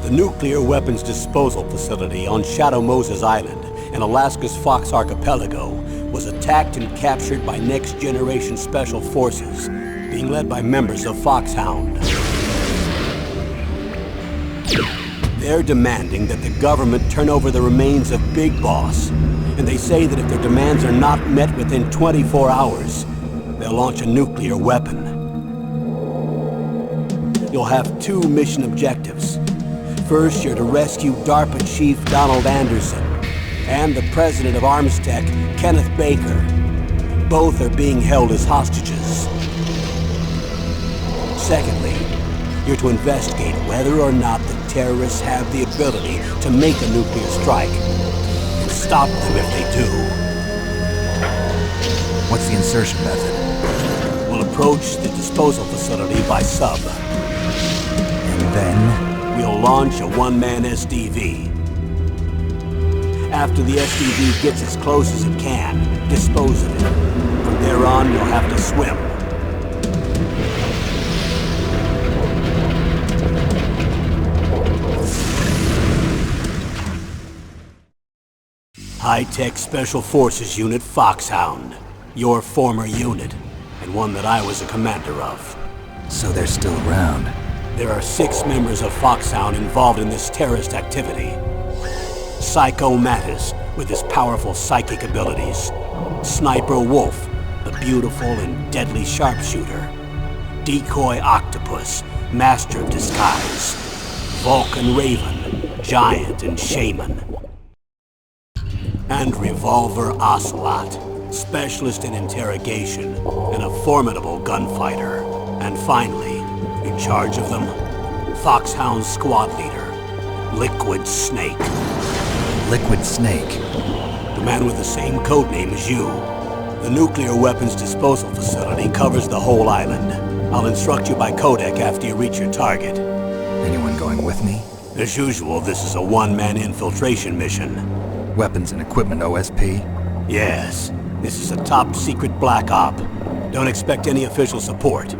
The nuclear weapons disposal facility on Shadow Moses Island in Alaska's Fox Archipelago was attacked and captured by next-generation special forces, being led by members of Foxhound. They're demanding that the government turn over the remains of Big Boss, and they say that if their demands are not met within 24 hours, they'll launch a nuclear weapon. You'll have two mission objectives. First, you're to rescue DARPA Chief Donald Anderson and the president of Armstech, Kenneth Baker. Both are being held as hostages. Secondly, you're to investigate whether or not the terrorists have the ability to make a nuclear strike and stop them if they do. What's the insertion method? We'll approach the disposal facility by sub. And then? We'll launch a one-man SDV. After the SDV gets as close as it can, dispose of it. From there on, you'll have to swim. High-Tech Special Forces Unit Foxhound. Your former unit, and one that I was a commander of. So they're still around. There are 6 members of Foxhound involved in this terrorist activity. Psycho Mantis, with his powerful psychic abilities. Sniper Wolf, the beautiful and deadly sharpshooter. Decoy Octopus, master of disguise. Vulcan Raven, giant and shaman. And Revolver Ocelot, specialist in interrogation and a formidable gunfighter. And finally, in charge of them, Foxhound's squad leader, Liquid Snake. Liquid Snake? The man with the same codename as you. The nuclear weapons disposal facility covers the whole island. I'll instruct you by codec after you reach your target. Anyone going with me? As usual, this is a one-man infiltration mission. Weapons and equipment OSP? Yes. This is a top-secret black op. Don't expect any official support.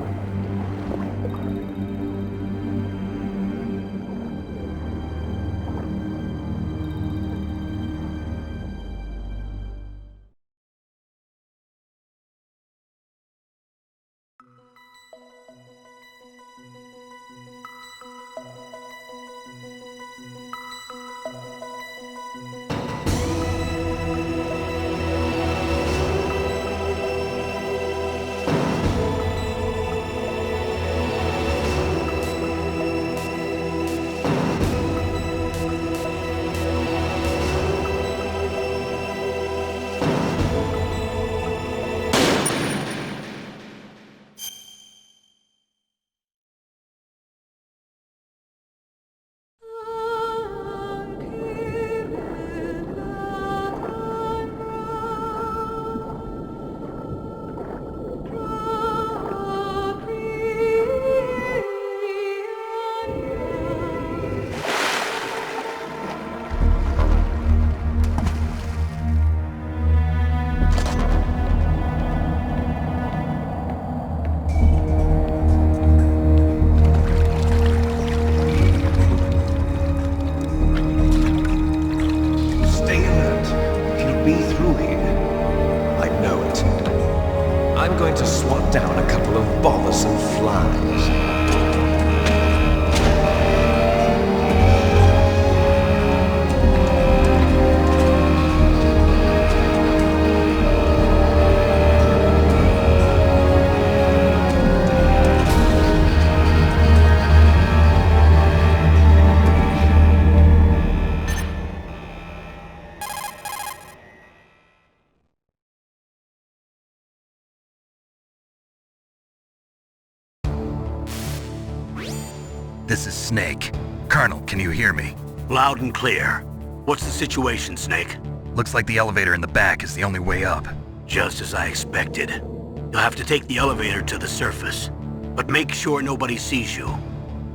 This is Snake. Colonel, can you hear me? Loud and clear. What's the situation, Snake? Looks like the elevator in the back is the only way up. Just as I expected. You'll have to take the elevator to the surface. But make sure nobody sees you.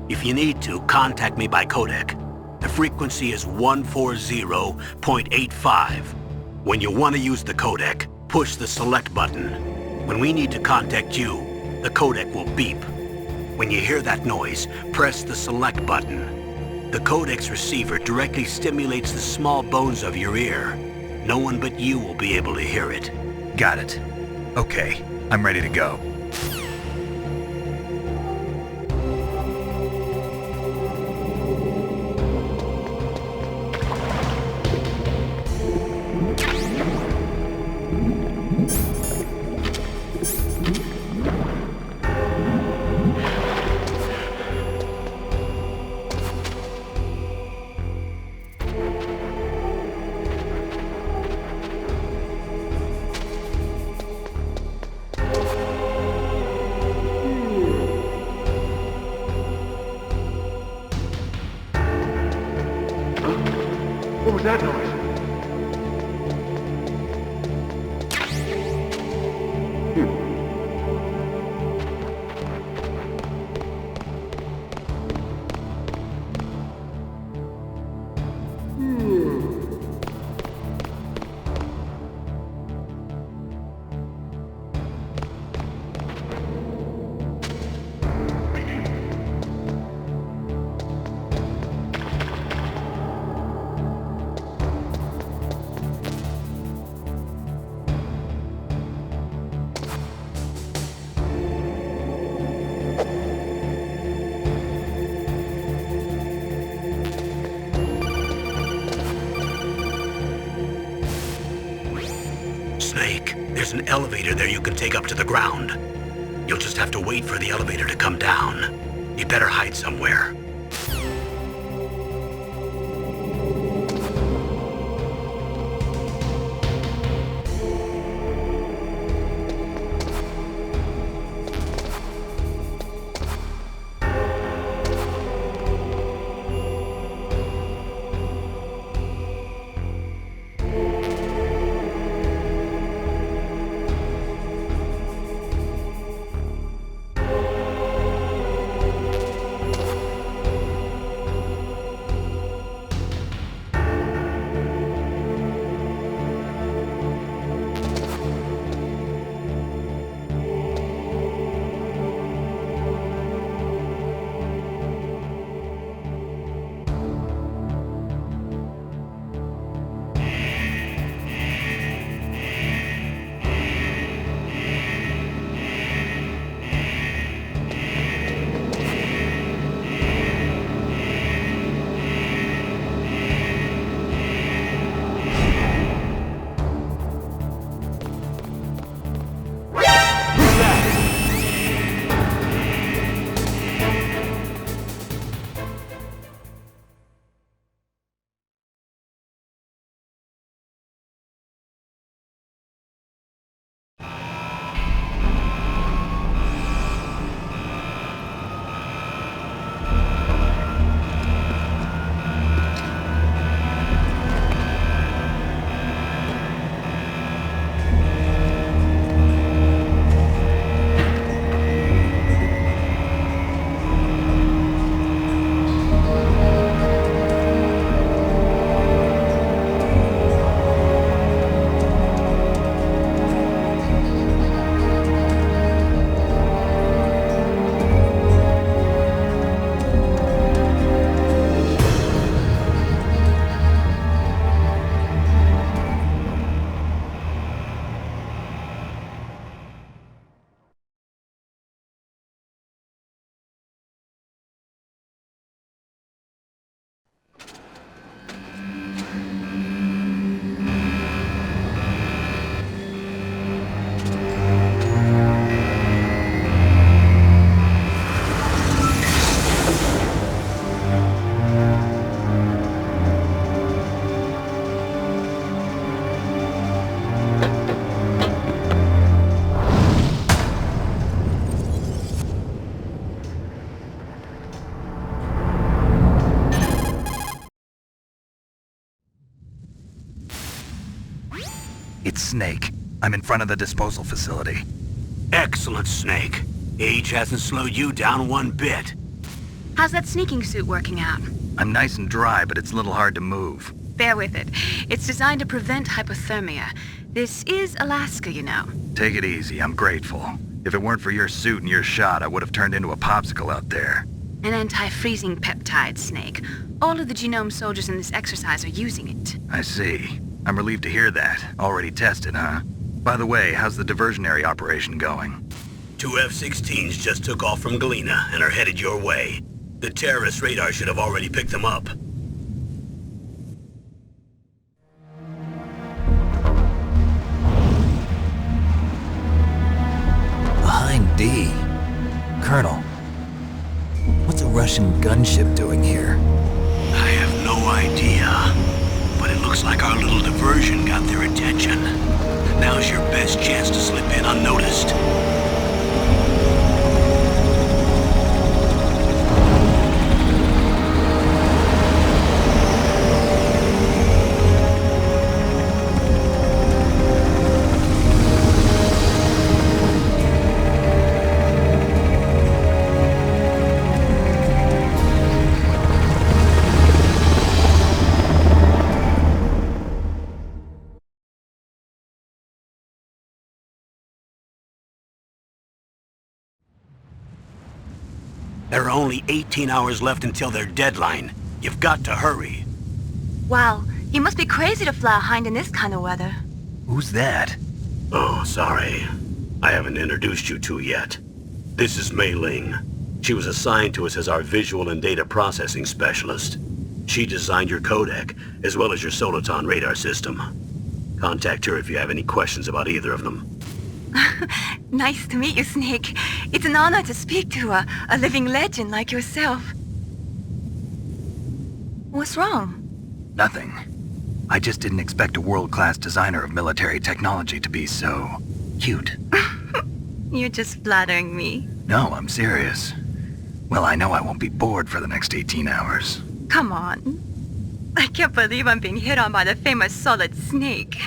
If you need to, contact me by codec. The frequency is 140.85. When you want to use the codec, push the select button. When we need to contact you, the codec will beep. When you hear that noise, press the select button. The codex receiver directly stimulates the small bones of your ear. No one but you will be able to hear it. Got it. Okay, I'm ready to go. What was that noise? Snake, there's an elevator there you can take up to the ground. You'll just have to wait for the elevator to come down. You better hide somewhere. It's Snake. I'm in front of the disposal facility. Excellent, Snake. Age hasn't slowed you down one bit. How's that sneaking suit working out? I'm nice and dry, but it's a little hard to move. Bear with it. It's designed to prevent hypothermia. This is Alaska, you know. Take it easy, I'm grateful. If it weren't for your suit and your shot, I would have turned into a popsicle out there. An anti-freezing peptide, Snake. All of the genome soldiers in this exercise are using it. I see. I'm relieved to hear that. Already tested, huh? By the way, how's the diversionary operation going? 2 F-16s just took off from Galena and are headed your way. The terrorist radar should have already picked them up. Hind D. Colonel, what's a Russian gunship doing here? I have no idea, but it looks like our little diversion got their attention. Now's your best chance to slip in unnoticed. There are only 18 hours left until their deadline. You've got to hurry. Wow, you must be crazy to fly a Hind in this kind of weather. Who's that? Oh, sorry. I haven't introduced you to yet. This is Mei Ling. She was assigned to us as our visual and data processing specialist. She designed your codec, as well as your Soliton radar system. Contact her if you have any questions about either of them. Nice to meet you, Snake. It's an honor to speak to a living legend like yourself. What's wrong? Nothing. I just didn't expect a world-class designer of military technology to be so cute. You're just flattering me. No, I'm serious. Well, I know I won't be bored for the next 18 hours. Come on. I can't believe I'm being hit on by the famous Solid Snake.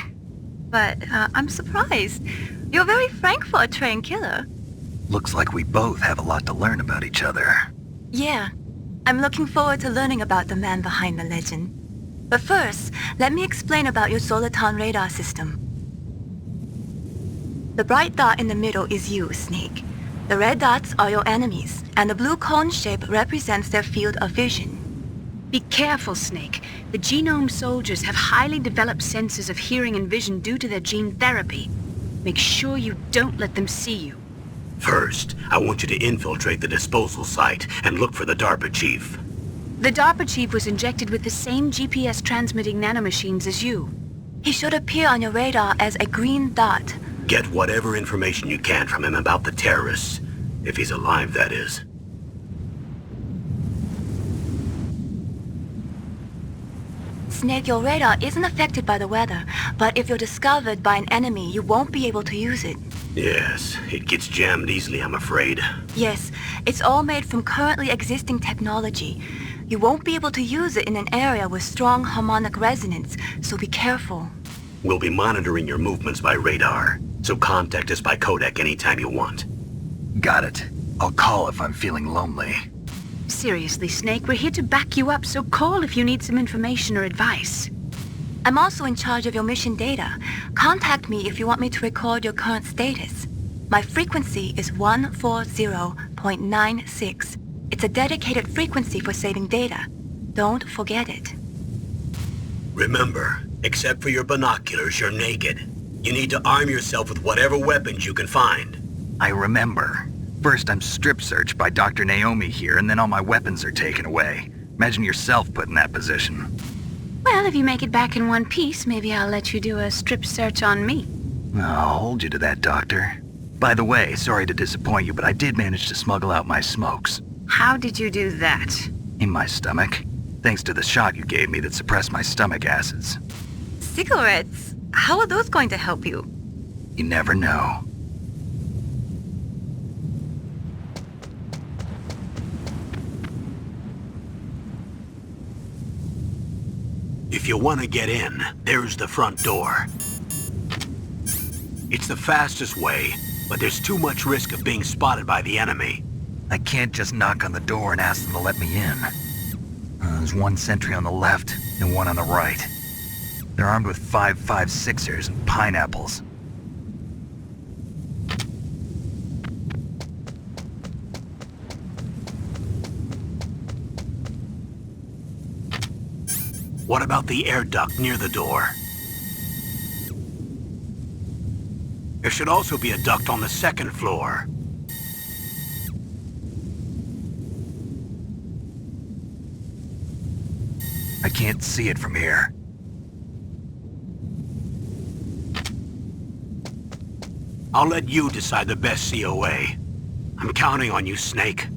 But I'm surprised. You're very frank for a trained killer. Looks like we both have a lot to learn about each other. Yeah. I'm looking forward to learning about the man behind the legend. But first, let me explain about your Soliton radar system. The bright dot in the middle is you, Snake. The red dots are your enemies, and the blue cone shape represents their field of vision. Be careful, Snake. The genome soldiers have highly developed senses of hearing and vision due to their gene therapy. Make sure you don't let them see you. First, I want you to infiltrate the disposal site and look for the DARPA chief. The DARPA chief was injected with the same GPS transmitting nanomachines as you. He should appear on your radar as a green dot. Get whatever information you can from him about the terrorists. If he's alive, that is. Snake, your radar isn't affected by the weather, but if you're discovered by an enemy, you won't be able to use it. Yes, it gets jammed easily, I'm afraid. Yes, it's all made from currently existing technology. You won't be able to use it in an area with strong harmonic resonance, so be careful. We'll be monitoring your movements by radar, so contact us by codec anytime you want. Got it. I'll call if I'm feeling lonely. Seriously, Snake, we're here to back you up, so call if you need some information or advice. I'm also in charge of your mission data. Contact me if you want me to record your current status. My frequency is 140.96. It's a dedicated frequency for saving data. Don't forget it. Remember, except for your binoculars, you're naked. You need to arm yourself with whatever weapons you can find. I remember. First, I'm strip searched by Dr. Naomi here, and then all my weapons are taken away. Imagine yourself put in that position. Well, if you make it back in one piece, maybe I'll let you do a strip search on me. I'll hold you to that, Doctor. By the way, sorry to disappoint you, but I did manage to smuggle out my smokes. How did you do that? In my stomach. Thanks to the shot you gave me that suppressed my stomach acids. Cigarettes? How are those going to help you? You never know. If you want to get in, there's the front door. It's the fastest way, but there's too much risk of being spotted by the enemy. I can't just knock on the door and ask them to let me in. There's one sentry on the left and one on the right. They're armed with 5.56ers and pineapples. What about the air duct near the door? There should also be a duct on the second floor. I can't see it from here. I'll let you decide the best COA. I'm counting on you, Snake.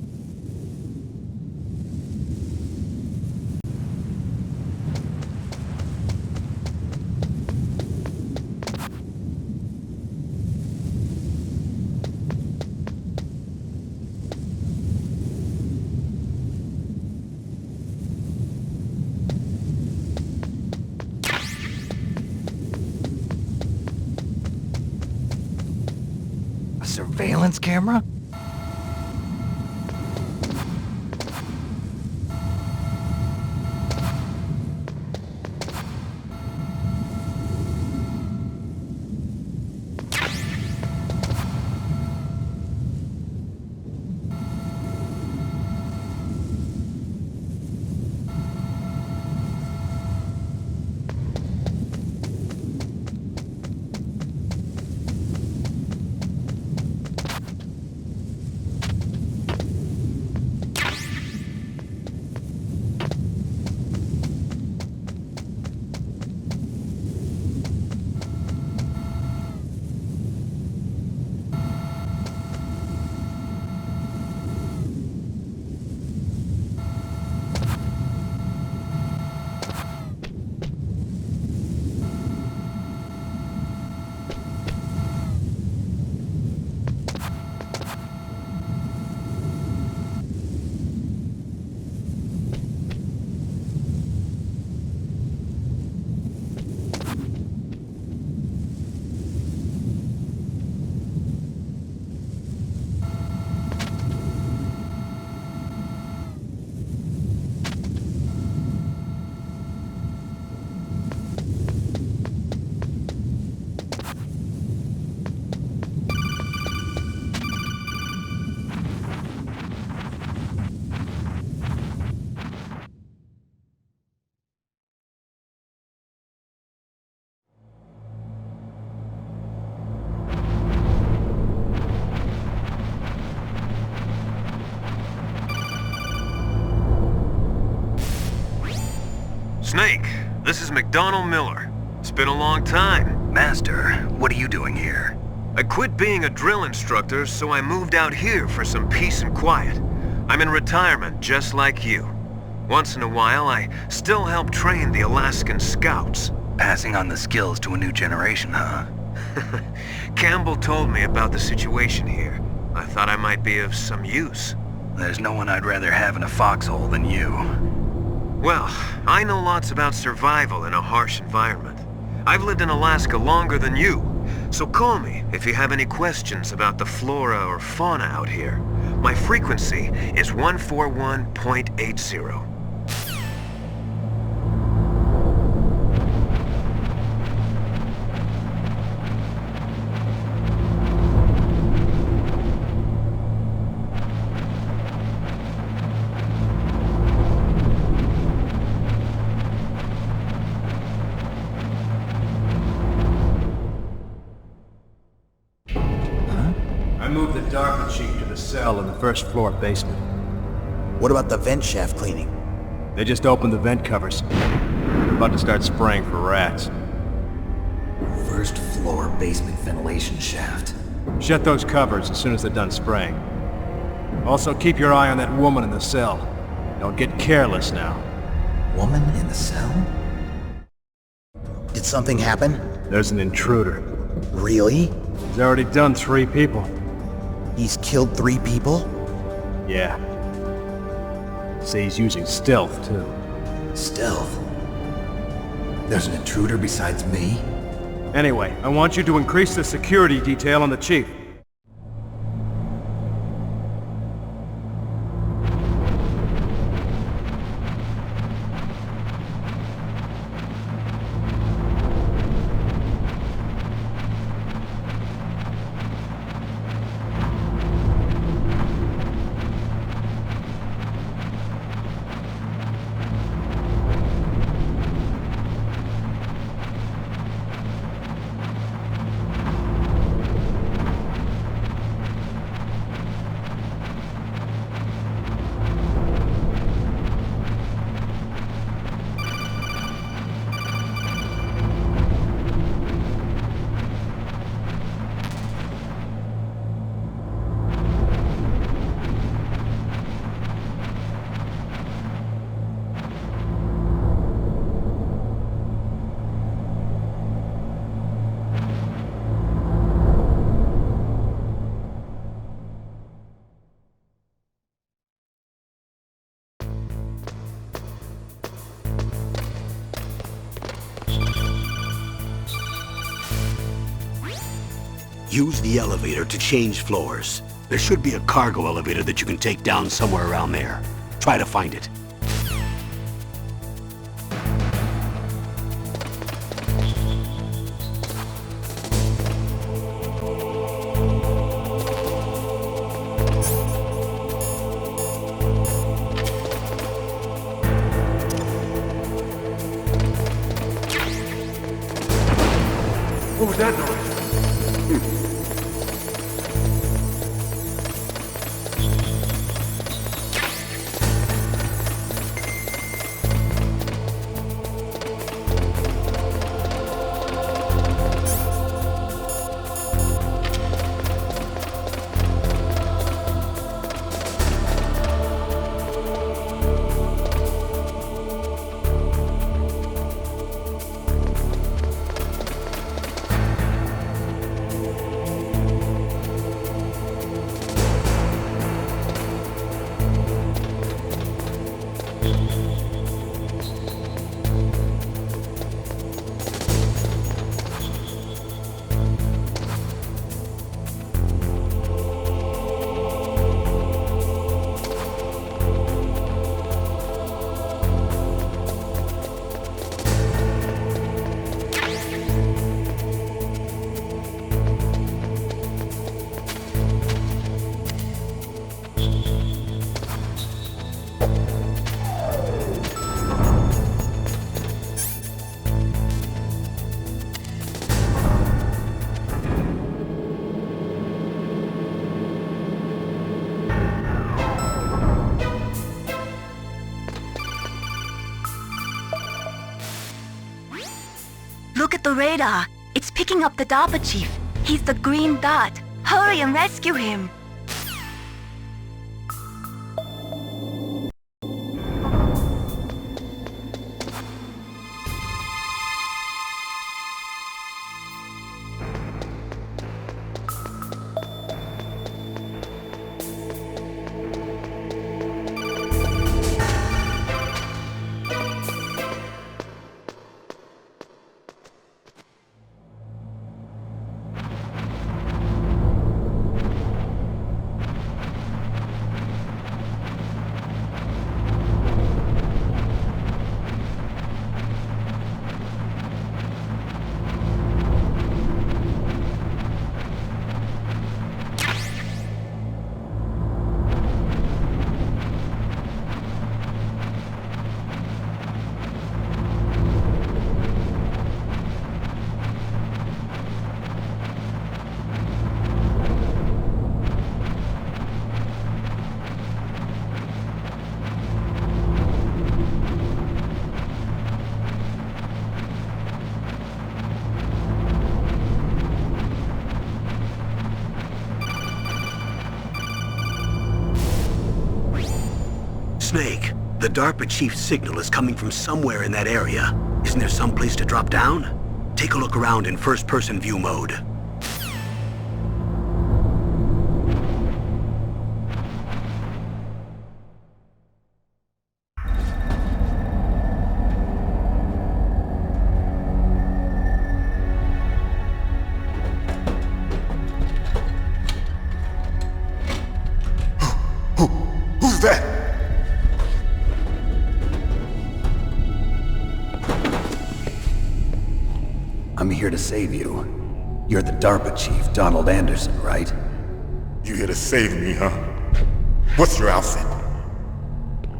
Surveillance camera? Snake, this is McDonald Miller. It's been a long time. Master, what are you doing here? I quit being a drill instructor, so I moved out here for some peace and quiet. I'm in retirement, just like you. Once in a while, I still help train the Alaskan Scouts. Passing on the skills to a new generation, huh? Campbell told me about the situation here. I thought I might be of some use. There's no one I'd rather have in a foxhole than you. Well, I know lots about survival in a harsh environment. I've lived in Alaska longer than you, so call me if you have any questions about the flora or fauna out here. My frequency is 141.80. I moved the DARPA chief to the cell in the first floor basement. What about the vent shaft cleaning? They just opened the vent covers. They're about to start spraying for rats. First floor basement ventilation shaft. Shut those covers as soon as they're done spraying. Also, keep your eye on that woman in the cell. Don't get careless now. Woman in the cell? Did something happen? There's an intruder. Really? He's already done 3 people. He's killed 3 people? Yeah. Say he's using stealth, too. Stealth? There's an intruder besides me? Anyway, I want you to increase the security detail on the chief. Use the elevator to change floors. There should be a cargo elevator that you can take down somewhere around there. Try to find it. What was that noise? Look at the radar. It's picking up the DARPA chief. He's the green dot. Hurry and rescue him. Snake, the DARPA chief's signal is coming from somewhere in that area. Isn't there some place to drop down? Take a look around in first-person view mode. Who's that? I'm here to save you. You're the DARPA chief, Donald Anderson, right? You here to save me, huh? What's your outfit?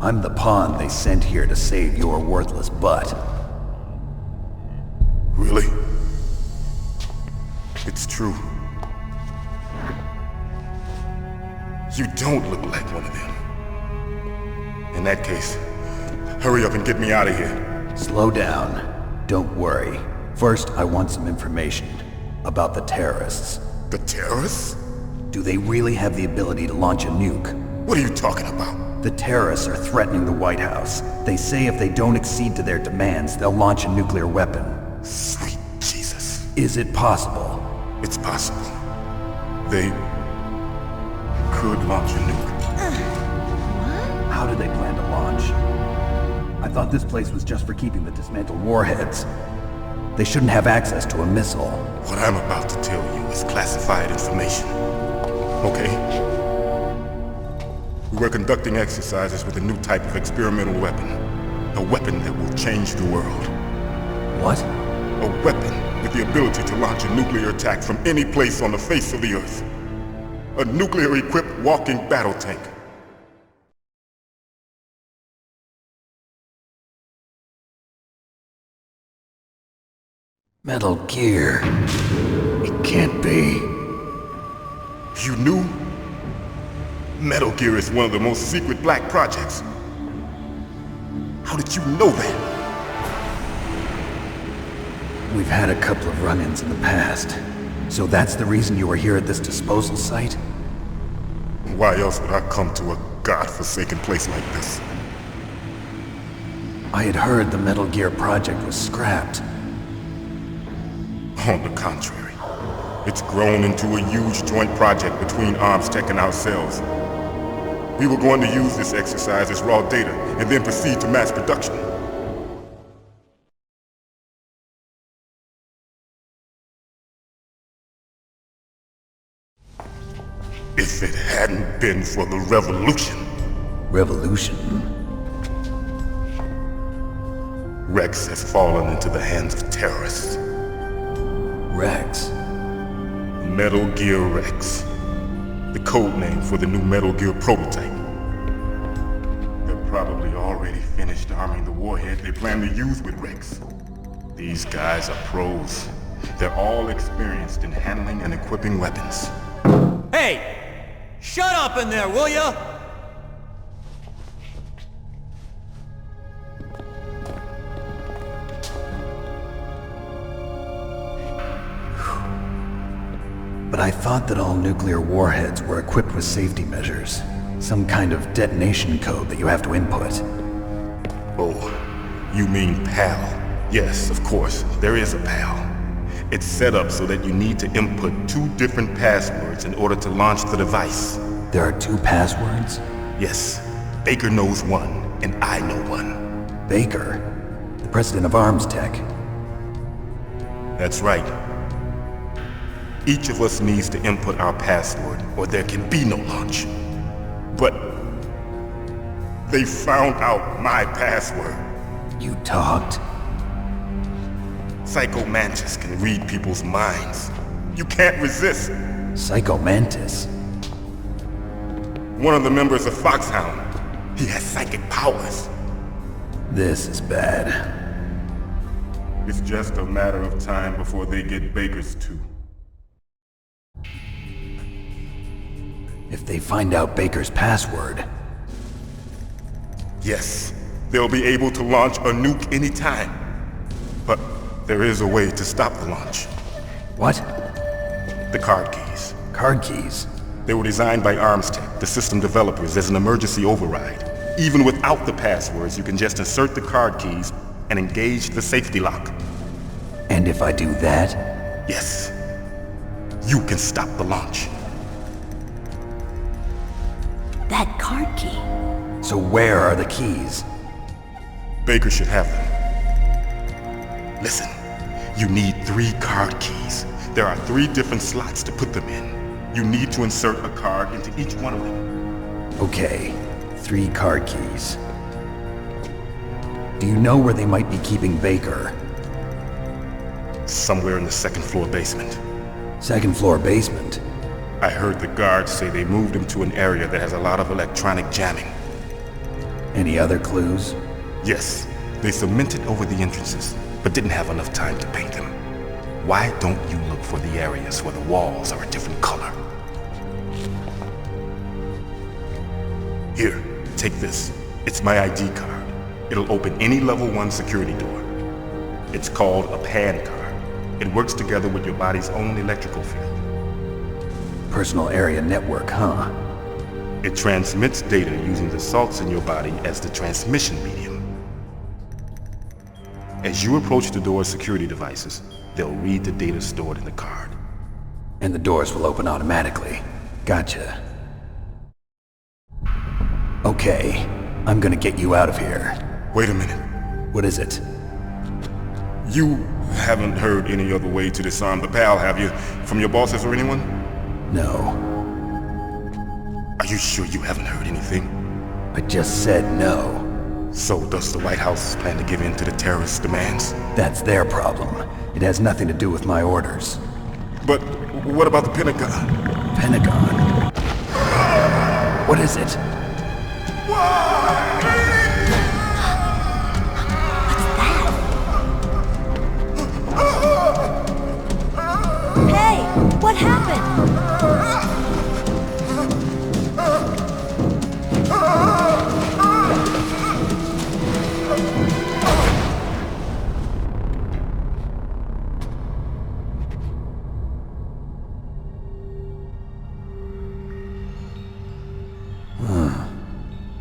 I'm the pawn they sent here to save your worthless butt. Really? It's true. You don't look like one of them. In that case, hurry up and get me out of here. Slow down. Don't worry. First, I want some information about the terrorists. The terrorists? Do they really have the ability to launch a nuke? What are you talking about? The terrorists are threatening the White House. They say if they don't accede to their demands, they'll launch a nuclear weapon. Sweet Jesus. Is it possible? It's possible. They could launch a nuke. How do they plan to launch? I thought this place was just for keeping the dismantled warheads. They shouldn't have access to a missile. What I'm about to tell you is classified information. Okay? We were conducting exercises with a new type of experimental weapon. A weapon that will change the world. What? A weapon with the ability to launch a nuclear attack from any place on the face of the Earth. A nuclear-equipped walking battle tank. Metal Gear. It can't be. You knew? Metal Gear is one of the most secret black projects. How did you know that? We've had a couple of run-ins in the past. So that's the reason you were here at this disposal site? Why else would I come to a godforsaken place like this? I had heard the Metal Gear project was scrapped. On the contrary, it's grown into a huge joint project between Arms Tech and ourselves. We were going to use this exercise as raw data and then proceed to mass production. If it hadn't been for the revolution... Revolution? Rex has fallen into the hands of terrorists. Rex? Metal Gear Rex. The code name for the new Metal Gear prototype. They're probably already finished arming the warhead they plan to use with Rex. These guys are pros. They're all experienced in handling and equipping weapons. Hey! Shut up in there, will ya? But I thought that all nuclear warheads were equipped with safety measures. Some kind of detonation code that you have to input. Oh, you mean PAL? Yes, of course, there is a PAL. It's set up so that you need to input 2 different passwords in order to launch the device. There are 2 passwords? Yes. Baker knows one, and I know one. Baker? The president of Arms Tech? That's right. Each of us needs to input our password, or there can be no launch. But they found out my password. You talked? Psycho Mantis can read people's minds. You can't resist. Psycho Mantis? One of the members of Foxhound. He has psychic powers. This is bad. It's just a matter of time before they get Baker's too. If they find out Baker's password... Yes, they'll be able to launch a nuke anytime. But there is a way to stop the launch. What? The card keys. Card keys? They were designed by Arms Tech, the system developers, as an emergency override. Even without the passwords, you can just insert the card keys and engage the safety lock. And if I do that? Yes. You can stop the launch. That card key. So where are the keys? Baker should have them. Listen, you need 3 card keys. There are 3 different slots to put them in. You need to insert a card into each one of them. Okay, 3 card keys. Do you know where they might be keeping Baker? Somewhere in the 2nd floor basement. 2nd floor basement? I heard the guards say they moved him to an area that has a lot of electronic jamming. Any other clues? Yes, they cemented over the entrances, but didn't have enough time to paint them. Why don't you look for the areas where the walls are a different color? Here, take this. It's my ID card. It'll open any level 1 security door. It's called a PAN card. It works together with your body's own electrical field. Personal area network, huh? It transmits data using the salts in your body as the transmission medium. As you approach the door's security devices, they'll read the data stored in the card. And the doors will open automatically. Gotcha. Okay, I'm gonna get you out of here. Wait a minute. What is it? You Haven't heard any other way to disarm the PAL, have you? From your bosses or anyone? No. Are you sure you haven't heard anything? I just said no. So does the White House plan to give in to the terrorist demands? That's their problem. It has nothing to do with my orders. But what about the Pentagon? Pentagon? What is it? Hey, what happened?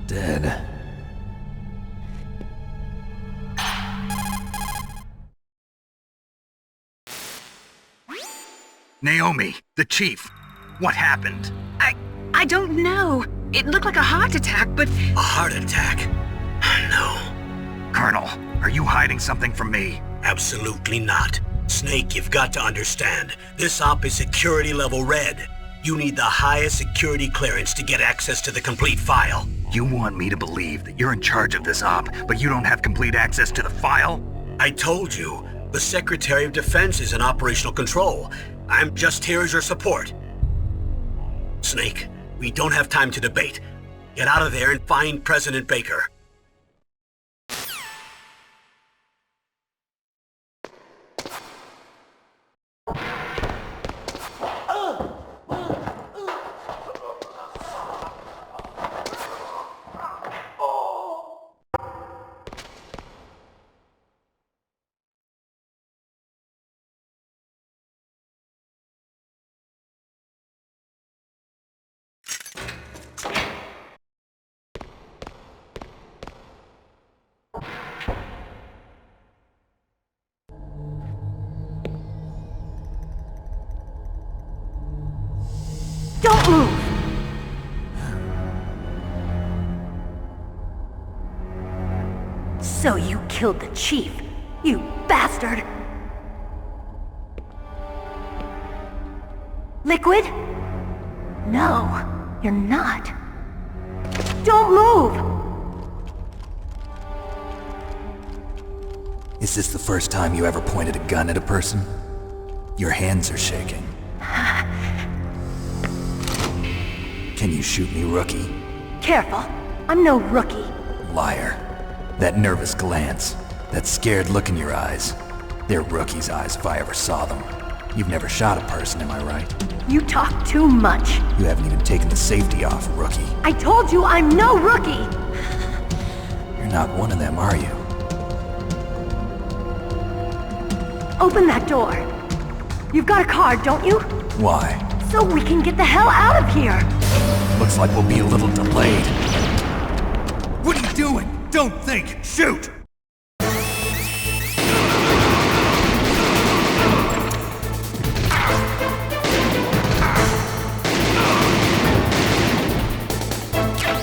Dead. Naomi, the chief. What happened? I don't know. It looked like a heart attack, but... A heart attack? No. Colonel, are you hiding something from me? Absolutely not. Snake, you've got to understand. This op is security level red. You need the highest security clearance to get access to the complete file. You want me to believe that you're in charge of this op, but you don't have complete access to the file? I told you, the Secretary of Defense is in operational control. I'm just here as your support. Snake, we don't have time to debate. Get out of there and find President Baker. Don't move! So you killed the chief, you bastard! Liquid? No, you're not. Don't move! Is this the first time you ever pointed a gun at a person? Your hands are shaking. Can you shoot me, rookie? Careful, I'm no rookie. Liar. That nervous glance, that scared look in your eyes. They're rookie's eyes if I ever saw them. You've never shot a person, am I right? You talk too much. You haven't even taken the safety off, rookie. I told you I'm no rookie! You're not one of them, are you? Open that door. You've got a card, don't you? Why? So we can get the hell out of here! Looks like we'll be a little delayed. What are you doing? Don't think! Shoot!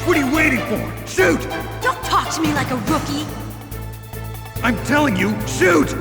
What are you waiting for? Shoot! Don't talk to me like a rookie! I'm telling you, shoot!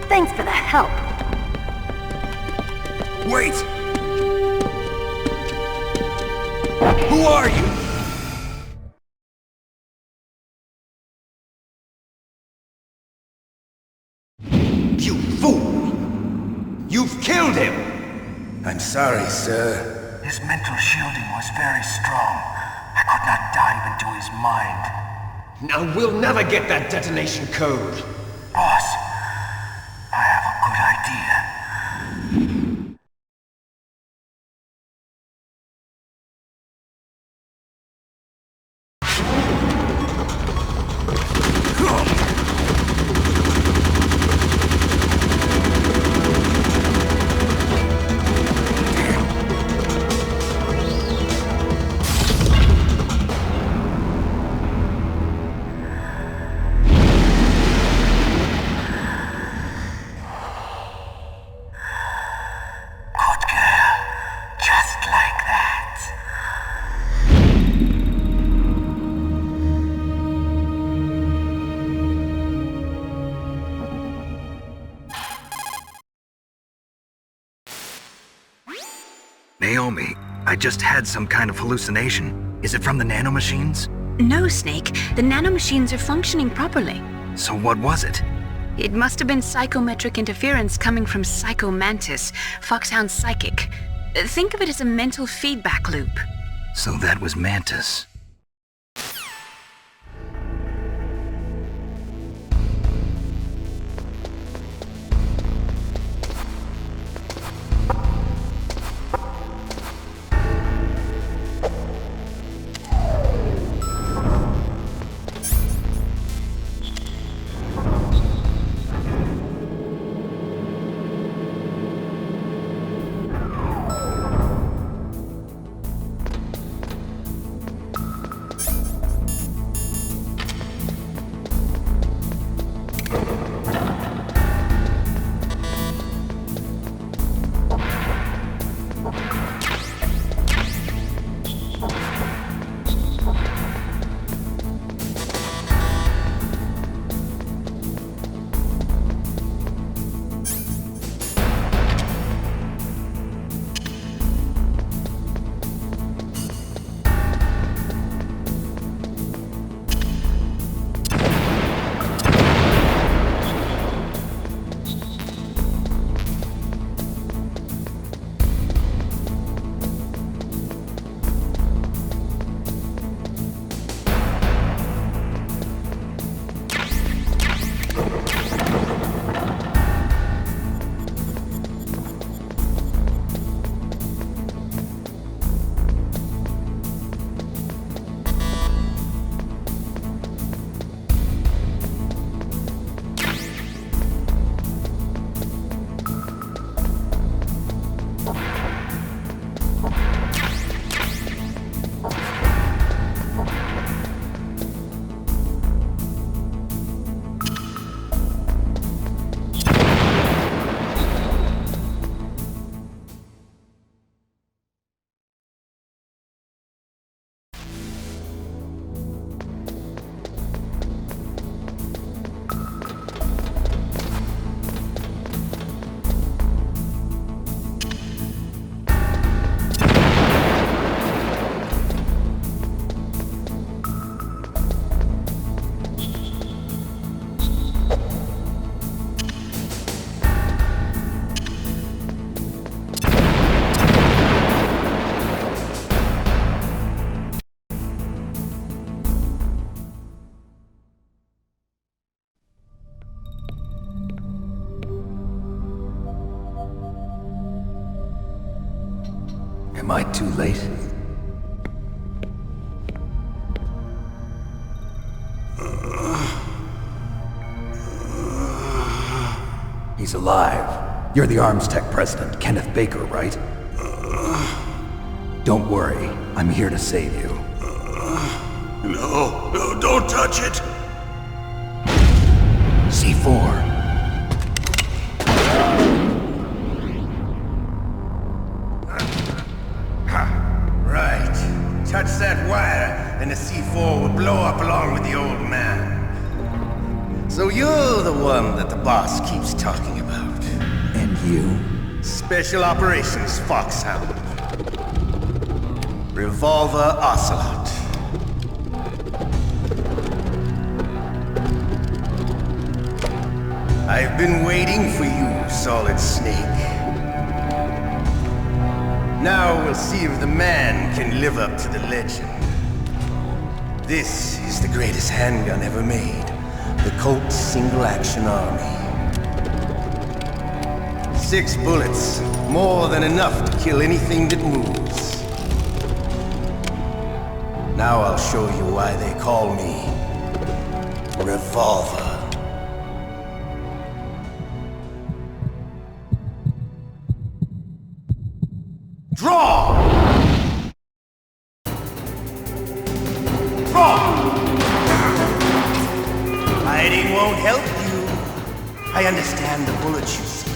Thanks for the help. Wait! Who are you? sorry, sir. His mental shielding was very strong. I could not dive into his mind. Now we'll never get that detonation code. Boss, I have a good idea. Naomi, I just had some kind of hallucination. Is it from the nanomachines? No, Snake. The nanomachines are functioning properly. So what was it? It must have been psychometric interference coming from Psycho Mantis, Foxhound's psychic. Think of it as a mental feedback loop. So that was Mantis. Am I too late? He's alive. You're the Arms Tech president, Kenneth Baker, right? Don't worry. I'm here to save you. No, don't touch it! C4. Right. Touch that wire, and the C4 will blow up along with the old man. So you're the one that the boss keeps talking about. And you? Special Operations Foxhound. Revolver Ocelot. I've been waiting for you, Solid Snake. Now we'll see if the man can live up to the legend. This is the greatest handgun ever made. The Colt Single Action Army. 6 bullets, more than enough to kill anything that moves. Now I'll show you why they call me Revolver. Draw! Draw! Hiding won't help you. I understand the bullets you see.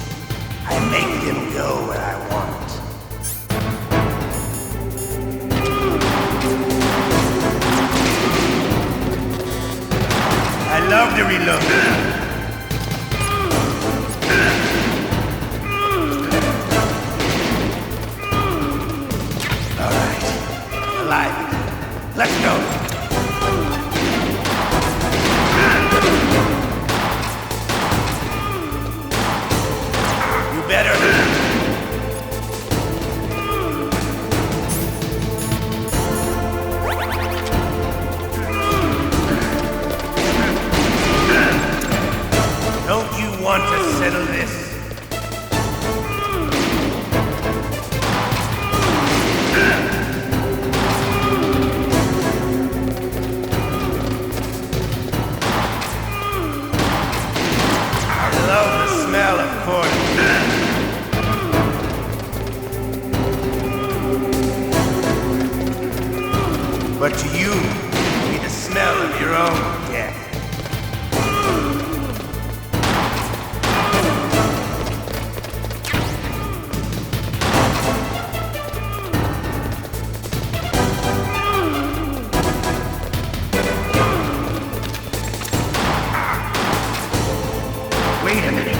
I make them go where I want. I love to reload. Let's go! You better... Don't you want to settle this? But to you, it'll be the smell of your own death. Wait a minute.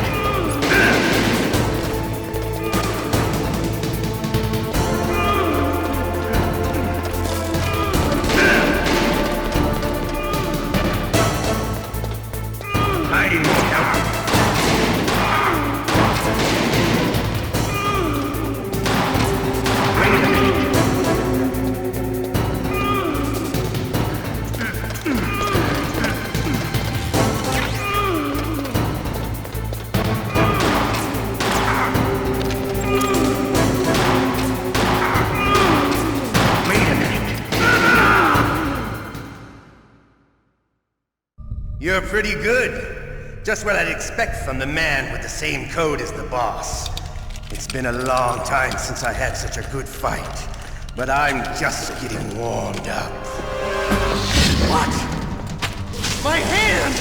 You're pretty good. Just what I'd expect from the man with the same code as the boss. It's been a long time since I had such a good fight, but I'm just getting warmed up. What? My hand!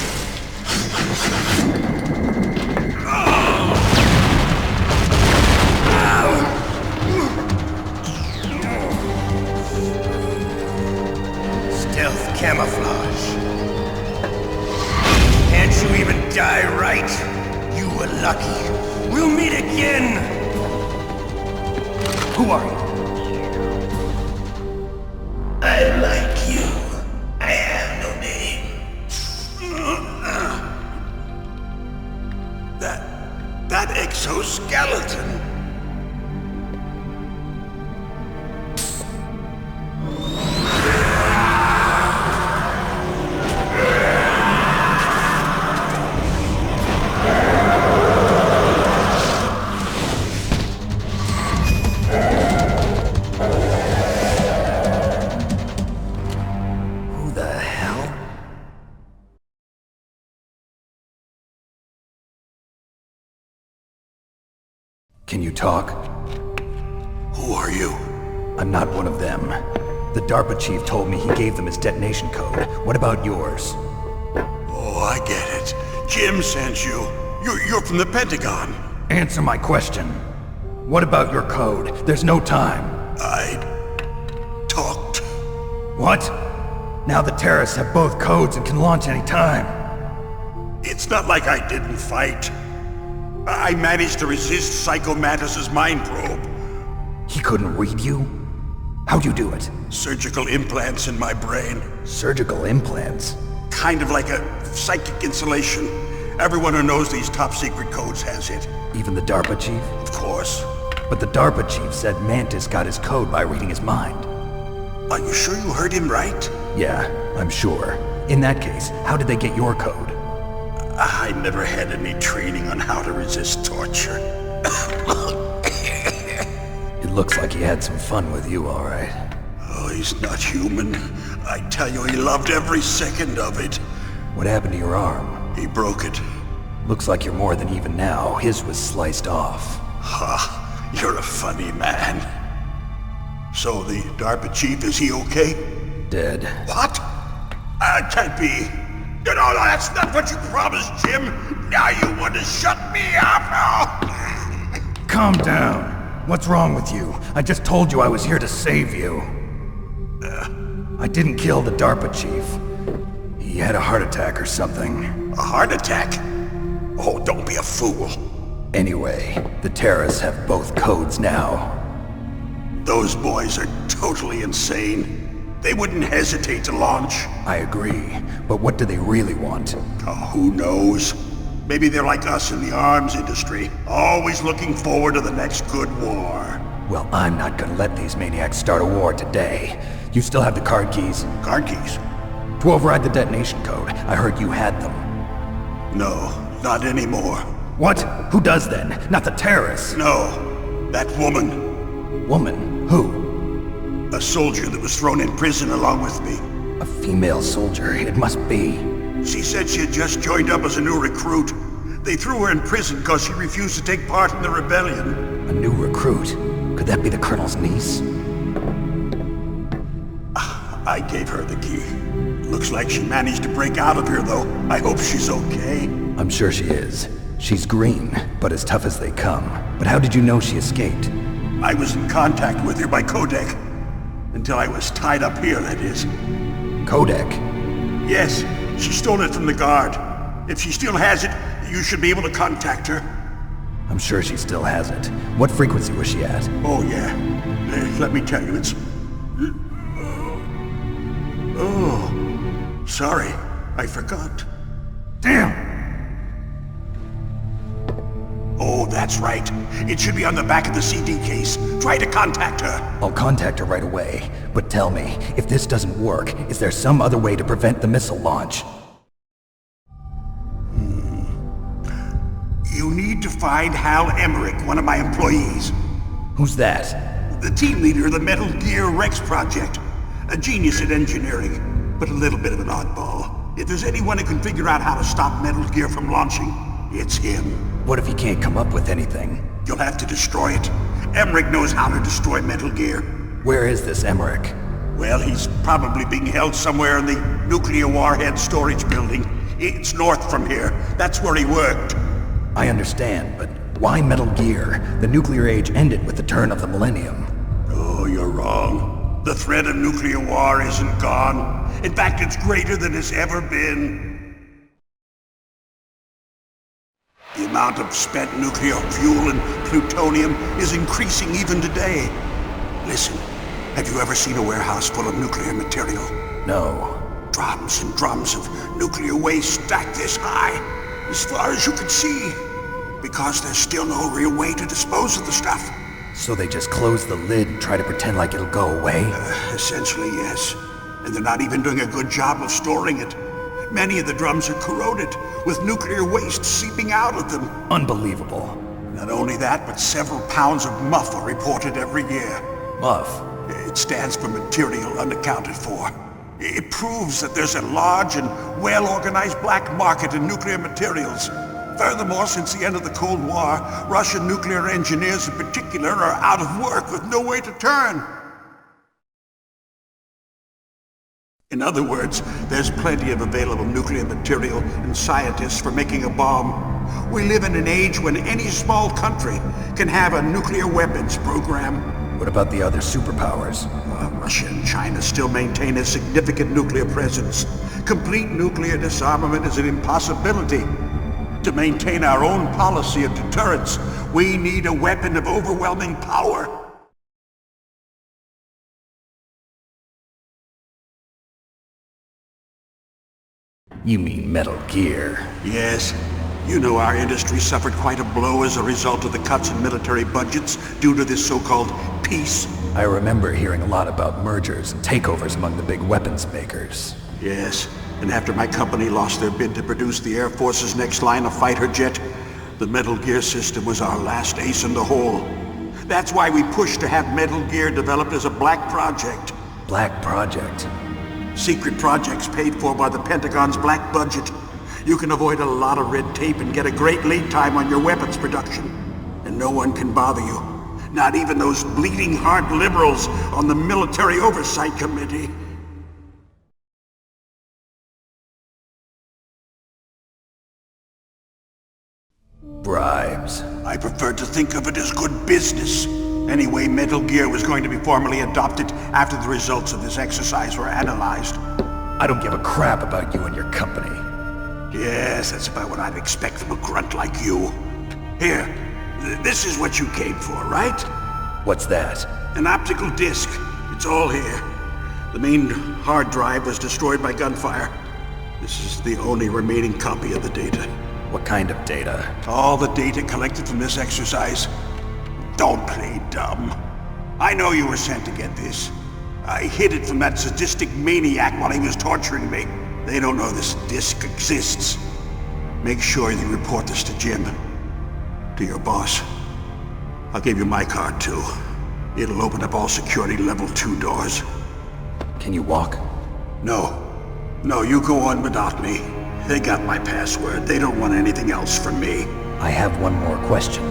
Stealth camouflage. Can't you even die right? You were lucky. We'll meet again! Who are you? I like you. I have no name. That exoskeleton. Can you talk? Who are you? I'm not one of them. The DARPA chief told me he gave them his detonation code. What about yours? Oh, I get it. Jim sent you. You're from the Pentagon. Answer my question. What about your code? There's no time. I talked. What? Now the terrorists have both codes and can launch any time. It's not like I didn't fight. I managed to resist Psycho Mantis's mind probe. He couldn't read you? How'd you do it? Surgical implants in my brain. Surgical implants? Kind of like a psychic insulation. Everyone who knows these top secret codes has it. Even the DARPA chief? Of course. but the DARPA chief said Mantis got his code by reading his mind. Are you sure you heard him right? Yeah, I'm sure. In that case, how did they get your code? I never had any training on how to resist torture. It looks like he had some fun with you, all right. Oh, he's not human. I tell you, he loved every second of it. What happened to your arm? He broke it. Looks like you're more than even now. His was sliced off. Ha, you're a funny man. So the DARPA chief, is he okay? Dead. What? Can't be. No, that's not what you promised, Jim. Now you want to shut me up? Calm down. What's wrong with you? I just told you I was here to save you. I didn't kill the DARPA chief. He had a heart attack or something. A heart attack? Oh, don't be a fool. Anyway, the terrorists have both codes now. Those boys are totally insane. They wouldn't hesitate to launch. I agree, but what do they really want? Oh, who knows? Maybe they're like us in the arms industry, always looking forward to the next good war. Well, I'm not gonna let these maniacs start a war today. You still have the card keys? Card keys? To override the detonation code. I heard you had them. No, not anymore. What? Who does then? Not the terrorists? No, that woman. Woman? Who? A soldier that was thrown in prison along with me. A female soldier, it must be. She said she had just joined up as a new recruit. They threw her in prison because she refused to take part in the rebellion. A new recruit? Could that be the Colonel's niece? I gave her the key. Looks like she managed to break out of here, though. I hope she's okay. I'm sure she is. She's green, but as tough as they come. But how did you know she escaped? I was in contact with her by codec. Until I was tied up here, that is. Codec? Yes, she stole it from the guard. If she still has it, you should be able to contact her. I'm sure she still has it. What frequency was she at? Oh, yeah. Let me tell you, it's... Oh, sorry. I forgot. Damn! Oh, that's right. It should be on the back of the CD case. Try to contact her. I'll contact her right away. But tell me, if this doesn't work, is there some other way to prevent the missile launch? You need to find Hal Emmerich, one of my employees. Who's that? The team leader of the Metal Gear Rex project. A genius at engineering, but a little bit of an oddball. If there's anyone who can figure out how to stop Metal Gear from launching, it's him. What if he can't come up with anything? You'll have to destroy it. Emmerich knows how to destroy Metal Gear. Where is this Emmerich? Well, he's probably being held somewhere in the nuclear warhead storage building. It's north from here. That's where he worked. I understand, but why Metal Gear? The nuclear age ended with the turn of the millennium. Oh, you're wrong. The threat of nuclear war isn't gone. In fact, it's greater than it's ever been. The amount of spent nuclear fuel and plutonium is increasing even today. Listen, have you ever seen a warehouse full of nuclear material? No. Drums and drums of nuclear waste stacked this high, as far as you can see, because there's still no real way to dispose of the stuff. So they just close the lid and try to pretend like it'll go away? Essentially, yes. And they're not even doing a good job of storing it. Many of the drums are corroded, with nuclear waste seeping out of them. Unbelievable. Not only that, but several pounds of MUF are reported every year. MUF? It stands for material unaccounted for. It proves that there's a large and well-organized black market in nuclear materials. Furthermore, since the end of the Cold War, Russian nuclear engineers in particular are out of work with no way to turn. In other words, there's plenty of available nuclear material and scientists for making a bomb. We live in an age when any small country can have a nuclear weapons program. What about the other superpowers? Russia and China still maintain a significant nuclear presence. Complete nuclear disarmament is an impossibility. To maintain our own policy of deterrence, we need a weapon of overwhelming power. You mean Metal Gear? Yes. You know our industry suffered quite a blow as a result of the cuts in military budgets due to this so-called peace. I remember hearing a lot about mergers and takeovers among the big weapons makers. Yes, and after my company lost their bid to produce the Air Force's next line of fighter jet, the Metal Gear system was our last ace in the hole. That's why we pushed to have Metal Gear developed as a black project. Black project? Secret projects paid for by the Pentagon's black budget. You can avoid a lot of red tape and get a great lead time on your weapons production. And no one can bother you. Not even those bleeding heart liberals on the Military Oversight Committee. Bribes. I prefer to think of it as good business. Anyway, Metal Gear was going to be formally adopted after the results of this exercise were analyzed. I don't give a crap about you and your company. Yes, that's about what I'd expect from a grunt like you. Here, this is what you came for, right? What's that? An optical disc. It's all here. The main hard drive was destroyed by gunfire. This is the only remaining copy of the data. What kind of data? All the data collected from this exercise. Don't play dumb. I know you were sent to get this. I hid it from that sadistic maniac while he was torturing me. They don't know this disc exists. Make sure you report this to Jim. To your boss. I'll give you my card too. It'll open up all security level 2 doors. Can you walk? No. No, you go on without me. They got my password. They don't want anything else from me. I have one more question.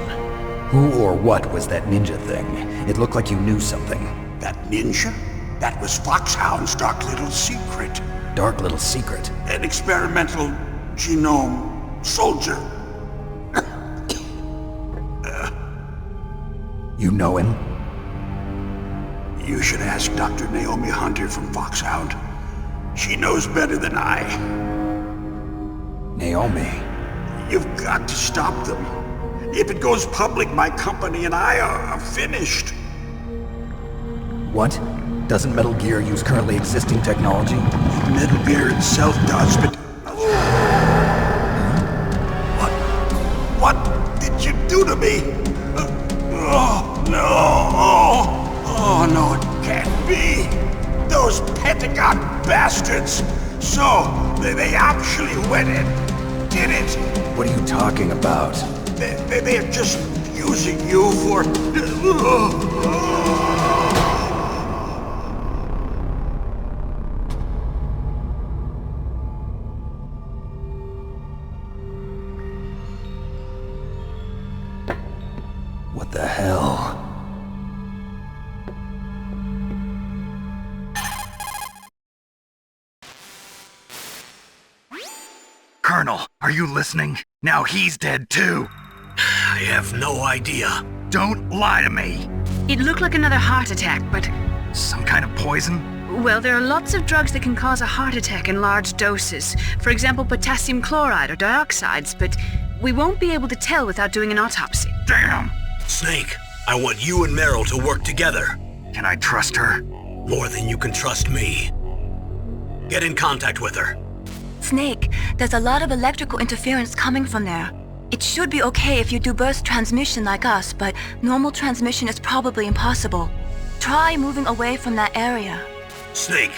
Who or what was that ninja thing? It looked like you knew something. That ninja? That was Foxhound's dark little secret. Dark little secret? An experimental genome soldier. You know him? You should ask Dr. Naomi Hunter from Foxhound. She knows better than I. Naomi? You've got to stop them. If it goes public, my company and I are finished. What? Doesn't Metal Gear use currently existing technology? Metal Gear itself does, but... What did you do to me? Oh, no. Oh, no, it can't be. Those Pentagon bastards. So, they actually went and did it. What are you talking about? They're just using you for... What the hell? Colonel, are you listening? Now he's dead too. I have no idea. Don't lie to me. It looked like another heart attack, but... Some kind of poison? Well, there are lots of drugs that can cause a heart attack in large doses. For example, potassium chloride or dioxides, but we won't be able to tell without doing an autopsy. Damn! Snake, I want you and Meryl to work together. Can I trust her? More than you can trust me. Get in contact with her. Snake, there's a lot of electrical interference coming from there. It should be okay if you do burst transmission like us, but normal transmission is probably impossible. Try moving away from that area. Snake,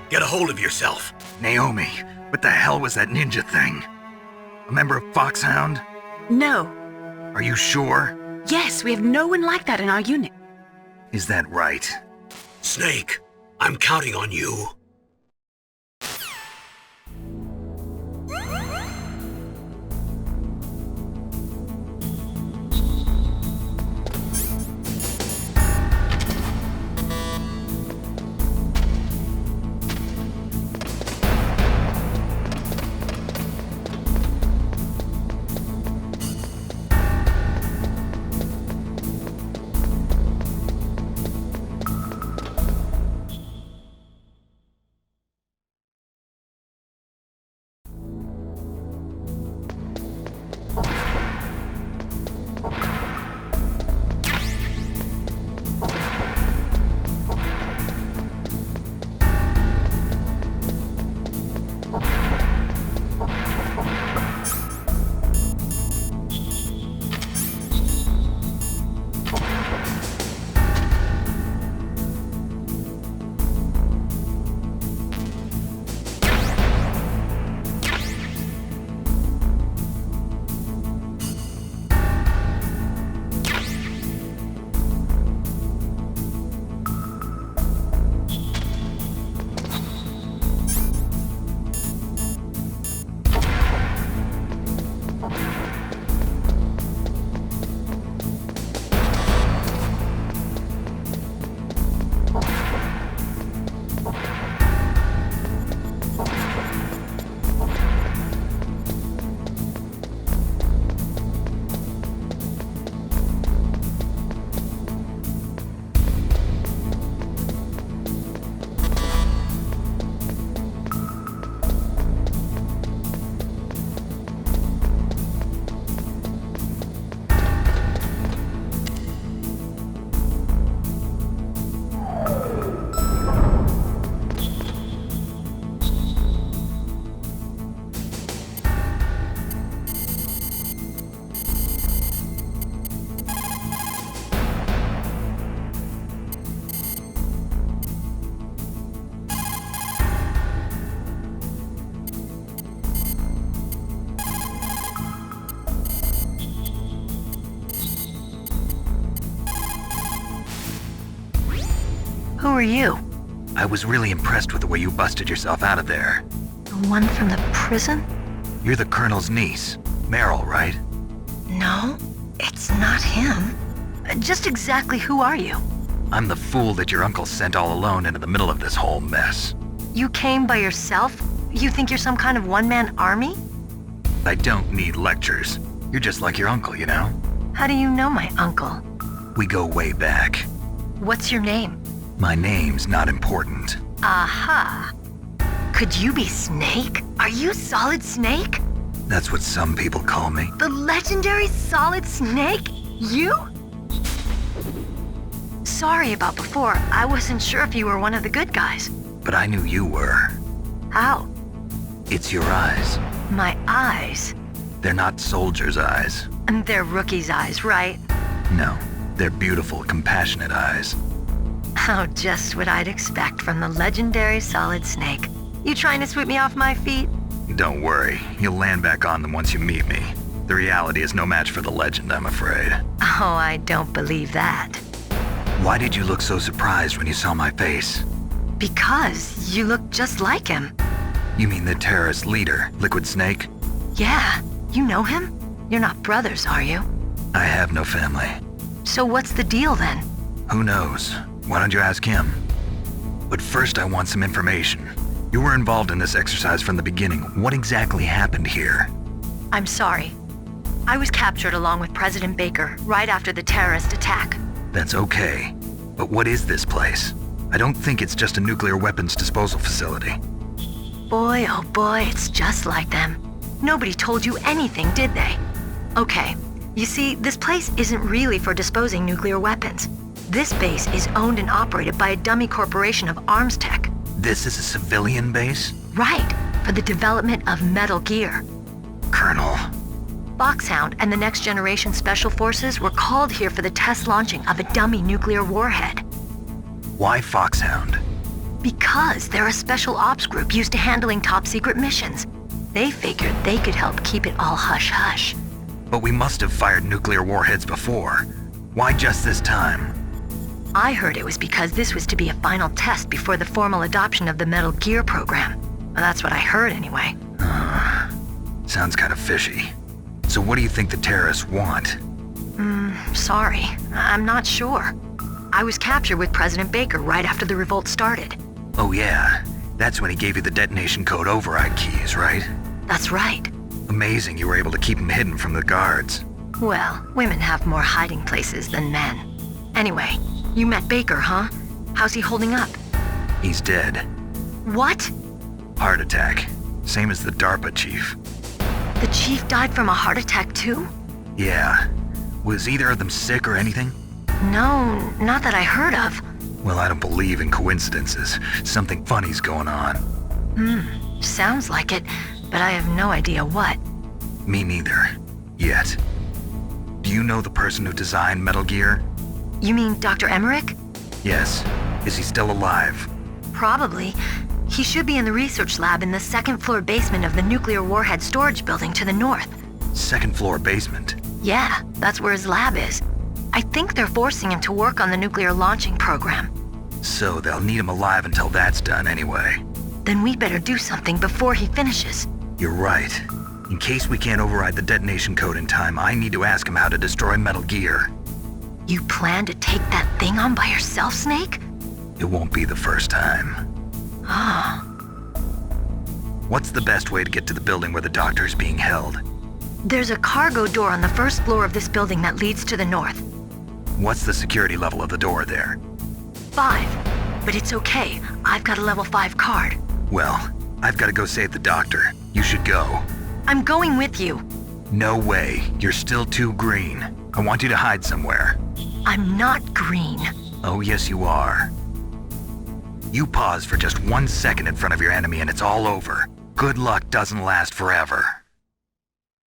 get a hold of yourself. Naomi, what the hell was that ninja thing? A member of Foxhound? No. Are you sure? Yes, we have no one like that in our unit. Is that right? Snake, I'm counting on you. are you? I was really impressed with the way you busted yourself out of there. The one from the prison? You're the Colonel's niece, Meryl, right? No, it's not him. Just exactly who are you? I'm the fool that your uncle sent all alone into the middle of this whole mess. You came by yourself? You think you're some kind of one-man army? I don't need lectures. You're just like your uncle, you know? How do you know my uncle? We go way back. What's your name? My name's not important. Aha. Could you be Snake? Are you Solid Snake? That's what some people call me. The legendary Solid Snake? You? Sorry about before. I wasn't sure if you were one of the good guys. But I knew you were. How? It's your eyes. My eyes? They're not soldiers' eyes. And they're rookies' eyes, right? No, they're beautiful, compassionate eyes. Oh, just what I'd expect from the legendary Solid Snake. You trying to sweep me off my feet? Don't worry, you'll land back on them once you meet me. The reality is no match for the legend, I'm afraid. Oh, I don't believe that. Why did you look so surprised when you saw my face? Because you look just like him. You mean the terrorist leader, Liquid Snake? Yeah, you know him? You're not brothers, are you? I have no family. So what's the deal then? Who knows? Why don't you ask him? But first I want some information. You were involved in this exercise from the beginning. What exactly happened here? I'm sorry. I was captured along with President Baker right after the terrorist attack. That's okay. But what is this place? I don't think it's just a nuclear weapons disposal facility. Boy, oh boy, it's just like them. Nobody told you anything, did they? Okay, you see, this place isn't really for disposing nuclear weapons. This base is owned and operated by a dummy corporation of arms tech. This is a civilian base? Right, for the development of Metal Gear. Colonel. Foxhound and the Next Generation Special Forces were called here for the test launching of a dummy nuclear warhead. Why Foxhound? Because they're a special ops group used to handling top-secret missions. They figured they could help keep it all hush-hush. But we must have fired nuclear warheads before. Why just this time? I heard it was because this was to be a final test before the formal adoption of the Metal Gear program. Well, that's what I heard anyway. Sounds kind of fishy. So what do you think the terrorists want? Sorry. I'm not sure. I was captured with President Baker right after the revolt started. Oh yeah, that's when he gave you the detonation code override keys, right? That's right. Amazing you were able to keep him hidden from the guards. Well, women have more hiding places than men. Anyway, you met Baker, huh? How's he holding up? He's dead. What? Heart attack. Same as the DARPA chief. The chief died from a heart attack too? Yeah. Was either of them sick or anything? No, not that I heard of. Well, I don't believe in coincidences. Something funny's going on. Sounds like it, but I have no idea what. Me neither. Yet. Do you know the person who designed Metal Gear? You mean Dr. Emmerich? Yes. Is he still alive? Probably. He should be in the research lab in the second-floor basement of the nuclear warhead storage building to the north. Second-floor basement? Yeah, that's where his lab is. I think they're forcing him to work on the nuclear launching program. So they'll need him alive until that's done anyway. Then we better do something before he finishes. You're right. In case we can't override the detonation code in time, I need to ask him how to destroy Metal Gear. You plan to take that thing on by yourself, Snake? It won't be the first time. Ah. What's the best way to get to the building where the doctor is being held? There's a cargo door on the first floor of this building that leads to the north. What's the security level of the door there? 5. But it's okay. I've got a level 5 card. Well, I've got to go save the doctor. You should go. I'm going with you. No way. You're still too green. I want you to hide somewhere. I'm not green. Oh, yes, you are. You pause for just 1 second in front of your enemy and it's all over. Good luck doesn't last forever.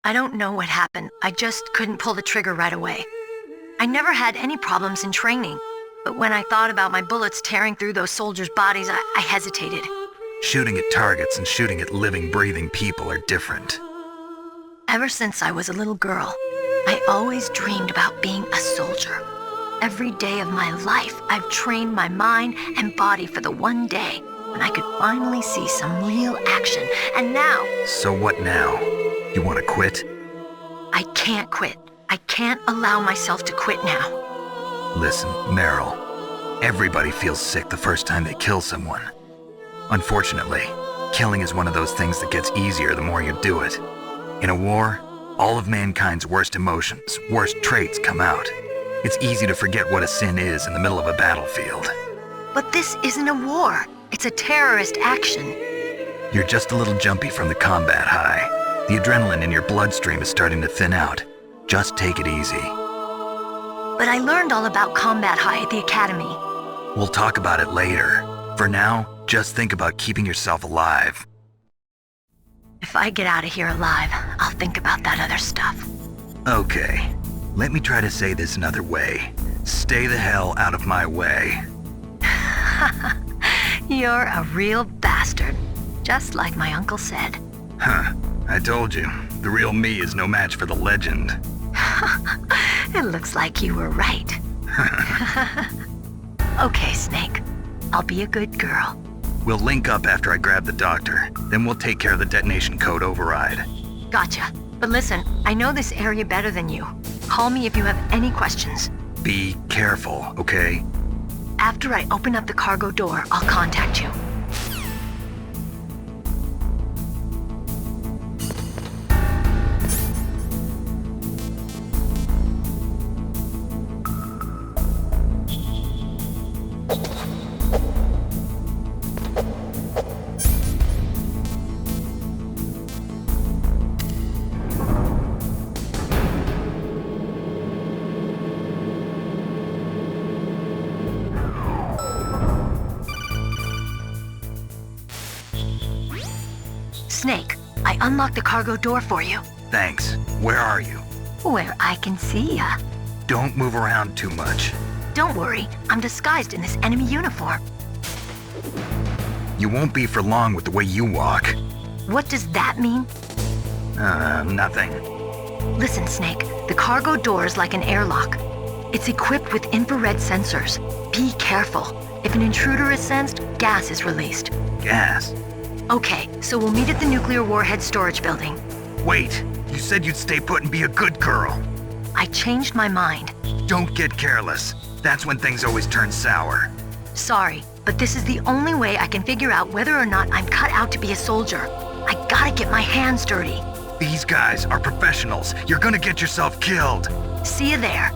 I don't know what happened. I just couldn't pull the trigger right away. I never had any problems in training, but when I thought about my bullets tearing through those soldiers' bodies, I hesitated. Shooting at targets and shooting at living, breathing people are different. Ever since I was a little girl, I always dreamed about being a soldier. Every day of my life, I've trained my mind and body for the one day when I could finally see some real action. And now... So what now? You want to quit? I can't quit. I can't allow myself to quit now. Listen, Meryl. Everybody feels sick the first time they kill someone. Unfortunately, killing is one of those things that gets easier the more you do it. In a war, all of mankind's worst emotions, worst traits come out. It's easy to forget what a sin is in the middle of a battlefield. But this isn't a war. It's a terrorist action. You're just a little jumpy from the combat high. The adrenaline in your bloodstream is starting to thin out. Just take it easy. But I learned all about combat high at the academy. We'll talk about it later. For now, just think about keeping yourself alive. If I get out of here alive, I'll think about that other stuff. Okay. Let me try to say this another way. Stay the hell out of my way. You're a real bastard. Just like my uncle said. Huh. I told you. The real me is no match for the legend. It looks like you were right. Okay, Snake. I'll be a good girl. We'll link up after I grab the doctor. Then we'll take care of the detonation code override. Gotcha. But listen, I know this area better than you. Call me if you have any questions. Be careful, okay? After I open up the cargo door, I'll contact you. Snake, I unlocked the cargo door for you. Thanks. Where are you? Where I can see ya. Don't move around too much. Don't worry, I'm disguised in this enemy uniform. You won't be for long with the way you walk. What does that mean? Nothing. Listen, Snake, the cargo door is like an airlock. It's equipped with infrared sensors. Be careful. If an intruder is sensed, gas is released. Gas? Okay, so we'll meet at the nuclear warhead storage building. Wait, you said you'd stay put and be a good girl. I changed my mind. Don't get careless. That's when things always turn sour. Sorry, but this is the only way I can figure out whether or not I'm cut out to be a soldier. I gotta get my hands dirty. These guys are professionals. You're gonna get yourself killed. See you there.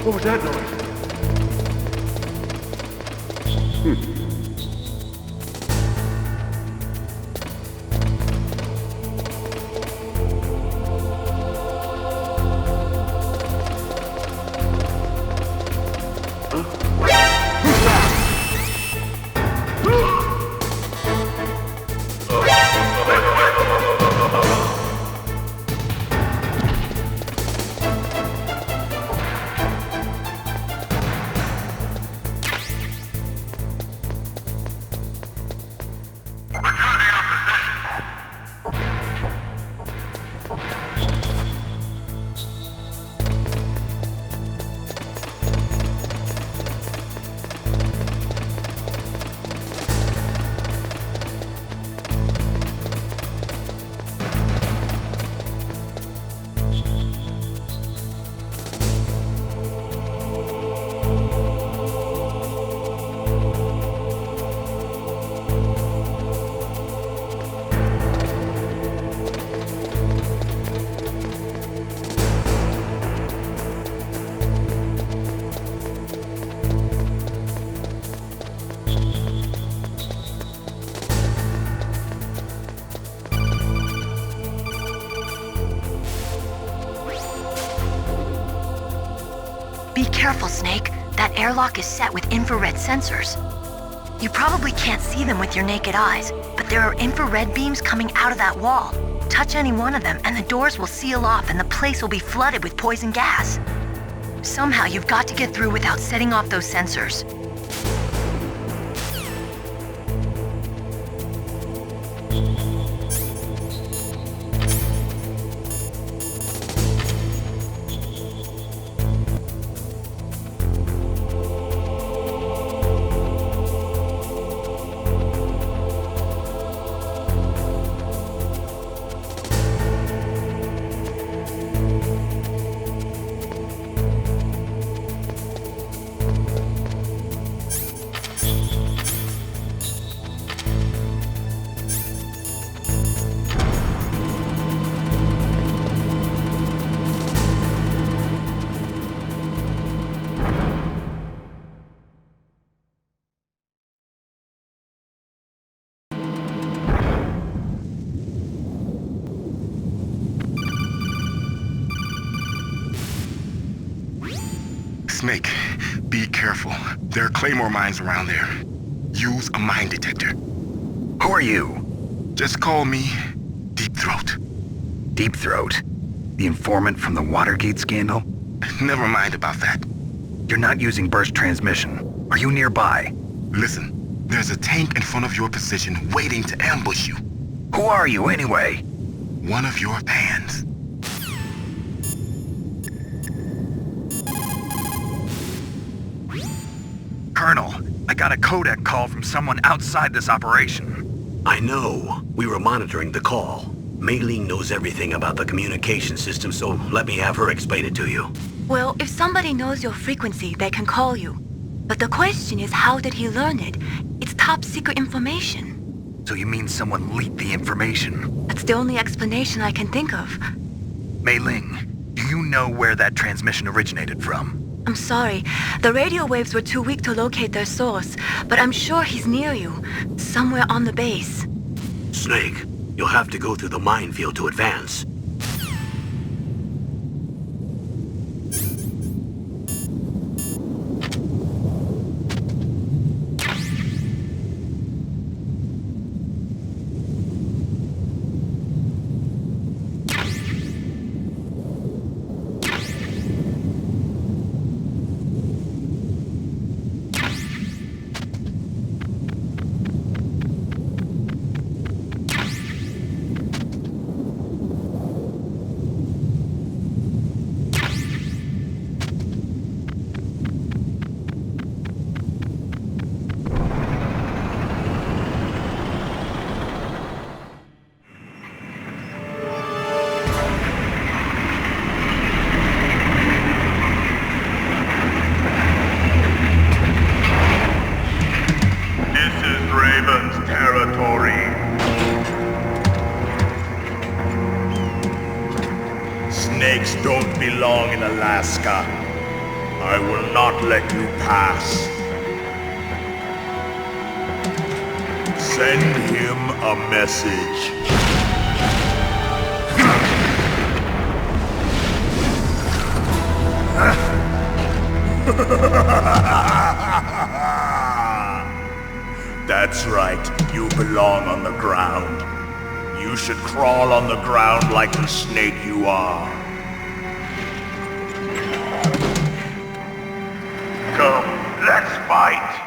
What was that noise? careful, Snake. That airlock is set with infrared sensors. You probably can't see them with your naked eyes, but there are infrared beams coming out of that wall. Touch any one of them and the doors will seal off and the place will be flooded with poison gas. Somehow you've got to get through without setting off those sensors. Snake, be careful. There are claymore mines around there. Use a mine detector. Who are you? Just call me Deep Throat. Deep Throat? The informant from the Watergate scandal? Never mind about that. You're not using burst transmission. Are you nearby? Listen, there's a tank in front of your position waiting to ambush you. Who are you anyway? One of your fans. Colonel, I got a codec call from someone outside this operation. I know. We were monitoring the call. Mei Ling knows everything about the communication system, so let me have her explain it to you. Well, if somebody knows your frequency, they can call you. But the question is, how did he learn it? It's top secret information. So you mean someone leaked the information? That's the only explanation I can think of. Mei Ling, do you know where that transmission originated from? I'm sorry. The radio waves were too weak to locate their source, but I'm sure he's near you, somewhere on the base. Snake, you'll have to go through the minefield to advance. Snakes don't belong in Alaska. I will not let you pass. Send him a message. That's right, you belong on the ground. You should crawl on the ground like the snake you are. Come, let's fight!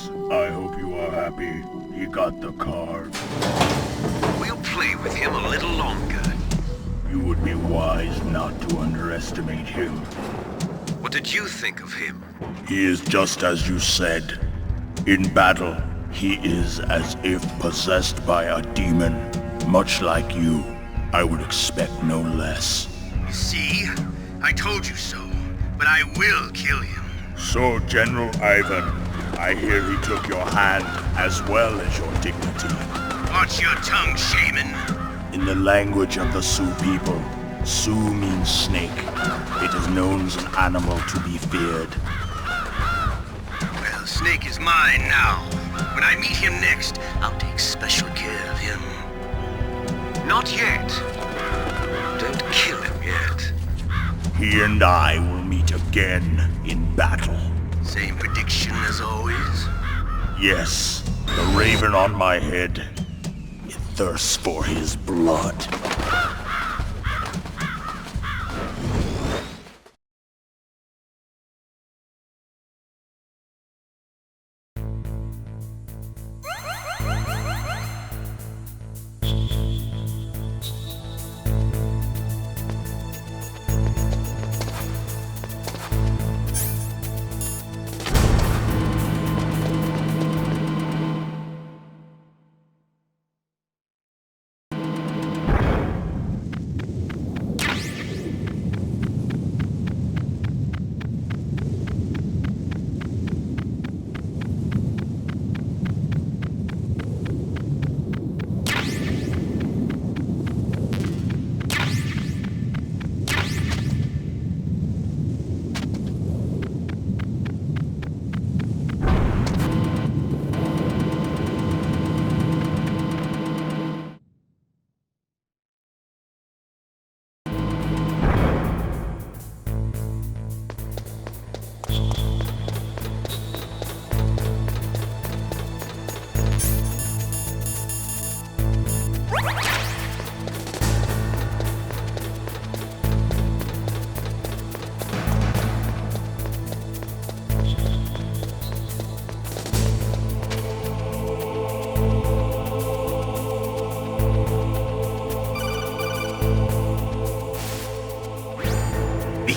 Yes, I hope you are happy. He got the card. We'll play with him a little longer. You would be wise not to underestimate him. What did you think of him? He is just as you said. In battle, he is as if possessed by a demon. Much like you, I would expect no less. See? I told you so. But I will kill him. So, General Ivan, I hear he took your hand as well as your dignity. Watch your tongue, shaman. In the language of the Sioux people, Sioux means snake. It is known as an animal to be feared. Well, Snake is mine now. When I meet him next, I'll take special care of him. Not yet. Don't kill him yet. He and I will meet again in battle. Same prediction as always? Yes, the raven on my head. It thirsts for his blood.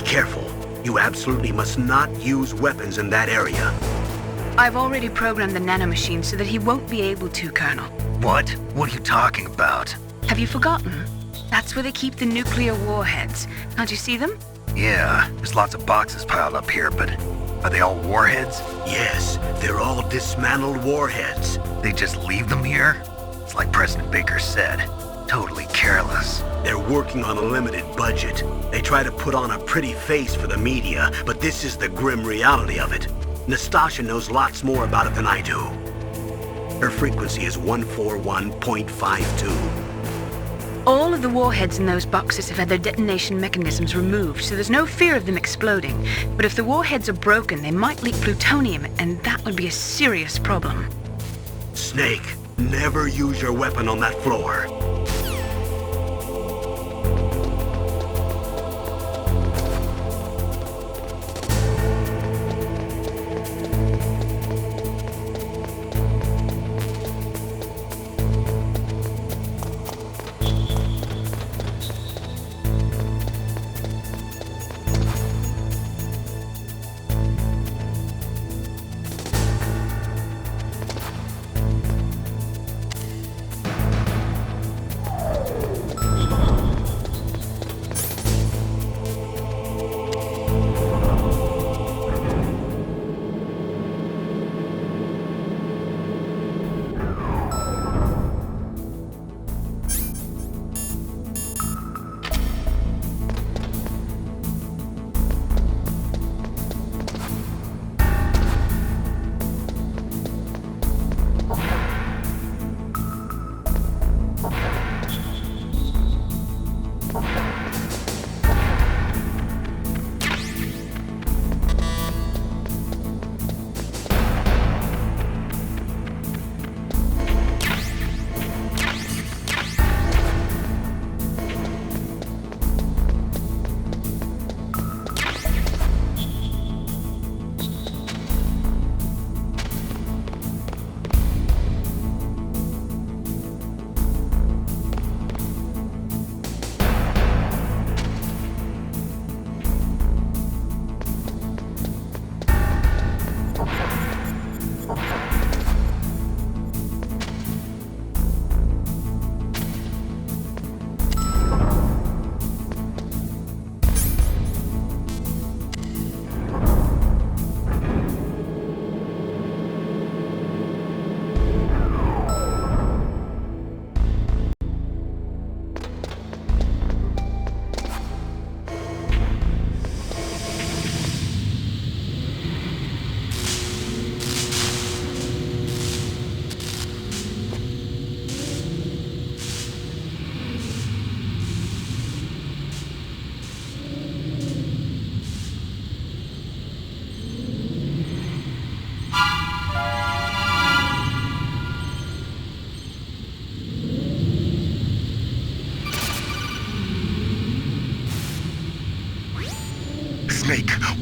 Careful. You absolutely must not use weapons in that area. I've already programmed the nanomachine so that he won't be able to, Colonel. What? What are you talking about? Have you forgotten? That's where they keep the nuclear warheads. Can't you see them? Yeah, there's lots of boxes piled up here, but are they all warheads? Yes, they're all dismantled warheads. They just leave them here? It's like President Baker said. Totally careless. They're working on a limited budget. They try to put on a pretty face for the media, but this is the grim reality of it. Nastasha knows lots more about it than I do. Her frequency is 141.52. All of the warheads in those boxes have had their detonation mechanisms removed, so there's no fear of them exploding. But if the warheads are broken, they might leak plutonium, and that would be a serious problem. Snake, never use your weapon on that floor.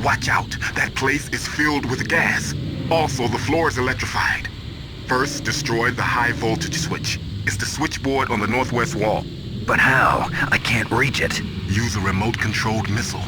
Watch out. That place is filled with gas. Also, the floor is electrified. First, destroy the high voltage switch. It's the switchboard on the northwest wall. But how? I can't reach it. Use a remote-controlled missile.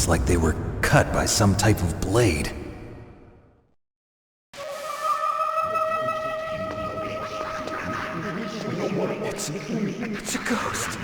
Like they were cut by some type of blade. It's a ghost.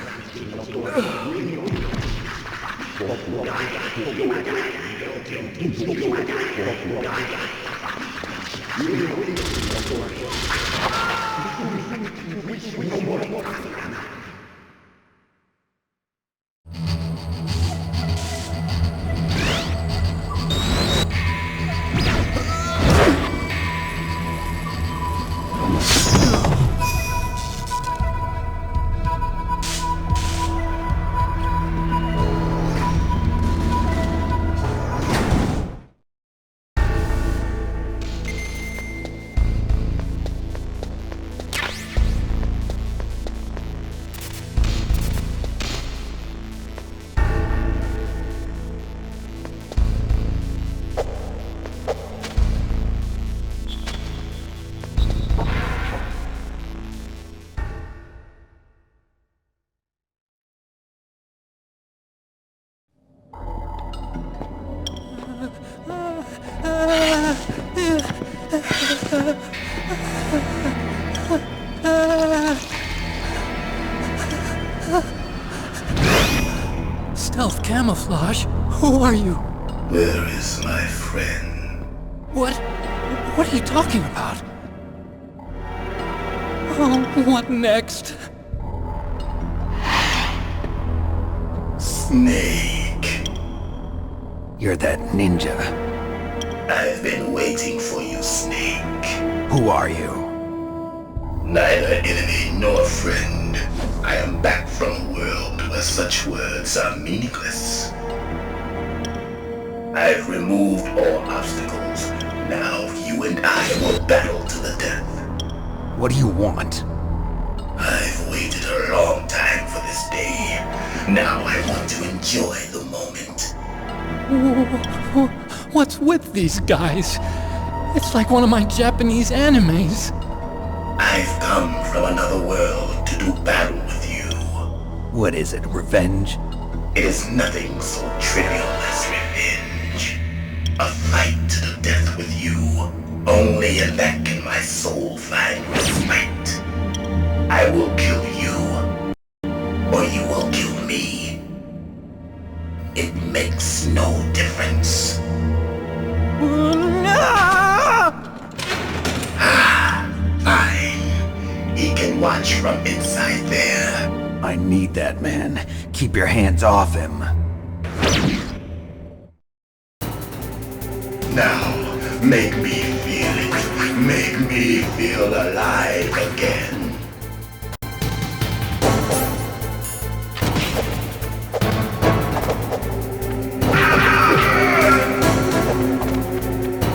Stealth camouflage? Who are you? Where is my friend? What are you talking about? Oh, what next? Snake. You're that ninja. I've been waiting for you, Snake. Who are you? Neither enemy nor friend. I am back from a world where such words are meaningless. I've removed all obstacles. Now you and I will battle to the death. What do you want? I've waited a long time for this day. Now I want to enjoy the moment. What's with these guys? It's like one of my Japanese animes. I've come from another world to do battle with you. What is it, revenge? It is nothing so trivial as revenge. A fight to the death with you. Only in that can my soul find respite. I will kill you, or you will kill me. It makes no difference. Fine. He can watch from inside there. I need that man. Keep your hands off him. Now, make me feel it. Make me feel alive again.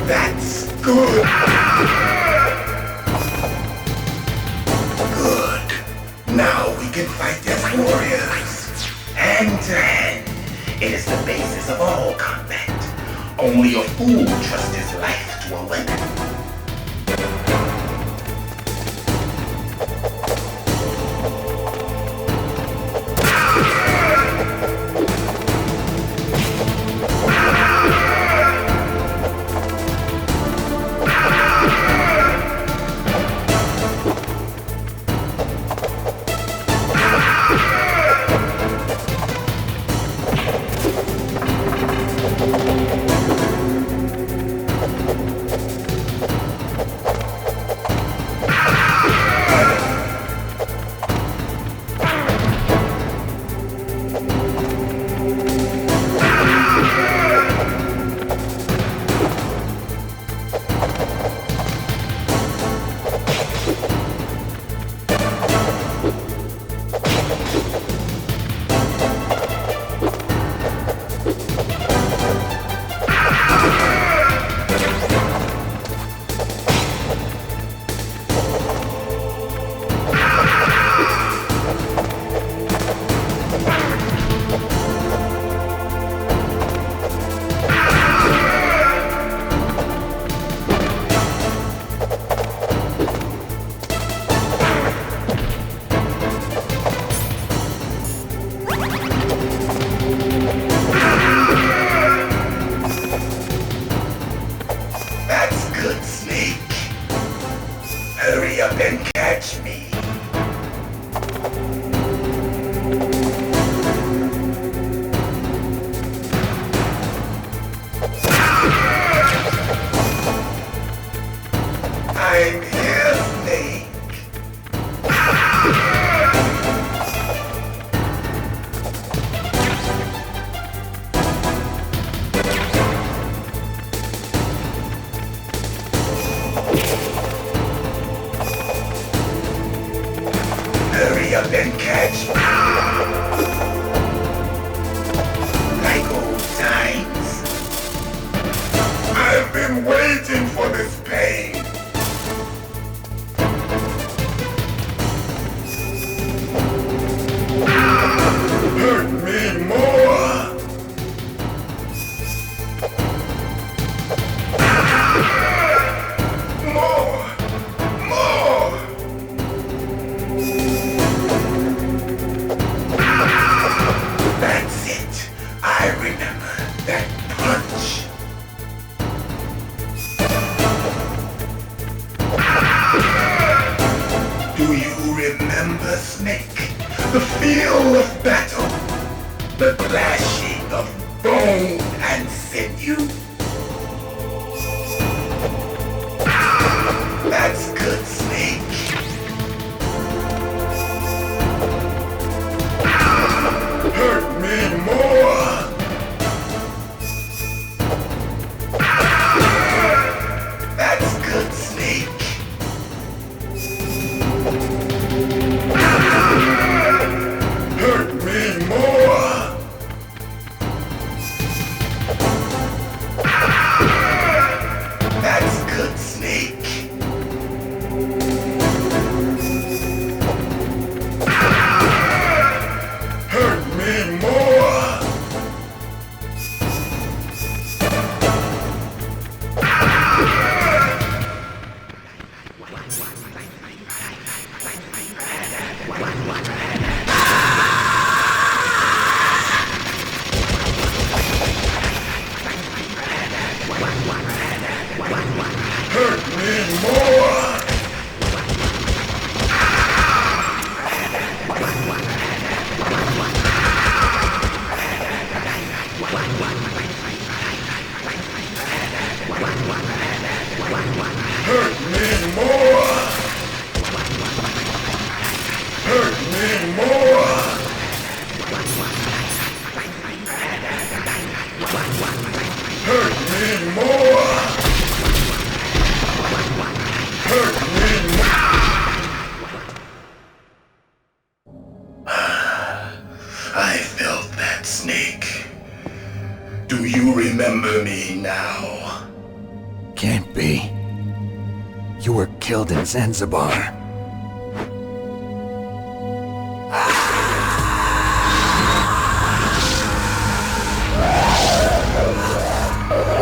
That's good. Good. Now we can fight as warriors. Hand to hand. It is the basis of all combat. Only a fool trusts his life to a weapon. the snake, the feel of battle, the clashing of bone and sinew. That's good, Snake. Hurt me more. That's good, Snake. Hurt me more. That's good, Snake. Hurt me more. I felt that, Snake. Do you remember me now? Can't be. You were killed in Zanzibar.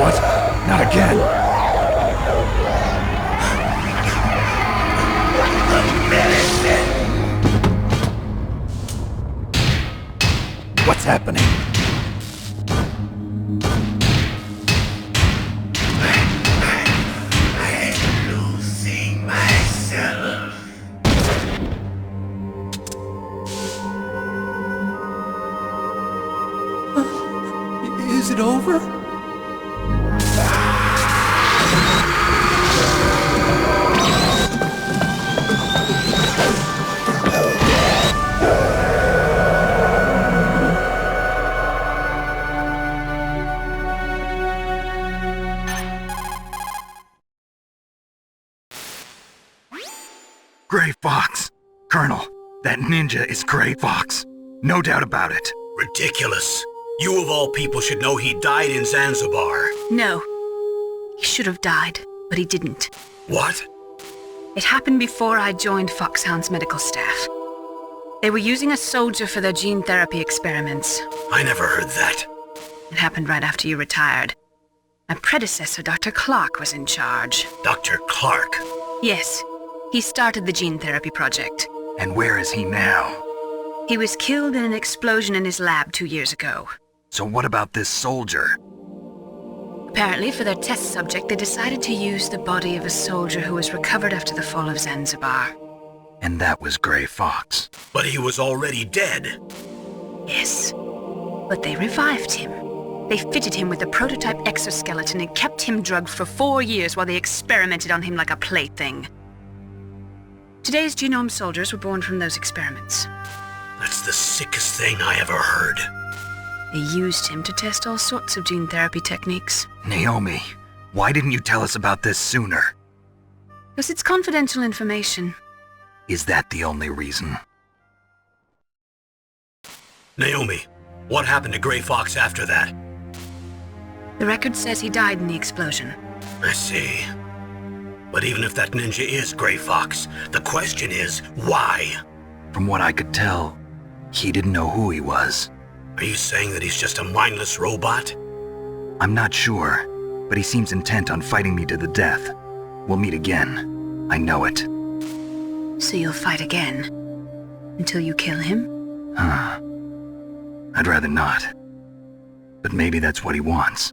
What? Not again! What's happening? I'm losing myself. Is it over? Gray Fox! Colonel, that ninja is Gray Fox. No doubt about it. Ridiculous. You of all people should know he died in Zanzibar. No. He should have died, but he didn't. What? It happened before I joined Foxhound's medical staff. They were using a soldier for their gene therapy experiments. I never heard that. It happened right after you retired. My predecessor, Dr. Clark, was in charge. Dr. Clark? Yes. He started the gene therapy project. And where is he now? He was killed in an explosion in his lab 2 years ago. So what about this soldier? Apparently, for their test subject, they decided to use the body of a soldier who was recovered after the fall of Zanzibar. And that was Gray Fox. But he was already dead. Yes. But they revived him. They fitted him with a prototype exoskeleton and kept him drugged for 4 years while they experimented on him like a plaything. Today's genome soldiers were born from those experiments. That's the sickest thing I ever heard. They used him to test all sorts of gene therapy techniques. Naomi, why didn't you tell us about this sooner? Because it's confidential information. Is that the only reason? Naomi, what happened to Gray Fox after that? The record says he died in the explosion. I see. But even if that ninja is Gray Fox, the question is, why? From what I could tell, he didn't know who he was. Are you saying that he's just a mindless robot? I'm not sure, but he seems intent on fighting me to the death. We'll meet again. I know it. So you'll fight again? Until you kill him? I'd rather not. But maybe that's what he wants.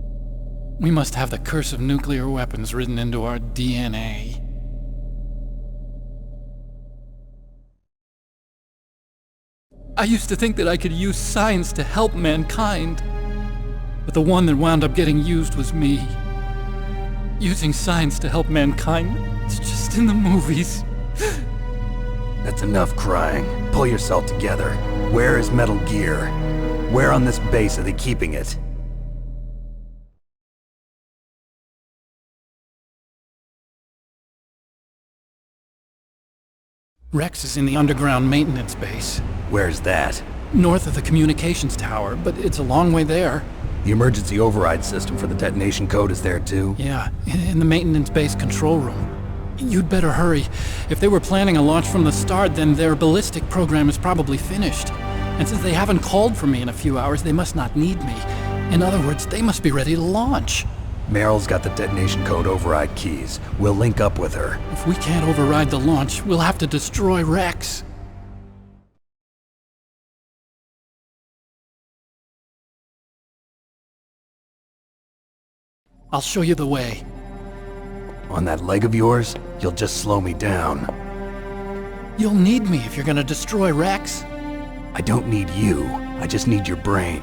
We must have the curse of nuclear weapons written into our DNA. I used to think that I could use science to help mankind. But the one that wound up getting used was me. Using science to help mankind? It's just in the movies. That's enough crying. Pull yourself together. Where is Metal Gear? Where on this base are they keeping it? Rex is in the underground maintenance base. Where's that? North of the communications tower, but it's a long way there. The emergency override system for the detonation code is there too? Yeah, in the maintenance base control room. You'd better hurry. If they were planning a launch from the start, then their ballistic program is probably finished. And since they haven't called for me in a few hours, they must not need me. In other words, they must be ready to launch. Meryl's got the detonation code override keys. We'll link up with her. If we can't override the launch, we'll have to destroy Rex. I'll show you the way. On that leg of yours, you'll just slow me down. You'll need me if you're gonna destroy Rex. I don't need you. I just need your brain.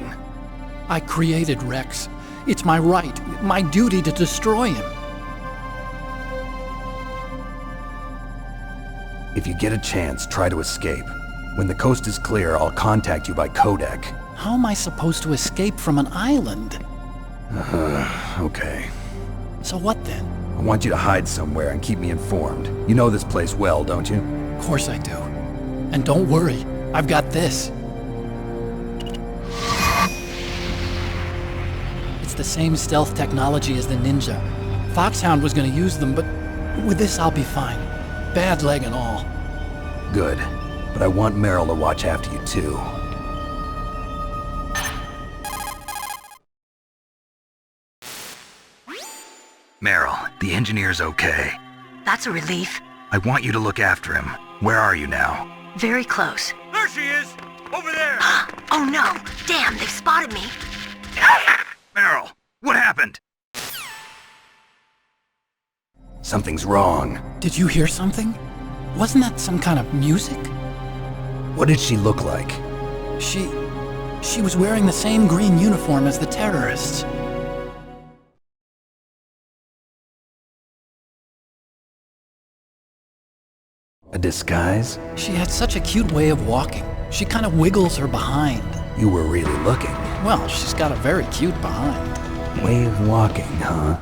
I created Rex. It's my right, my duty to destroy him. If you get a chance, try to escape. When the coast is clear, I'll contact you by codec. How am I supposed to escape from an island? Okay. So what then? I want you to hide somewhere and keep me informed. You know this place well, don't you? Of course I do. And don't worry, I've got this. It's the same stealth technology as the Ninja. Foxhound was gonna use them, but with this I'll be fine. Bad leg and all. Good. But I want Meryl to watch after you too. Meryl, the engineer's okay. That's a relief. I want you to look after him. Where are you now? Very close. There she is! Over there! Oh no! Damn, they've spotted me! Meryl, what happened? Something's wrong. Did you hear something? Wasn't that some kind of music? What did she look like? She was wearing the same green uniform as the terrorists. A disguise? She had such a cute way of walking. She kind of wiggles her behind. You were really looking. Well, she's got a very cute behind. Way of walking, huh?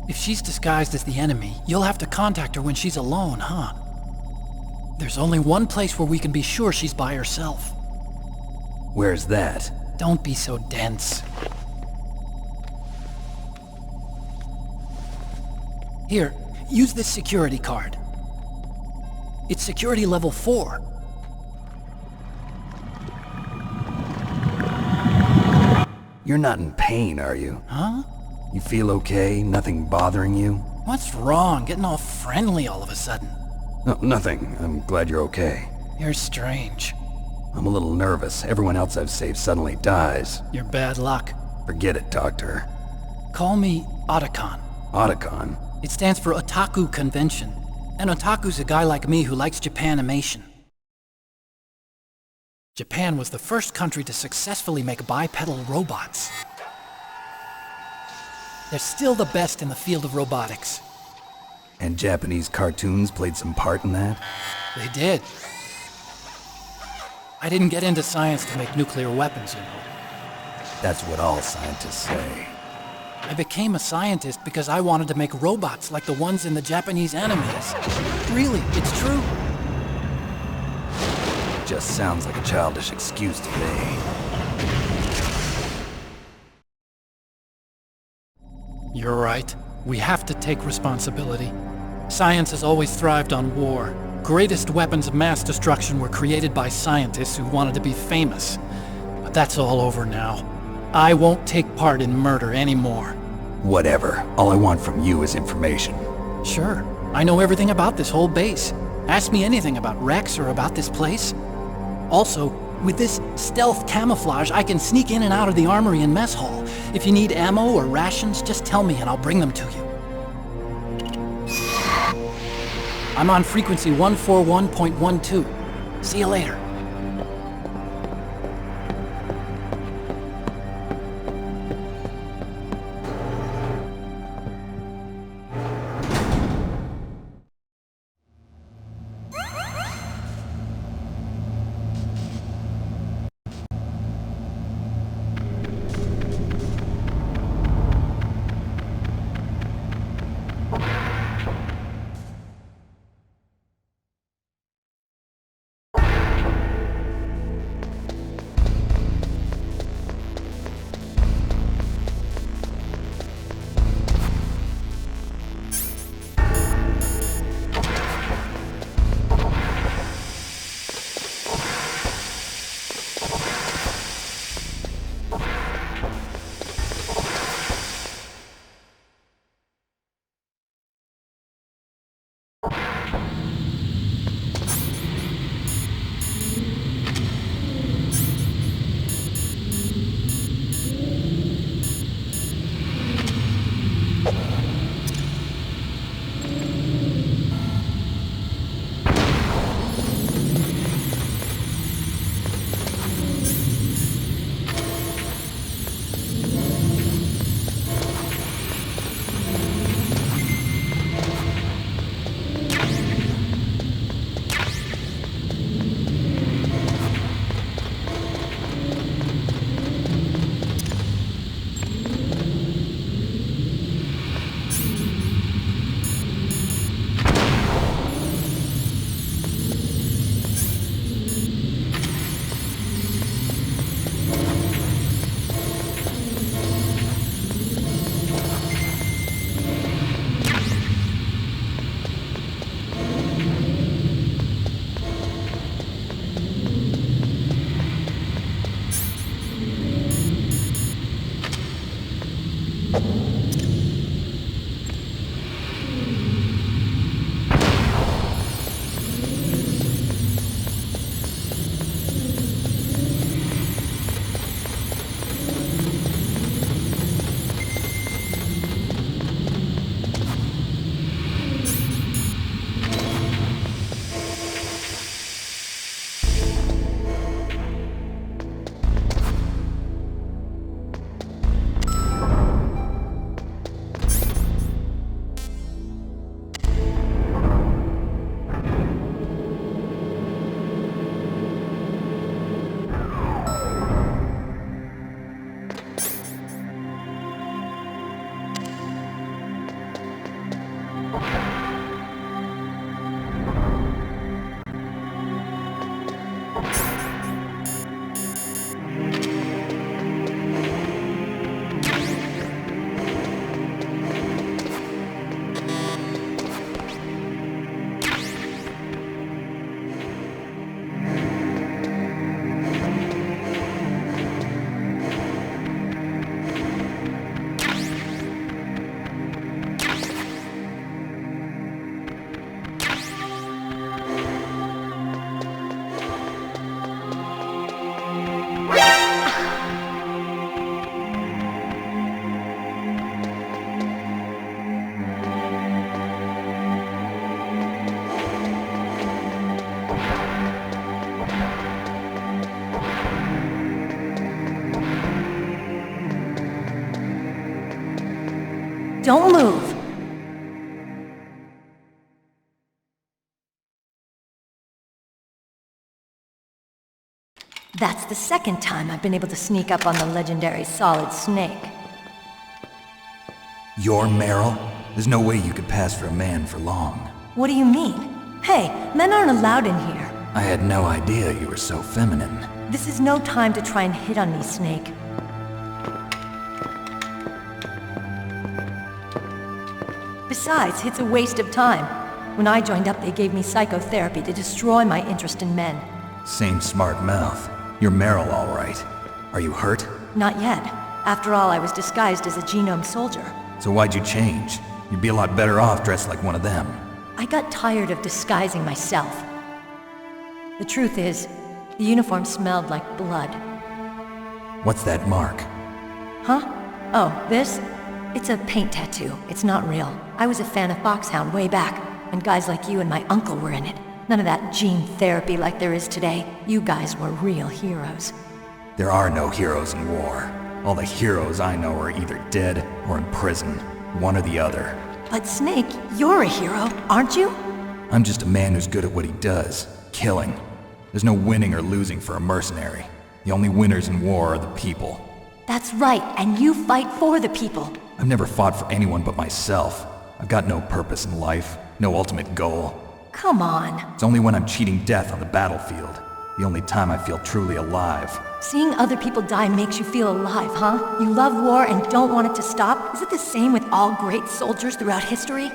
If she's disguised as the enemy, you'll have to contact her when she's alone, huh? There's only one place where we can be sure she's by herself. Where's that? Don't be so dense. Here, use this security card. It's security level 4. You're not in pain, are you? Huh? You feel okay? Nothing bothering you? What's wrong? Getting all friendly all of a sudden. No, nothing. I'm glad you're okay. You're strange. I'm a little nervous. Everyone else I've saved suddenly dies. You're bad luck. Forget it, Doctor. Call me Otacon. Otacon? It stands for Otaku Convention. An otaku's a guy like me who likes Japanimation. Japan was the first country to successfully make bipedal robots. They're still the best in the field of robotics. And Japanese cartoons played some part in that? They did. I didn't get into science to make nuclear weapons, you know. That's what all scientists say. I became a scientist because I wanted to make robots like the ones in the Japanese animes. Really, it's true. Just sounds like a childish excuse to me. You're right. We have to take responsibility. Science has always thrived on war. Greatest weapons of mass destruction were created by scientists who wanted to be famous. But that's all over now. I won't take part in murder anymore. Whatever. All I want from you is information. Sure. I know everything about this whole base. Ask me anything about Rex or about this place. Also, With this stealth camouflage, I can sneak in and out of the armory and mess hall. If you need ammo or rations, just tell me and I'll bring them to you. I'm on frequency 141.12. See you later. Don't move. That's the second time I've been able to sneak up on the legendary Solid Snake. You're Meryl? There's no way you could pass for a man for long. What do you mean? Hey, men aren't allowed in here. I had no idea you were so feminine. This is no time to try and hit on me, Snake. Besides, it's a waste of time. When I joined up, they gave me psychotherapy to destroy my interest in men. Same smart mouth. You're Meryl, all right. Are you hurt? Not yet. After all, I was disguised as a genome soldier. So why'd you change? You'd be a lot better off dressed like one of them. I got tired of disguising myself. The truth is, The uniform smelled like blood. What's that mark? Huh? Oh, this? It's a paint tattoo. It's not real. I was a fan of Foxhound way back, when guys like you and my uncle were in it. None of that gene therapy like there is today. You guys were real heroes. There are no heroes in war. All the heroes I know are either dead or in prison. One or the other. But Snake, you're a hero, aren't you? I'm just a man who's good at what he does. Killing. There's no winning or losing for a mercenary. The only winners in war are the people. That's right, and you fight for the people. I've never fought for anyone but myself. I've got no purpose in life, no ultimate goal. Come on. It's only when I'm cheating death on the battlefield. The only time I feel truly alive. Seeing other people die makes you feel alive, huh? You love war and don't want it to stop? Is it the same with all great soldiers throughout history?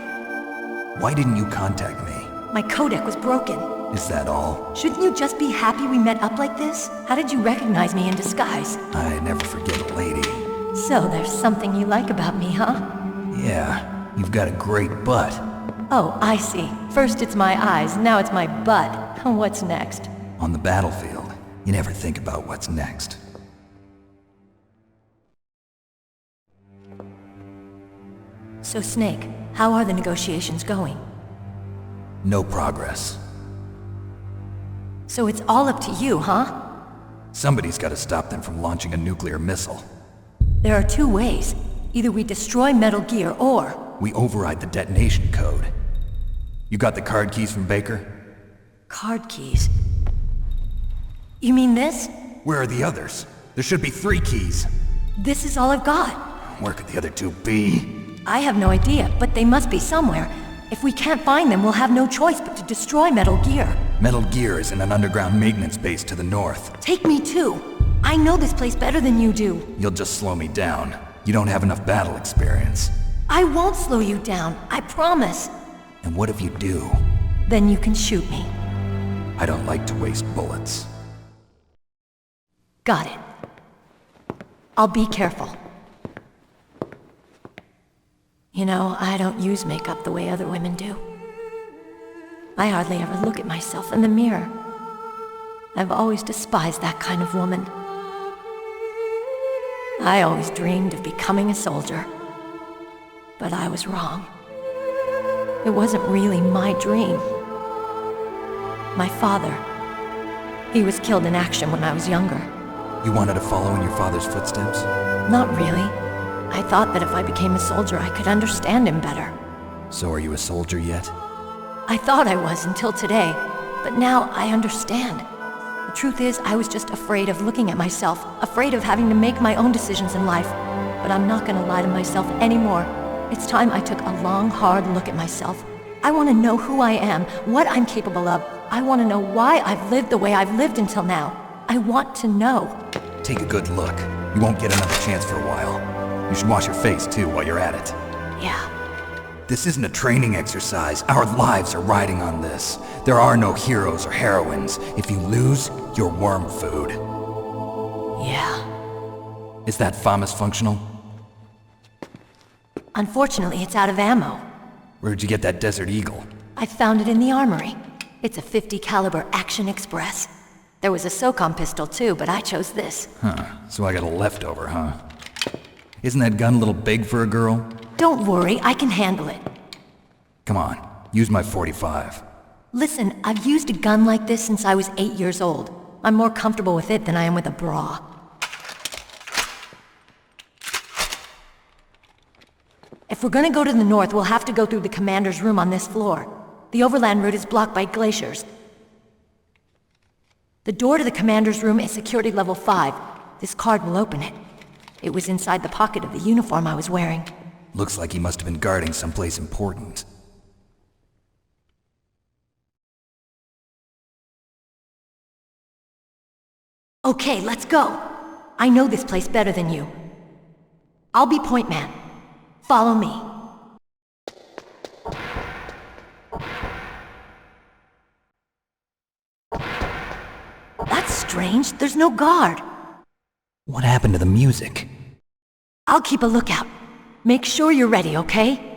Why didn't you contact me? My codec was broken. Is that all? Shouldn't you just be happy we met up like this? How did you recognize me in disguise? I never forget a lady. So there's something you like about me, huh? Yeah, you've got a great butt. Oh, I see. First it's my eyes, now it's my butt. What's next? On the battlefield, you never think about what's next. So Snake, how are the negotiations going? No progress. So it's all up to you, huh? Somebody's got to stop them from launching a nuclear missile. There are two ways. Either we destroy Metal Gear, or... we override the detonation code. You got the card keys from Baker? Card keys? You mean this? Where are the others? There should be 3 keys. This is all I've got. Where could the other 2 be? I have no idea, but they must be somewhere. If we can't find them, we'll have no choice but to destroy Metal Gear. Metal Gear is in an underground maintenance base to the north. Take me too. I know this place better than you do. You'll just slow me down. You don't have enough battle experience. I won't slow you down, I promise. And what if you do? Then you can shoot me. I don't like to waste bullets. Got it. I'll be careful. You know, I don't use makeup the way other women do. I hardly ever look at myself in the mirror. I've always despised that kind of woman. I always dreamed of becoming a soldier. But I was wrong. It wasn't really my dream. My father, he was killed in action when I was younger. You wanted to follow in your father's footsteps? Not really. I thought that if I became a soldier, I could understand him better. So are you a soldier yet? I thought I was until today, but now I understand. The truth is, I was just afraid of looking at myself, afraid of having to make my own decisions in life. But I'm not gonna lie to myself anymore. It's time I took a long, hard look at myself. I want to know who I am, what I'm capable of. I want to know why I've lived the way I've lived until now. I want to know. Take a good look. You won't get another chance for a while. You should wash your face, too, while you're at it. Yeah. This isn't a training exercise. Our lives are riding on this. There are no heroes or heroines. If you lose, you're worm food. Yeah. Is that FAMAS functional? Unfortunately, it's out of ammo. Where'd you get that Desert Eagle? I found it in the armory. It's a .50 caliber Action Express. There was a SOCOM pistol too, but I chose this. Huh, so I got a leftover, huh? Isn't that gun a little big for a girl? Don't worry, I can handle it. Come on, use my .45. Listen, I've used a gun like this since I was 8 years old. I'm more comfortable with it than I am with a bra. If we're gonna go to the north, we'll have to go through the commander's room on this floor. The overland route is blocked by glaciers. The door to the commander's room is security level 5. This card will open it. It was inside the pocket of the uniform I was wearing. Looks like he must have been guarding someplace important. Okay, let's go. I know this place better than you. I'll be point man. Follow me. That's strange. There's no guard. What happened to the music? I'll keep a lookout. Make sure you're ready, okay?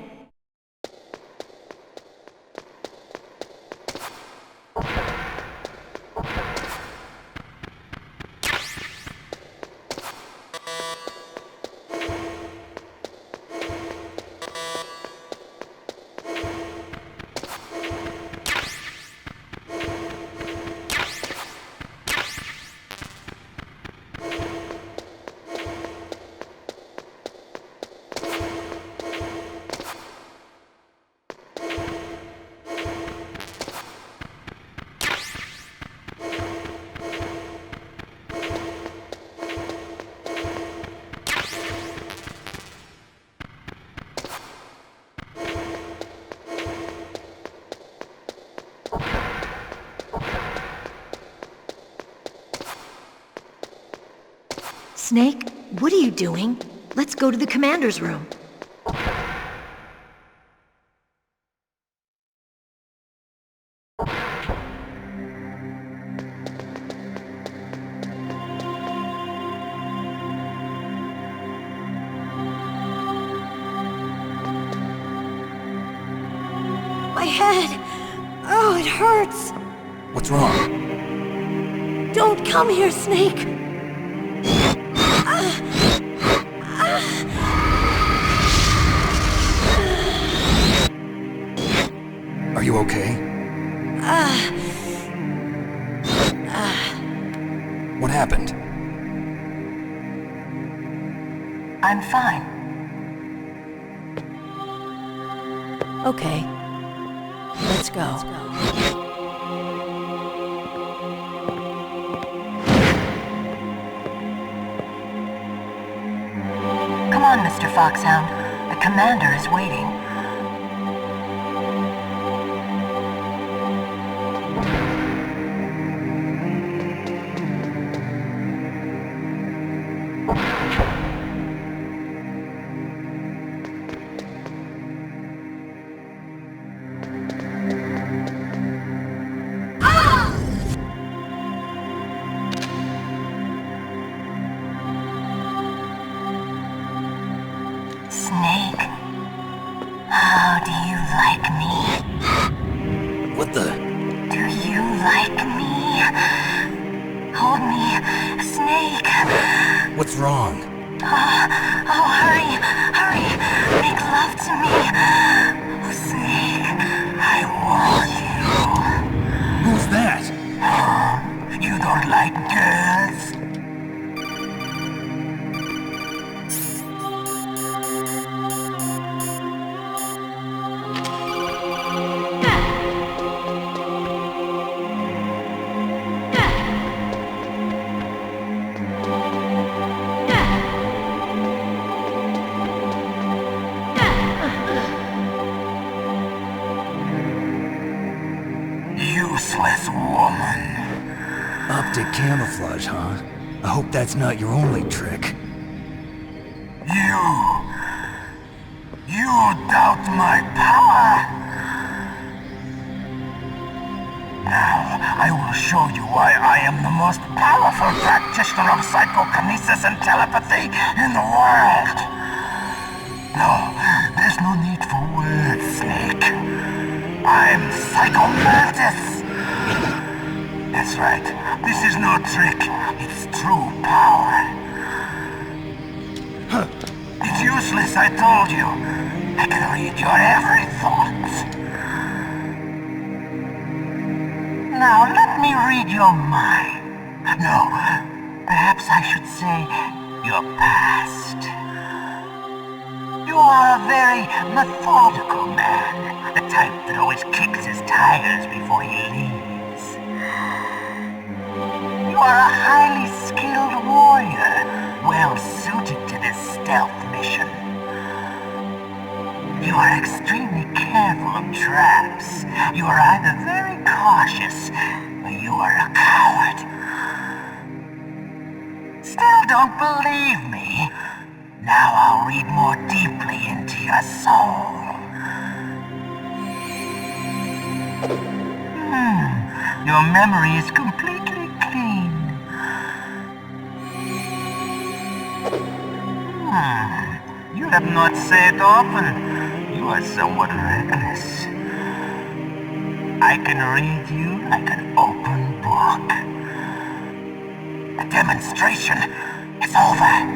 Snake, what are you doing? Let's go to the commander's room. My head! Oh, it hurts! What's wrong? Don't come here, Snake! Are you okay? What happened? I'm fine. Okay. Let's go. Come on, Mr. Foxhound. The commander is waiting. Snake, how do you like me? What the? Do you like me? Hold me, Snake. What's wrong? Oh, hurry, hurry. Make love to me. Oh, Snake, I want you. Who's that? Oh, you don't like girls? Useless woman. Optic camouflage, huh? I hope that's not your only trick. You doubt my power? Now, I will show you why I am the most powerful practitioner of psychokinesis and telepathy in the world. No, there's no need for words, Snake. I'm Mantis. That's right. This is no trick. It's true power. It's useless, I told you. I can read your every thought. Now, let me read your mind. No, perhaps I should say your past. You are a very methodical man, the type that always kicks his tires before he leaves. You are a highly skilled warrior, well suited to this stealth mission. You are extremely careful of traps. You are either very cautious, or you are a coward. Still don't believe me? Now I'll read more deeply into your soul. Your memory is completely clean. You have not said often. You are somewhat reckless. I can read you like an open book. The demonstration is over.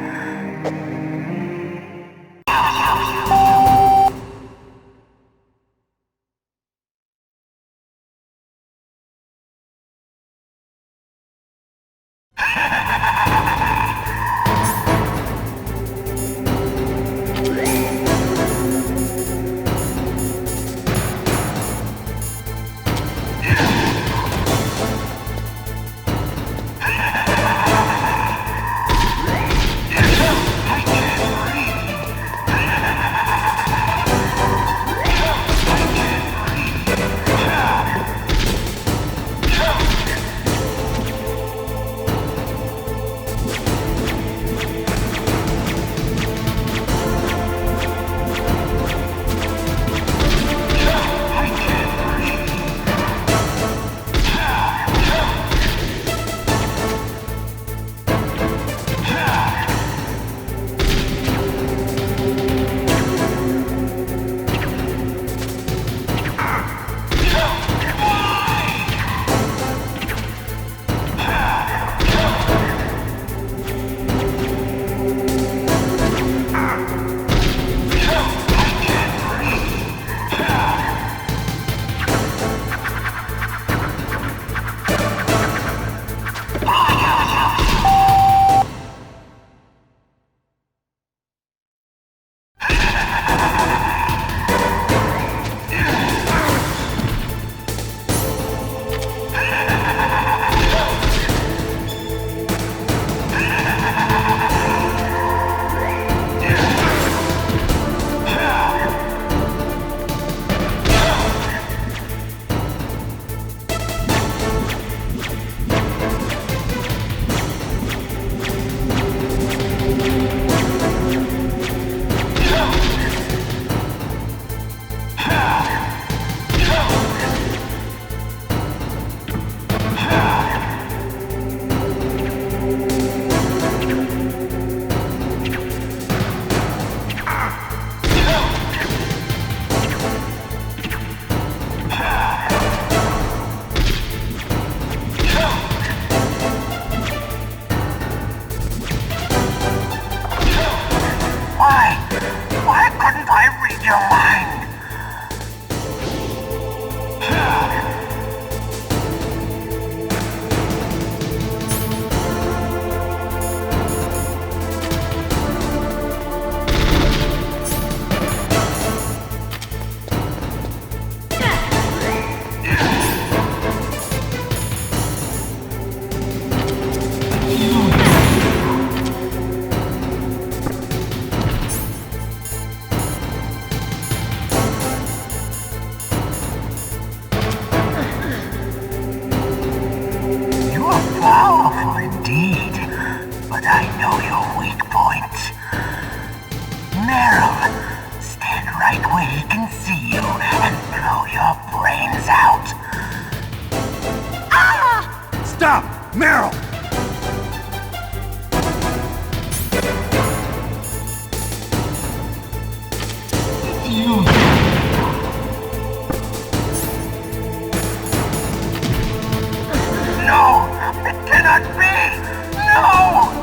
Meryl! No! It cannot be! No!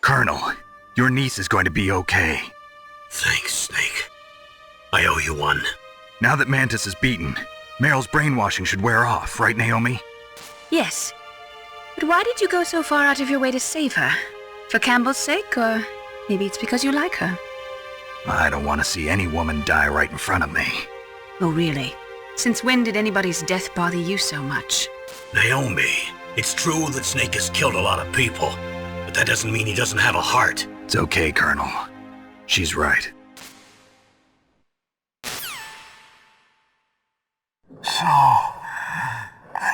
Colonel, your niece is going to be okay. Thanks, Snake. I owe you one. Now that Mantis is beaten, Meryl's brainwashing should wear off, right, Naomi? Yes. But why did you go so far out of your way to save her? For Campbell's sake, or maybe it's because you like her? I don't want to see any woman die right in front of me. Oh, really? Since when did anybody's death bother you so much? Naomi, it's true that Snake has killed a lot of people, but that doesn't mean he doesn't have a heart. It's okay, Colonel. She's right. So,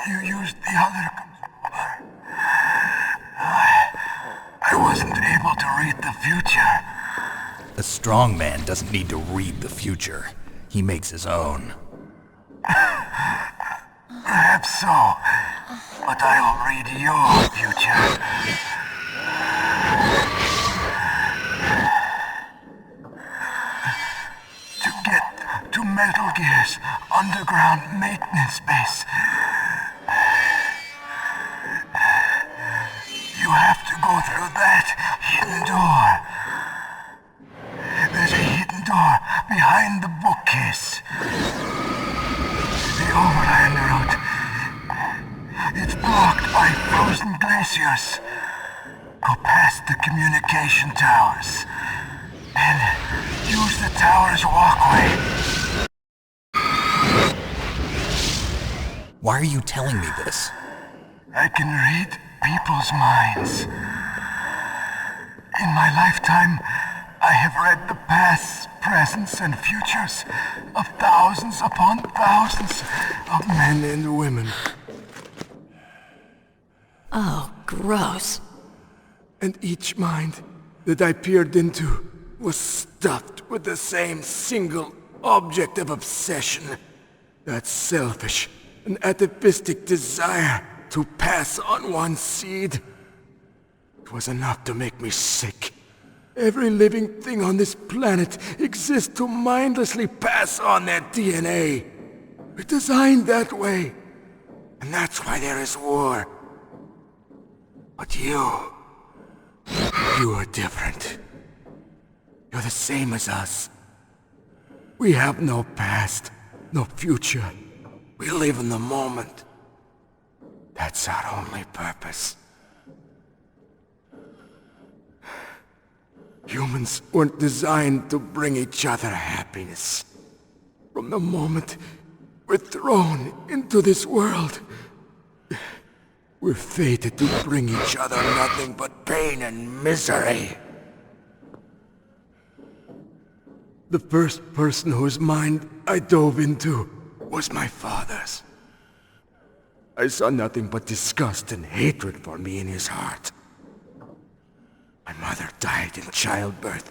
you used the other... I wasn't able to read the future. A strong man doesn't need to read the future. He makes his own. Perhaps so, but I'll read your future. To get to Metal Gear's underground maintenance base, you have to go through that hidden door. There's a hidden door behind the bookcase. The overland route. It's blocked by frozen glaciers. Go past the communication towers. And use the tower's walkway. Why are you telling me this? I can read people's minds. In my lifetime, I have read the pasts, presents, and futures of thousands upon thousands of men and women. Oh, gross. And each mind that I peered into was stuffed with the same single object of obsession. That selfish and atavistic desire to pass on one's seed. It was enough to make me sick. Every living thing on this planet exists to mindlessly pass on their DNA. We're designed that way. And that's why there is war. But you are different. You're the same as us. We have no past, no future. We live in the moment. That's our only purpose. Humans weren't designed to bring each other happiness. From the moment we're thrown into this world, we're fated to bring each other nothing but pain and misery. The first person whose mind I dove into was my father's. I saw nothing but disgust and hatred for me in his heart. My mother died in childbirth,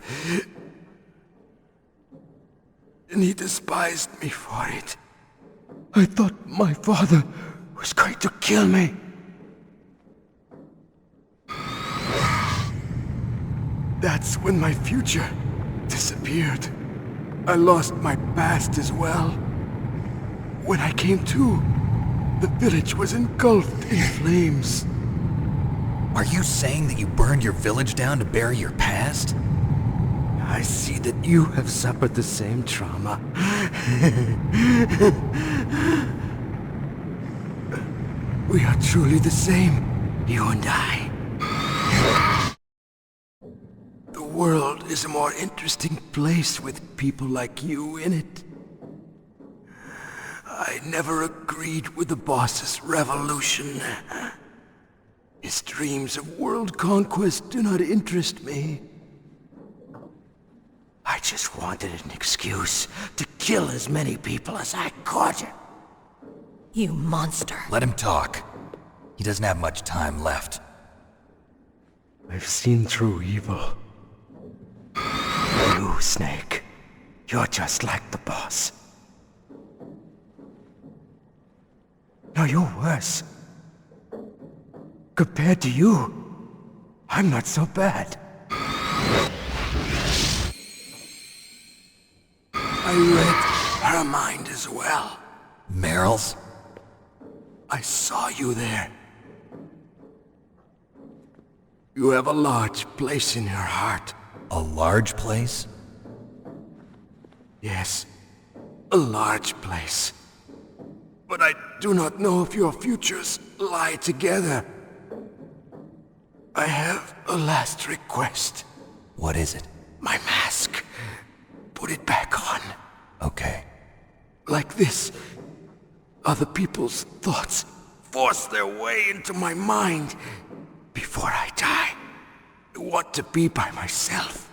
and he despised me for it. I thought my father was going to kill me. That's when my future disappeared. I lost my past as well. When I came to, the village was engulfed in flames. Are you saying that you burned your village down to bury your past? I see that you have suffered the same trauma. We are truly the same, you and I. The world is a more interesting place with people like you in it. I never agreed with the boss's revolution. His dreams of world conquest do not interest me. I just wanted an excuse to kill as many people as I could. You monster. Let him talk. He doesn't have much time left. I've seen through evil. You, Snake. You're just like the boss. No, you're worse. Compared to you, I'm not so bad. I read her mind as well. Meryl's? I saw you there. You have a large place in her heart. A large place? Yes, a large place. But I do not know if your futures lie together. I have a last request. What is it? My mask. Put it back on. Okay. Like this, other people's thoughts force their way into my mind. Before I die, I want to be by myself.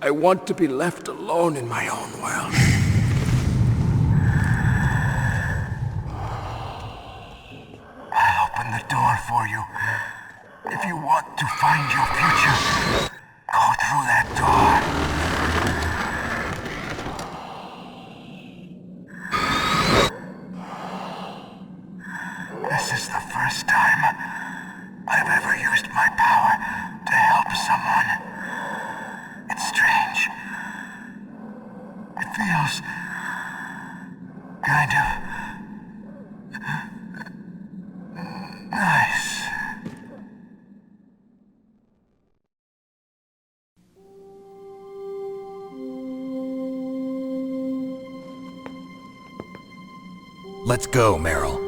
I want to be left alone in my own world. I'll open the door for you. If you want to find your future, go through that door. This is the first time I've ever used my power to help someone. It's strange. It feels kind of nice. Let's go, Meryl.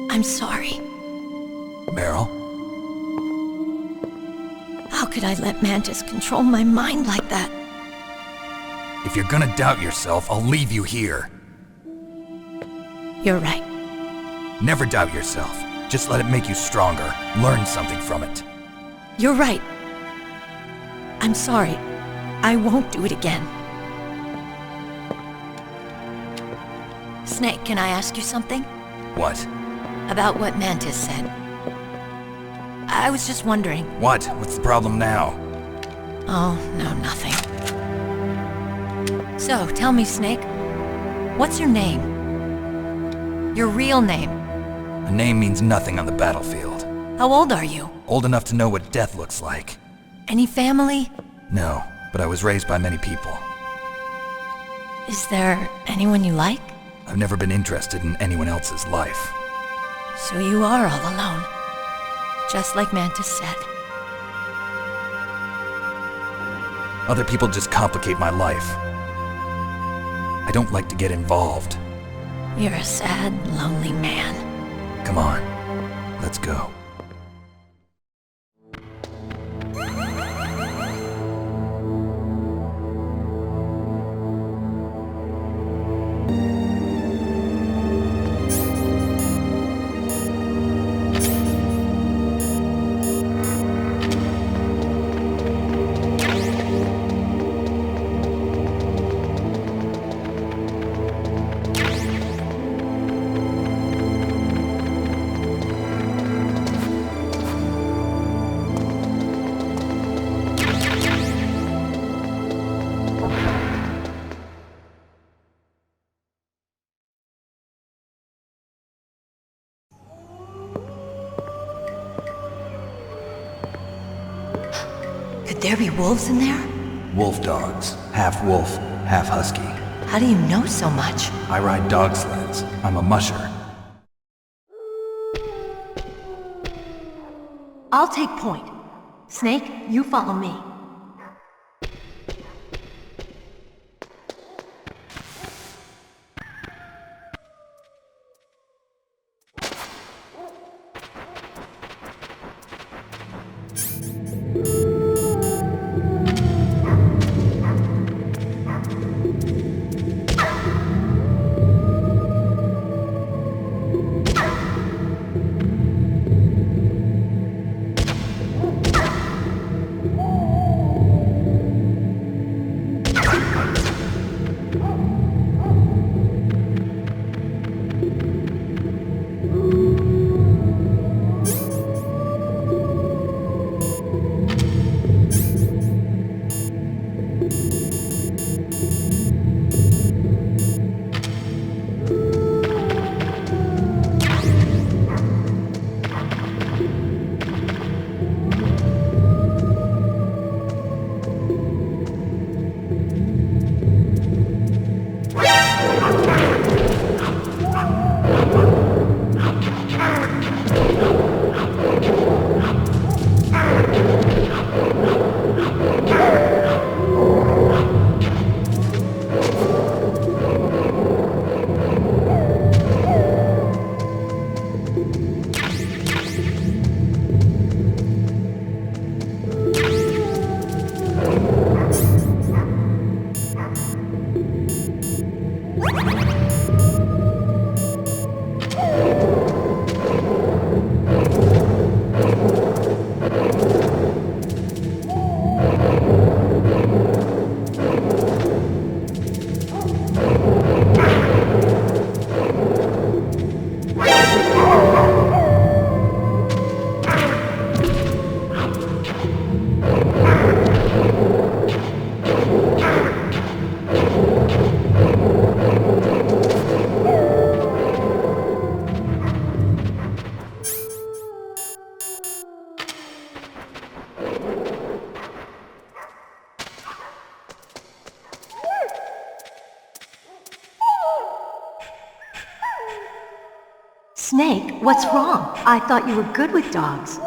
I'm sorry. Meryl? How could I let Mantis control my mind like that? If you're gonna doubt yourself, I'll leave you here. You're right. Never doubt yourself. Just let it make you stronger. Learn something from it. You're right. I'm sorry. I won't do it again. Snake, can I ask you something? What? About what Mantis said. I was just wondering. What? What's the problem now? Oh, no, nothing. So, tell me, Snake. What's your name? Your real name? A name means nothing on the battlefield. How old are you? Old enough to know what death looks like. Any family? No, but I was raised by many people. Is there anyone you like? I've never been interested in anyone else's life. So you are all alone. Just like Mantis said. Other people just complicate my life. I don't like to get involved. You're a sad, lonely man. Come on, let's go. Could there be wolves in there? Wolf dogs. Half wolf, half husky. How do you know so much? I ride dog sleds. I'm a musher. I'll take point. Snake, you follow me. Snake, what's wrong? I thought you were good with dogs.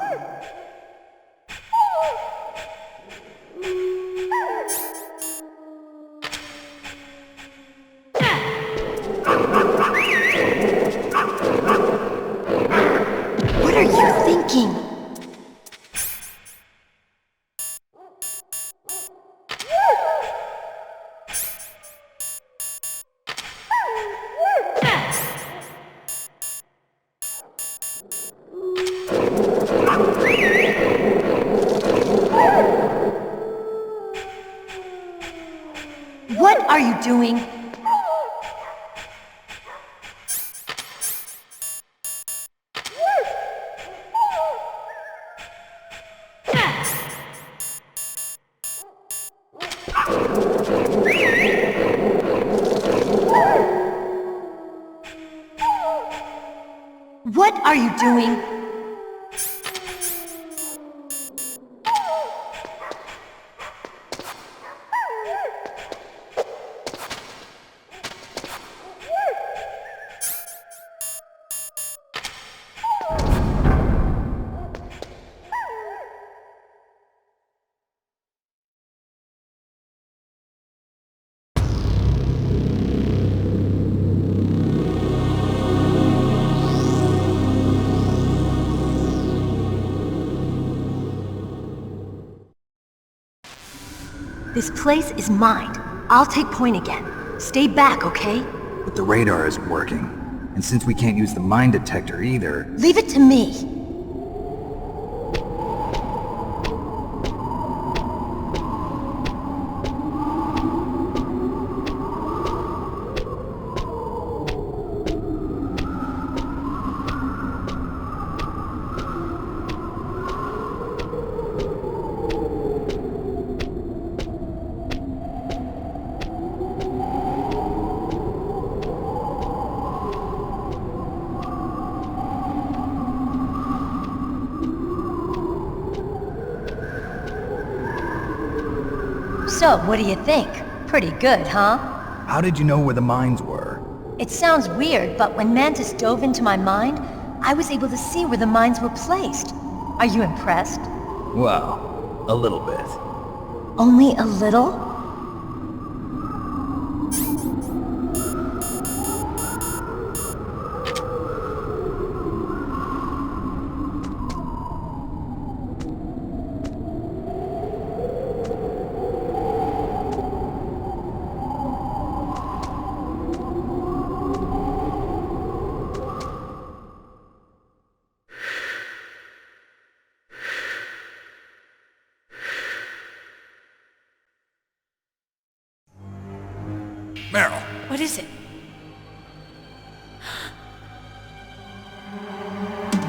What are you thinking? What are you doing? What are you doing? This place is mine. I'll take point again. Stay back, okay? But the radar isn't working. And since we can't use the mine detector either... Leave it to me. So, what do you think? Pretty good, huh? How did you know where the mines were? It sounds weird, but when Mantis dove into my mind, I was able to see where the mines were placed. Are you impressed? Well, a little bit. Only a little? Meryl! What is it?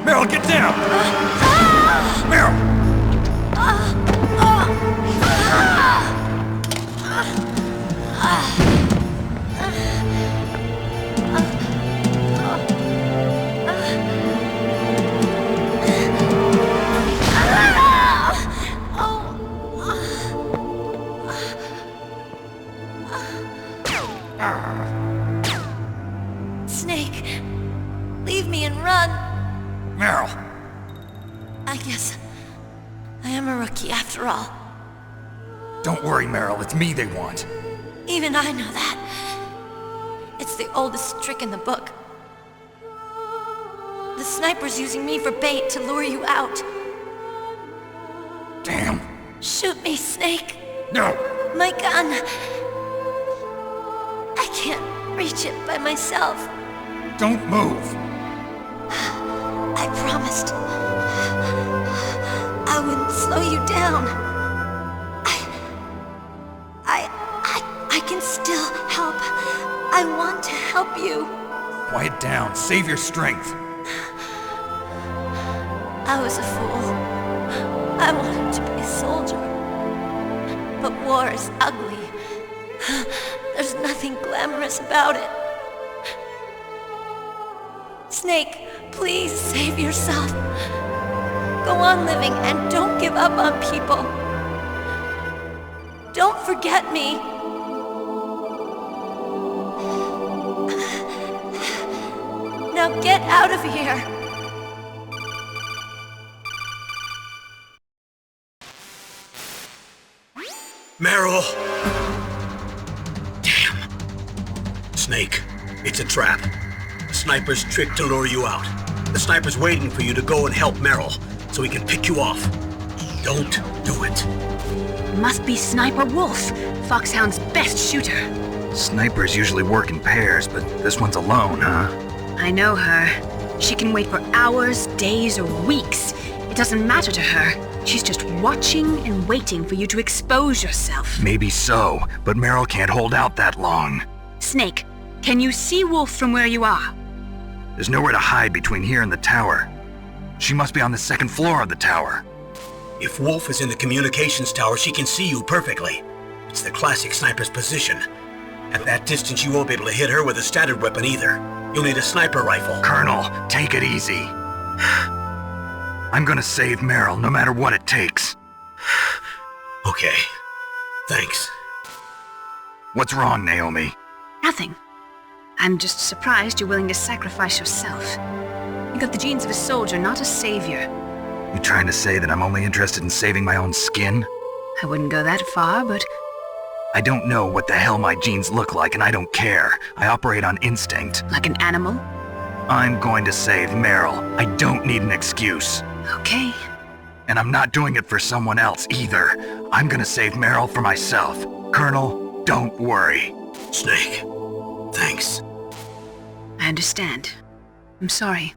Meryl, get down! Meryl! Snake, leave me and run. Meryl! I guess I am a rookie after all. Don't worry, Meryl. It's me they want. Even I know that. It's the oldest trick in the book. The sniper's using me for bait to lure you out. Damn. Shoot me, Snake. No! My gun. I can't reach it by myself. Don't move. I promised I wouldn't slow you down. I can still help. I want to help you. Quiet down. Save your strength. I was a fool. I wanted to be a soldier. But war is ugly. There's nothing glamorous about it. Snake, please save yourself. Go on living and don't give up on people. Don't forget me. Now get out of here. Meryl! Damn. Snake, it's a trap. The sniper's trick to lure you out. The sniper's waiting for you to go and help Meryl, so he can pick you off. Don't do it. It must be Sniper Wolf, Foxhound's best shooter. Snipers usually work in pairs, but this one's alone, huh? I know her. She can wait for hours, days, or weeks. It doesn't matter to her. She's just watching and waiting for you to expose yourself. Maybe so, but Meryl can't hold out that long. Snake, can you see Wolf from where you are? There's nowhere to hide between here and the tower. She must be on the second floor of the tower. If Wolf is in the communications tower, she can see you perfectly. It's the classic sniper's position. At that distance, you won't be able to hit her with a standard weapon either. You'll need a sniper rifle. Colonel, take it easy. I'm gonna save Meryl, no matter what it takes. Okay. Thanks. What's wrong, Naomi? Nothing. I'm just surprised you're willing to sacrifice yourself. You got the genes of a soldier, not a savior. You trying to say that I'm only interested in saving my own skin? I wouldn't go that far, but... I don't know what the hell my genes look like, and I don't care. I operate on instinct. Like an animal? I'm going to save Meryl. I don't need an excuse. Okay. And I'm not doing it for someone else either. I'm gonna save Meryl for myself. Colonel, don't worry. Snake, thanks. I understand. I'm sorry.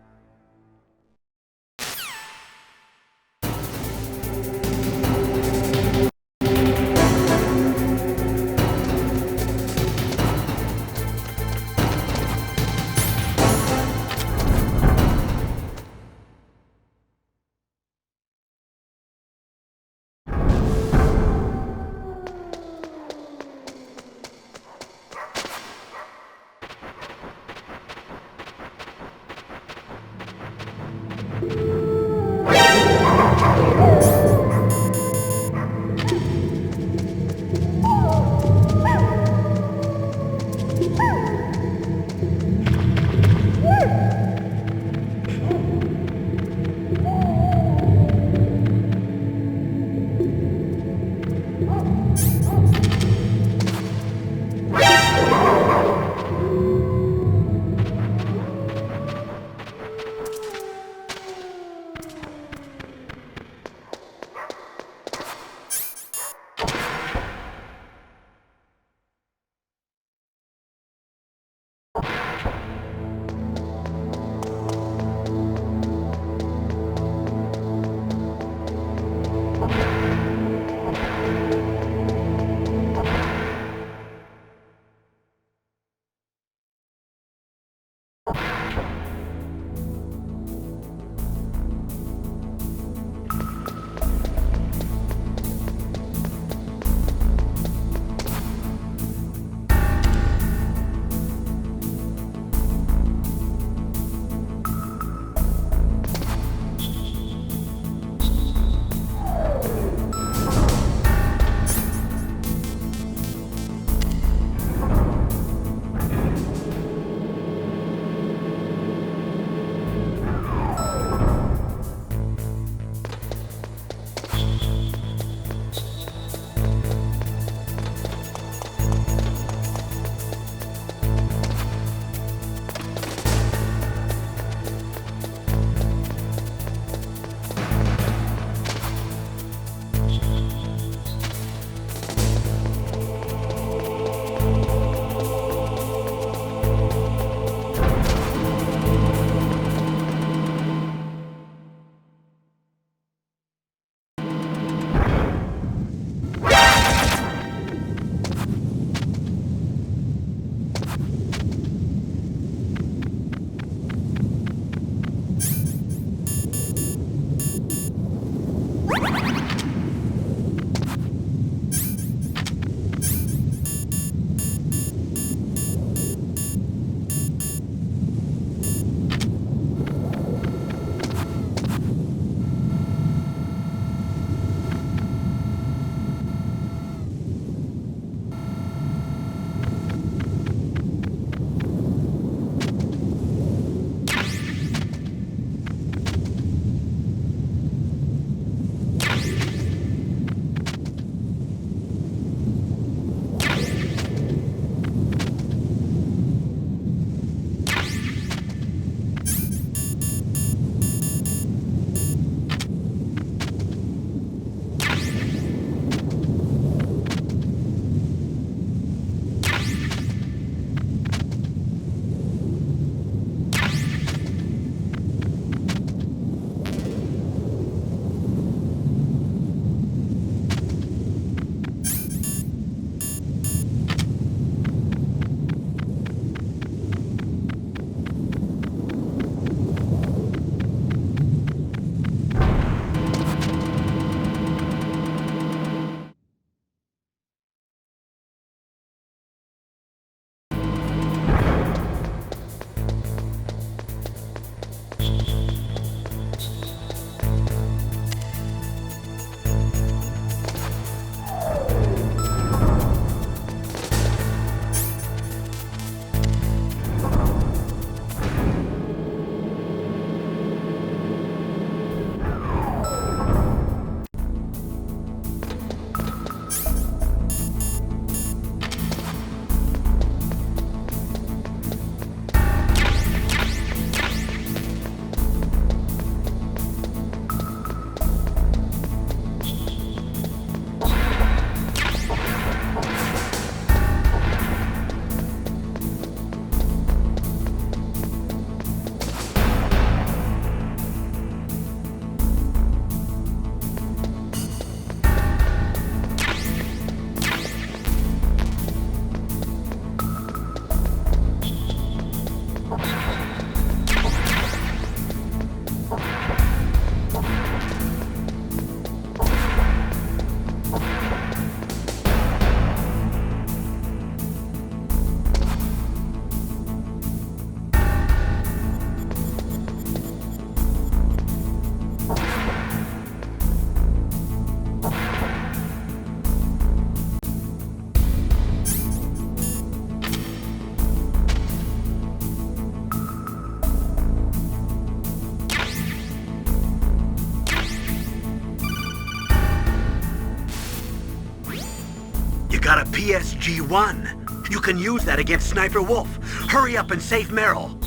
PSG-1. You can use that against Sniper Wolf. Hurry up and save Meryl.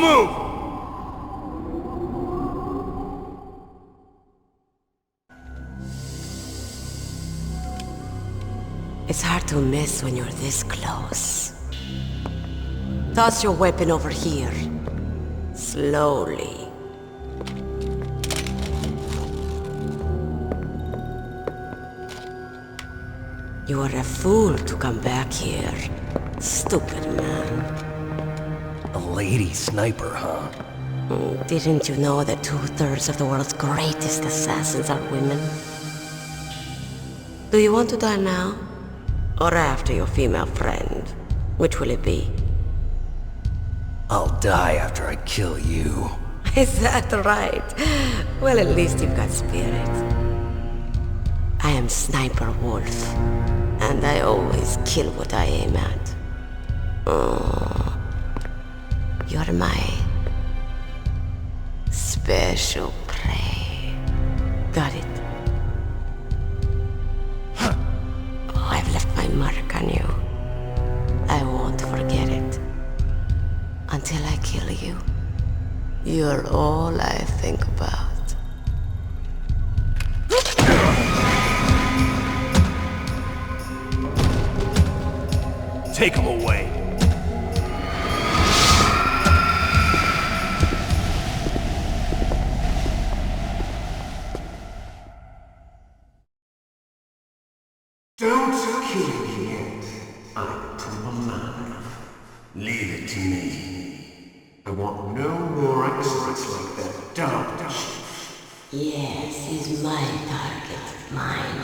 move! It's hard to miss when you're this close. Toss your weapon over here. Slowly. You are a fool to come back here. Stupid man. A lady sniper, huh? Didn't you know that 2/3 of the world's greatest assassins are women? Do you want to die now? Or after your female friend? Which will it be? I'll die after I kill you. Is that right? Well, at least you've got spirit. I am Sniper Wolf, and I always kill what I aim at. You're my special prey. Got it. I've left my mark on you. I won't forget it. Until I kill you. You're all I think about. Take him away. Don't kill me yet. I'm too alive. Leave it to me. I want no more accidents like that DARPA chief. Yes, he's my target. Mine.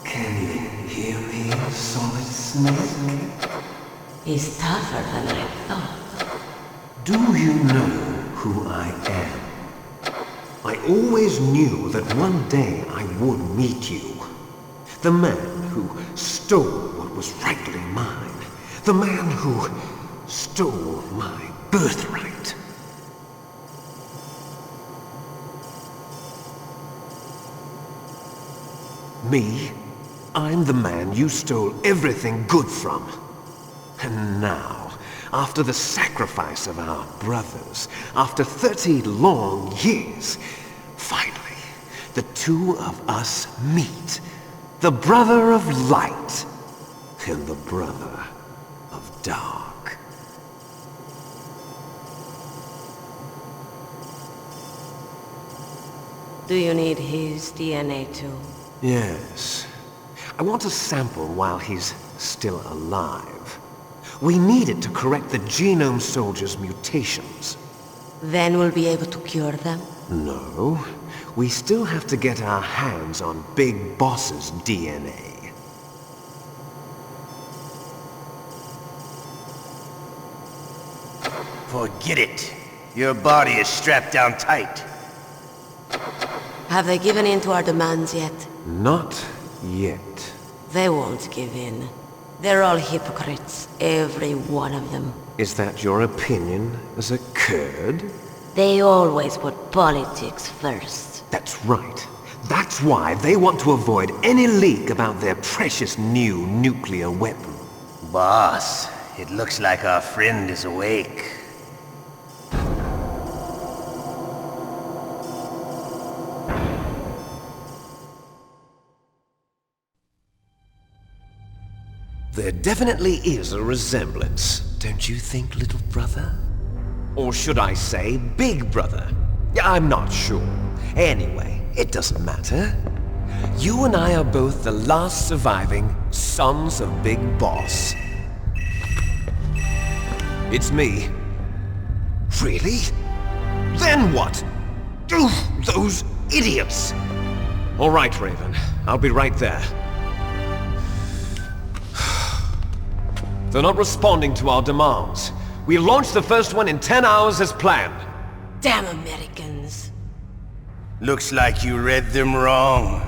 Can you hear me, Solid Snake? He's tougher than I thought. Do you know who I am? I always knew that one day I would meet you. The man who stole what was rightly mine. The man who stole my birthright. Me? I'm the man you stole everything good from. And now, after the sacrifice of our brothers, after 30 long years, finally, the two of us meet. The brother of light and the brother of dark. Do you need his DNA too? Yes. I want a sample while he's still alive. We need it to correct the Genome Soldier's mutations. Then we'll be able to cure them? No. We still have to get our hands on Big Boss's DNA. Forget it. Your body is strapped down tight. Have they given in to our demands yet? Not yet. They won't give in. They're all hypocrites, every one of them. Is that your opinion as a Kurd? They always put politics first. That's right. That's why they want to avoid any leak about their precious new nuclear weapon. Boss, it looks like our friend is awake. There definitely is a resemblance, don't you think, little brother? Or should I say, big brother? I'm not sure. Anyway, it doesn't matter. You and I are both the last surviving sons of Big Boss. It's me. Really? Then what? Oof, those idiots! All right, Raven. I'll be right there. They're not responding to our demands. We launched the first one in 10 hours as planned. Damn Americans. Looks like you read them wrong.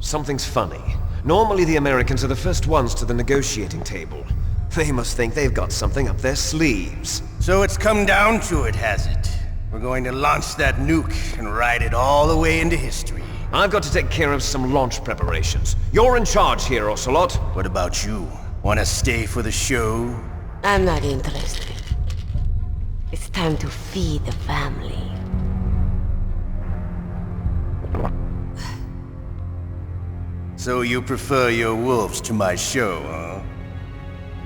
Something's funny. Normally the Americans are the first ones to the negotiating table. They must think they've got something up their sleeves. So it's come down to it, has it? We're going to launch that nuke and ride it all the way into history. I've got to take care of some launch preparations. You're in charge here, Ocelot. What about you? Wanna stay for the show? I'm not interested. It's time to feed the family. So you prefer your wolves to my show, huh?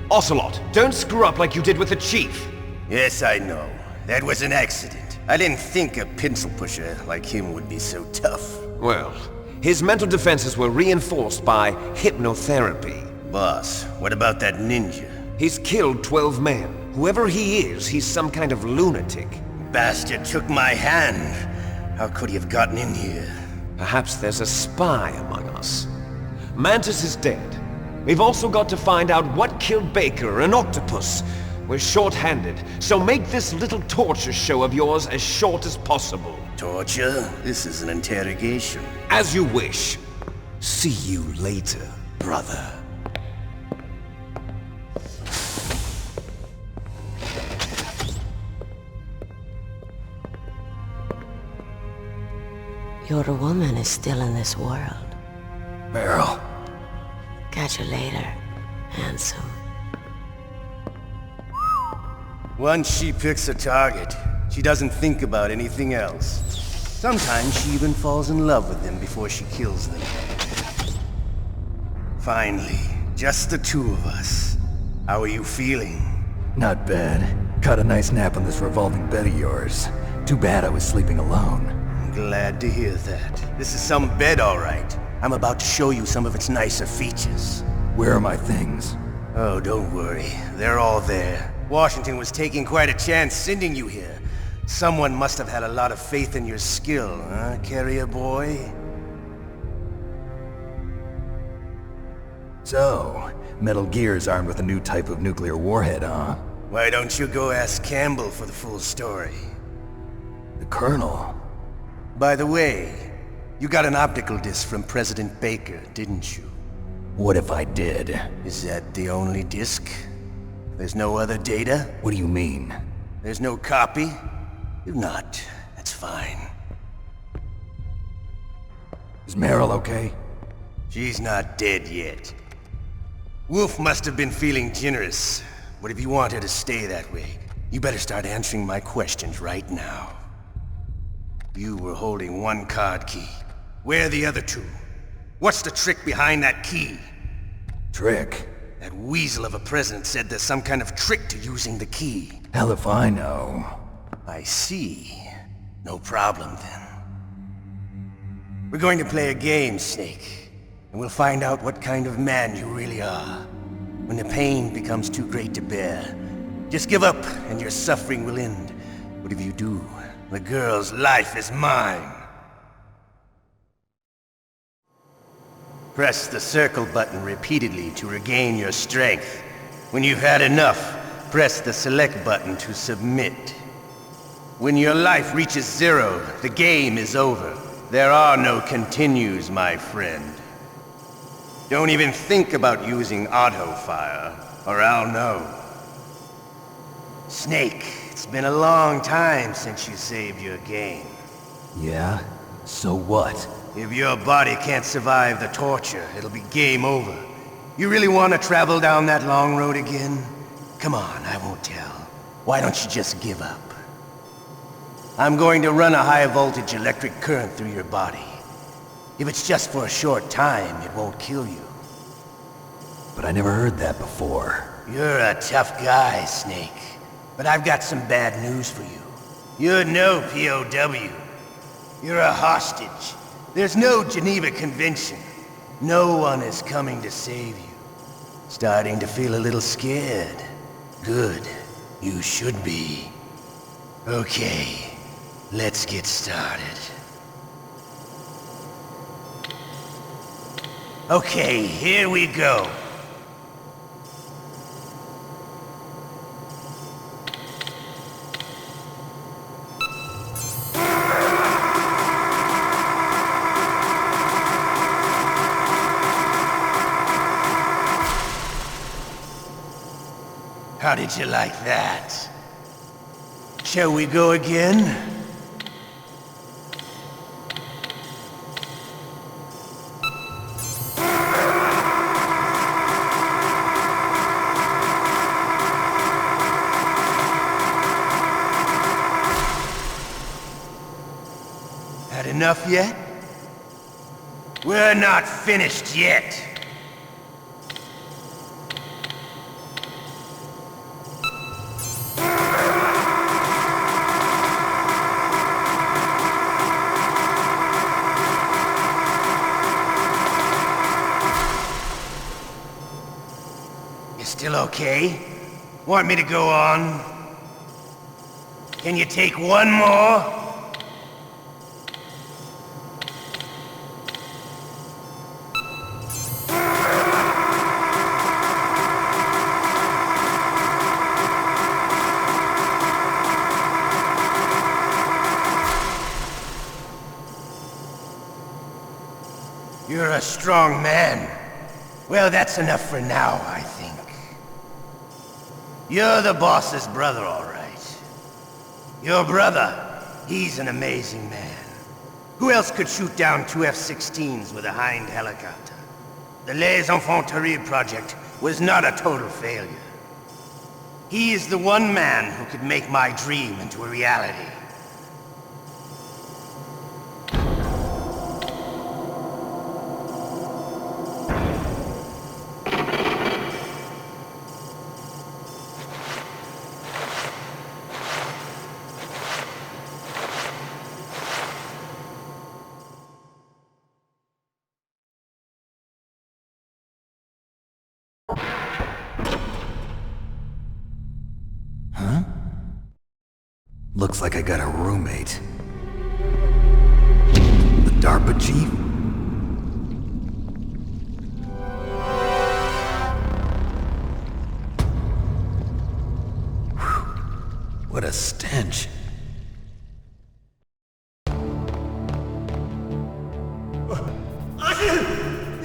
Ocelot, don't screw up like you did with the Chief. Yes, I know. That was an accident. I didn't think a pencil pusher like him would be so tough. Well, his mental defenses were reinforced by hypnotherapy. Boss, what about that ninja? He's killed 12 men. Whoever he is, he's some kind of lunatic. Bastard took my hand. How could he have gotten in here? Perhaps there's a spy among us. Mantis is dead. We've also got to find out what killed Baker, an octopus. We're short-handed, so make this little torture show of yours as short as possible. Torture? This is an interrogation. As you wish. See you later, brother. Your woman is still in this world. Meryl. Catch you later, handsome. Once she picks a target, she doesn't think about anything else. Sometimes she even falls in love with them before she kills them. Finally, just the two of us. How are you feeling? Not bad. Caught a nice nap on this revolving bed of yours. Too bad I was sleeping alone. I'm glad to hear that. This is some bed, all right. I'm about to show you some of its nicer features. Where are my things? Oh, don't worry. They're all there. Washington was taking quite a chance sending you here. Someone must have had a lot of faith in your skill, huh, carrier boy? So, Metal Gear's armed with a new type of nuclear warhead, huh? Why don't you go ask Campbell for the full story? The Colonel? By the way, you got an optical disc from President Baker, didn't you? What if I did? Is that the only disc? There's no other data? What do you mean? There's no copy? If not, that's fine. Is Meryl okay? She's not dead yet. Wolf must have been feeling generous, but if you want her to stay that way, you better start answering my questions right now. You were holding one card key. Where are the other two? What's the trick behind that key? Trick? That weasel of a president said there's some kind of trick to using the key. Hell if I know. I see. No problem then. We're going to play a game, Snake. And we'll find out what kind of man you really are. When the pain becomes too great to bear, just give up and your suffering will end. But if you do, the girl's life is mine. Press the circle button repeatedly to regain your strength. When you've had enough, press the select button to submit. When your life reaches 0, the game is over. There are no continues, my friend. Don't even think about using auto-fire, or I'll know. Snake, it's been a long time since you saved your game. Yeah? So what? If your body can't survive the torture, it'll be game over. You really want to travel down that long road again? Come on, I won't tell. Why don't you just give up? I'm going to run a high-voltage electric current through your body. If it's just for a short time, it won't kill you. But I never heard that before. You're a tough guy, Snake. But I've got some bad news for you. You're no POW. You're a hostage. There's no Geneva Convention. No one is coming to save you. Starting to feel a little scared. Good. You should be. Okay, let's get started. Okay, here we go. How did you like that? Shall we go again? enough yet? We're not finished yet. You still okay? Want me to go on? Can you take one more? You're a strong man. Well, that's enough for now, I think. You're the boss's brother, all right. Your brother, he's an amazing man. Who else could shoot down 2 F-16s with a Hind helicopter? The Les Enfants Terribles project was not a total failure. He is the one man who could make my dream into a reality. Huh? Looks like I got a roommate. The DARPA chief? Whew. What a stench.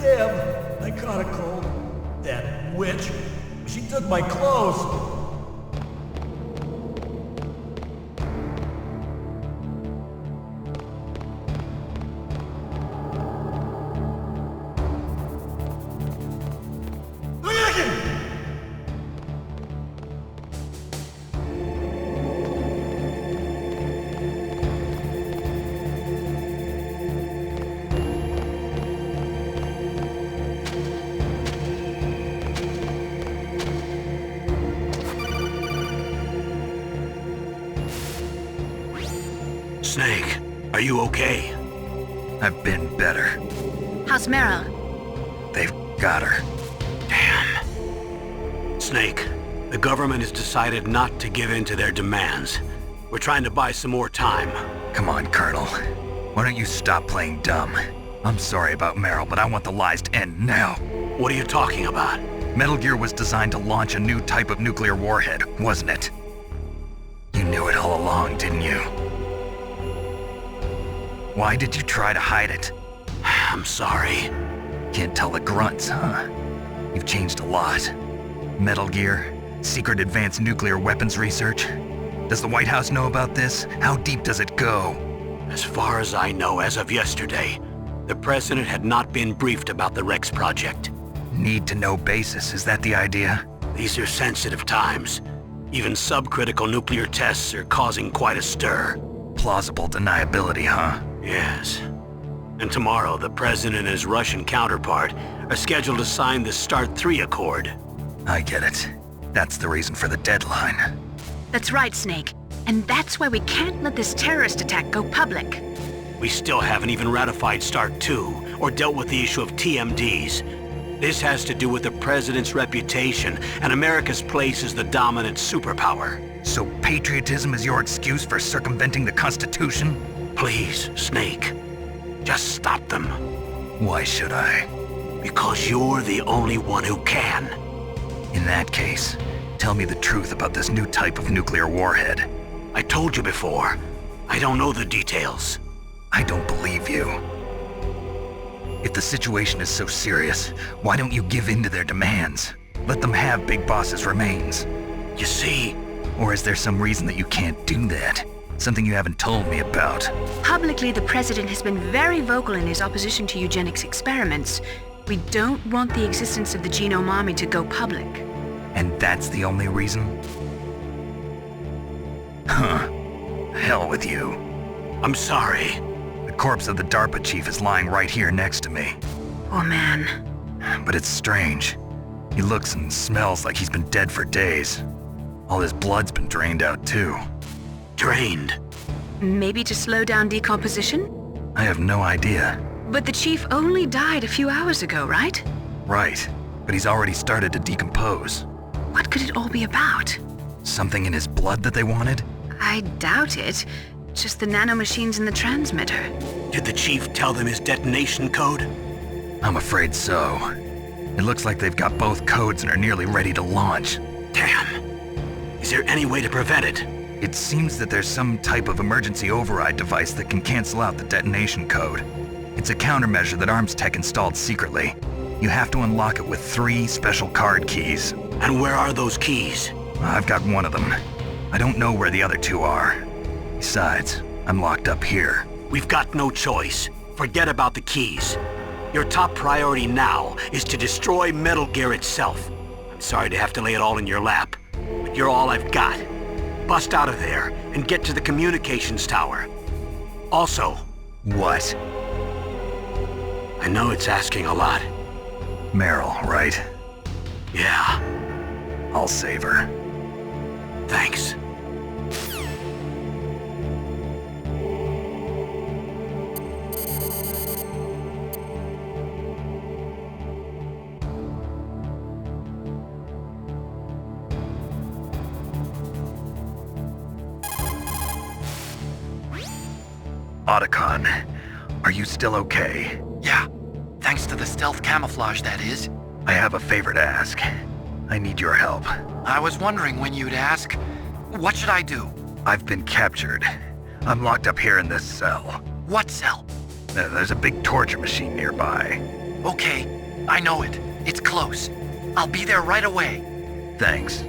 Damn, I caught a cold. That witch. She took my clothes. Snake, are you okay? I've been better. How's Meryl? They've got her. Damn. Snake, the government has decided not to give in to their demands. We're trying to buy some more time. Come on, Colonel. Why don't you stop playing dumb? I'm sorry about Meryl, but I want the lies to end now. What are you talking about? Metal Gear was designed to launch a new type of nuclear warhead, wasn't it? You knew it all along, didn't you? Why did you try to hide it? I'm sorry. Can't tell the grunts, huh? You've changed a lot. Metal Gear, secret advanced nuclear weapons research. Does the White House know about this? How deep does it go? As far as I know, as of yesterday, the President had not been briefed about the Rex project. Need-to-know basis, is that the idea? These are sensitive times. Even subcritical nuclear tests are causing quite a stir. Plausible deniability, huh? Yes. And tomorrow, the President and his Russian counterpart are scheduled to sign the START 3 Accord. I get it. That's the reason for the deadline. That's right, Snake. And that's why we can't let this terrorist attack go public. We still haven't even ratified START 2 or dealt with the issue of TMDs. This has to do with the President's reputation and America's place as the dominant superpower. So patriotism is your excuse for circumventing the Constitution? Please, Snake. Just stop them. Why should I? Because you're the only one who can. In that case, tell me the truth about this new type of nuclear warhead. I told you before. I don't know the details. I don't believe you. If the situation is so serious, why don't you give in to their demands? Let them have Big Boss's remains. You see? Or is there some reason that you can't do that? Something you haven't told me about. Publicly, the President has been very vocal in his opposition to eugenics experiments. We don't want the existence of the Genome Army to go public. And that's the only reason? Huh. Hell with you. I'm sorry. The corpse of the DARPA chief is lying right here next to me. Oh man. But it's strange. He looks and smells like he's been dead for days. All his blood's been drained out too. Drained? Maybe to slow down decomposition? I have no idea. But the chief only died a few hours ago, right? Right, but he's already started to decompose. What could it all be about? Something in his blood that they wanted? I doubt it. Just the nanomachines in the transmitter. Did the chief tell them his detonation code? I'm afraid so. It looks like they've got both codes and are nearly ready to launch. Damn. Is there any way to prevent it? It seems that there's some type of emergency override device that can cancel out the detonation code. It's a countermeasure that Arms Tech installed secretly. You have to unlock it with 3 special card keys. And where are those keys? I've got one of them. I don't know where the other 2 are. Besides, I'm locked up here. We've got no choice. Forget about the keys. Your top priority now is to destroy Metal Gear itself. I'm sorry to have to lay it all in your lap, but you're all I've got. Bust out of there and get to the communications tower. Also... What? I know it's asking a lot. Meryl, right? Yeah. I'll save her. Thanks. Otacon, are you still okay? Yeah, thanks to the stealth camouflage, that is. I have a favor to ask. I need your help. I was wondering when you'd ask. What should I do? I've been captured. I'm locked up here in this cell. What cell? There's a big torture machine nearby. Okay, I know it. It's close. I'll be there right away. Thanks.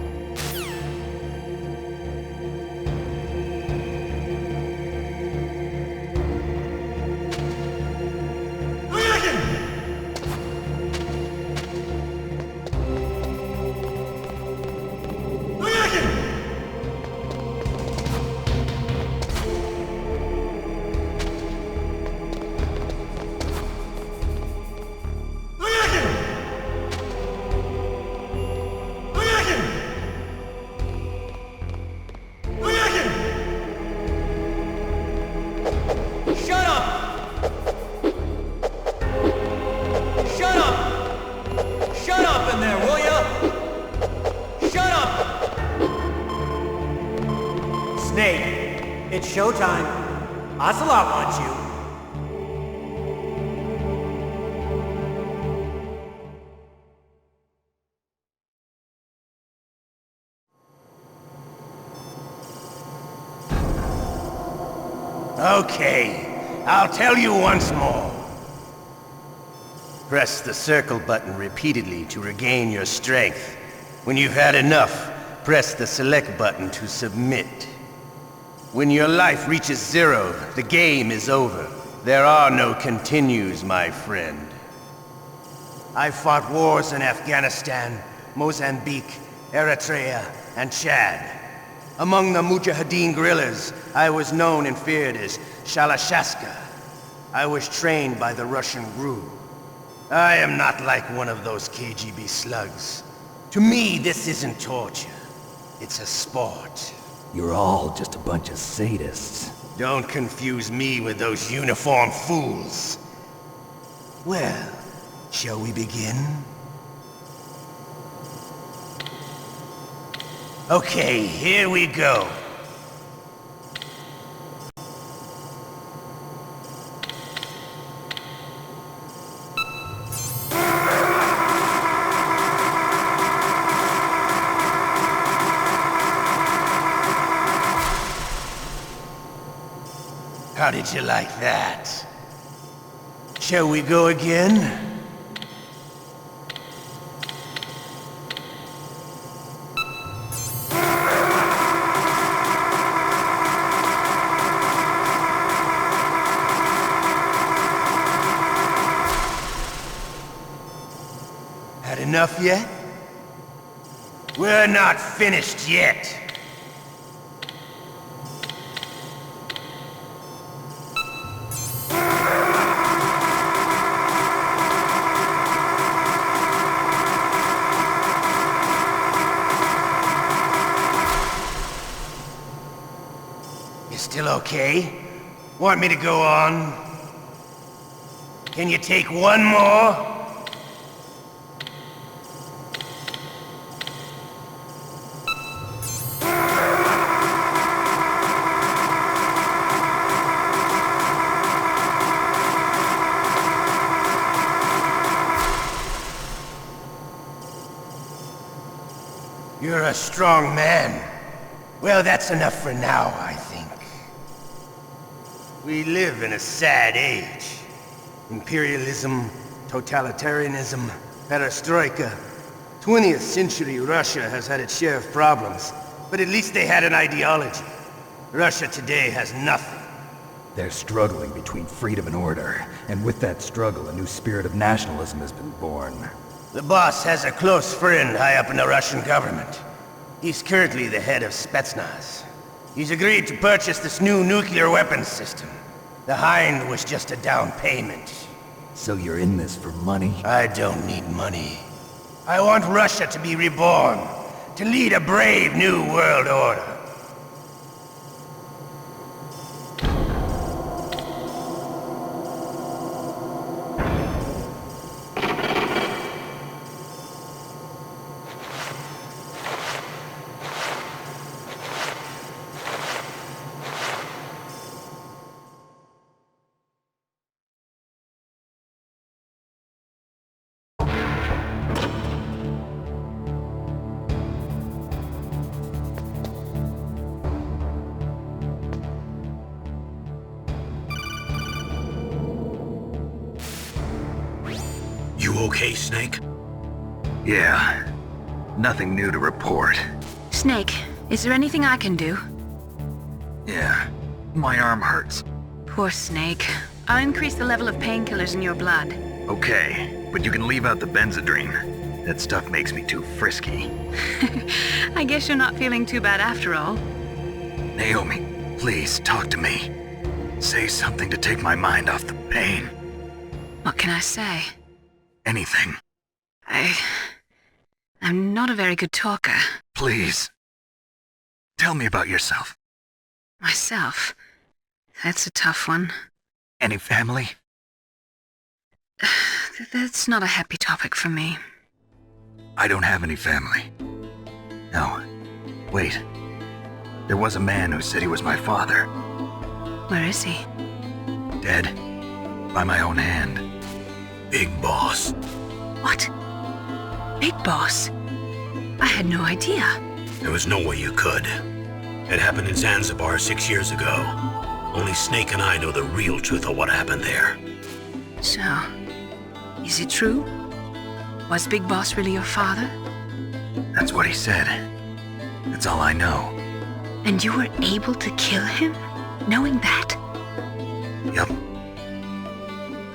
It's showtime. Ocelot wants you. Okay, I'll tell you once more. Press the circle button repeatedly to regain your strength. When you've had enough, press the select button to submit. When your life reaches 0, the game is over. There are no continues, my friend. I fought wars in Afghanistan, Mozambique, Eritrea, and Chad. Among the Mujahideen guerrillas, I was known and feared as Shalashaska. I was trained by the Russian GRU. I am not like one of those KGB slugs. To me, this isn't torture. It's a sport. You're all just a bunch of sadists. Don't confuse me with those uniformed fools. Well, shall we begin? Okay, here we go. How did you like that? Shall we go again? Had enough yet? We're not finished yet. Still okay? Want me to go on? Can you take one more? You're a strong man. Well, that's enough for now, I think. We live in a sad age. Imperialism, totalitarianism, perestroika. 20th century Russia has had its share of problems, but at least they had an ideology. Russia today has nothing. They're struggling between freedom and order, and with that struggle, a new spirit of nationalism has been born. The boss has a close friend high up in the Russian government. He's currently the head of Spetsnaz. He's agreed to purchase this new nuclear weapons system. The Hind was just a down payment. So you're in this for money? I don't need money. I want Russia to be reborn, to lead a brave new world order. You okay, Snake? Yeah. Nothing new to report. Snake, is there anything I can do? Yeah. My arm hurts. Poor Snake. I'll increase the level of painkillers in your blood. Okay, but you can leave out the Benzedrine. That stuff makes me too frisky. I guess you're not feeling too bad after all. Naomi, please talk to me. Say something to take my mind off the pain. What can I say? Anything. I'm not a very good talker. Please. Tell me about yourself. Myself? That's a tough one. Any family? That's not a happy topic for me. I don't have any family. No. Wait. There was a man who said he was my father. Where is he? Dead. By my own hand. Big Boss. What? Big Boss? I had no idea. There was no way you could. It happened in Zanzibar 6 years ago. Only Snake and I know the real truth of what happened there. So, is it true? Was Big Boss really your father? That's what he said. That's all I know. And you were able to kill him, knowing that? Yep.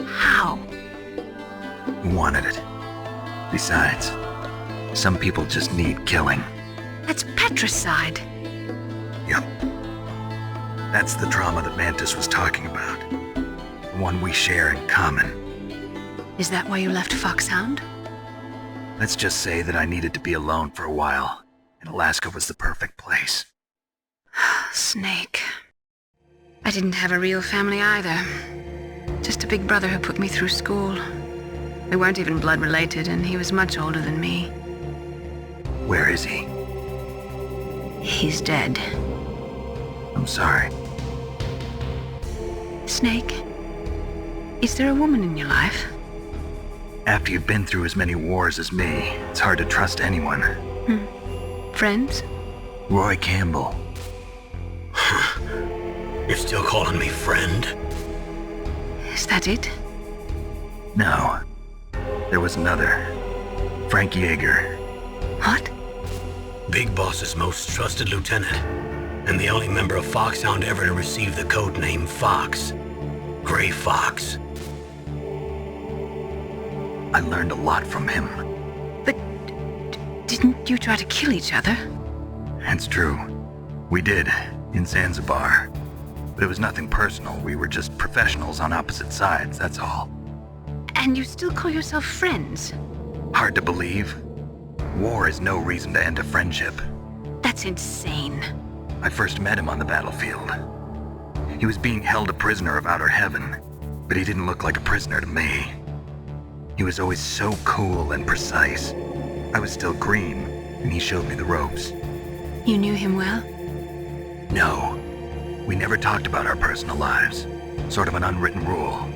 How? He wanted it. Besides, some people just need killing. That's patricide. Yep. That's the trauma that Mantis was talking about. The one we share in common. Is that why you left Foxhound? Let's just say that I needed to be alone for a while, and Alaska was the perfect place. Snake. I didn't have a real family either. Just a big brother who put me through school. We weren't even blood related, and he was much older than me. Where is he? He's dead. I'm sorry. Snake, is there a woman in your life? After you've been through as many wars as me, it's hard to trust anyone. Friends? Roy Campbell. You're still calling me friend? Is that it? No. There was another. Frank Yeager. What? Big Boss's most trusted lieutenant, and the only member of Foxhound ever to receive the code name Fox. Gray Fox. I learned a lot from him. But didn't you try to kill each other? That's true. We did, in Zanzibar. But it was nothing personal. We were just professionals on opposite sides, that's all. And you still call yourself friends? Hard to believe. War is no reason to end a friendship. That's insane. I first met him on the battlefield. He was being held a prisoner of outer heaven, but he didn't look like a prisoner to me. He was always so cool and precise. I was still green, and he showed me the ropes. You knew him well? No. We never talked about our personal lives. Sort of an unwritten rule.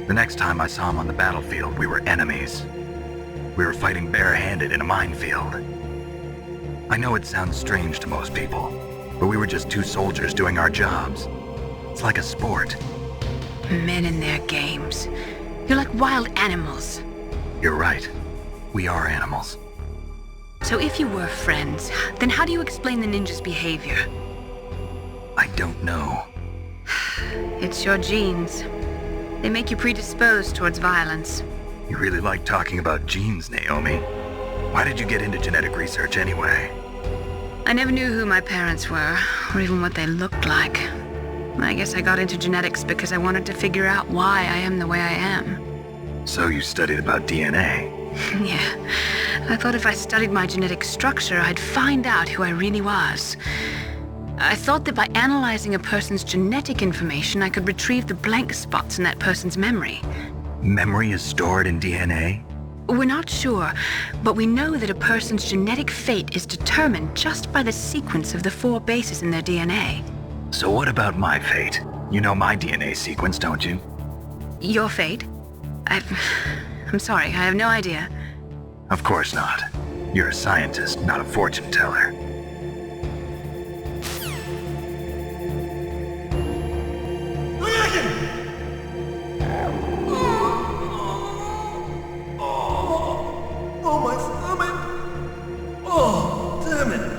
The next time I saw him on the battlefield, we were enemies. We were fighting barehanded in a minefield. I know it sounds strange to most people, but we were just two soldiers doing our jobs. It's like a sport. Men and their games. You're like wild animals. You're right. We are animals. So if you were friends, then how do you explain the ninja's behavior? I don't know. It's your genes. They make you predisposed towards violence. You really like talking about genes, Naomi. Why did you get into genetic research anyway? I never knew who my parents were, or even what they looked like. I guess I got into genetics because I wanted to figure out why I am the way I am. So you studied about DNA? Yeah. I thought if I studied my genetic structure, I'd find out who I really was. I thought that by analyzing a person's genetic information, I could retrieve the blank spots in that person's memory. Memory is stored in DNA? We're not sure, but we know that a person's genetic fate is determined just by the sequence of the 4 bases in their DNA. So what about my fate? You know my DNA sequence, don't you? Your fate? I'm sorry, I have no idea. Of course not. You're a scientist, not a fortune teller. Oh, my stomach! Oh, damn it!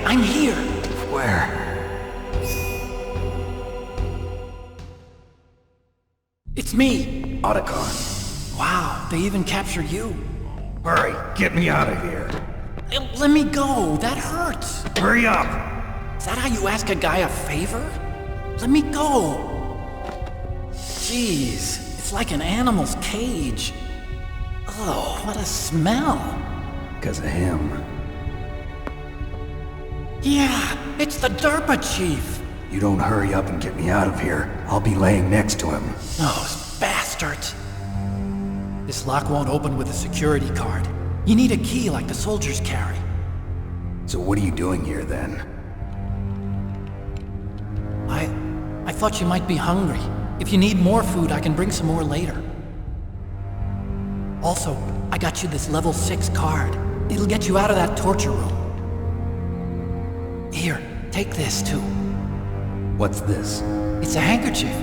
I'm here! Where? It's me! Otacon. Wow, they even captured you. Hurry, get me out of here. Let me go, that hurts. Hurry up! Is that how you ask a guy a favor? Let me go. Jeez, it's like an animal's cage. Oh, what a smell. Because of him. Yeah, it's the DARPA chief. You don't hurry up and get me out of here, I'll be laying next to him. Those bastards. This lock won't open with a security card. You need a key like the soldiers carry. So what are you doing here then? I thought you might be hungry. If you need more food, I can bring some more later. Also, I got you this level 6 card. It'll get you out of that torture room. Here, take this too. What's this? It's a handkerchief.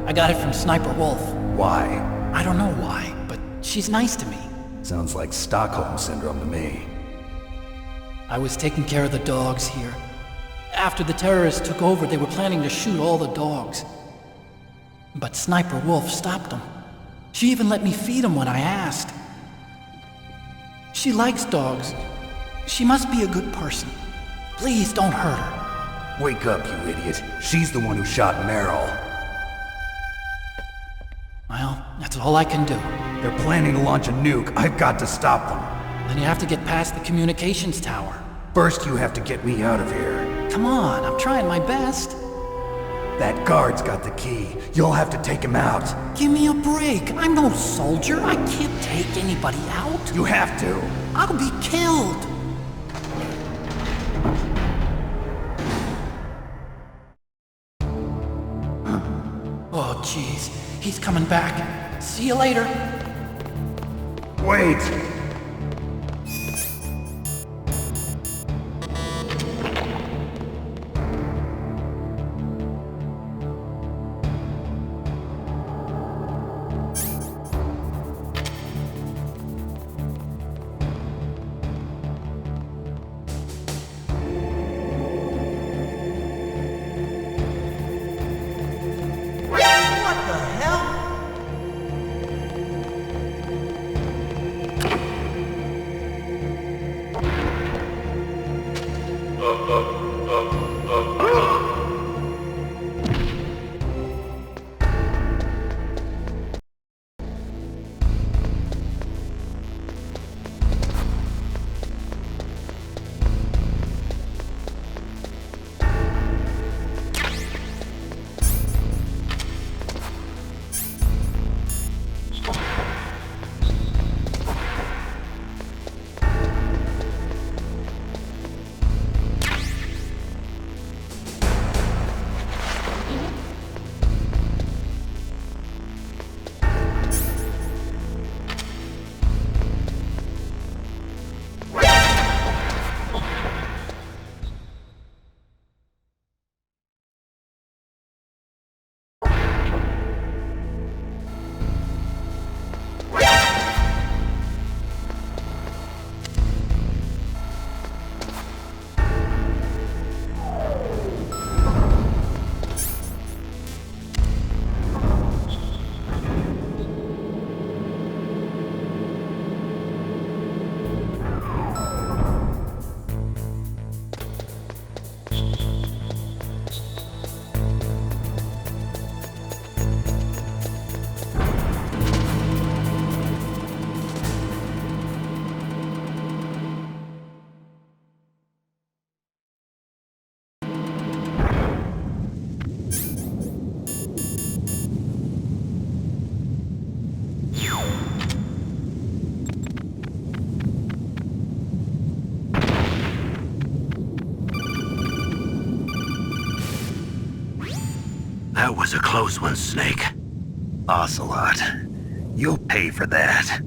I got it from Sniper Wolf. Why? I don't know why, but she's nice to me. Sounds like Stockholm Syndrome to me. I was taking care of the dogs here. After the terrorists took over, they were planning to shoot all the dogs. But Sniper Wolf stopped them. She even let me feed them when I asked. She likes dogs. She must be a good person. Please don't hurt her. Wake up, you idiot. She's the one who shot Meryl. Well, that's all I can do. They're planning to launch a nuke. I've got to stop them. Then you have to get past the communications tower. First, you have to get me out of here. Come on, I'm trying my best. That guard's got the key. You'll have to take him out. Give me a break. I'm no soldier. I can't take anybody out. You have to. I'll be killed. Oh, jeez. He's coming back. See you later. Wait! That was a close one, Snake. Ocelot, you'll pay for that.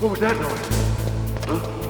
What was that noise? Huh?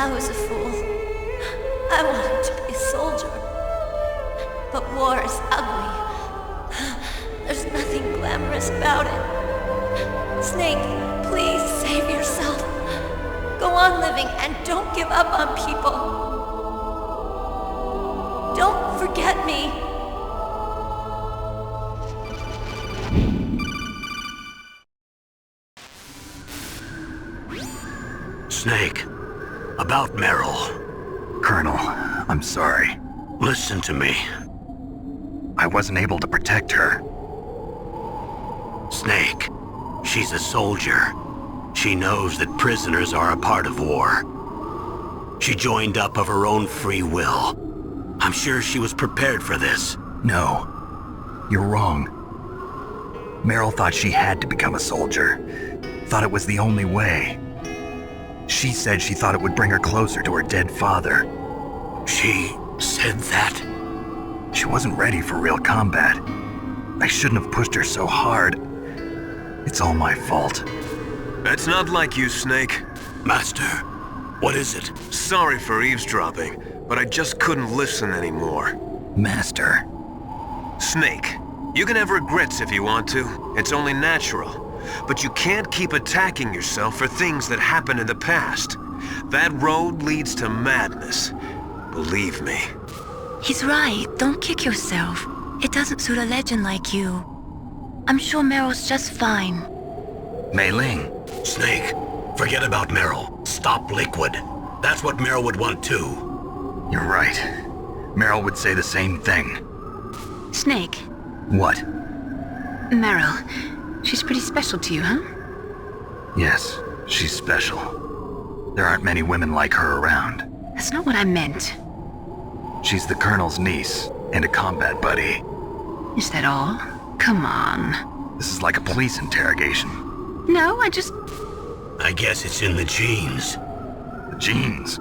I was a fool. I wanted to be a soldier. But war is ugly. There's nothing glamorous about it. Snake, please save yourself. Go on living and don't give up on people. Don't forget me. Snake, about Meryl. Colonel, I'm sorry. Listen to me. I wasn't able to protect her. Snake, she's a soldier. She knows that prisoners are a part of war. She joined up of her own free will. I'm sure she was prepared for this. No, you're wrong. Meryl thought she had to become a soldier. Thought it was the only way. She said she thought it would bring her closer to her dead father. She said that? She wasn't ready for real combat. I shouldn't have pushed her so hard. It's all my fault. That's not like you, Snake. Master, what is it? Sorry for eavesdropping, but I just couldn't listen anymore. Master. Snake, you can have regrets if you want to. It's only natural. But you can't keep attacking yourself for things that happened in the past. That road leads to madness. Believe me. He's right. Don't kick yourself. It doesn't suit a legend like you. I'm sure Meryl's just fine. Mei Ling. Snake, forget about Meryl. Stop Liquid. That's what Meryl would want too. You're right. Meryl would say the same thing. Snake. What? Meryl. She's pretty special to you, huh? Yes, she's special. There aren't many women like her around. That's not what I meant. She's the Colonel's niece and a combat buddy. Is that all? Come on. This is like a police interrogation. No, I guess it's in the genes. The genes?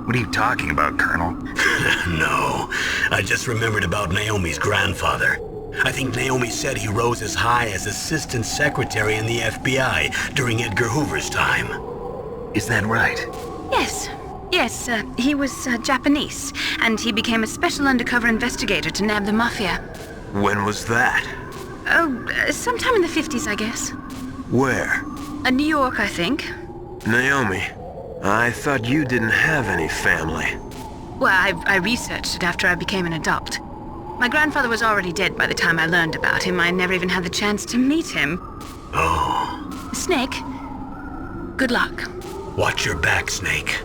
What are you talking about, Colonel? No, I just remembered about Naomi's grandfather. I think Naomi said he rose as high as assistant secretary in the FBI during Edgar Hoover's time. Is that right? Yes. Yes, he was Japanese, and he became a special undercover investigator to nab the mafia. When was that? Oh, sometime in the 50s, I guess. Where? New York, I think. Naomi, I thought you didn't have any family. Well, I researched it after I became an adopt. My grandfather was already dead by the time I learned about him. I never even had the chance to meet him. Oh. Snake, good luck. Watch your back, Snake.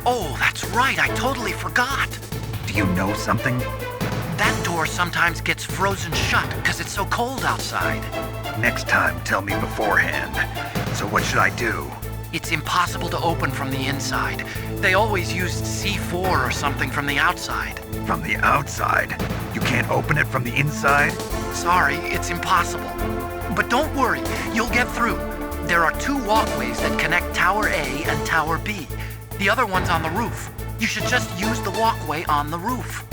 Oh, that's right, I totally forgot. Do you know something? That door sometimes gets frozen shut because it's so cold outside. Next time, tell me beforehand. So what should I do? It's impossible to open from the inside. They always used C4 or something from the outside. From the outside? You can't open it from the inside? Sorry, it's impossible. But don't worry, you'll get through. There are 2 walkways that connect Tower A and Tower B. The other one's on the roof. You should just use the walkway on the roof.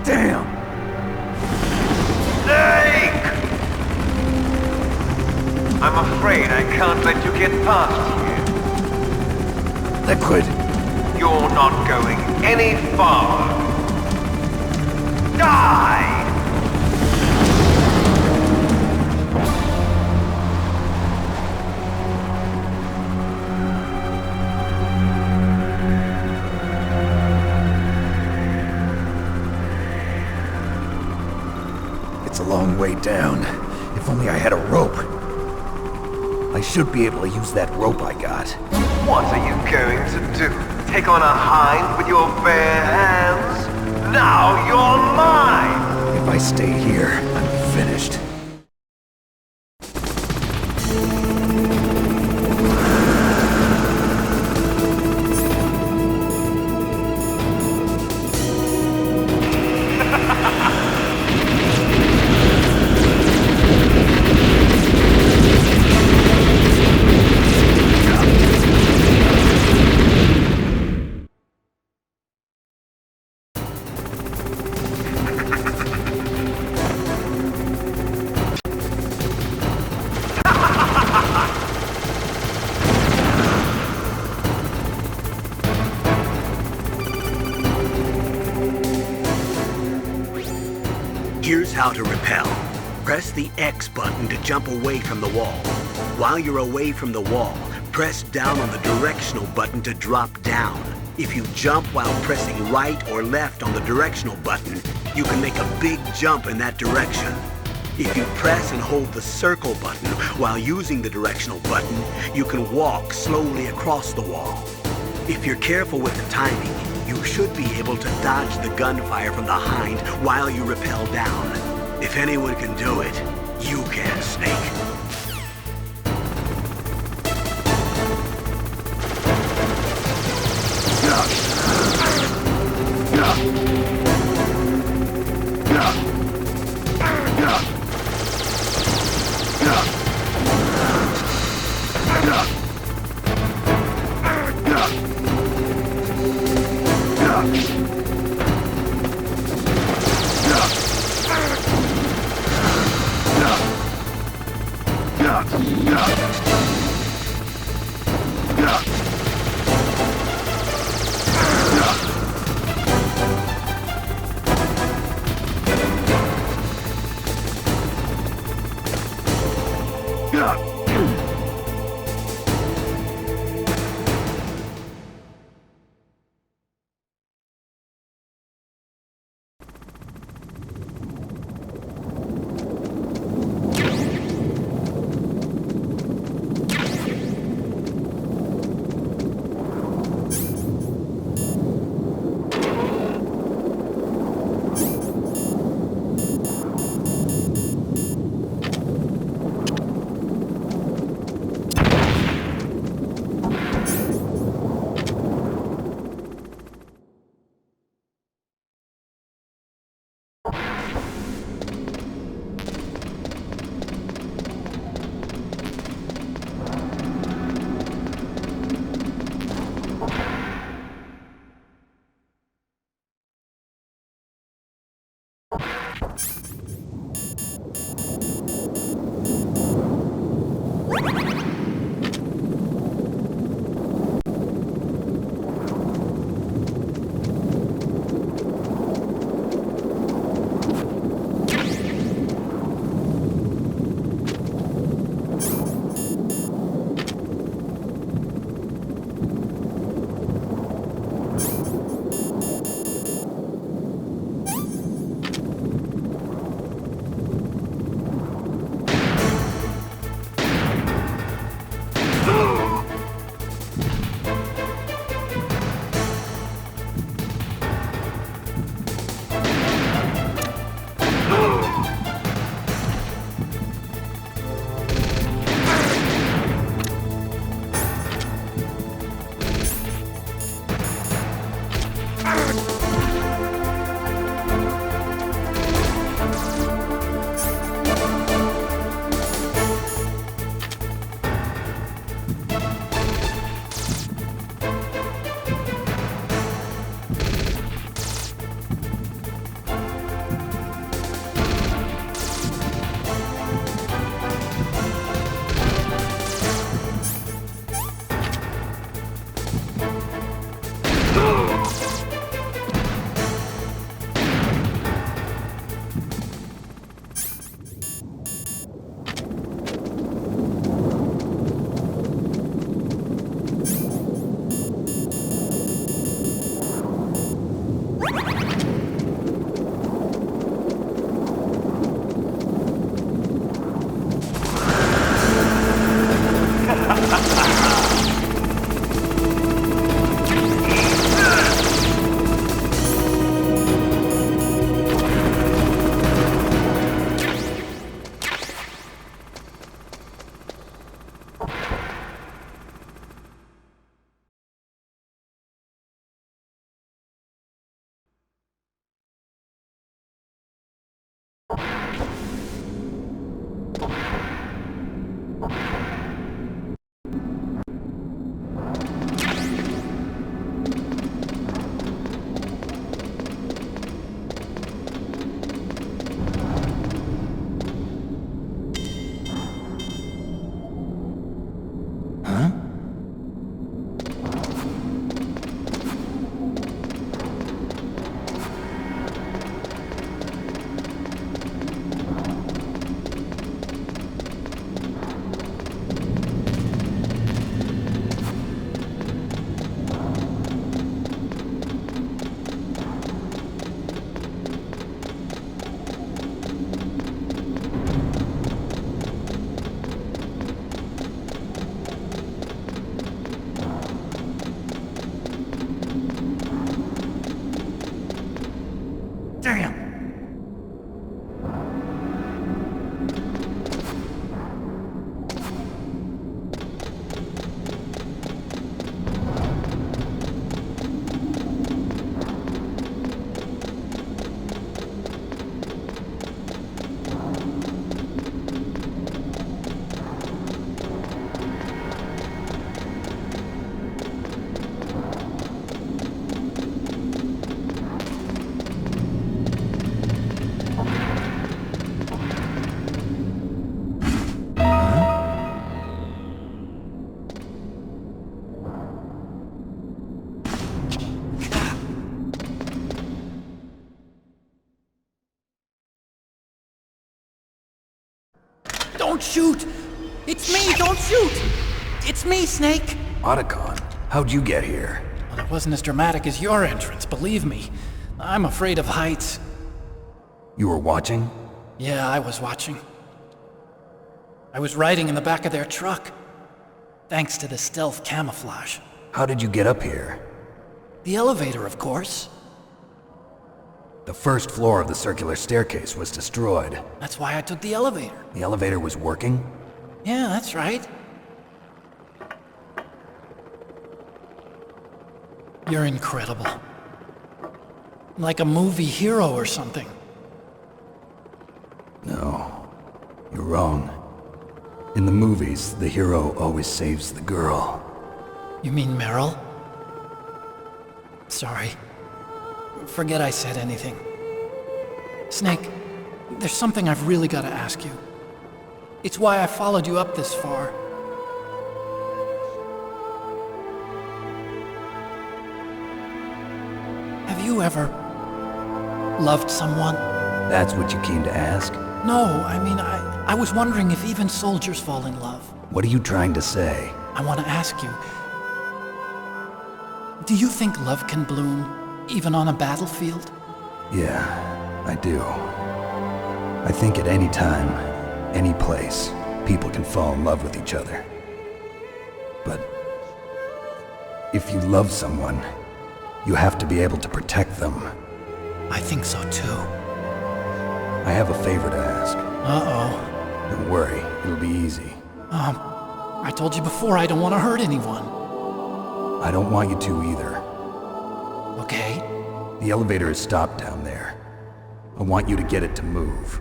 Damn! Snake! I'm afraid I can't let you get past here. Liquid! You're not going any farther. Die! It's a long way down. If only I had a rope. I should be able to use that rope I got. What are you going to do? Take on a hind with your bare hands? Now you're mine! If I stay here, I'm finished. Here's how to repel. Press the X button to jump away from the wall. While you're away from the wall, press down on the directional button to drop down. If you jump while pressing right or left on the directional button, you can make a big jump in that direction. If you press and hold the circle button while using the directional button, you can walk slowly across the wall. If you're careful with the timing, you should be able to dodge the gunfire from the hind while you rappel down. If anyone can do it, you can, Snake. Don't shoot! It's me, don't shoot! It's me, Snake! Otacon, how'd you get here? Well, it wasn't as dramatic as your entrance, believe me. I'm afraid of heights. You were watching? Yeah, I was watching. I was riding in the back of their truck. Thanks to the stealth camouflage. How did you get up here? The elevator, of course. The first floor of the circular staircase was destroyed. That's why I took the elevator. The elevator was working? Yeah, that's right. You're incredible. Like a movie hero or something. No, you're wrong. In the movies, the hero always saves the girl. You mean Meryl? Sorry. Forget I said anything. Snake, there's something I've really got to ask you. It's why I followed you up this far. Have you ever loved someone? That's what you came to ask? No, I mean, I was wondering if even soldiers fall in love. What are you trying to say? I want to ask you, do you think love can bloom even on a battlefield? Yeah, I do. I think at any time, any place, people can fall in love with each other. But if you love someone, you have to be able to protect them. I think so too. I have a favor to ask. Uh-oh. Don't worry, it'll be easy. I told you before I don't want to hurt anyone. I don't want you to either. Okay. The elevator is stopped down there. I want you to get it to move.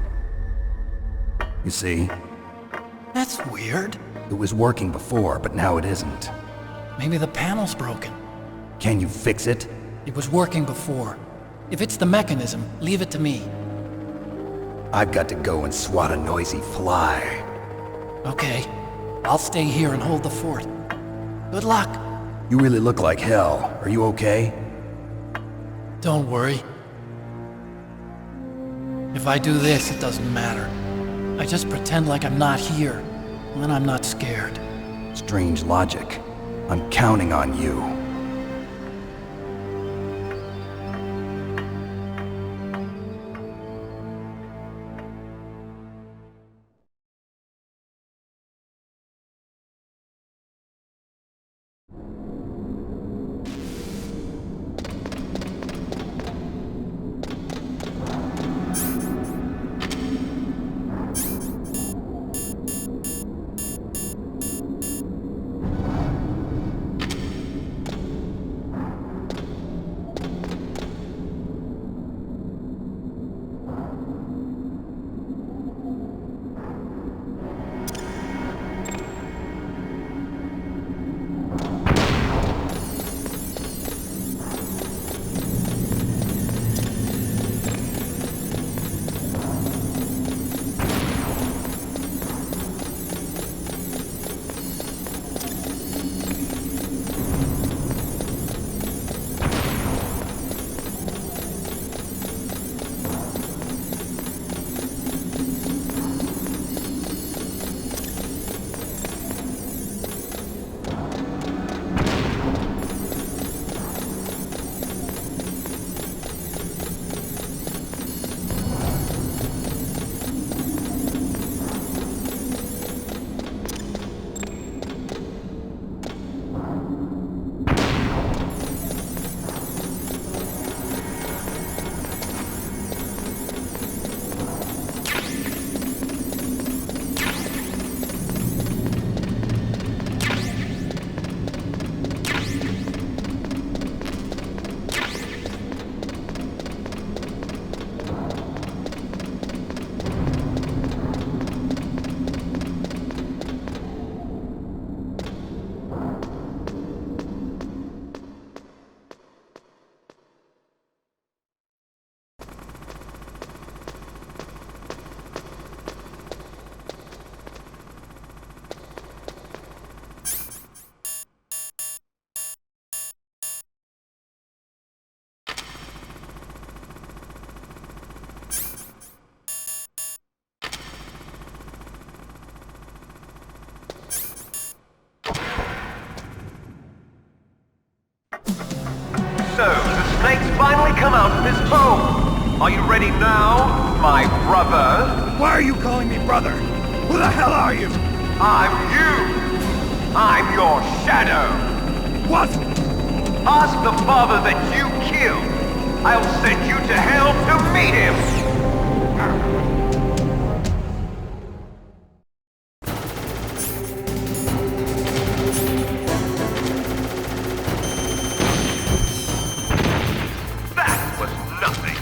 You see? That's weird. It was working before, but now it isn't. Maybe the panel's broken. Can you fix it? It was working before. If it's the mechanism, leave it to me. I've got to go and swat a noisy fly. Okay. I'll stay here and hold the fort. Good luck. You really look like hell. Are you okay? Don't worry. If I do this, it doesn't matter. I just pretend like I'm not here, and then I'm not scared. Strange logic. I'm counting on you. time is home. Are you ready now, my brother? Why are you calling me brother? Who the hell are you? I'm you. I'm your shadow. What? Ask the father that you killed. I'll send you to hell to meet him. That was nothing.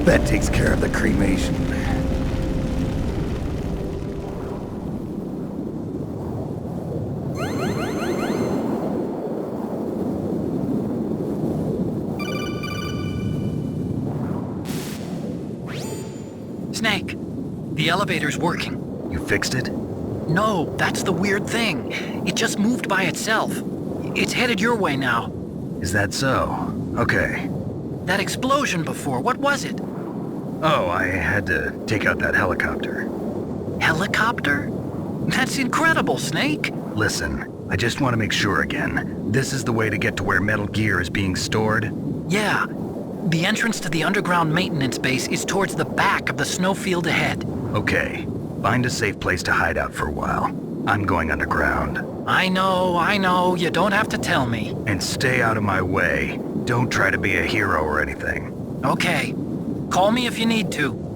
That takes care of the cremation. Snake, the elevator's working. You fixed it? No, that's the weird thing. It just moved by itself. It's headed your way now. Is that so? Okay. That explosion before, what was it? Oh, I had to take out that helicopter. Helicopter? That's incredible, Snake. Listen, I just want to make sure again. This is the way to get to where Metal Gear is being stored? Yeah. The entrance to the underground maintenance base is towards the back of the snowfield ahead. Okay. Find a safe place to hide out for a while. I'm going underground. I know. You don't have to tell me. And stay out of my way. Don't try to be a hero or anything. Okay. Call me if you need to.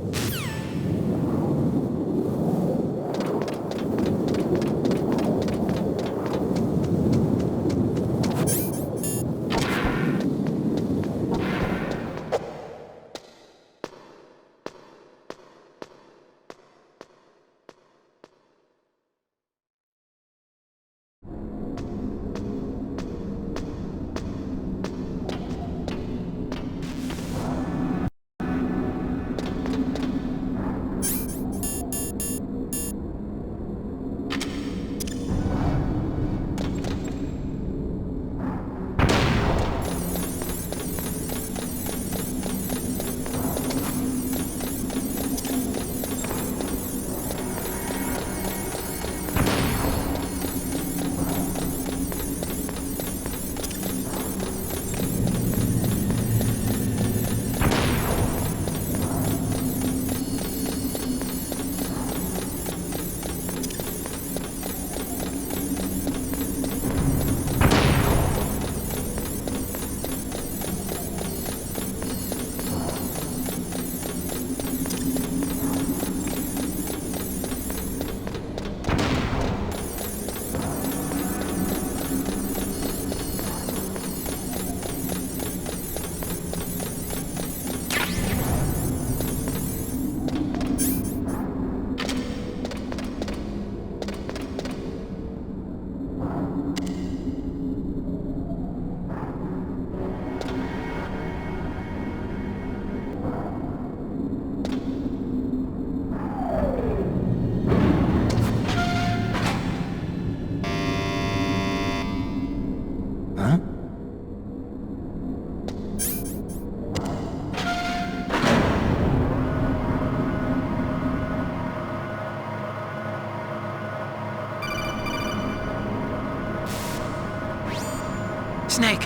Snake,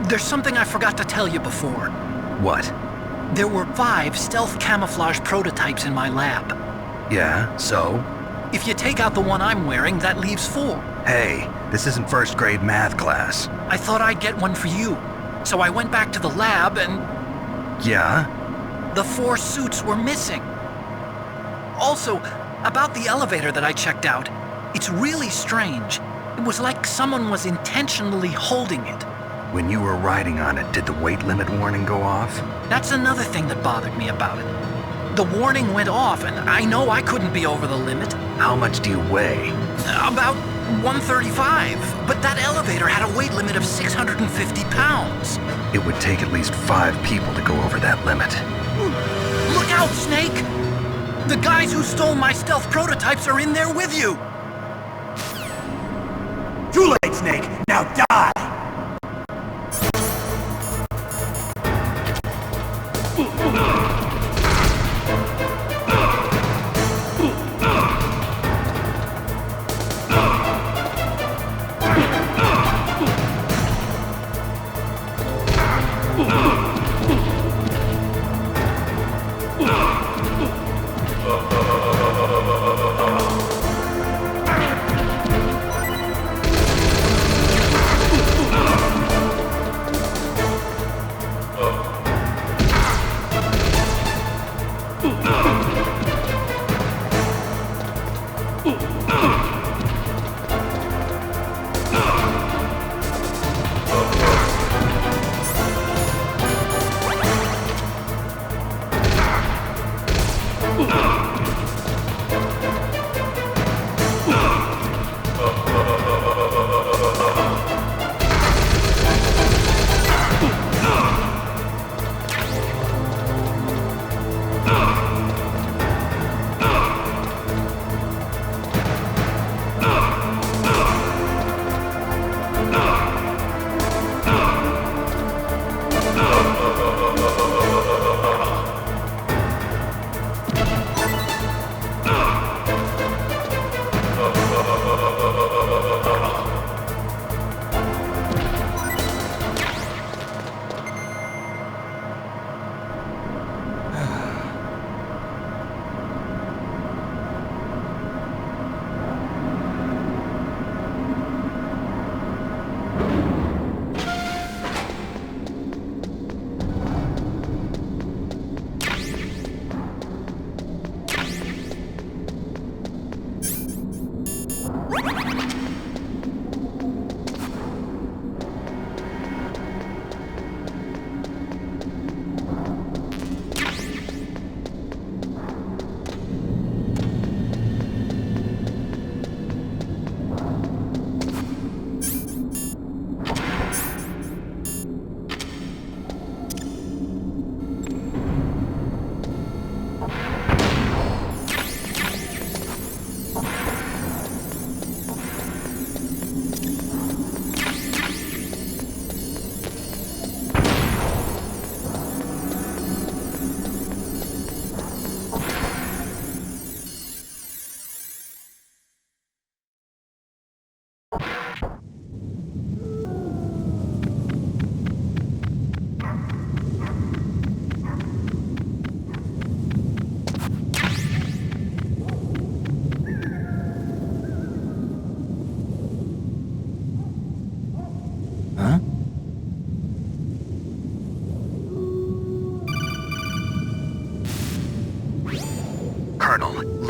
there's something I forgot to tell you before. What? There were 5 stealth camouflage prototypes in my lab. Yeah, so? If you take out the one I'm wearing, that leaves 4. Hey, this isn't first grade math class. I thought I'd get one for you. So I went back to the lab and... Yeah? The 4 suits were missing. Also, about the elevator that I checked out, it's really strange. It was like someone was intentionally holding it. When you were riding on it, did the weight limit warning go off? That's another thing that bothered me about it. The warning went off, and I know I couldn't be over the limit. How much do you weigh? About 135, but that elevator had a weight limit of 650 pounds. It would take at least 5 people to go over that limit. Look out, Snake! The guys who stole my stealth prototypes are in there with you! Too late, Snake! Now die!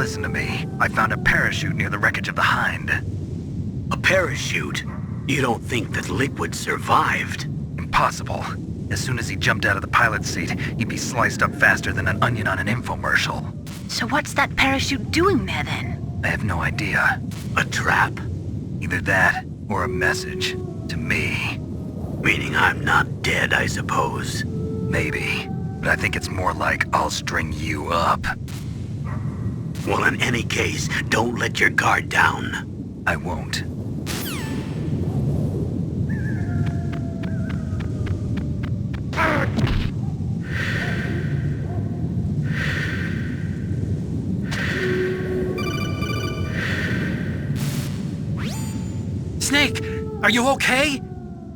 Listen to me. I found a parachute near the wreckage of the Hind. A parachute? You don't think that Liquid survived? Impossible. As soon as he jumped out of the pilot's seat, he'd be sliced up faster than an onion on an infomercial. So what's that parachute doing there then? I have no idea. A trap? Either that, or a message. To me. Meaning I'm not dead, I suppose. Maybe. But I think it's more like I'll string you up. Well, in any case, don't let your guard down. I won't. Snake, are you okay?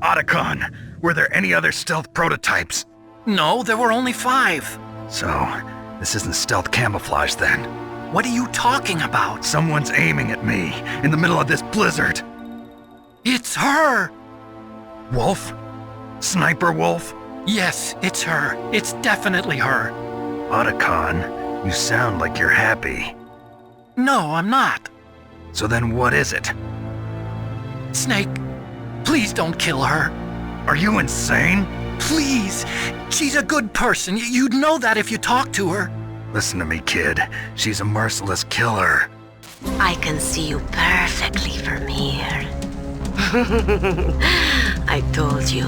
Otacon, were there any other stealth prototypes? No, there were only 5. So, this isn't stealth camouflage then? What are you talking about? Someone's aiming at me, in the middle of this blizzard. It's her! Wolf? Sniper Wolf? Yes, it's her. It's definitely her. Otacon, you sound like you're happy. No, I'm not. So then what is it? Snake, please don't kill her. Are you insane? Please! She's a good person. You'd know that if you talked to her. Listen to me, kid. She's a merciless killer. I can see you perfectly from here. I told you,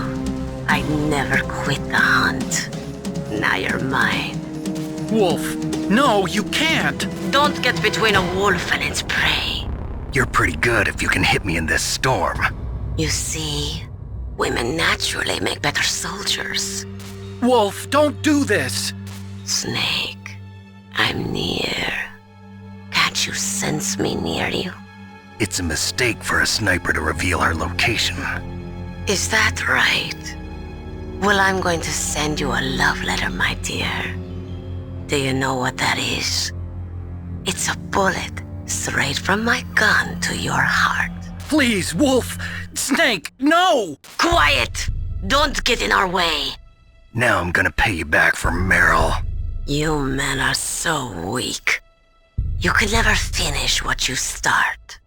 I'd never quit the hunt. Now you're mine. Wolf, no, you can't. Don't get between a wolf and its prey. You're pretty good if you can hit me in this storm. You see, women naturally make better soldiers. Wolf, don't do this. Snake. I'm near. Can't you sense me near you? It's a mistake for a sniper to reveal her location. Is that right? Well, I'm going to send you a love letter, my dear. Do you know what that is? It's a bullet straight from my gun to your heart. Please, Wolf! Snake, no! Quiet! Don't get in our way. Now I'm gonna pay you back for Meryl. You men are so weak. You can never finish what you start.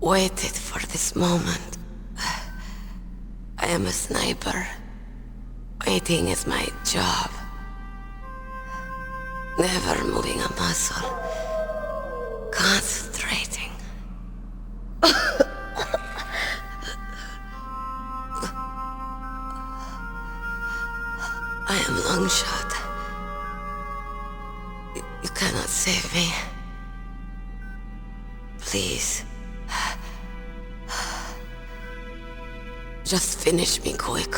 waited for this moment. I am a sniper. Waiting is my job. Never moving a muscle. Concentrating. I am Longshot. You cannot save me. Please. Just finish me quick.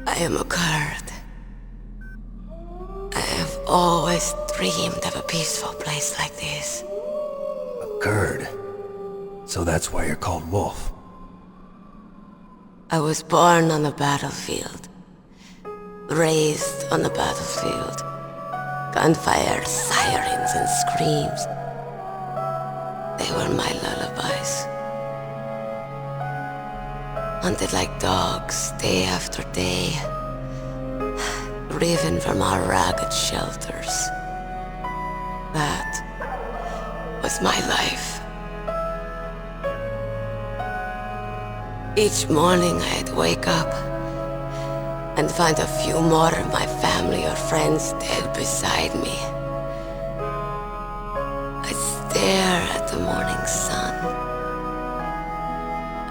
I am a Kurd. I have always dreamed of a peaceful place like this. A Kurd? So that's why you're called Wolf. I was born on the battlefield. Raised on the battlefield. Gunfire, sirens, and screams. They were my lullabies. Hunted like dogs, day after day. Driven from our ragged shelters. That was my life. Each morning I'd wake up and find a few more of my family or friends dead beside me. I'd stare at the morning sun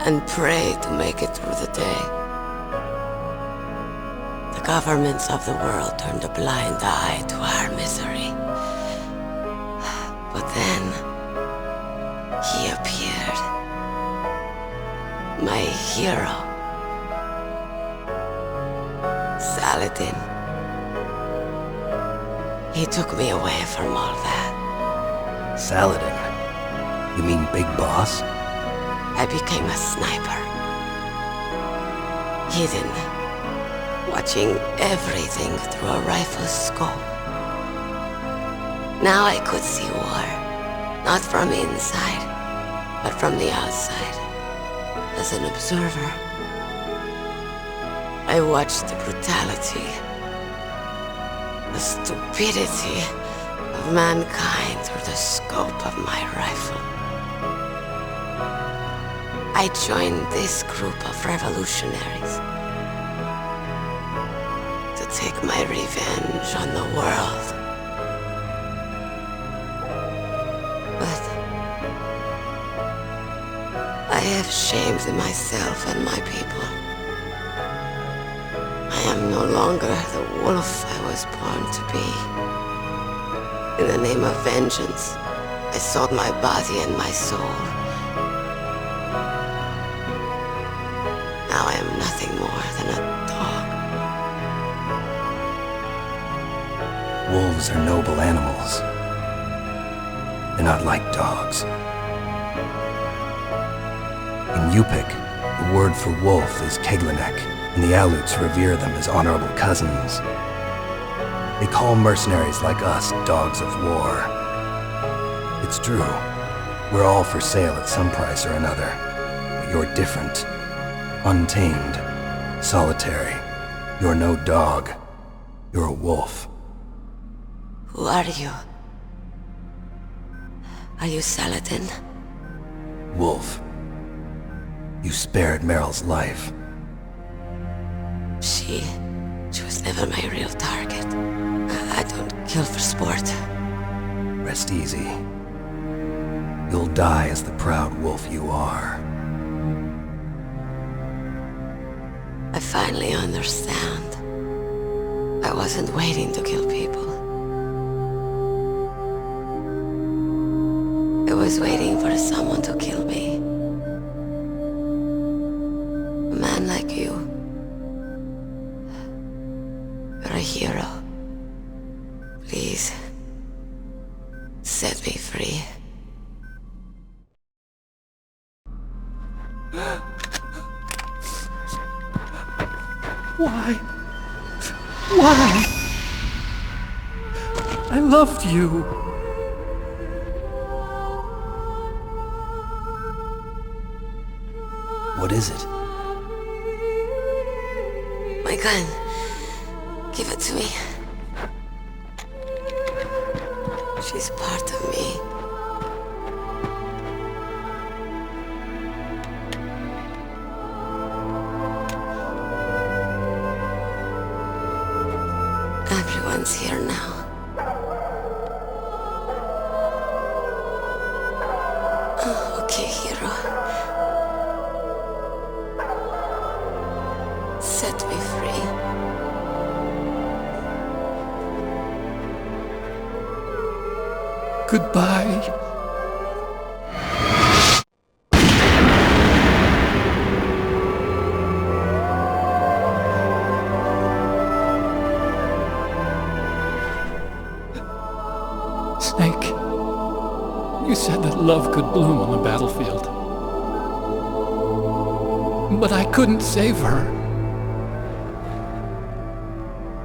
and pray to make it through the day. The governments of the world turned a blind eye to our misery. But then, he appeared. My hero. Saladin. He took me away from all that. Saladin? You mean Big Boss? I became a sniper. Hidden. Watching everything through a rifle's scope. Now I could see war. Not from inside, but from the outside. As an observer. I watched the brutality, the stupidity of mankind through the scope of my rifle. I joined this group of revolutionaries to take my revenge on the world. But I have shamed myself and my people. I am no longer the wolf I was born to be. In the name of vengeance, I sold my body and my soul. Now I am nothing more than a dog. Wolves are noble animals. They're not like dogs. In Yupik, the word for wolf is Keglanek, and the Aleuts revere them as honorable cousins. They call mercenaries like us dogs of war. It's true, we're all for sale at some price or another, but you're different. Untamed, solitary. You're no dog. You're a wolf. Who are you? Are you Saladin? Wolf. You spared Meryl's life. She was never my real target. I don't kill for sport. Rest easy. You'll die as the proud wolf you are. I finally understand. I wasn't waiting to kill people. I was waiting for someone to kill me. A man like you. You're a hero. Please, set me free. Why? Why? I loved you. What is it? My gun. Give it to me. She's part of me. Everyone's here now. Okay, hero. Set me free. Goodbye. Snake, you said that love could bloom on the battlefield. But I couldn't save her.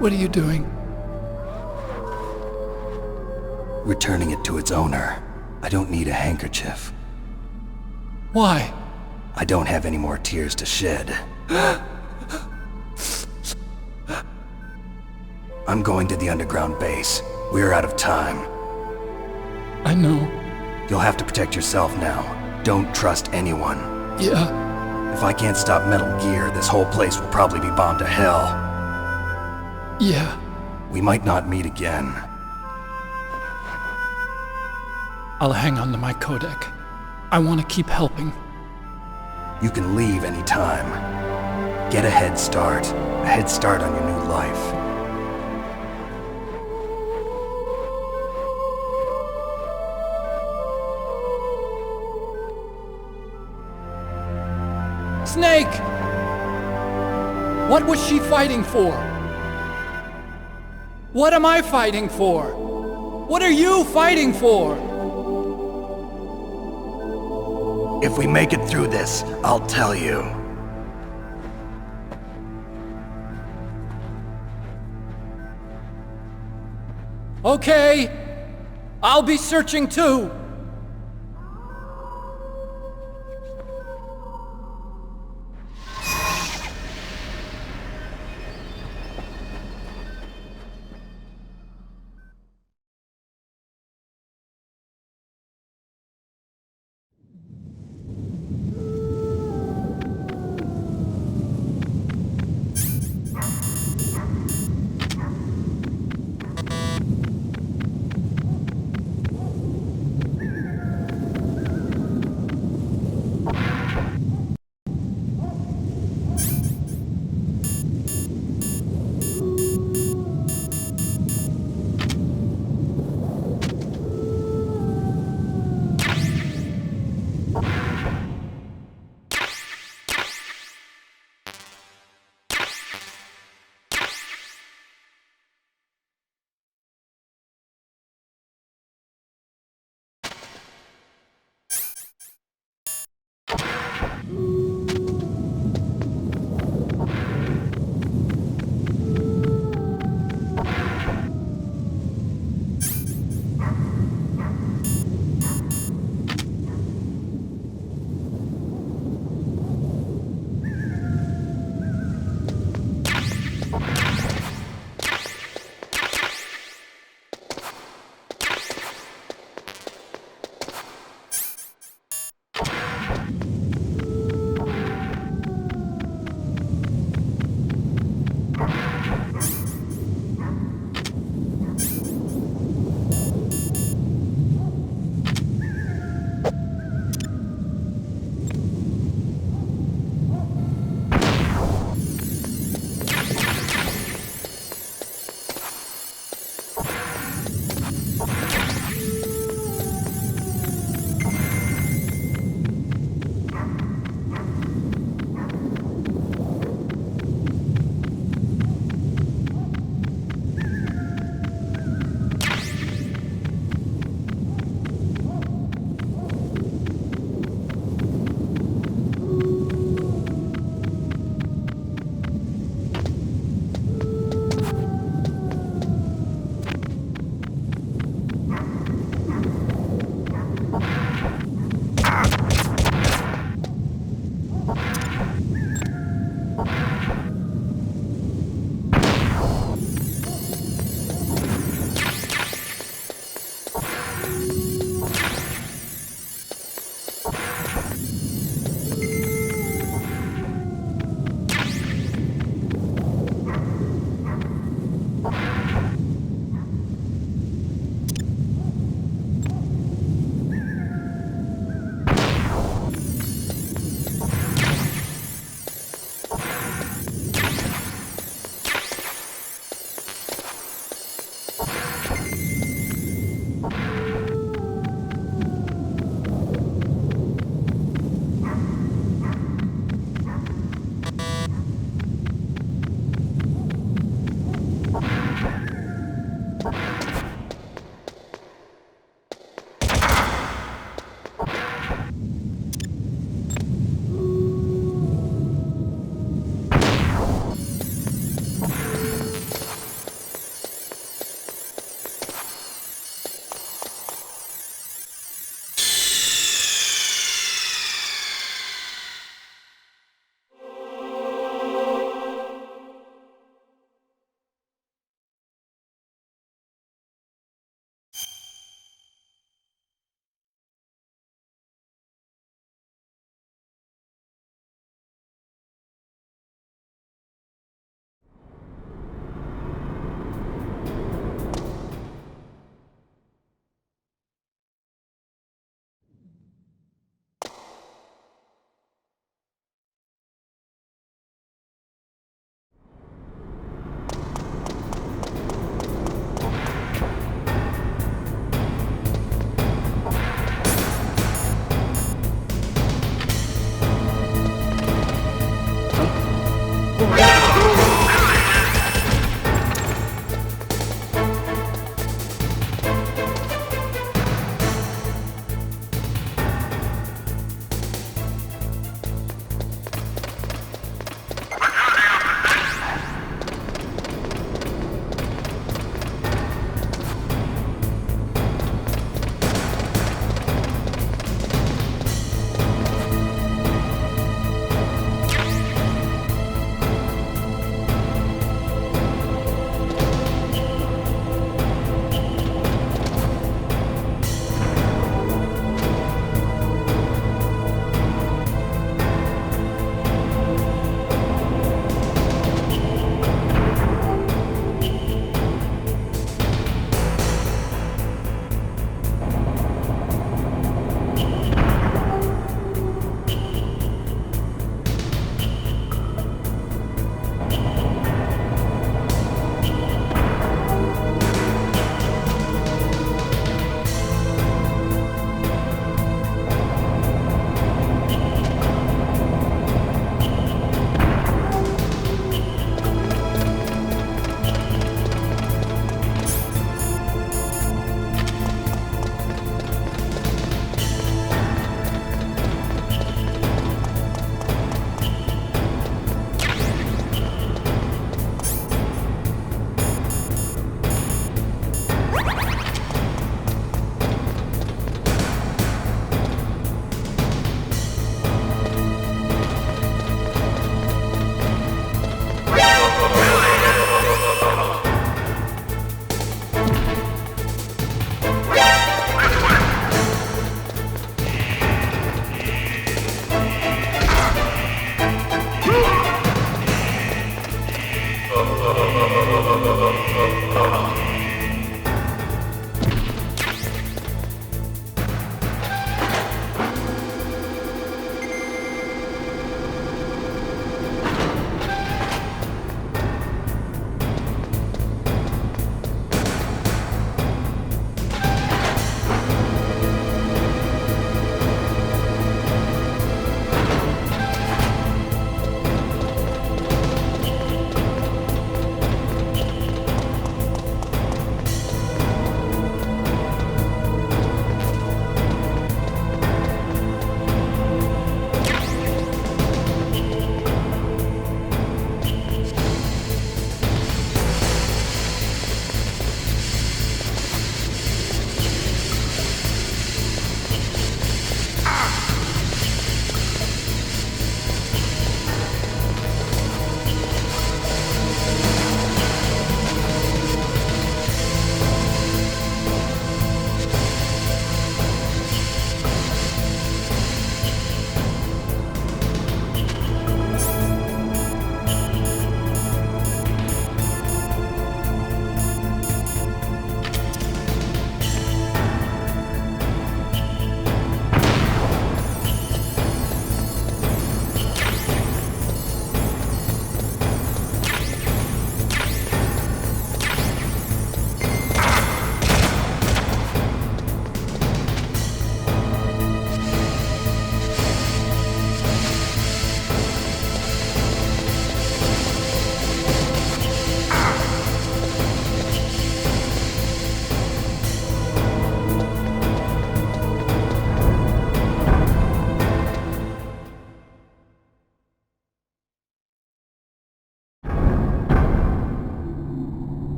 What are you doing? Returning it to its owner. I don't need a handkerchief. Why? I don't have any more tears to shed. I'm going to the underground base. We're out of time. I know. You'll have to protect yourself now. Don't trust anyone. Yeah. If I can't stop Metal Gear, this whole place will probably be bombed to hell. Yeah. We might not meet again. I'll hang on to my codec. I want to keep helping. You can leave anytime. Get a head start. A head start on your new life. Snake! What was she fighting for? What am I fighting for? What are you fighting for? If we make it through this, I'll tell you. Okay. I'll be searching too.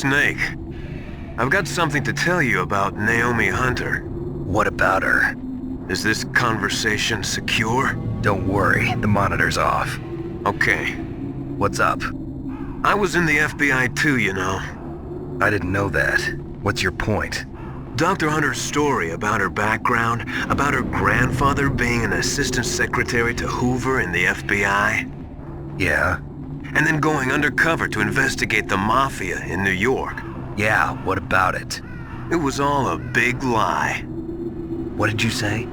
Snake, I've got something to tell you about Naomi Hunter. What about her? Is this conversation secure? Don't worry, the monitor's off. Okay. What's up? I was in the FBI too, you know. I didn't know that. What's your point? Dr. Hunter's story about her background, about her grandfather being an assistant secretary to Hoover in the FBI. Yeah? And then going undercover to investigate the Mafia in New York. Yeah, what about it? It was all a big lie. What did you say?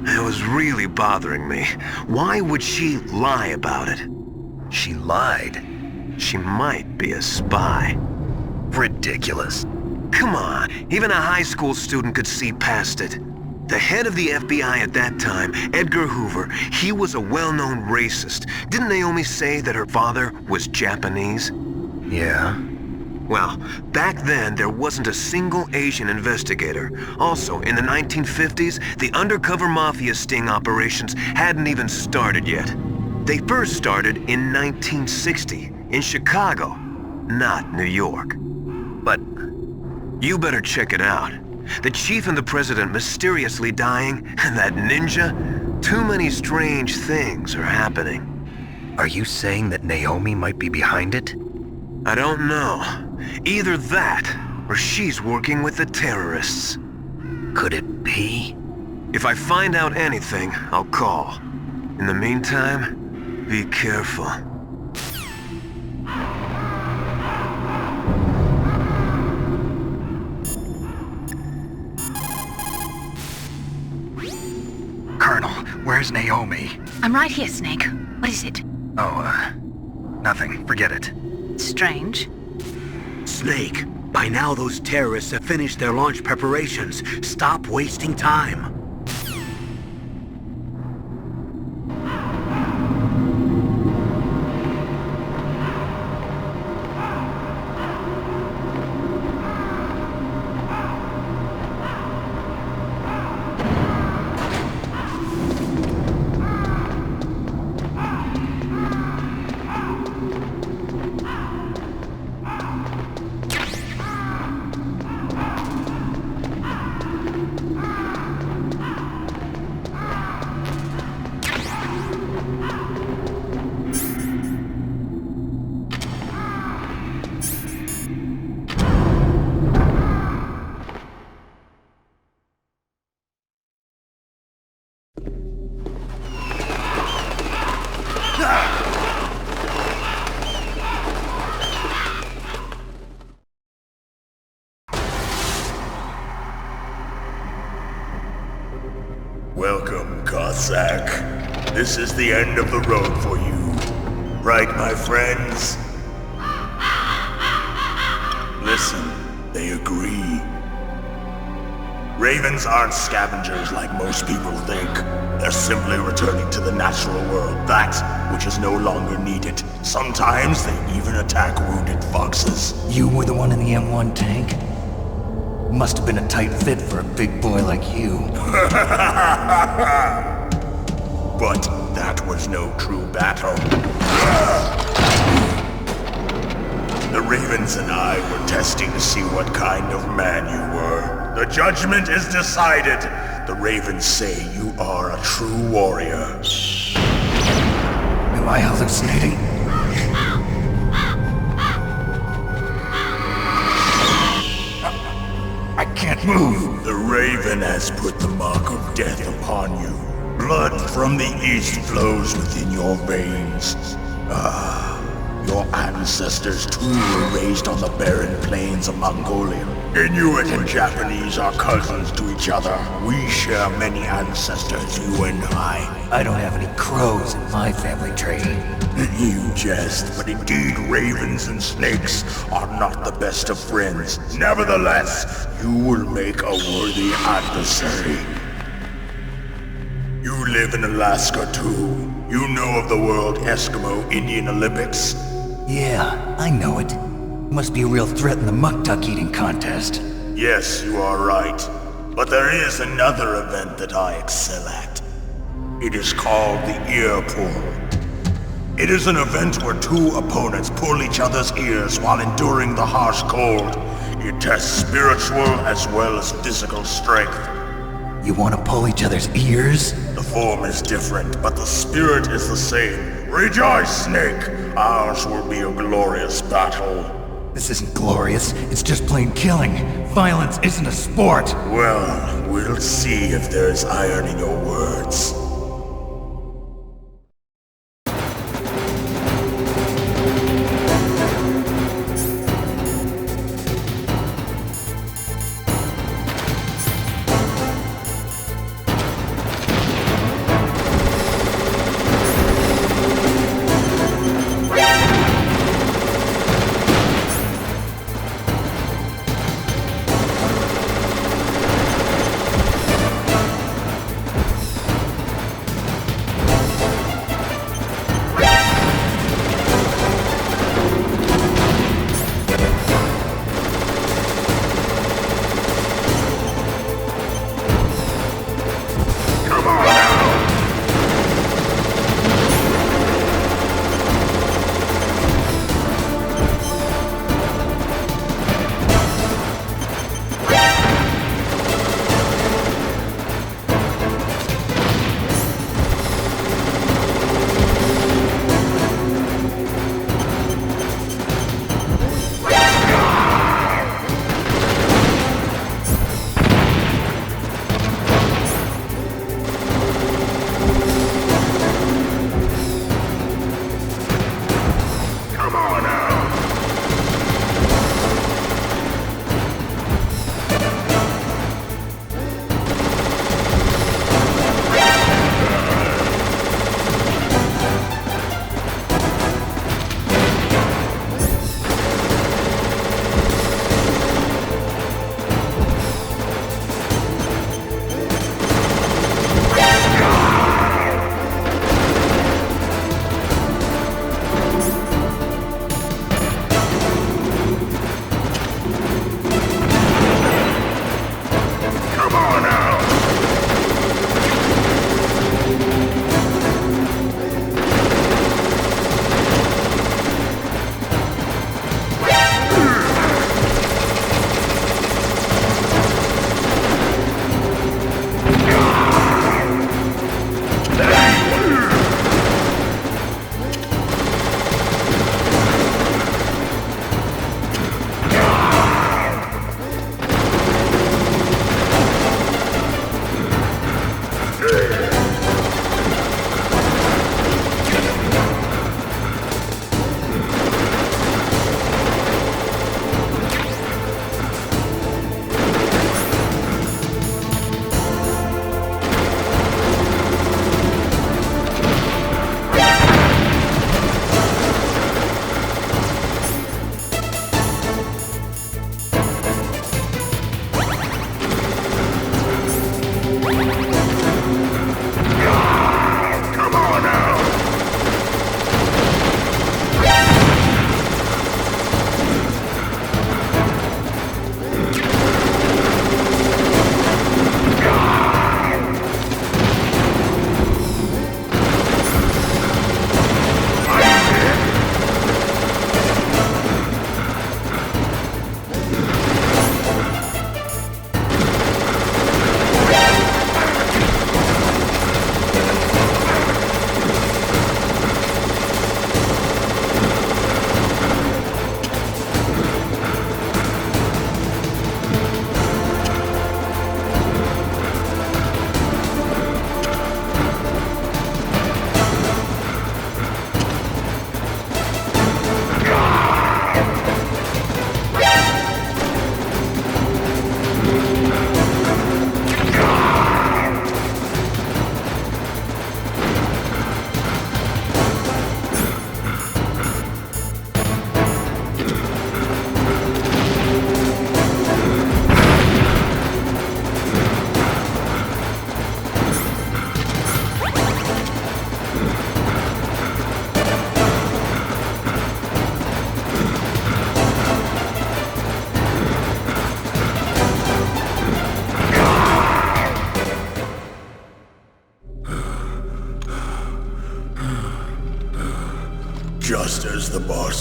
It was really bothering me. Why would she lie about it? She lied? She might be a spy. Ridiculous. Come on, even a high school student could see past it. The head of the FBI at that time, Edgar Hoover, he was a well-known racist. Didn't Naomi say that her father was Japanese? Yeah. Well, back then there wasn't a single Asian investigator. Also, in the 1950s, the undercover mafia sting operations hadn't even started yet. They first started in 1960, in Chicago, not New York. But you better check it out. The chief and the president mysteriously dying, and that ninja? Too many strange things are happening. Are you saying that Naomi might be behind it? I don't know. Either that, or she's working with the terrorists. Could it be? If I find out anything, I'll call. In the meantime, be careful. Colonel, where's Naomi? I'm right here, Snake. What is it? Oh, nothing. Forget it. Strange. Snake, by now those terrorists have finished their launch preparations. Stop wasting time. Welcome, Cossack. This is the end of the road for you. Right, my friends? Listen, they agree. Ravens aren't scavengers like most people think. They're simply returning to the natural world, that which is no longer needed. Sometimes they even attack wounded foxes. You were the one in the M1 tank? Must have been a tight fit for a big boy like you. But that was no true battle. The Ravens and I were testing to see what kind of man you were. The judgment is decided. The Ravens say you are a true warrior. Am I hallucinating? I can't move. The Raven has put the mark of death upon you. Blood from the east flows within your veins. Your ancestors too were raised on the barren plains of Mongolia. Inuit and Japanese are cousins to each other. We share many ancestors, you and I. I don't have any crows in my family tree. You jest, but indeed ravens and snakes are not the best of friends. Nevertheless, you will make a worthy adversary. You live in Alaska too. You know of the World Eskimo Indian Olympics? Yeah, I know it. Must be a real threat in the muck-duck eating contest. Yes, you are right. But there is another event that I excel at. It is called the ear pull. It is an event where two opponents pull each other's ears while enduring the harsh cold. It tests spiritual as well as physical strength. You want to pull each other's ears? The form is different, but the spirit is the same. Rejoice, Snake! Ours will be a glorious battle. This isn't glorious, it's just plain killing. Violence isn't a sport. Well, we'll see if there's iron in your words.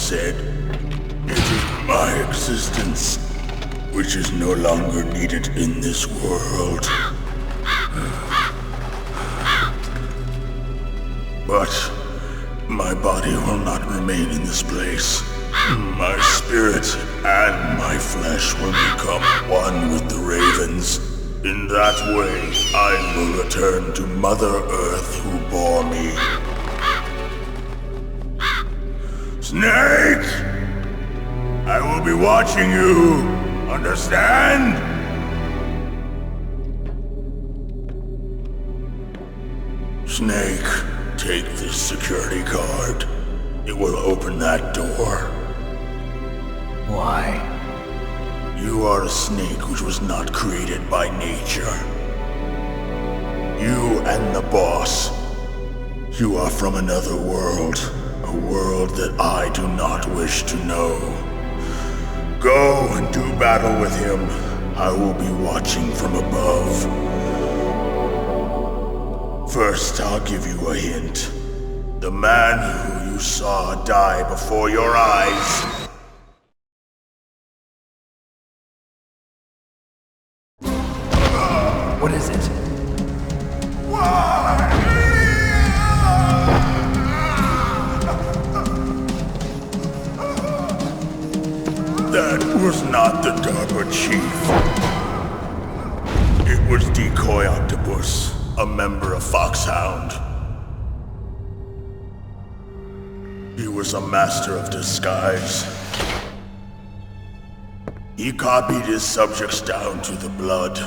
said. It is my existence which is no longer needed in this world. But my body will not remain in this place. My spirit and my flesh will become one with the ravens. In that way, I will return to Mother Earth who bore me. Snake! I will be watching you. Understand? Snake, take this security card. It will open that door. Why? You are a snake which was not created by nature. You and the boss. You are from another world. A world that I do not wish to know. Go and do battle with him. I will be watching from above. First, I'll give you a hint. The man who you saw die before your eyes. What is it? That was not the DARPA chief. It was Decoy Octopus, a member of Foxhound. He was a master of disguise. He copied his subjects down to the blood.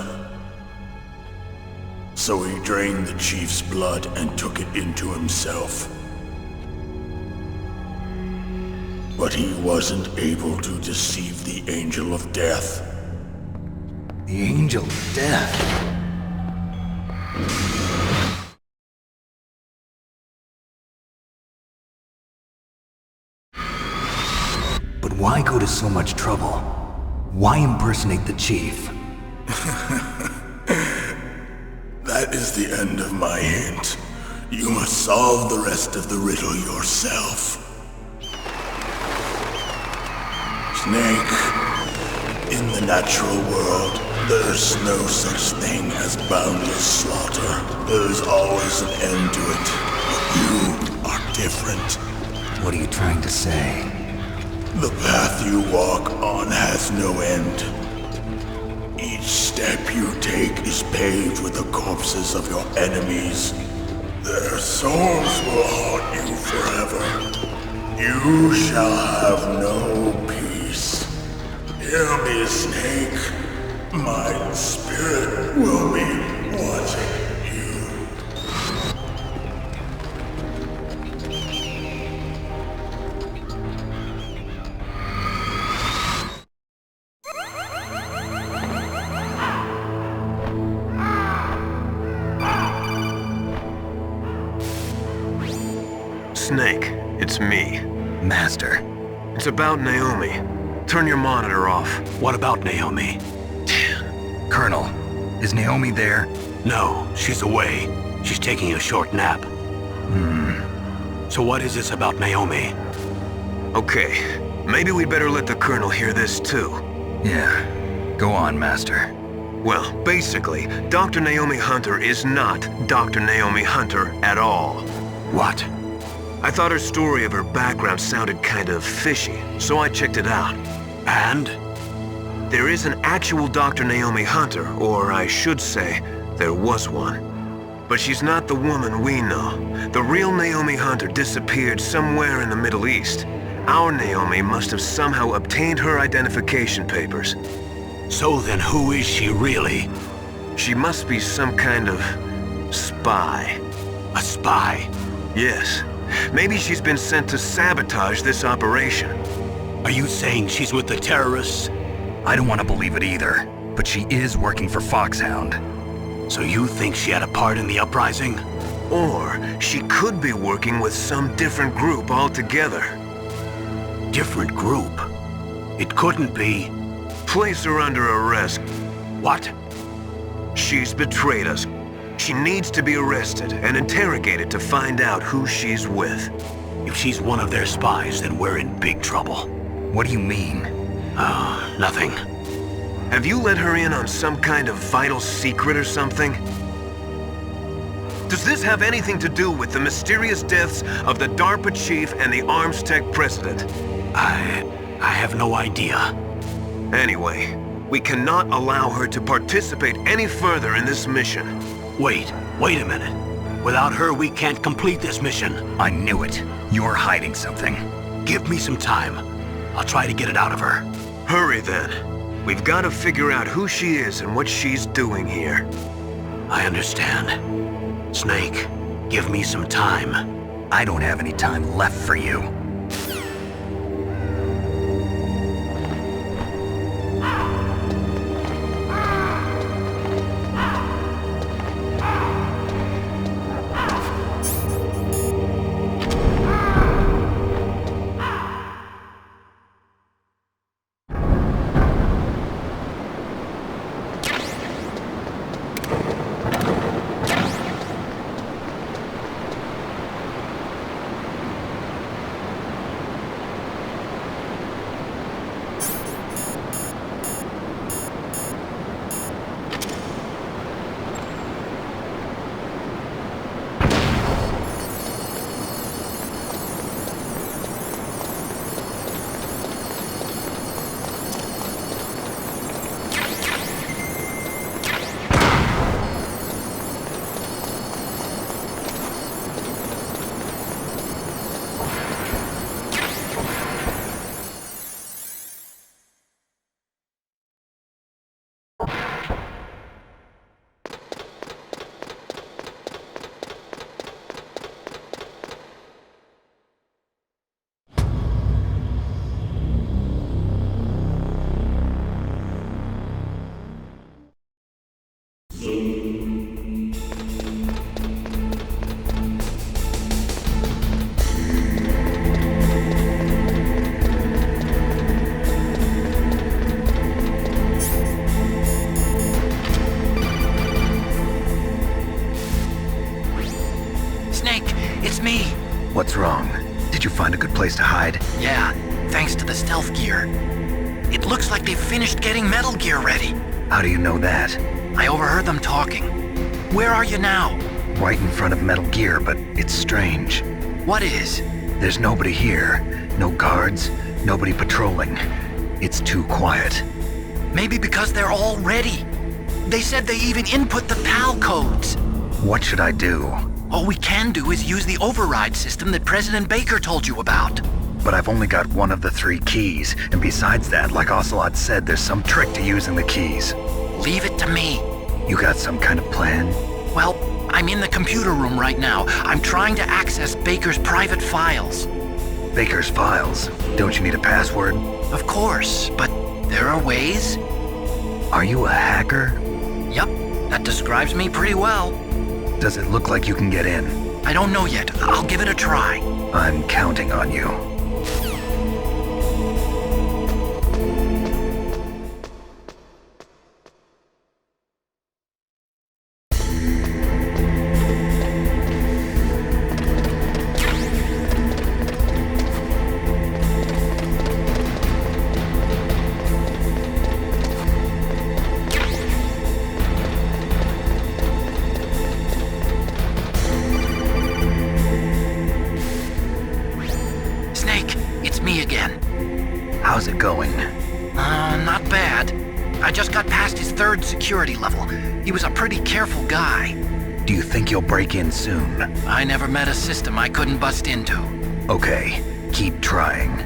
So he drained the chief's blood and took it into himself. But he wasn't able to deceive the Angel of Death. The Angel of Death? But why go to so much trouble? Why impersonate the chief? That is the end of my hint. You must solve the rest of the riddle yourself. Snake, in the natural world, there's no such thing as boundless slaughter. There's always an end to it. But you are different. What are you trying to say? The path you walk on has no end. Each step you take is paved with the corpses of your enemies. Their souls will haunt you forever. You shall have no peace. Hear me, Snake. My spirit will be watching you. Snake, it's me. Master. It's about Naomi. Turn your monitor off. What about Naomi? Colonel, is Naomi there? No, she's away. She's taking a short nap. So what is this about Naomi? Okay, maybe we'd better let the Colonel hear this too. Yeah, go on, Master. Well, basically, Dr. Naomi Hunter is not Dr. Naomi Hunter at all. What? I thought her story of her background sounded kind of fishy, so I checked it out. And? There is an actual Dr. Naomi Hunter, or I should say, there was one. But she's not the woman we know. The real Naomi Hunter disappeared somewhere in the Middle East. Our Naomi must have somehow obtained her identification papers. So then who is she really? She must be some kind of spy. A spy? Yes. Maybe she's been sent to sabotage this operation. Are you saying she's with the terrorists? I don't want to believe it either, but she is working for Foxhound. So you think she had a part in the uprising? Or she could be working with some different group altogether. Different group? It couldn't be... Place her under arrest. What? She's betrayed us. She needs to be arrested and interrogated to find out who she's with. If she's one of their spies, then we're in big trouble. What do you mean? Nothing. Have you let her in on some kind of vital secret or something? Does this have anything to do with the mysterious deaths of the DARPA chief and the Arms Tech president? I have no idea. Anyway, we cannot allow her to participate any further in this mission. Wait a minute. Without her, we can't complete this mission. I knew it. You're hiding something. Give me some time. I'll try to get it out of her. Hurry then. We've got to figure out who she is and what she's doing here. I understand. Snake, give me some time. I don't have any time left for you. What's wrong? Did you find a good place to hide? Yeah, thanks to the stealth gear. It looks like they've finished getting Metal Gear ready. How do you know that? I overheard them talking. Where are you now? Right in front of Metal Gear, but it's strange. What is? There's nobody here. No guards, nobody patrolling. It's too quiet. Maybe because they're all ready. They said they even input the PAL codes. What should I do? All we can do is use the override system that President Baker told you about. But I've only got one of the 3 keys, and besides that, like Ocelot said, there's some trick to using the keys. Leave it to me. You got some kind of plan? Well, I'm in the computer room right now. I'm trying to access Baker's private files. Baker's files? Don't you need a password? Of course, but there are ways. Are you a hacker? Yup, that describes me pretty well. Does it look like you can get in? I don't know yet. I'll give it a try. I'm counting on you. How's it going? Not bad. I just got past his 3rd security level. He was a pretty careful guy. Do you think you'll break in soon? I never met a system I couldn't bust into. Okay, keep trying.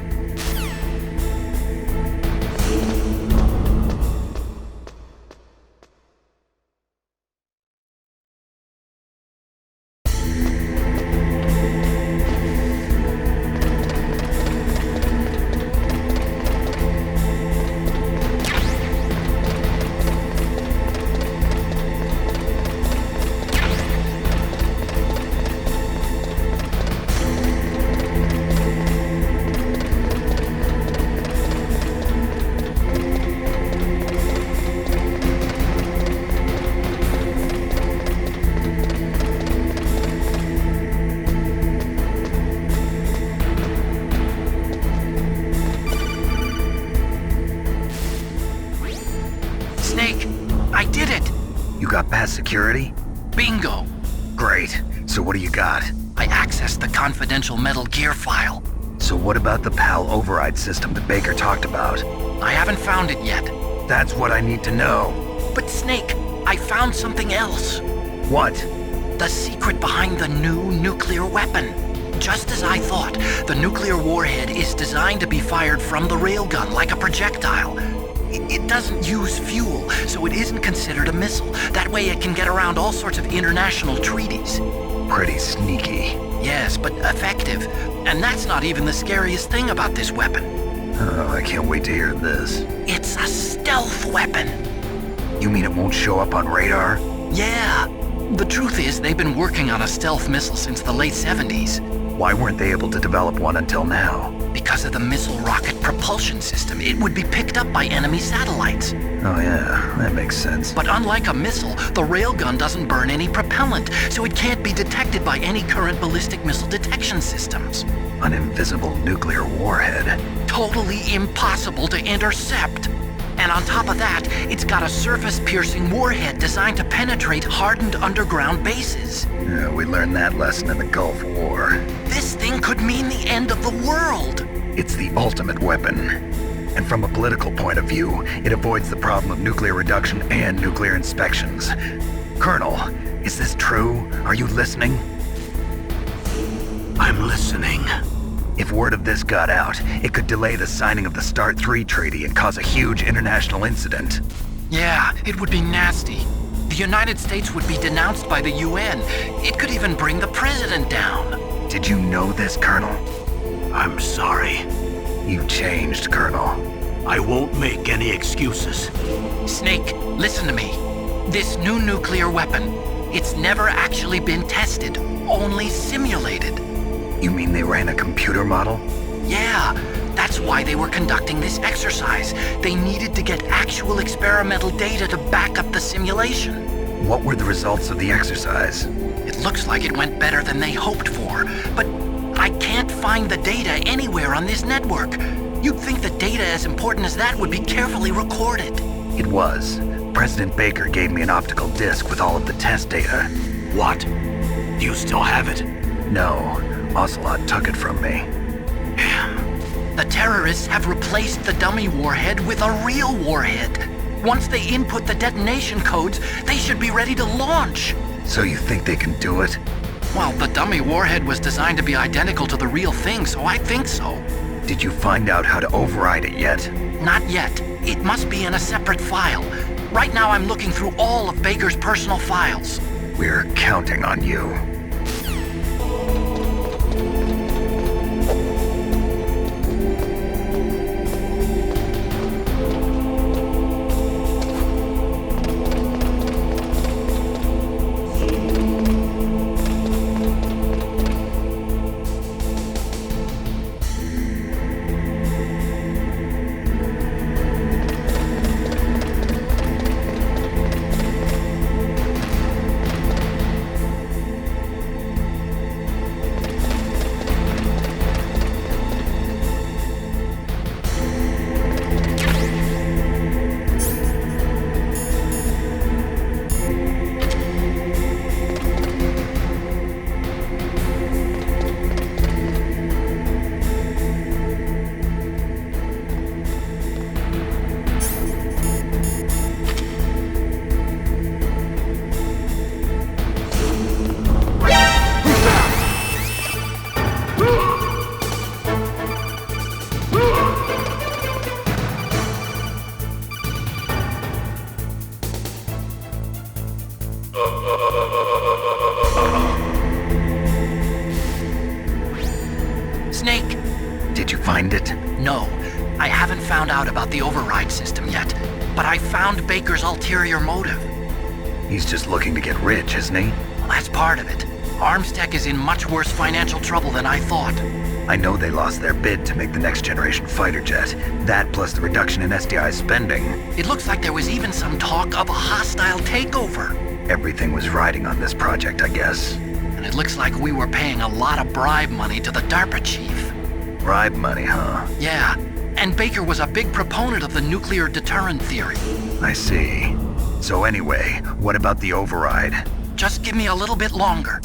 You got past security? Bingo! Great. So what do you got? I accessed the confidential Metal Gear file. So what about the PAL override system that Baker talked about? I haven't found it yet. That's what I need to know. But Snake, I found something else. What? The secret behind the new nuclear weapon. Just as I thought, the nuclear warhead is designed to be fired from the railgun like a projectile. It doesn't use fuel, so it isn't considered a missile. That way it can get around all sorts of international treaties. Pretty sneaky. Yes, but effective. And that's not even the scariest thing about this weapon. Oh, I can't wait to hear this. It's a stealth weapon. You mean it won't show up on radar? Yeah. The truth is, they've been working on a stealth missile since the late 70s. Why weren't they able to develop one until now? Because of the missile rocket propulsion system. It would be picked up by enemy satellites. Oh yeah, that makes sense. But unlike a missile, the railgun doesn't burn any propellant, so it can't be detected by any current ballistic missile detection systems. An invisible nuclear warhead. Totally impossible to intercept. And on top of that, it's got a surface-piercing warhead designed to penetrate hardened underground bases. Yeah, we learned that lesson in the Gulf War. This thing could mean the end of the world. It's the ultimate weapon. And from a political point of view, it avoids the problem of nuclear reduction and nuclear inspections. Colonel, is this true? Are you listening? I'm listening. If word of this got out, it could delay the signing of the START 3 treaty and cause a huge international incident. Yeah, it would be nasty. The United States would be denounced by the UN. It could even bring the president down. Did you know this, Colonel? I'm sorry. You've changed, Colonel. I won't make any excuses. Snake, listen to me. This new nuclear weapon, it's never actually been tested, only simulated. You mean they ran a computer model? Yeah, that's why they were conducting this exercise. They needed to get actual experimental data to back up the simulation. What were the results of the exercise? It looks like it went better than they hoped for, but I can't find the data anywhere on this network. You'd think the data as important as that would be carefully recorded. It was. President Baker gave me an optical disc with all of the test data. What? Do you still have it? No. Ocelot took it from me. Damn. The terrorists have replaced the dummy warhead with a real warhead. Once they input the detonation codes, they should be ready to launch. So you think they can do it? Well, the dummy warhead was designed to be identical to the real thing, so I think so. Did you find out how to override it yet? Not yet. It must be in a separate file. Right now I'm looking through all of Baker's personal files. We're counting on you. Snake! Did you find it? No. I haven't found out about the override system yet, but I found Baker's ulterior motive. He's just looking to get rich, isn't he? Well, that's part of it. Armstech is in much worse financial trouble than I thought. I know they lost their bid to make the next generation fighter jet. That plus the reduction in SDI spending. It looks like there was even some talk of a hostile takeover. Everything was riding on this project, I guess. And it looks like we were paying a lot of bribe money to the DARPA chief. Bribe money, huh? Yeah, and Baker was a big proponent of the nuclear deterrent theory. I see. So anyway, what about the override? Just give me a little bit longer.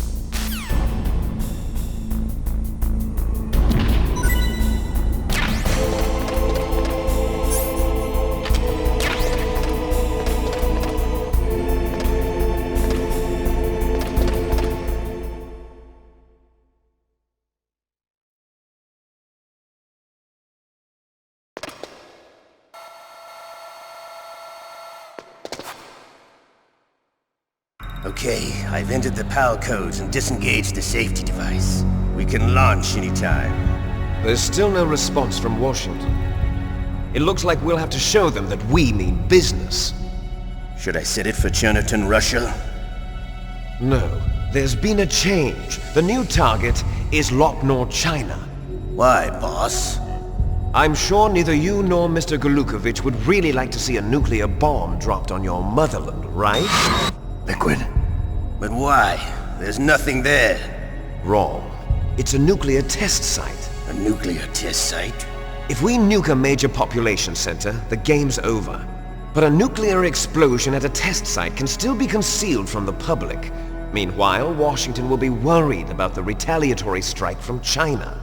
Okay, I've entered the PAL codes and disengaged the safety device. We can launch anytime. There's still no response from Washington. It looks like we'll have to show them that we mean business. Should I set it for Cherniton, Russia? No, there's been a change. The new target is Lopnor, China. Why, boss? I'm sure neither you nor Mr. Golukovich would really like to see a nuclear bomb dropped on your motherland, right? Liquid. But why? There's nothing there. Wrong. It's a nuclear test site. A nuclear test site? If we nuke a major population center, the game's over. But a nuclear explosion at a test site can still be concealed from the public. Meanwhile, Washington will be worried about the retaliatory strike from China.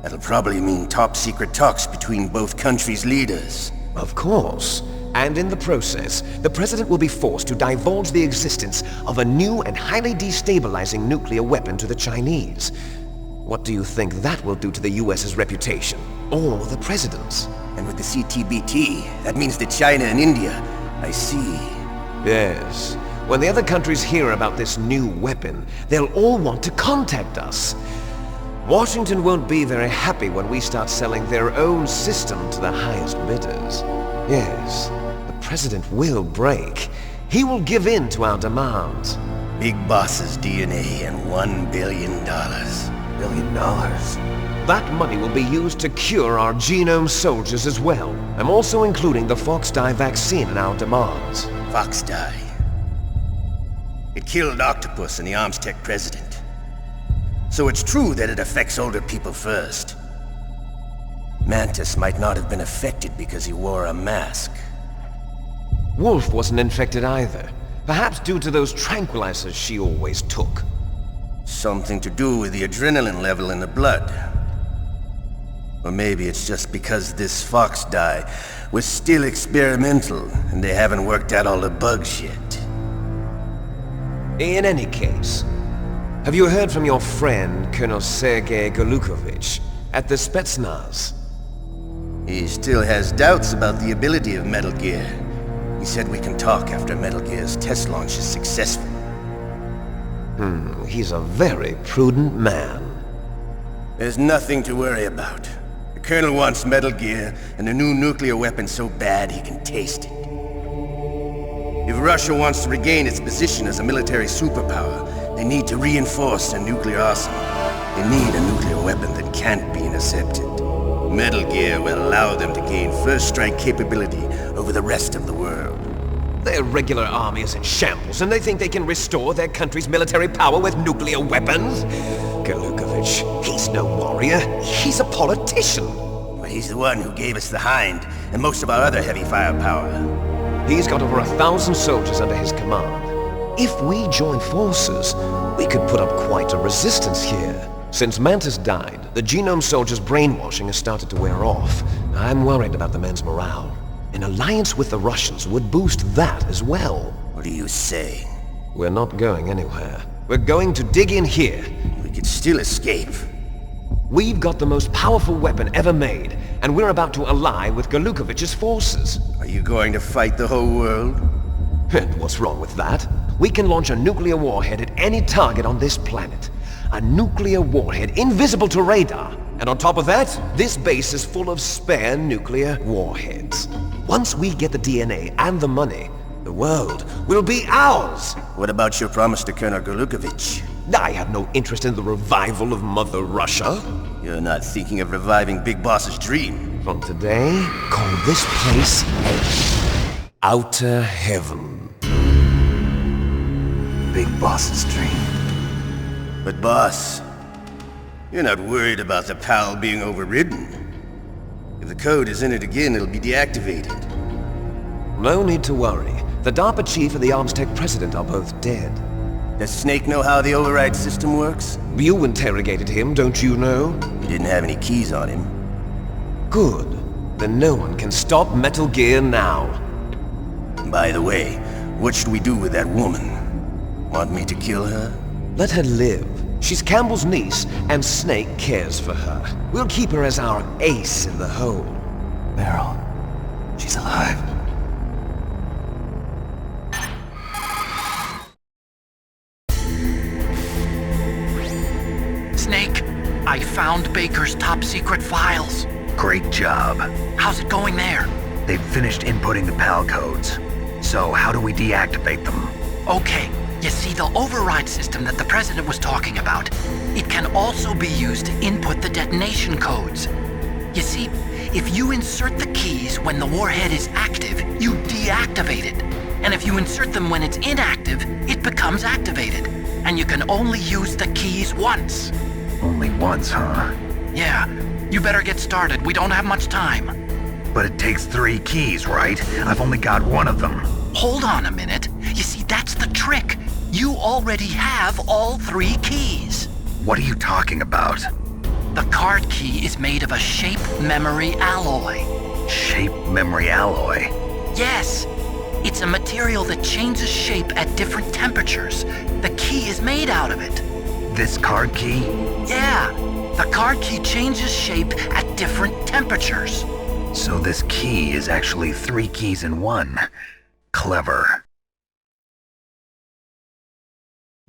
That'll probably mean top-secret talks between both countries' leaders. Of course. And in the process, the President will be forced to divulge the existence of a new and highly destabilizing nuclear weapon to the Chinese. What do you think that will do to the US's reputation? Or the President's? And with the CTBT, that means that China and India. I see. Yes. When the other countries hear about this new weapon, they'll all want to contact us. Washington won't be very happy when we start selling their own system to the highest bidders. Yes, the President will break. He will give in to our demands. Big Boss's DNA and $1 billion. $1 billion? That money will be used to cure our genome soldiers as well. I'm also including the Fox Dye vaccine in our demands. Fox Dye? It killed Octopus and the Armstech President. So it's true that it affects older people first. Mantis might not have been affected because he wore a mask. Wolf wasn't infected either. Perhaps due to those tranquilizers she always took. Something to do with the adrenaline level in the blood. Or maybe it's just because this Fox Dye was still experimental and they haven't worked out all the bugs yet. In any case, have you heard from your friend, Colonel Sergei Golukovich, at the Spetsnaz? He still has doubts about the ability of Metal Gear. He said we can talk after Metal Gear's test launch is successful. He's a very prudent man. There's nothing to worry about. The Colonel wants Metal Gear and a new nuclear weapon so bad he can taste it. If Russia wants to regain its position as a military superpower, they need to reinforce their nuclear arsenal. They need a nuclear weapon that can't be intercepted. Metal Gear will allow them to gain first strike capability over the rest of the world. Their regular army is in shambles, and they think they can restore their country's military power with nuclear weapons? Golukovich, he's no warrior. He's a politician. Well, he's the one who gave us the Hind and most of our other heavy firepower. He's got over 1,000 soldiers under his command. If we join forces, we could put up quite a resistance here. Since Mantis died, the genome soldiers' brainwashing has started to wear off. I'm worried about the men's morale. An alliance with the Russians would boost that as well. What are you saying? We're not going anywhere. We're going to dig in here. We could still escape. We've got the most powerful weapon ever made, and we're about to ally with Golukovich's forces. Are you going to fight the whole world? And what's wrong with that? We can launch a nuclear warhead at any target on this planet. A nuclear warhead invisible to radar. And on top of that, this base is full of spare nuclear warheads. Once we get the DNA and the money, the world will be ours! What about your promise to Colonel Golukovich? I have no interest in the revival of Mother Russia. You're not thinking of reviving Big Boss's dream. From today, call this place Outer Heaven. Big Boss's dream. But boss, you're not worried about the PAL being overridden. If the code is in it again, it'll be deactivated. No need to worry. The DARPA chief and the arms tech president are both dead. Does Snake know how the override system works? You interrogated him, don't you know? He didn't have any keys on him. Good. Then no one can stop Metal Gear now. By the way, what should we do with that woman? Want me to kill her? Let her live. She's Campbell's niece, and Snake cares for her. We'll keep her as our ace in the hole. Meryl, she's alive. Snake, I found Baker's top-secret files. Great job. How's it going there? They've finished inputting the PAL codes. So how do we deactivate them? Okay, you see the override system that the President was talking about, it can also be used to input the detonation codes. You see, if you insert the keys when the warhead is active, you deactivate it. And if you insert them when it's inactive, it becomes activated. And you can only use the keys once. Only once, huh? Yeah, you better get started. We don't have much time. But it takes 3 keys, right? I've only got 1 of them. Hold on a minute. You see, that's the trick. You already have all 3 keys. What are you talking about? The card key is made of a shape memory alloy. Shape memory alloy? Yes. It's a material that changes shape at different temperatures. The key is made out of it. This card key? Yeah. The card key changes shape at different temperatures. So this key is actually 3 keys in 1. Clever.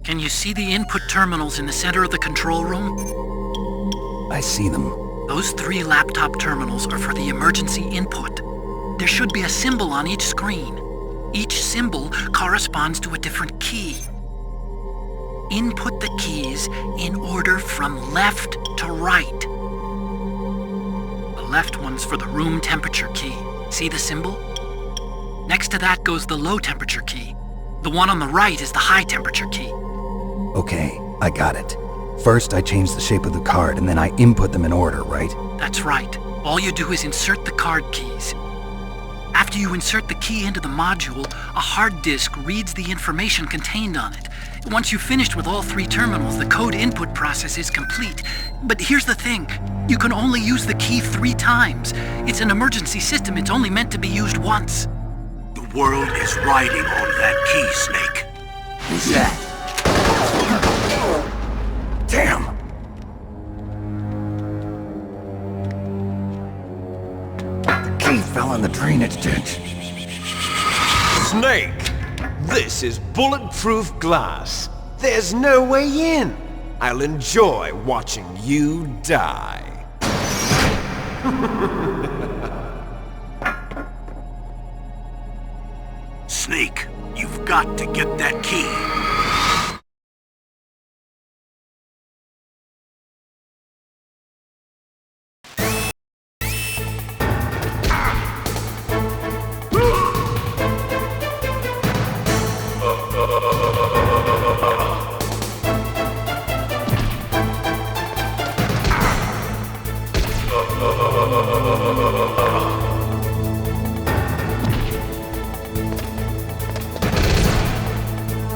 Can you see the input terminals in the center of the control room? I see them. Those 3 laptop terminals are for the emergency input. There should be a symbol on each screen. Each symbol corresponds to a different key. Input the keys in order from left to right. The left one's for the room temperature key. See the symbol? Next to that goes the low temperature key. The one on the right is the high temperature key. Okay, I got it. First, I change the shape of the card, and then I input them in order, right? That's right. All you do is insert the card keys. After you insert the key into the module, a hard disk reads the information contained on it. Once you've finished with all 3 terminals, the code input process is complete. But here's the thing. You can only use the key 3 times. It's an emergency system. It's only meant to be used once. The world is riding on that key, Snake. Who's that? Damn! The key fell in the drainage ditch. Snake! This is bulletproof glass. There's no way in. I'll enjoy watching you die. Snake, you've got to get that key.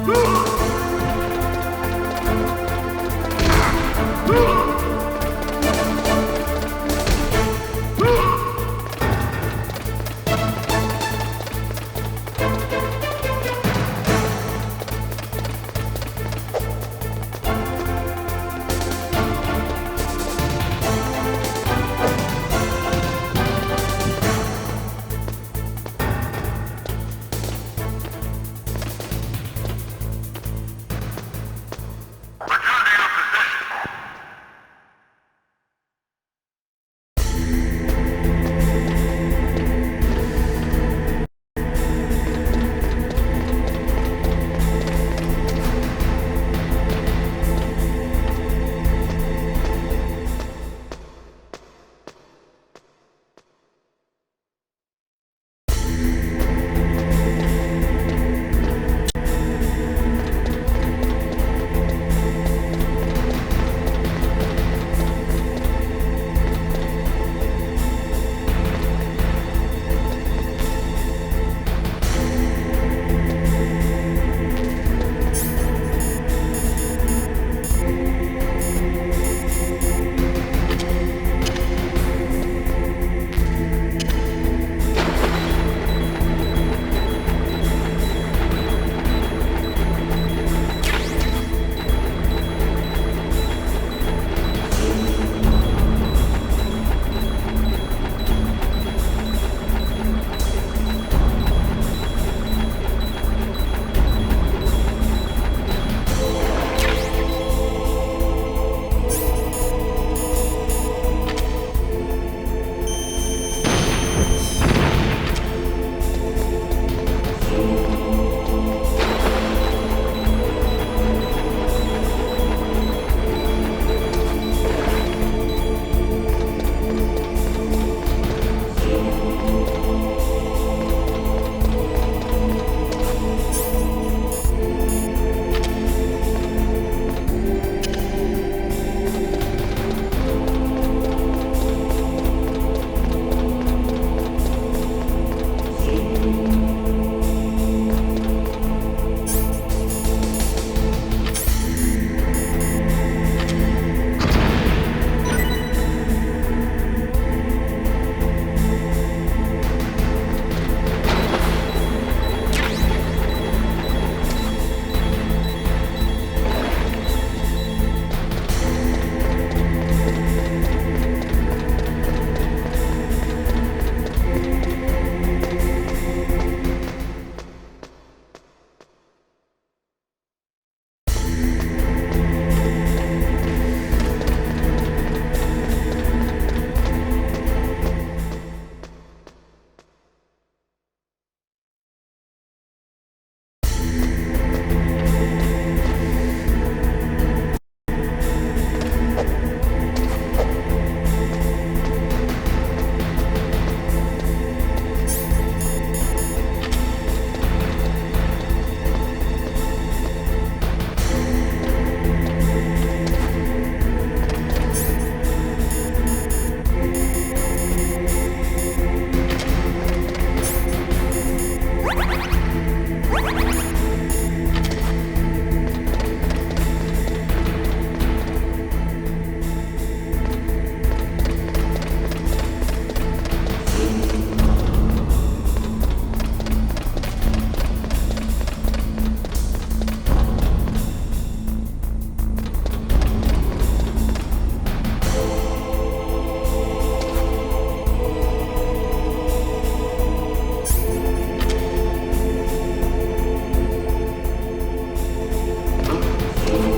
Woo!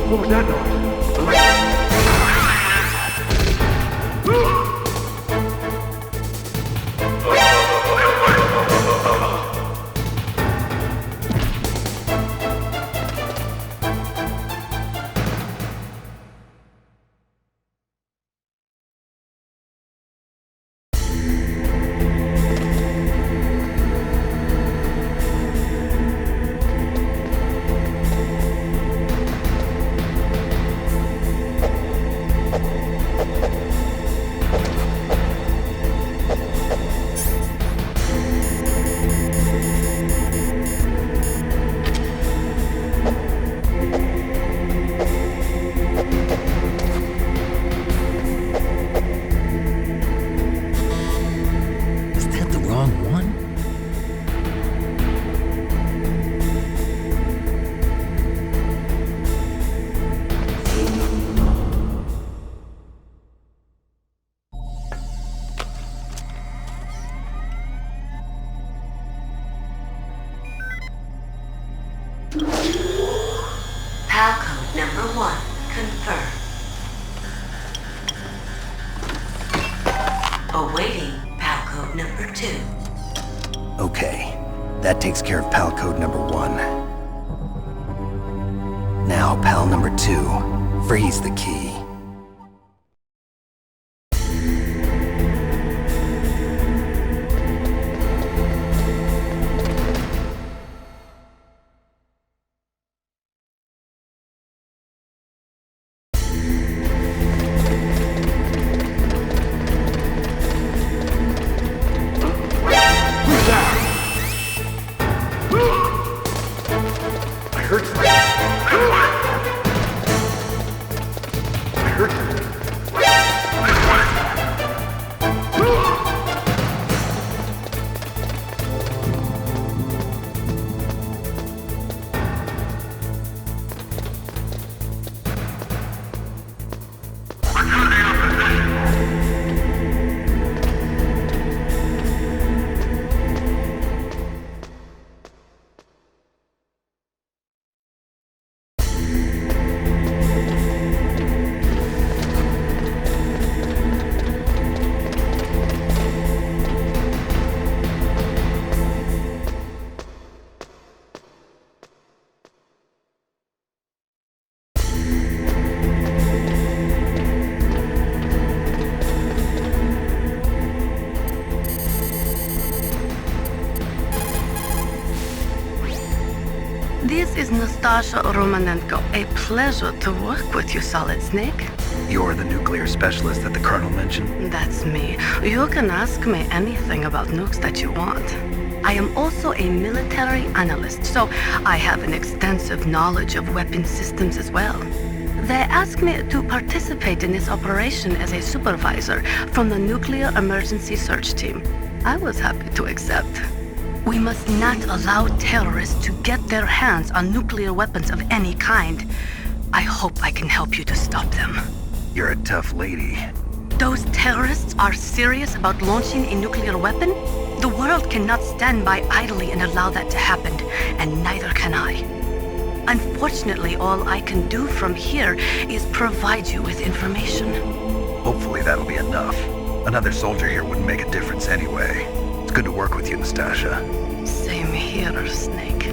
What was that noise? PAL code number 1, confirmed. Awaiting PAL code number 2. Okay, that takes care of PAL code number 1. Now, PAL number 2, freeze the key. This is Nastasha Romanenko. A pleasure to work with you, Solid Snake. You're the nuclear specialist that the Colonel mentioned? That's me. You can ask me anything about nukes that you want. I am also a military analyst, so I have an extensive knowledge of weapon systems as well. They asked me to participate in this operation as a supervisor from the Nuclear Emergency Search Team. I was happy to accept. We must not allow terrorists to get their hands on nuclear weapons of any kind. I hope I can help you to stop them. You're a tough lady. Those terrorists are serious about launching a nuclear weapon? The world cannot stand by idly and allow that to happen, and neither can I. Unfortunately, all I can do from here is provide you with information. Hopefully that'll be enough. Another soldier here wouldn't make a difference anyway. It's good to work with you, Nastasha. Same here, Snake.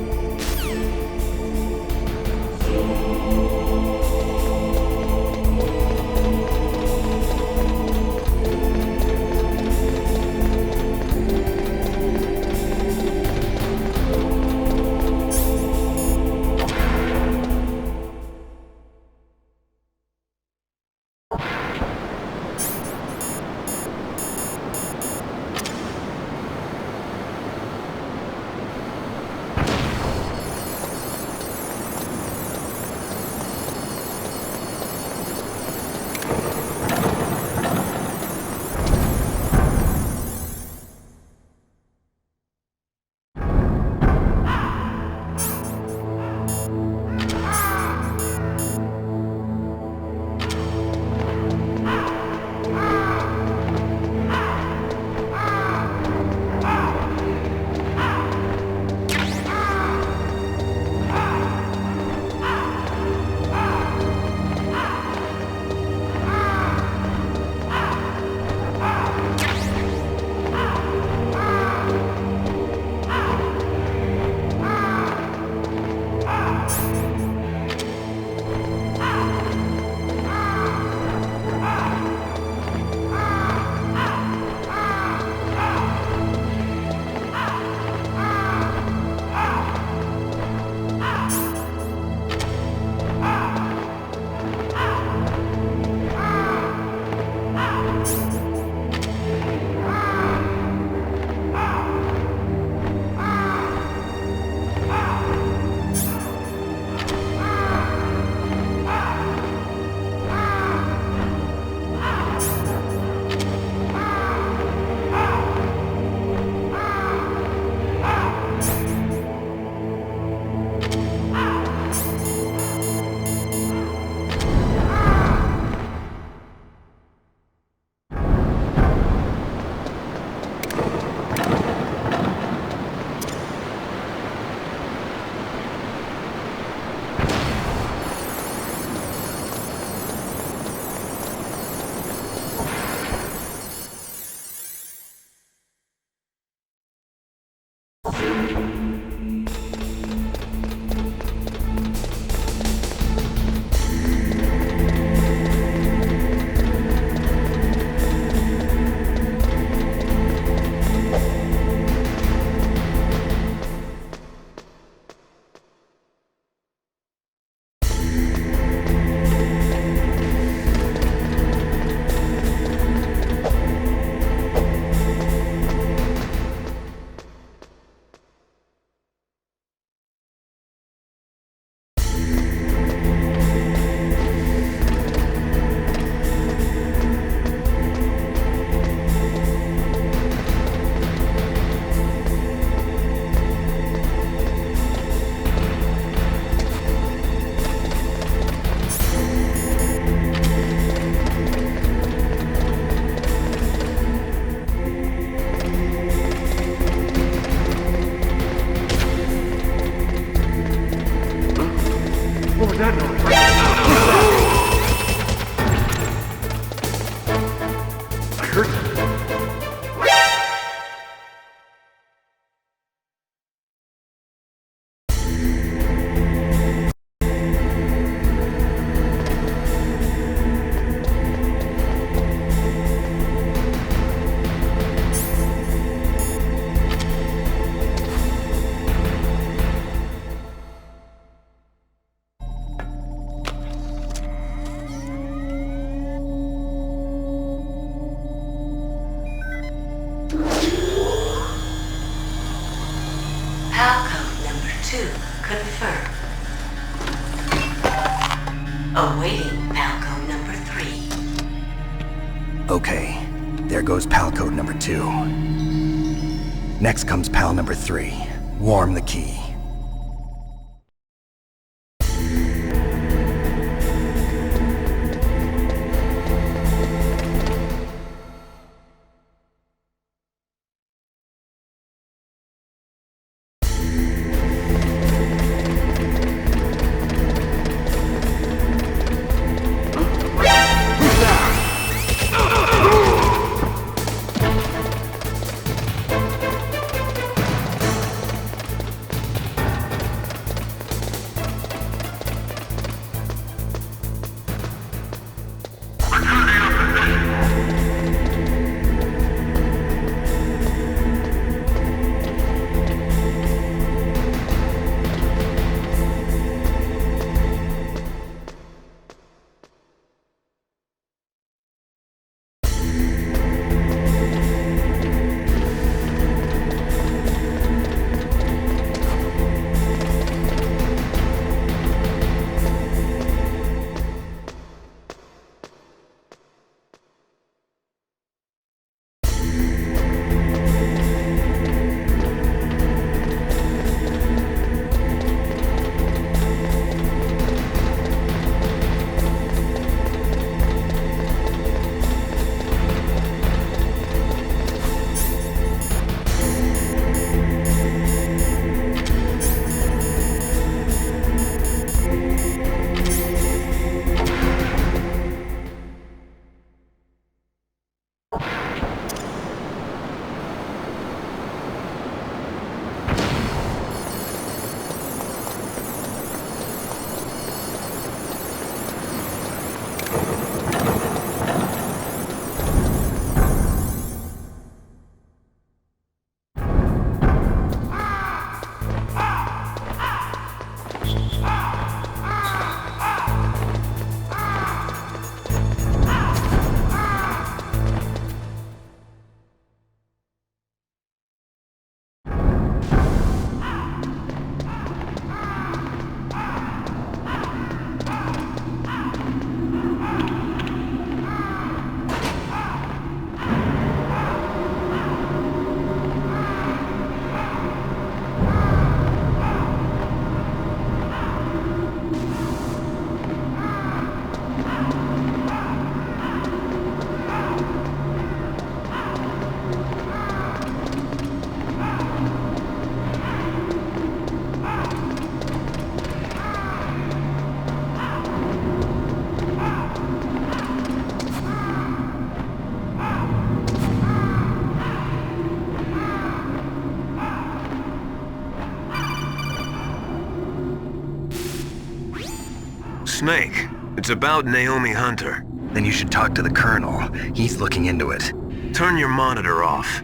What was that noise? I heard something. Awaiting Palco number 3. Okay, there goes pal code number 2. Next comes pal number 3. Warm the key. Snake, it's about Naomi Hunter. Then you should talk to the Colonel. He's looking into it. Turn your monitor off.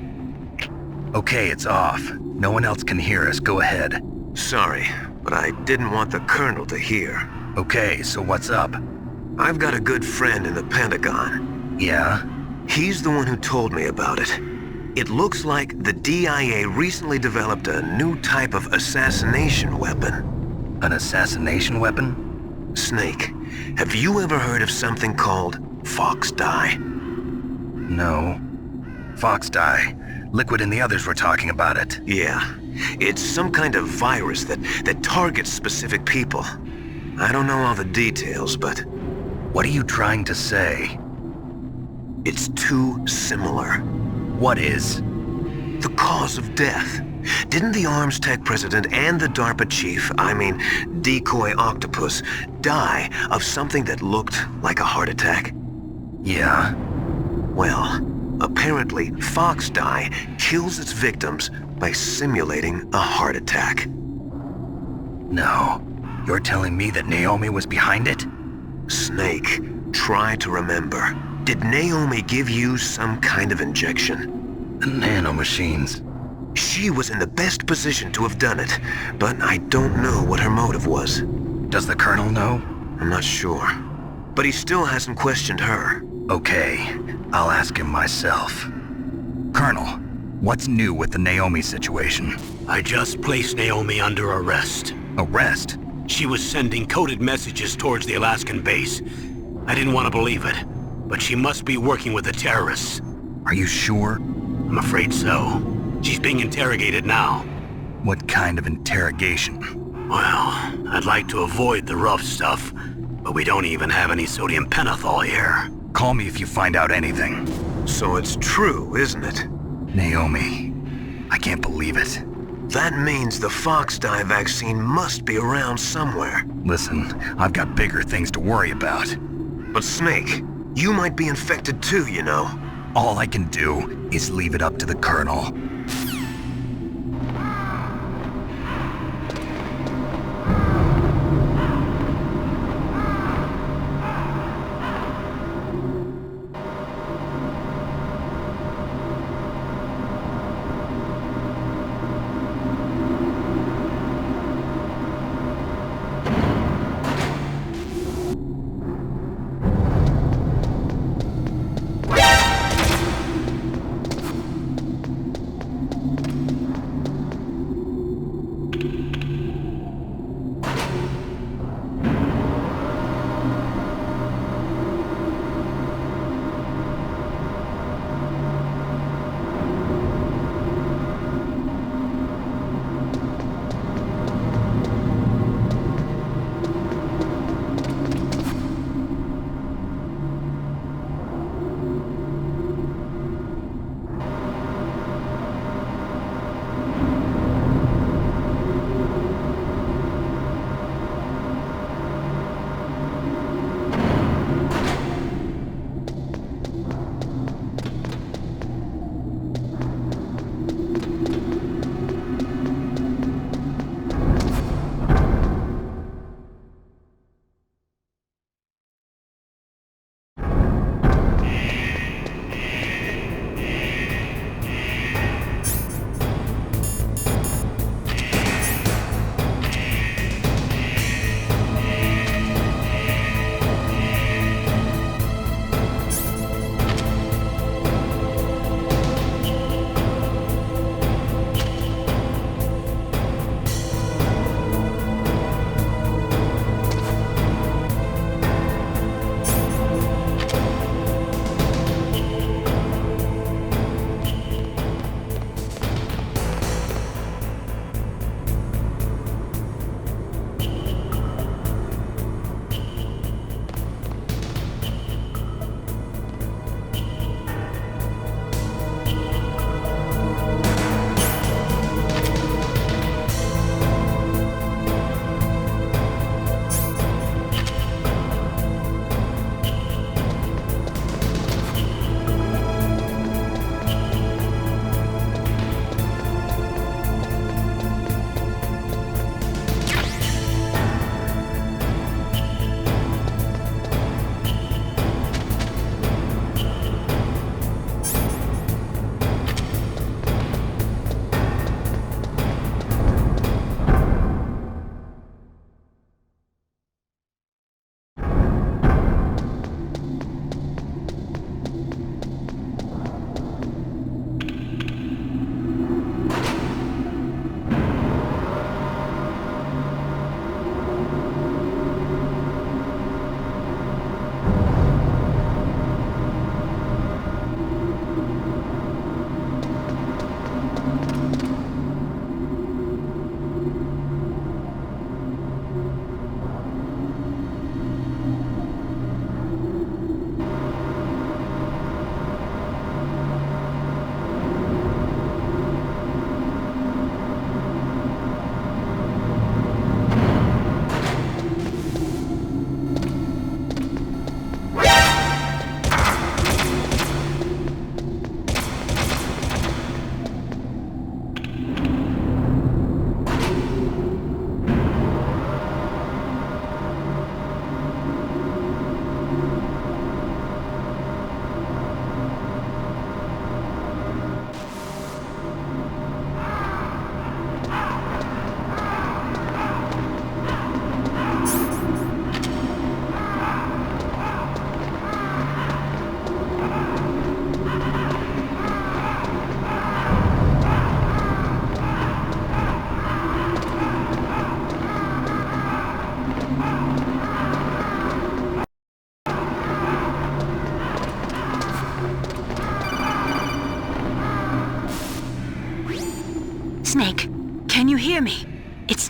Okay, it's off. No one else can hear us. Go ahead. Sorry, but I didn't want the Colonel to hear. Okay, so what's up? I've got a good friend in the Pentagon. Yeah? He's the one who told me about it. It looks like the DIA recently developed a new type of assassination weapon. An assassination weapon? Snake, have you ever heard of something called Fox Dye? No. Fox Dye. Liquid and the others were talking about it. Yeah. It's some kind of virus that targets specific people. I don't know all the details, but... What are you trying to say? It's too similar. What is? The cause of death. Didn't the Arms Tech president and the DARPA chief, decoy octopus, die of something that looked like a heart attack? Yeah. Well, apparently Fox Die kills its victims by simulating a heart attack. No. You're telling me that Naomi was behind it? Snake, try to remember. Did Naomi give you some kind of injection? The nanomachines. She was in the best position to have done it, but I don't know what her motive was. Does the Colonel know? I'm not sure. But he still hasn't questioned her. Okay, I'll ask him myself. Colonel, what's new with the Naomi situation? I just placed Naomi under arrest. Arrest? She was sending coded messages towards the Alaskan base. I didn't want to believe it, but she must be working with the terrorists. Are you sure? I'm afraid so. She's being interrogated now. What kind of interrogation? Well, I'd like to avoid the rough stuff, but we don't even have any sodium pentothal here. Call me if you find out anything. So it's true, isn't it? Naomi, I can't believe it. That means the Fox Die vaccine must be around somewhere. Listen, I've got bigger things to worry about. But Snake, you might be infected too, you know. All I can do is leave it up to the Colonel.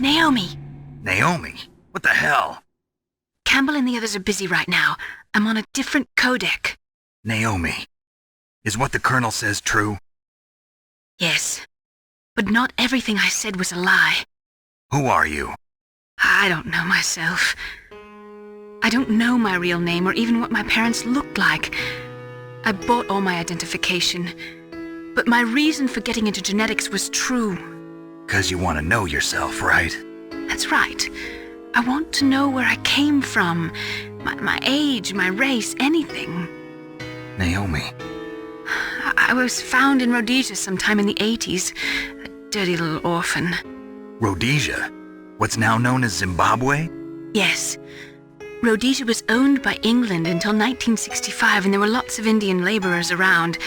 Naomi. Naomi? What the hell? Campbell and the others are busy right now. I'm on a different codec. Naomi, is what the Colonel says true? Yes. But not everything I said was a lie. Who are you? I don't know myself. I don't know my real name or even what my parents looked like. I bought all my identification. But my reason for getting into genetics was true. 'Cause you want to know yourself, right? That's right. I want to know where I came from. My age, my race, anything. Naomi. I was found in Rhodesia sometime in the 80s. A dirty little orphan. Rhodesia? What's now known as Zimbabwe? Yes. Rhodesia was owned by England until 1965, and there were lots of Indian laborers around.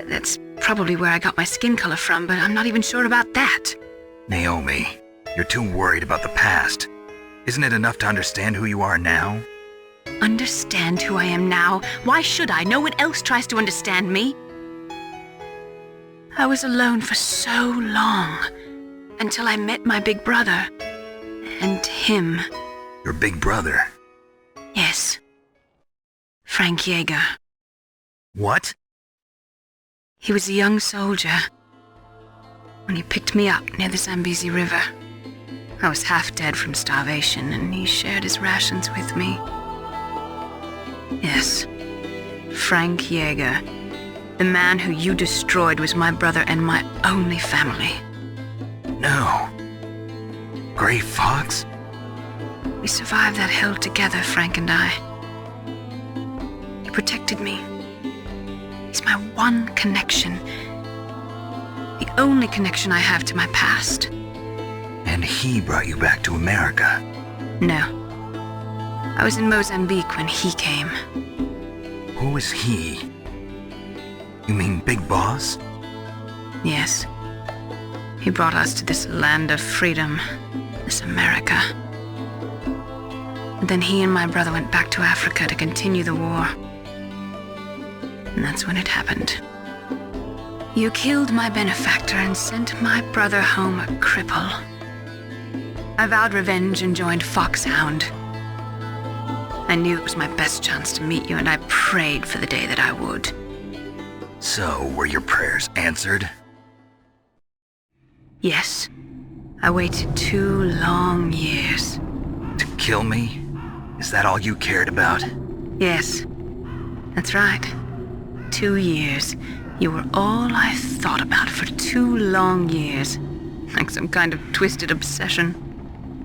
That's probably where I got my skin color from, but I'm not even sure about that. Naomi, you're too worried about the past. Isn't it enough to understand who you are now? Understand who I am now? Why should I? No one else tries to understand me. I was alone for so long, until I met my big brother. And him. Your big brother? Yes. Frank Yeager. What? He was a young soldier when he picked me up near the Zambezi River. I was half dead from starvation, and he shared his rations with me. Yes, Frank Yeager. The man who you destroyed was my brother and my only family. No. Gray Fox? We survived that hell together, Frank and I. He protected me. He's my one connection. The only connection I have to my past. And he brought you back to America? No. I was in Mozambique when he came. Who is he? You mean Big Boss? Yes. He brought us to this land of freedom, this America. And then he and my brother went back to Africa to continue the war. And that's when it happened. You killed my benefactor and sent my brother home a cripple. I vowed revenge and joined Foxhound. I knew it was my best chance to meet you, and I prayed for the day that I would. So, were your prayers answered? Yes. I waited 2 long years. To kill me? Is that all you cared about? Yes. That's right. 2 years. You were all I thought about for 2 long years. Like some kind of twisted obsession.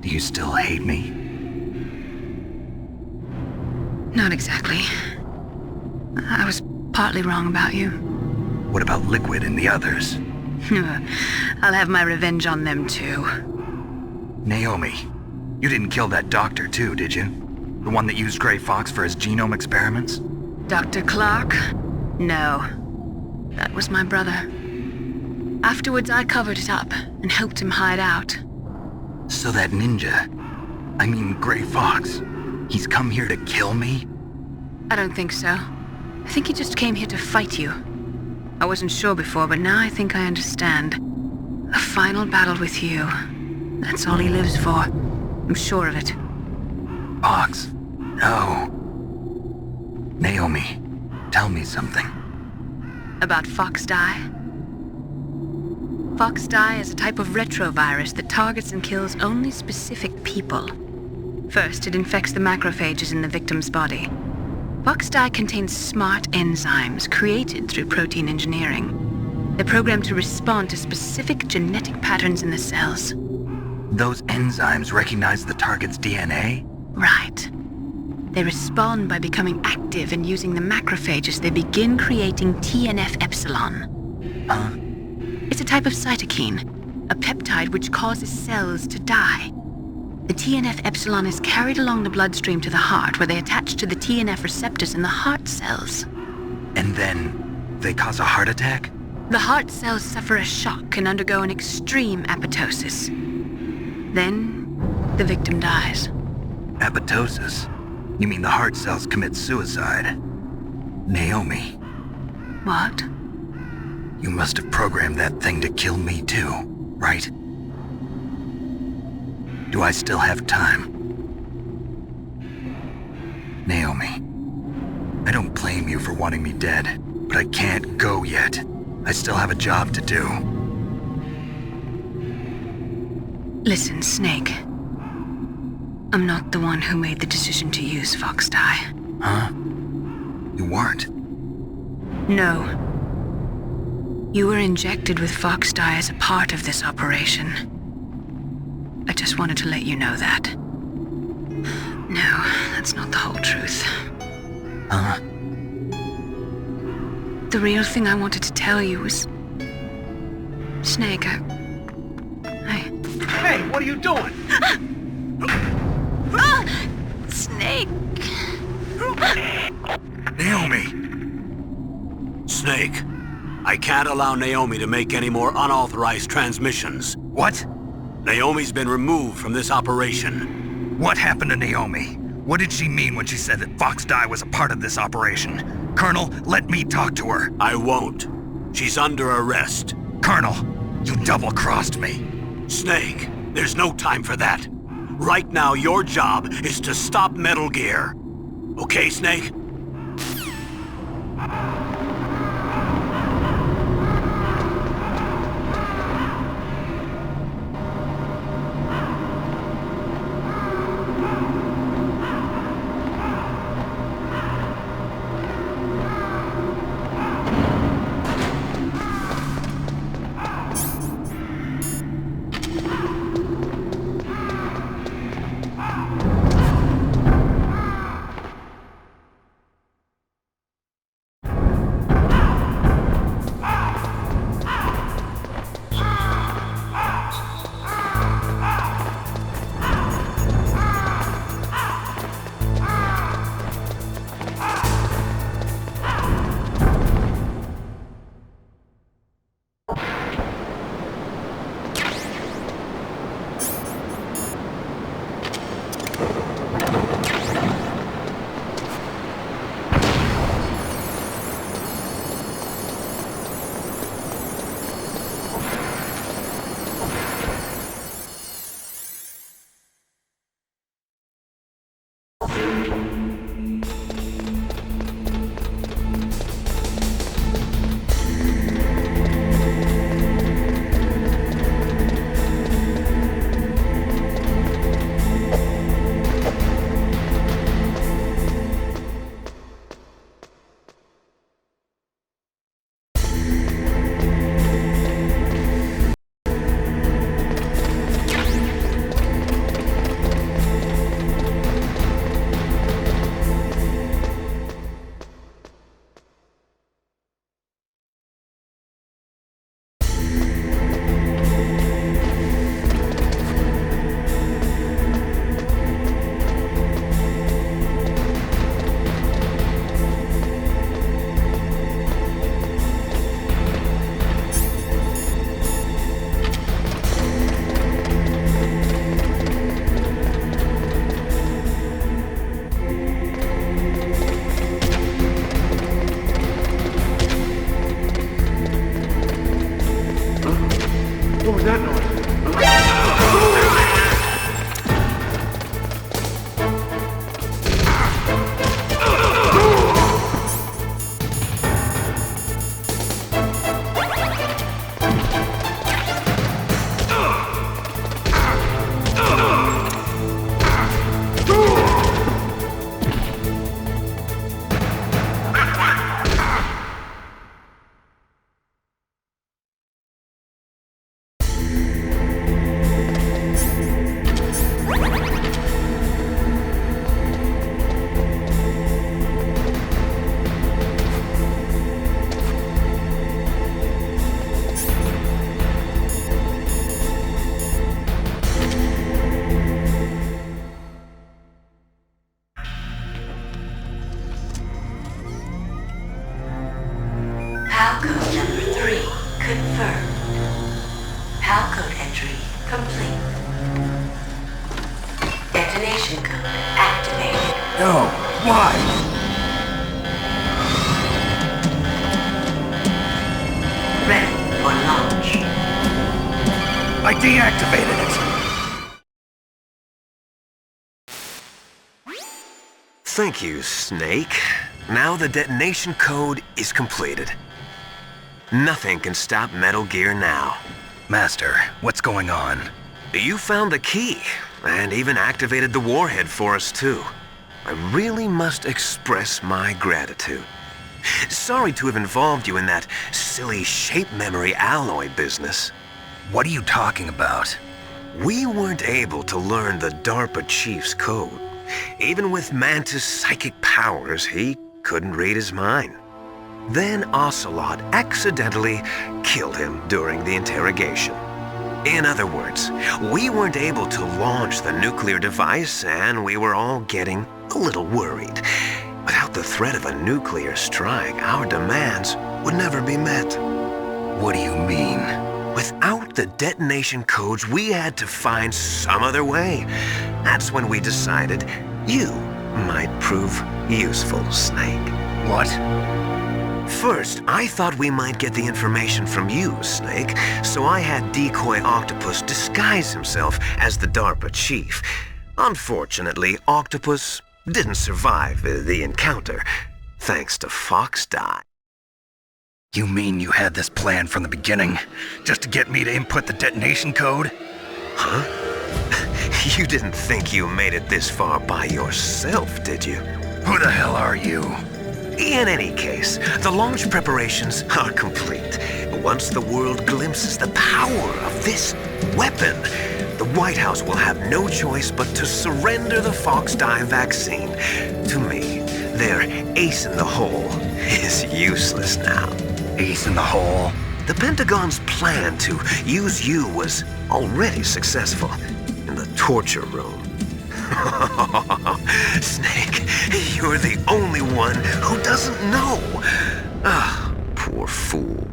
Do you still hate me? Not exactly. I was partly wrong about you. What about Liquid and the others? I'll have my revenge on them too. Naomi, you didn't kill that doctor too, did you? The one that used Gray Fox for his genome experiments? Dr. Clark? No. That was my brother. Afterwards, I covered it up and helped him hide out. So that ninja, I mean Gray Fox, he's come here to kill me? I don't think so. I think he just came here to fight you. I wasn't sure before, but now I think I understand. A final battle with you. That's all he lives for. I'm sure of it. Fox, no. Naomi, tell me something. About Fox Die? Fox Die is a type of retrovirus that targets and kills only specific people. First, it infects the macrophages in the victim's body. Fox Die contains smart enzymes created through protein engineering. They're programmed to respond to specific genetic patterns in the cells. Those enzymes recognize the target's DNA? Right. They respond by becoming active and using the macrophages. They begin creating TNF-epsilon. Huh? It's a type of cytokine, a peptide which causes cells to die. The TNF-epsilon is carried along the bloodstream to the heart, where they attach to the TNF receptors in the heart cells. And then they cause a heart attack? The heart cells suffer a shock and undergo an extreme apoptosis. Then, the victim dies. Apoptosis? You mean the heart cells commit suicide? Naomi. What? You must have programmed that thing to kill me too, right? Do I still have time? Naomi, I don't blame you for wanting me dead, but I can't go yet. I still have a job to do. Listen, Snake. I'm not the one who made the decision to use Fox Dye. Huh? You weren't? No. You were injected with Fox Dye as a part of this operation. I just wanted to let you know that. No, that's not the whole truth. Huh? The real thing I wanted to tell you was... Snake, I... Hey, what are you doing? Snake! Naomi! Snake, I can't allow Naomi to make any more unauthorized transmissions. What? Naomi's been removed from this operation. What happened to Naomi? What did she mean when she said that Fox Dye was a part of this operation? Colonel, let me talk to her. I won't. She's under arrest. Colonel, you double-crossed me. Snake, there's no time for that. Right now, your job is to stop Metal Gear. Okay, Snake? No, why? Ready for launch. I deactivated it. Thank you, Snake. Now the detonation code is completed. Nothing can stop Metal Gear now. Master, what's going on? You found the key, and even activated the warhead for us too. I really must express my gratitude. Sorry to have involved you in that silly shape memory alloy business. What are you talking about? We weren't able to learn the DARPA chief's code. Even with Mantis' psychic powers, he couldn't read his mind. Then Ocelot accidentally killed him during the interrogation. In other words, we weren't able to launch the nuclear device, and we were all getting a little worried. Without the threat of a nuclear strike, our demands would never be met. What do you mean? Without the detonation codes, we had to find some other way. That's when we decided you might prove useful, Snake. What? First, I thought we might get the information from you, Snake, so I had Decoy Octopus disguise himself as the DARPA chief. Unfortunately, Octopus didn't survive the encounter, thanks to Fox Die. You mean you had this plan from the beginning, just to get me to input the detonation code? Huh? You didn't think you made it this far by yourself, did you? Who the hell are you? In any case, the launch preparations are complete. Once the world glimpses the power of this weapon, the White House will have no choice but to surrender the Fox Die vaccine to me. Their ace in the hole is useless now. Ace in the hole? The Pentagon's plan to use you was already successful in the torture room. Snake, you're the only one who doesn't know. Ah, poor fool.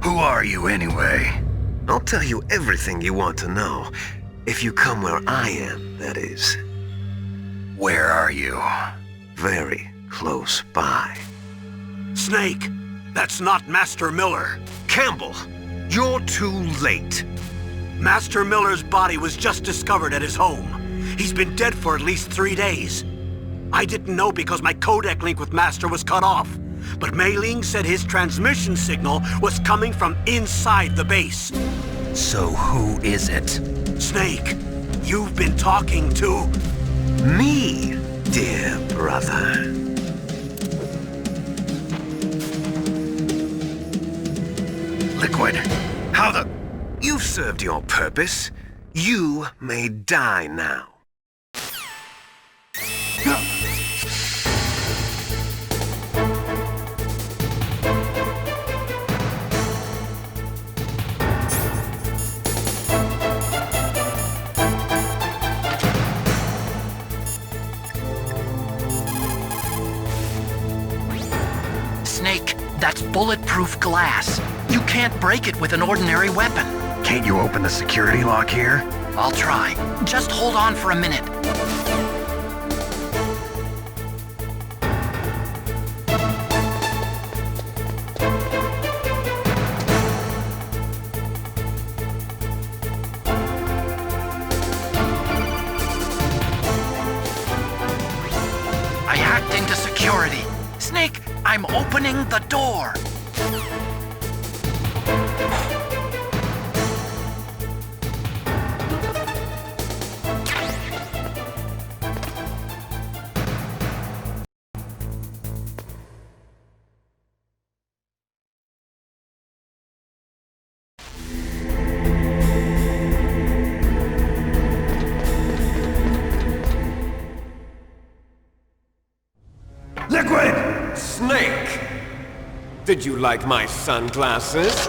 Who are you anyway? I'll tell you everything you want to know. If you come where I am, that is. Where are you? Very close by. Snake, that's not Master Miller. Campbell, you're too late. Master Miller's body was just discovered at his home. He's been dead for at least 3 days. I didn't know because my codec link with Master was cut off. But Mei Ling said his transmission signal was coming from inside the base. So who is it? Snake, you've been talking to... me, dear brother. Liquid, how the... You've served your purpose. You may die now. Snake, that's bulletproof glass. You can't break it with an ordinary weapon. Can't you open the security lock here? I'll try. Just hold on for a minute. I hacked into security. Snake, I'm opening the door. Liquid! Snake! Did you like my sunglasses?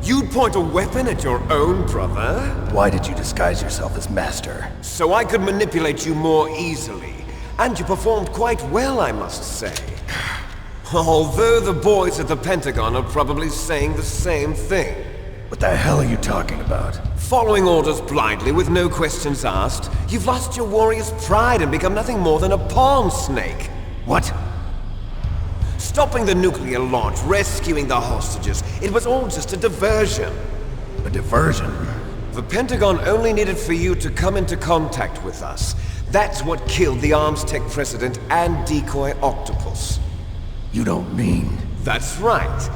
You'd point a weapon at your own brother? Why did you disguise yourself as Master? So I could manipulate you more easily. And you performed quite well, I must say. Although the boys at the Pentagon are probably saying the same thing. What the hell are you talking about? Following orders blindly with no questions asked, you've lost your warrior's pride and become nothing more than a pawn, Snake. What? Stopping the nuclear launch, rescuing the hostages, it was all just a diversion. A diversion? The Pentagon only needed for you to come into contact with us. That's what killed the Arms Tech President and Decoy Octopus. You don't mean... That's right.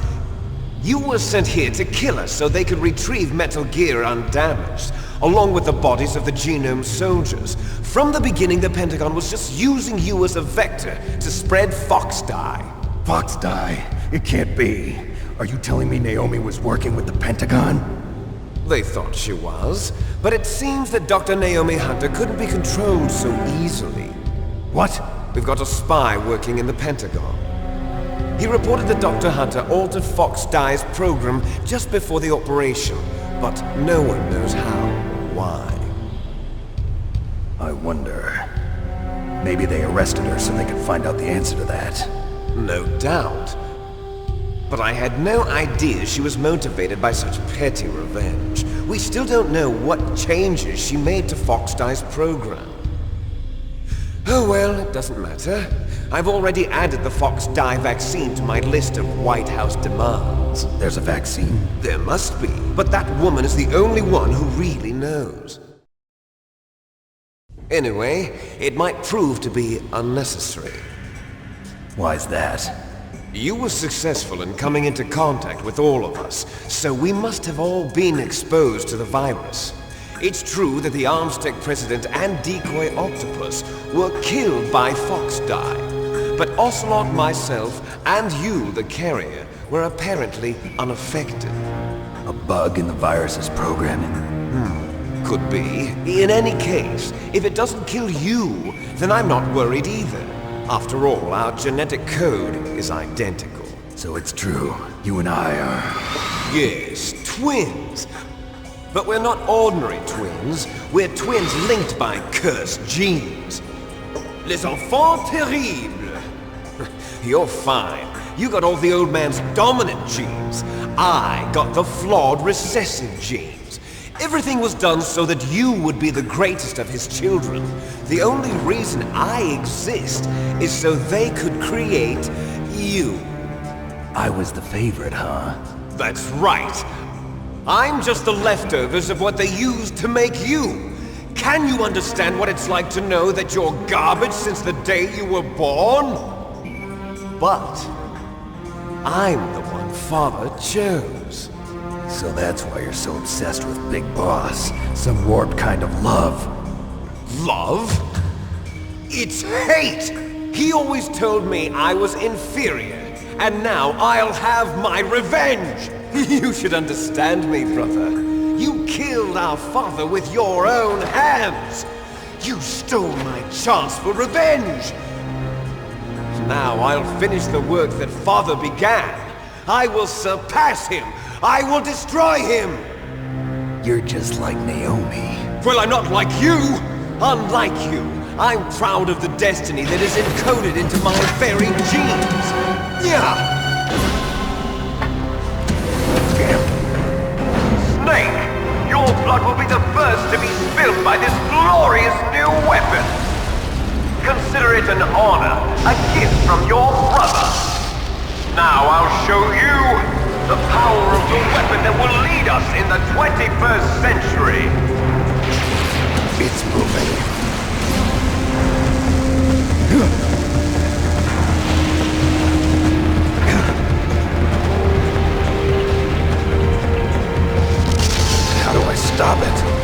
You were sent here to kill us so they could retrieve Metal Gear undamaged, along with the bodies of the Genome soldiers. From the beginning, the Pentagon was just using you as a vector to spread Fox Dye. Fox Dye? It can't be. Are you telling me Naomi was working with the Pentagon? They thought she was, but it seems that Dr. Naomi Hunter couldn't be controlled so easily. What? We've got a spy working in the Pentagon. He reported that Dr. Hunter altered Fox Dye's program just before the operation, but no one knows how or why. I wonder... Maybe they arrested her so they could find out the answer to that. No doubt. But I had no idea she was motivated by such petty revenge. We still don't know what changes she made to Fox Dye's program. Oh well, it doesn't matter. I've already added the Fox Dye vaccine to my list of White House demands. There's a vaccine? There must be, but that woman is the only one who really knows. Anyway, it might prove to be unnecessary. Why's that? You were successful in coming into contact with all of us, so we must have all been exposed to the virus. It's true that the Arms Tech President and Decoy Octopus were killed by Fox Dye, but Ocelot, myself, and you, the carrier, were apparently unaffected. A bug in the virus's programming? Could be. In any case, if it doesn't kill you, then I'm not worried either. After all, our genetic code is identical. So it's true. You and I are... Yes, twins. But we're not ordinary twins. We're twins linked by cursed genes. Les enfants terribles. You're fine. You got all the old man's dominant genes. I got the flawed recessive genes. Everything was done so that you would be the greatest of his children. The only reason I exist is so they could create you. I was the favorite, huh? That's right. I'm just the leftovers of what they used to make you. Can you understand what it's like to know that you're garbage since the day you were born? But I'm the one Father chose. So that's why you're so obsessed with Big Boss. Some warped kind of love. Love? It's hate! He always told me I was inferior, and now I'll have my revenge! You should understand me, brother. You killed our father with your own hands! You stole my chance for revenge! Now I'll finish the work that Father began. I will surpass him! I will destroy him! You're just like Naomi. Well, I'm not like you! Unlike you, I'm proud of the destiny that is encoded into my very genes! Yeah! Snake, your blood will be the first to be spilled by this glorious new weapon! Consider it an honor, a gift from your brother! Now I'll show you the power of the weapon that will lead us in the 21st century! It's moving. How do I stop it?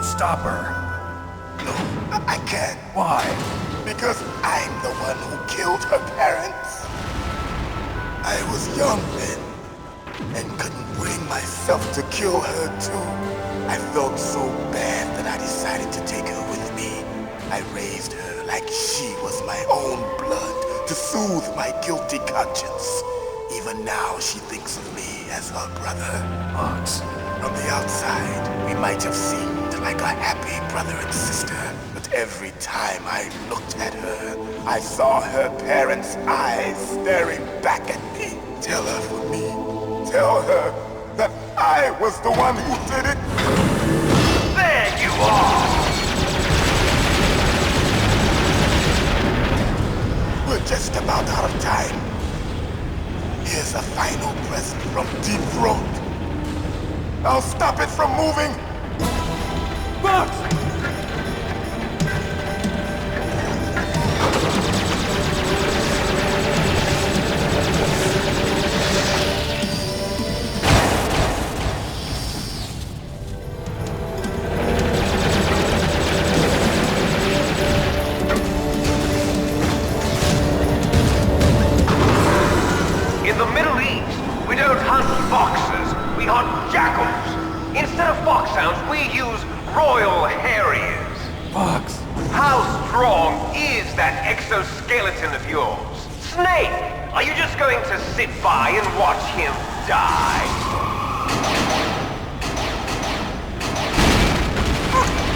Stop her. No, I can't. Why? Because I'm the one who killed her parents. I was young then, and couldn't bring myself to kill her too. I felt so bad that I decided to take her with me. I raised her like she was my own blood to soothe my guilty conscience. Even now she thinks of me as her brother. Fox. From the outside, we might have seemed like a happy brother and sister, but every time I looked at her, I saw her parents' eyes staring back at me. Tell her for me. Tell her that I was the one who did it. There you are! We're just about out of time. Here's a final present from Deep Throat. I'll stop it from moving! Fox! In the Middle East, we don't hunt foxes, we hunt jackals. Instead of foxhounds, we use Royal Harriers. Fox! How strong is that exoskeleton of yours? Snake, are you just going to sit by and watch him die?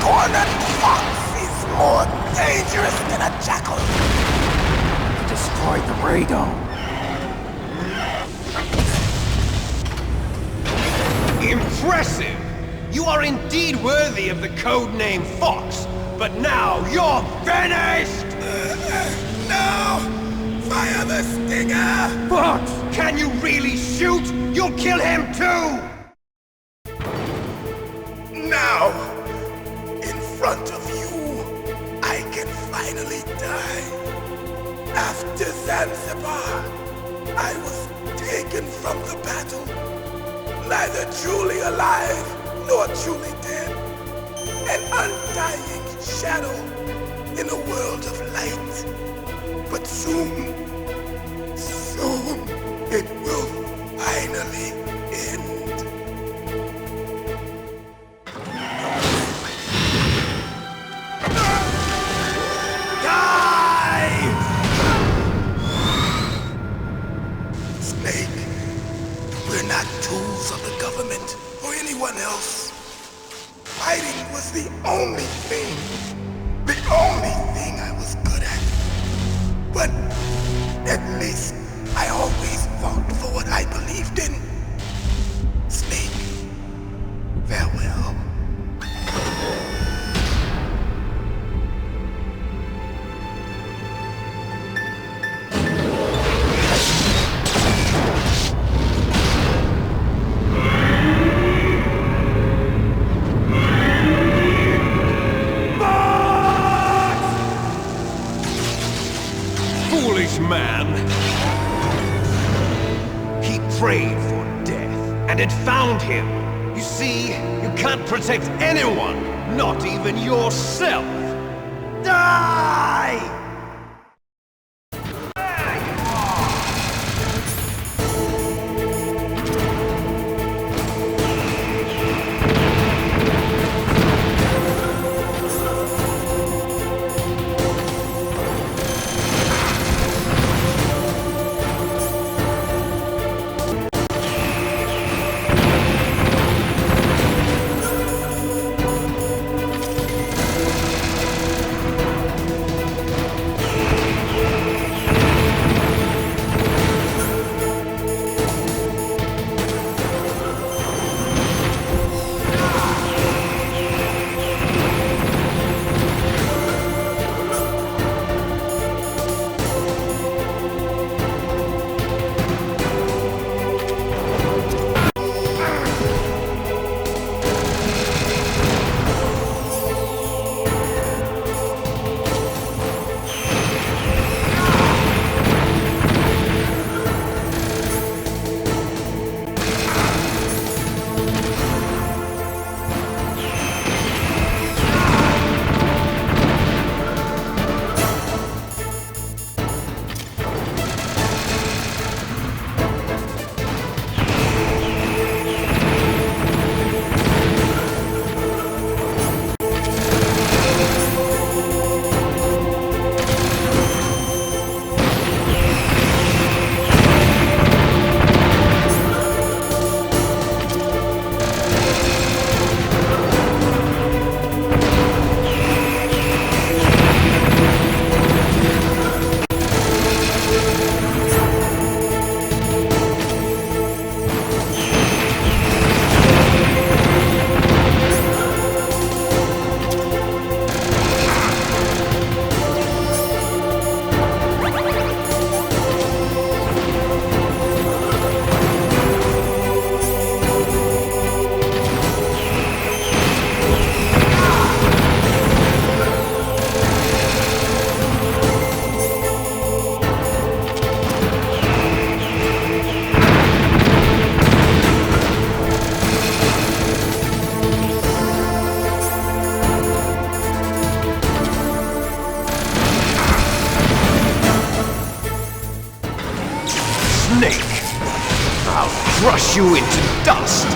Cornered fox is more dangerous than a jackal. He destroyed the radome. Impressive! You are indeed worthy of the codename Fox, but now you're finished! No! Fire the stinger! Fox! Can you really shoot? You'll kill him too! Now, in front of you, I can finally die. After Zanzibar, I was taken from the battle, neither truly alive nor truly dead. An undying shadow in a world of light. But soon it will finally end. Die! Snake, we're not tools of the government or anyone else. Fighting was the only thing I was good at. But at least I always fought for what I believed in. Snake, farewell. Man. He prayed for death, and it found him. You see, you can't protect anyone, not even yourself. Die! crush you into dust!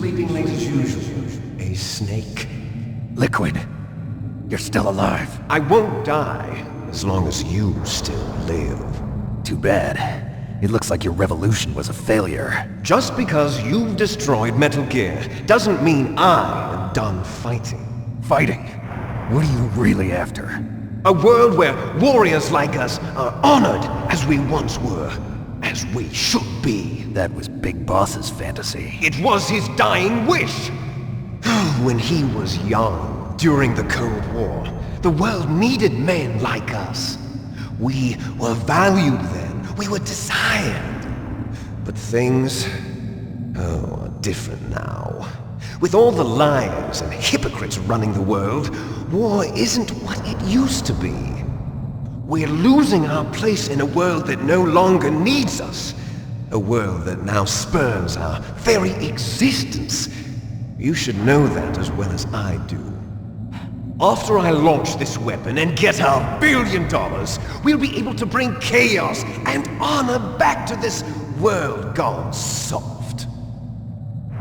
sleeping late as usual. A snake. Liquid, you're still alive. I won't die as long as you still live. Too bad. It looks like your revolution was a failure. Just because you've destroyed Metal Gear doesn't mean I am done fighting. Fighting? What are you really after? A world where warriors like us are honored as we once were. As we should be. That was Big Boss's fantasy. It was his dying wish. When he was young, during the Cold War, the world needed men like us. We were valued then. We were desired. But things, are different now. With all the liars and hypocrites running the world, war isn't what it used to be. We're losing our place in a world that no longer needs us. A world that now spurns our very existence. You should know that as well as I do. After I launch this weapon and get our $1 billion, we'll be able to bring chaos and honor back to this world gone soft.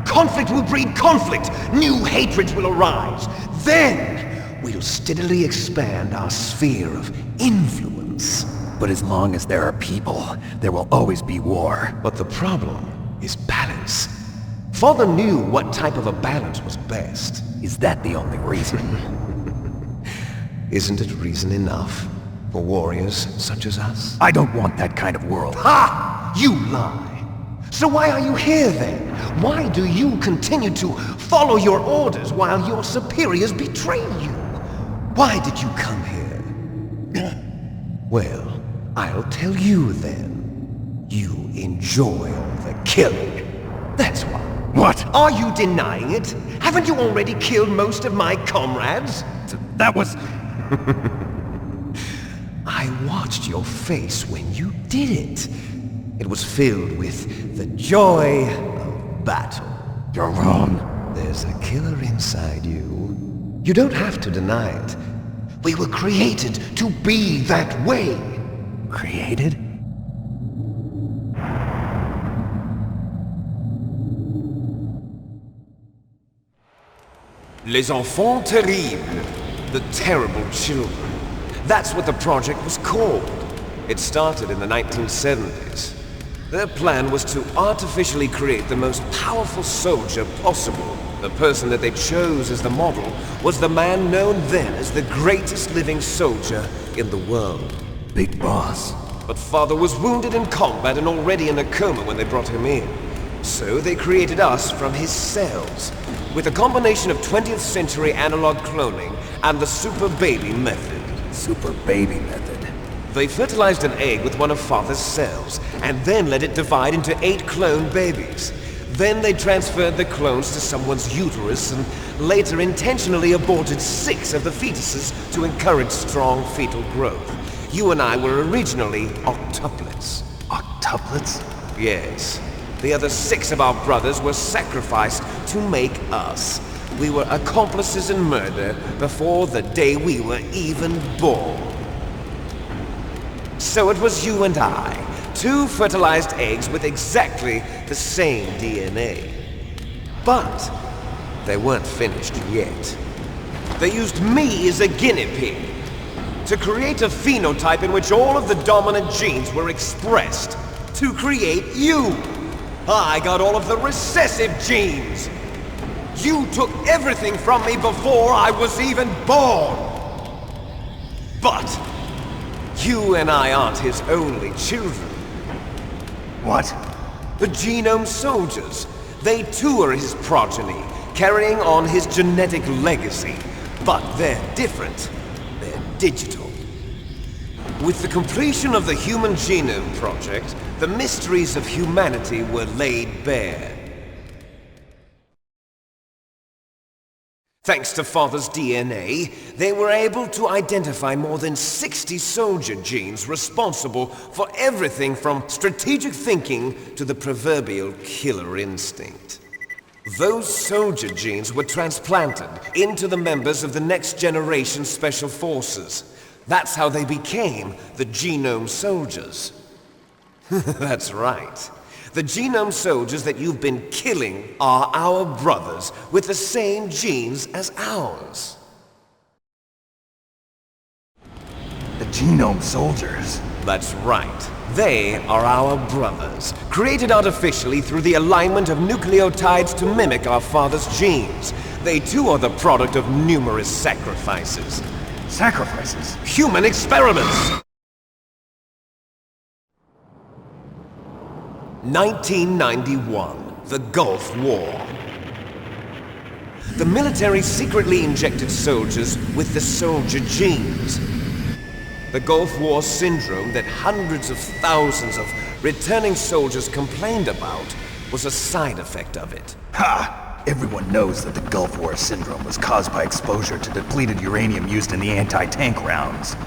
Conflict will breed conflict. New hatreds will arise. Then we'll steadily expand our sphere of influence. But as long as there are people, there will always be war. But the problem is balance. Father knew what type of a balance was best. Is that the only reason? Isn't it reason enough for warriors such as us? I don't want that kind of world. Ha! You lie! So why are you here then? Why do you continue to follow your orders while your superiors betray you? Why did you come here? Well, I'll tell you then. You enjoy all the killing. That's why. What? Are you denying it? Haven't you already killed most of my comrades? That was... I watched your face when you did it. It was filled with the joy of battle. You're wrong. There's a killer inside you. You don't have to deny it. We were created to be that way. Created? Les enfants terribles. The terrible children. That's what the project was called. It started in the 1970s. Their plan was to artificially create the most powerful soldier possible. The person that they chose as the model was the man known then as the greatest living soldier in the world. Big Boss. But Father was wounded in combat and already in a coma when they brought him in. So they created us from his cells, with a combination of 20th century analog cloning and the super baby method. Super baby method. They fertilized an egg with one of Father's cells, and then let it divide into 8 clone babies. Then they transferred the clones to someone's uterus, and later intentionally aborted 6 of the fetuses to encourage strong fetal growth. You and I were originally octuplets. Octuplets? Yes. The other 6 of our brothers were sacrificed to make us. We were accomplices in murder before the day we were even born. So it was you and I, 2 fertilized eggs with exactly the same DNA. But they weren't finished yet. They used me as a guinea pig to create a phenotype in which all of the dominant genes were expressed to create you. I got all of the recessive genes. You took everything from me before I was even born. But you and I aren't his only children. What? The Genome Soldiers. They too are his progeny, carrying on his genetic legacy. But they're different. They're digital. With the completion of the Human Genome Project, the mysteries of humanity were laid bare. Thanks to Father's DNA, they were able to identify more than 60 soldier genes responsible for everything from strategic thinking to the proverbial killer instinct. Those soldier genes were transplanted into the members of the next generation Special Forces. That's how they became the Genome Soldiers. That's right. The genome soldiers that you've been killing are our brothers, with the same genes as ours. The genome soldiers? That's right. They are our brothers, created artificially through the alignment of nucleotides to mimic our father's genes. They too are the product of numerous sacrifices. Sacrifices? Human experiments! 1991, the Gulf War. The military secretly injected soldiers with the soldier genes. The Gulf War syndrome that hundreds of thousands of returning soldiers complained about was a side effect of it. Ha! Everyone knows that the Gulf War syndrome was caused by exposure to depleted uranium used in the anti-tank rounds.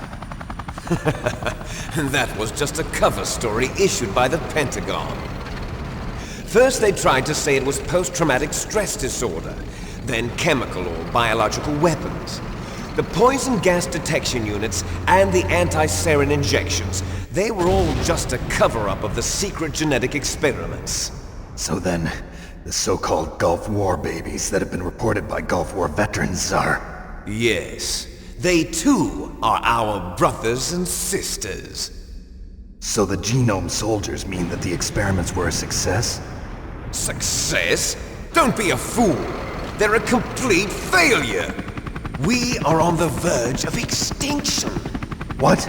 That was just a cover story issued by the Pentagon. First they tried to say it was post-traumatic stress disorder, then chemical or biological weapons. The poison gas detection units and the anti-sarin injections, they were all just a cover-up of the secret genetic experiments. So then, the so-called Gulf War babies that have been reported by Gulf War veterans are... Yes. They too are our brothers and sisters. So the genome soldiers mean that the experiments were a success? Success? Don't be a fool! They're a complete failure! We are on the verge of extinction. What?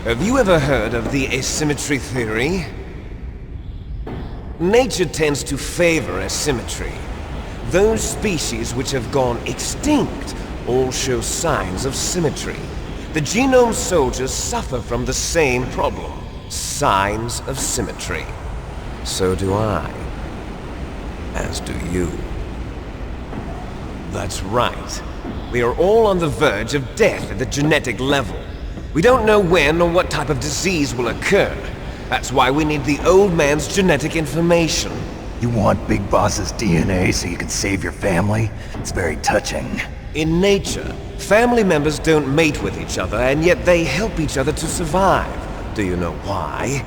Have you ever heard of the asymmetry theory? Nature tends to favor asymmetry. Those species which have gone extinct all show signs of symmetry. The genome soldiers suffer from the same problem. Signs of symmetry. So do I. As do you. That's right. We are all on the verge of death at the genetic level. We don't know when or what type of disease will occur. That's why we need the old man's genetic information. You want Big Boss's DNA so you can save your family? It's very touching. In nature, family members don't mate with each other, and yet they help each other to survive. Do you know why?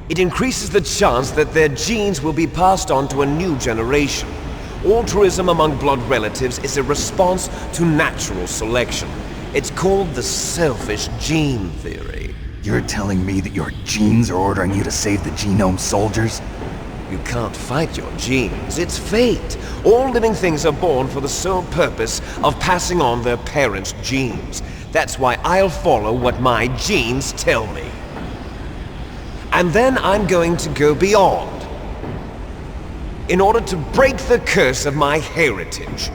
It increases the chance that their genes will be passed on to a new generation. Altruism among blood relatives is a response to natural selection. It's called the selfish gene theory. You're telling me that your genes are ordering you to save the genome soldiers? You can't fight your genes. It's fate. All living things are born for the sole purpose of passing on their parents' genes. That's why I'll follow what my genes tell me. And then I'm going to go beyond. In order to break the curse of my heritage.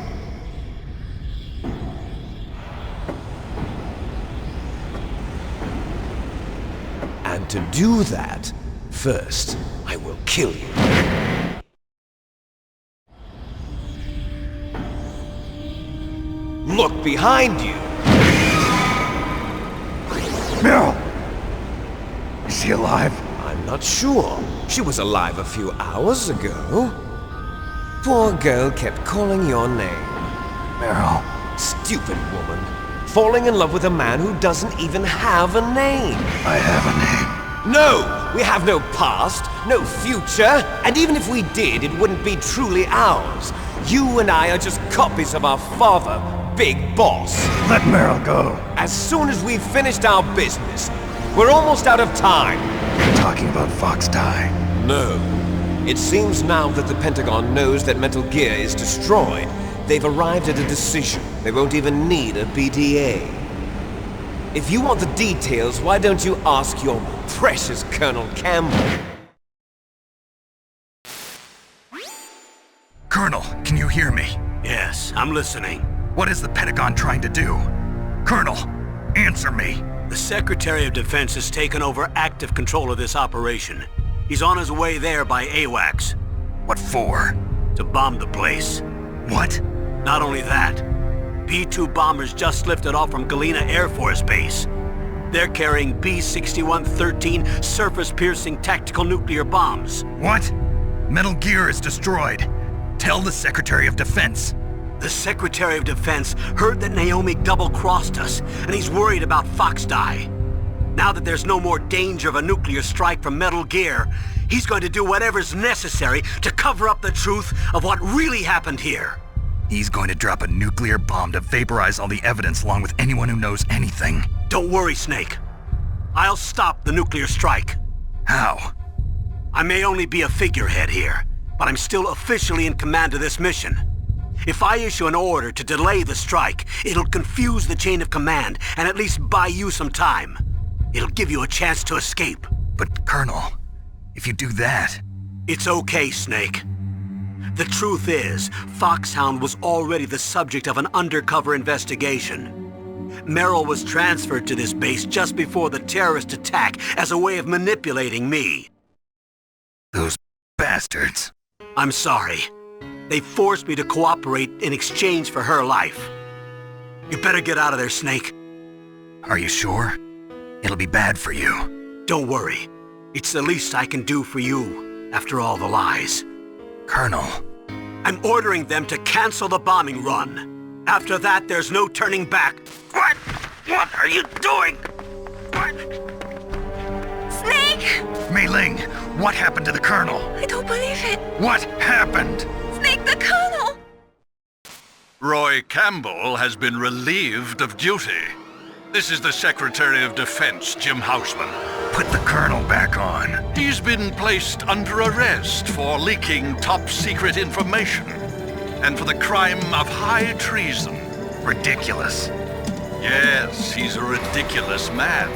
And to do that, first, I will kill you. Look behind you! Meryl! Is she alive? I'm not sure. She was alive a few hours ago. Poor girl kept calling your name. Meryl. Stupid woman. Falling in love with a man who doesn't even have a name. I have a name. No! We have no past, no future, and even if we did, it wouldn't be truly ours. You and I are just copies of our father, Big Boss. Let Meryl go. As soon as we've finished our business, we're almost out of time. You're talking about Fox Die. No. It seems now that the Pentagon knows that Metal Gear is destroyed. They've arrived at a decision. They won't even need a BDA. If you want the details, why don't you ask your precious Colonel Campbell? Colonel, can you hear me? Yes, I'm listening. What is the Pentagon trying to do? Colonel, answer me. The Secretary of Defense has taken over active control of this operation. He's on his way there by AWACS. What for? To bomb the place. What? Not only that, B-2 bombers just lifted off from Galena Air Force Base. They're carrying B-6113 surface-piercing tactical nuclear bombs. What? Metal Gear is destroyed. Tell the Secretary of Defense. The Secretary of Defense heard that Naomi double-crossed us, and he's worried about Fox Die. Now that there's no more danger of a nuclear strike from Metal Gear, he's going to do whatever's necessary to cover up the truth of what really happened here. He's going to drop a nuclear bomb to vaporize all the evidence along with anyone who knows anything. Don't worry, Snake. I'll stop the nuclear strike. How? I may only be a figurehead here, but I'm still officially in command of this mission. If I issue an order to delay the strike, it'll confuse the chain of command and at least buy you some time. It'll give you a chance to escape. But, Colonel, if you do that... It's okay, Snake. The truth is, Foxhound was already the subject of an undercover investigation. Meryl was transferred to this base just before the terrorist attack as a way of manipulating me. Those bastards. I'm sorry. They forced me to cooperate in exchange for her life. You better get out of there, Snake. Are you sure? It'll be bad for you. Don't worry. It's the least I can do for you, after all the lies. Colonel. I'm ordering them to cancel the bombing run. After that, there's no turning back. What? What are you doing? What? Snake! Mei Ling, what happened to the Colonel? I don't believe it. What happened? Snake, the Colonel! Roy Campbell has been relieved of duty. This is the Secretary of Defense, Jim Houseman. Put the Colonel back on. He's been placed under arrest for leaking top-secret information and for the crime of high treason. Ridiculous. Yes, he's a ridiculous man.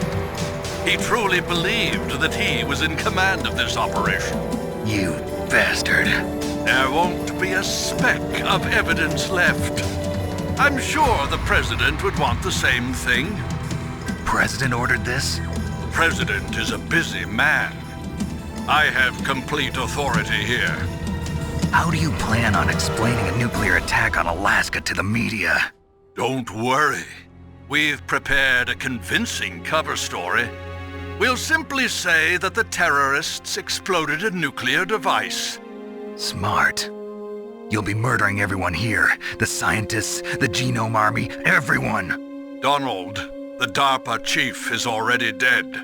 He truly believed that he was in command of this operation. You bastard. There won't be a speck of evidence left. I'm sure the President would want the same thing. President ordered this? The President is a busy man. I have complete authority here. How do you plan on explaining a nuclear attack on Alaska to the media? Don't worry. We've prepared a convincing cover story. We'll simply say that the terrorists exploded a nuclear device. Smart. You'll be murdering everyone here. The scientists, the Genome Army, everyone. Donald, the DARPA chief, is already dead.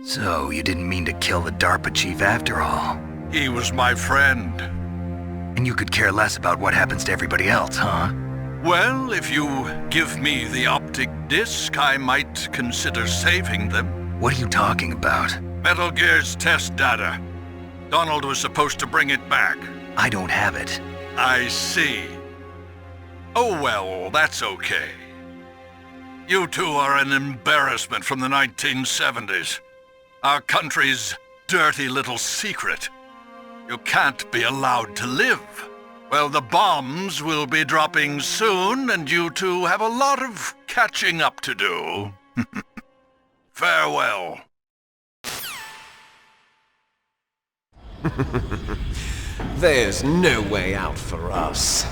So you didn't mean to kill the DARPA chief after all? He was my friend. And you could care less about what happens to everybody else, huh? Well, if you give me the optic disc, I might consider saving them. What are you talking about? Metal Gear's test data. Donald was supposed to bring it back. I don't have it. I see. Oh well, that's okay. You two are an embarrassment from the 1970s. Our country's dirty little secret. You can't be allowed to live. Well, the bombs will be dropping soon, and you two have a lot of catching up to do. Farewell. There's no way out for us.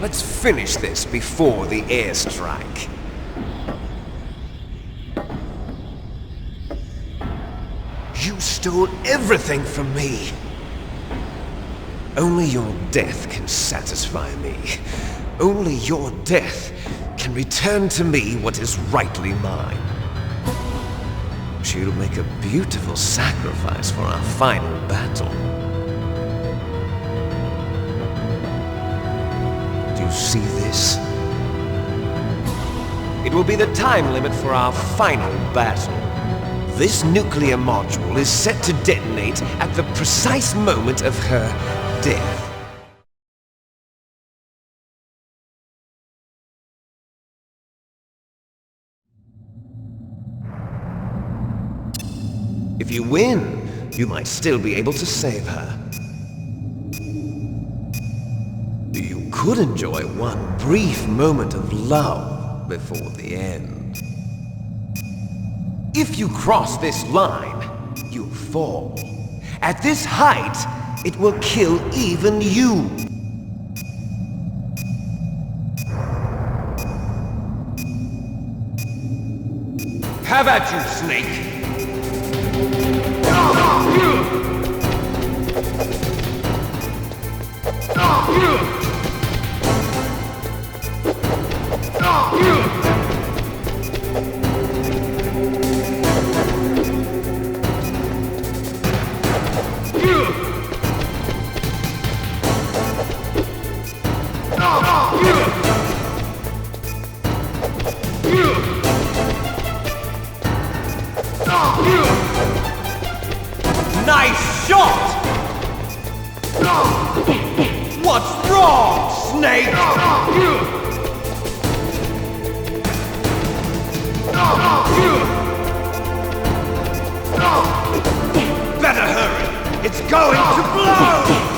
Let's finish this before the airstrike. You stole everything from me. Only your death can satisfy me. Only your death can return to me what is rightly mine. She'll make a beautiful sacrifice for our final battle. Do you see this? It will be the time limit for our final battle. This nuclear module is set to detonate at the precise moment of her death. If you win, you might still be able to save her. You could enjoy one brief moment of love before the end. If you cross this line, you fall. At this height, it will kill even you. Have at you, Snake! shot! What's wrong, Snake? Better hurry! It's going to blow!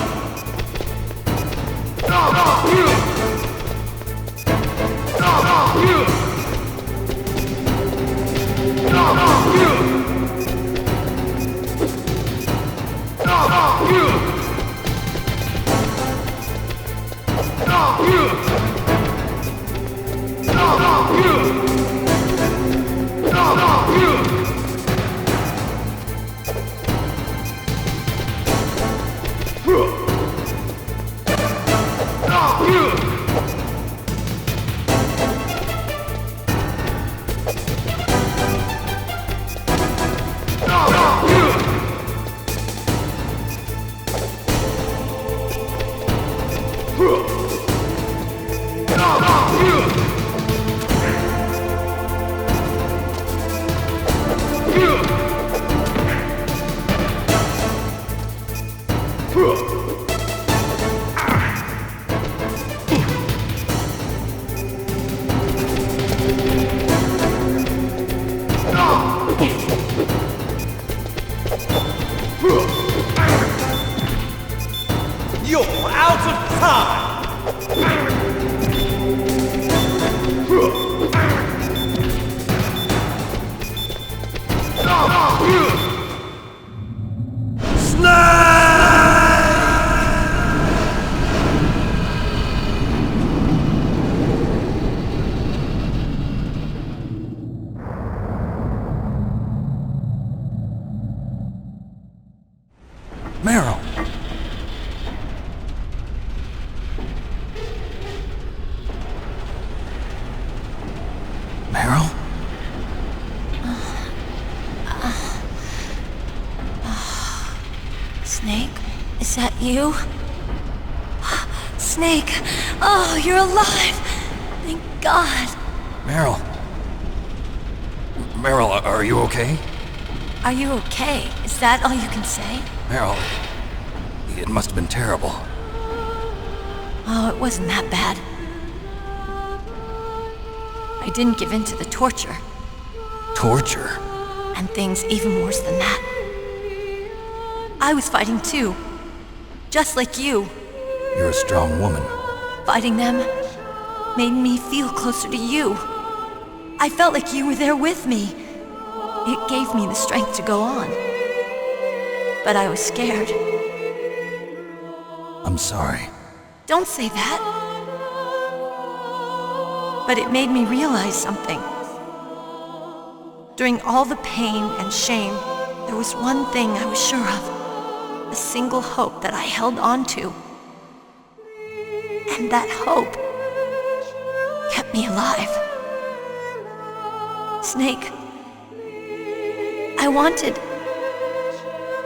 You're out of time! Meryl! Meryl? Snake, is that you? Snake! Oh, you're alive! Thank God! Meryl? Meryl, are you okay? Are you okay? Is that all you can say? Meryl, it must have been terrible. Oh, it wasn't that bad. I didn't give in to the torture. Torture? And things even worse than that. I was fighting too. Just like you. You're a strong woman. Fighting them made me feel closer to you. I felt like you were there with me. It gave me the strength to go on. But I was scared. I'm sorry. Don't say that. But it made me realize something. During all the pain and shame, there was one thing I was sure of. A single hope that I held on to. And that hope kept me alive. Snake, I wanted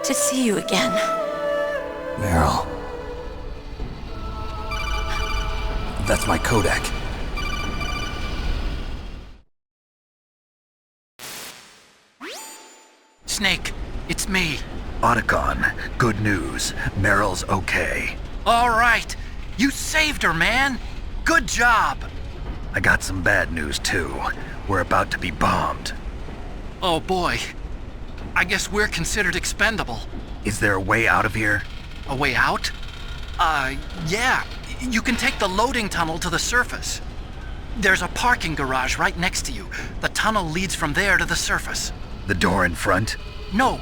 to see you again. Meryl. That's my Kodak. Snake, it's me. Otacon, good news. Meryl's okay. All right. You saved her, man. Good job. I got some bad news, too. We're about to be bombed. Oh, boy. I guess we're considered expendable. Is there a way out of here? A way out? Yeah. You can take the loading tunnel to the surface. There's a parking garage right next to you. The tunnel leads from there to the surface. The door in front? No.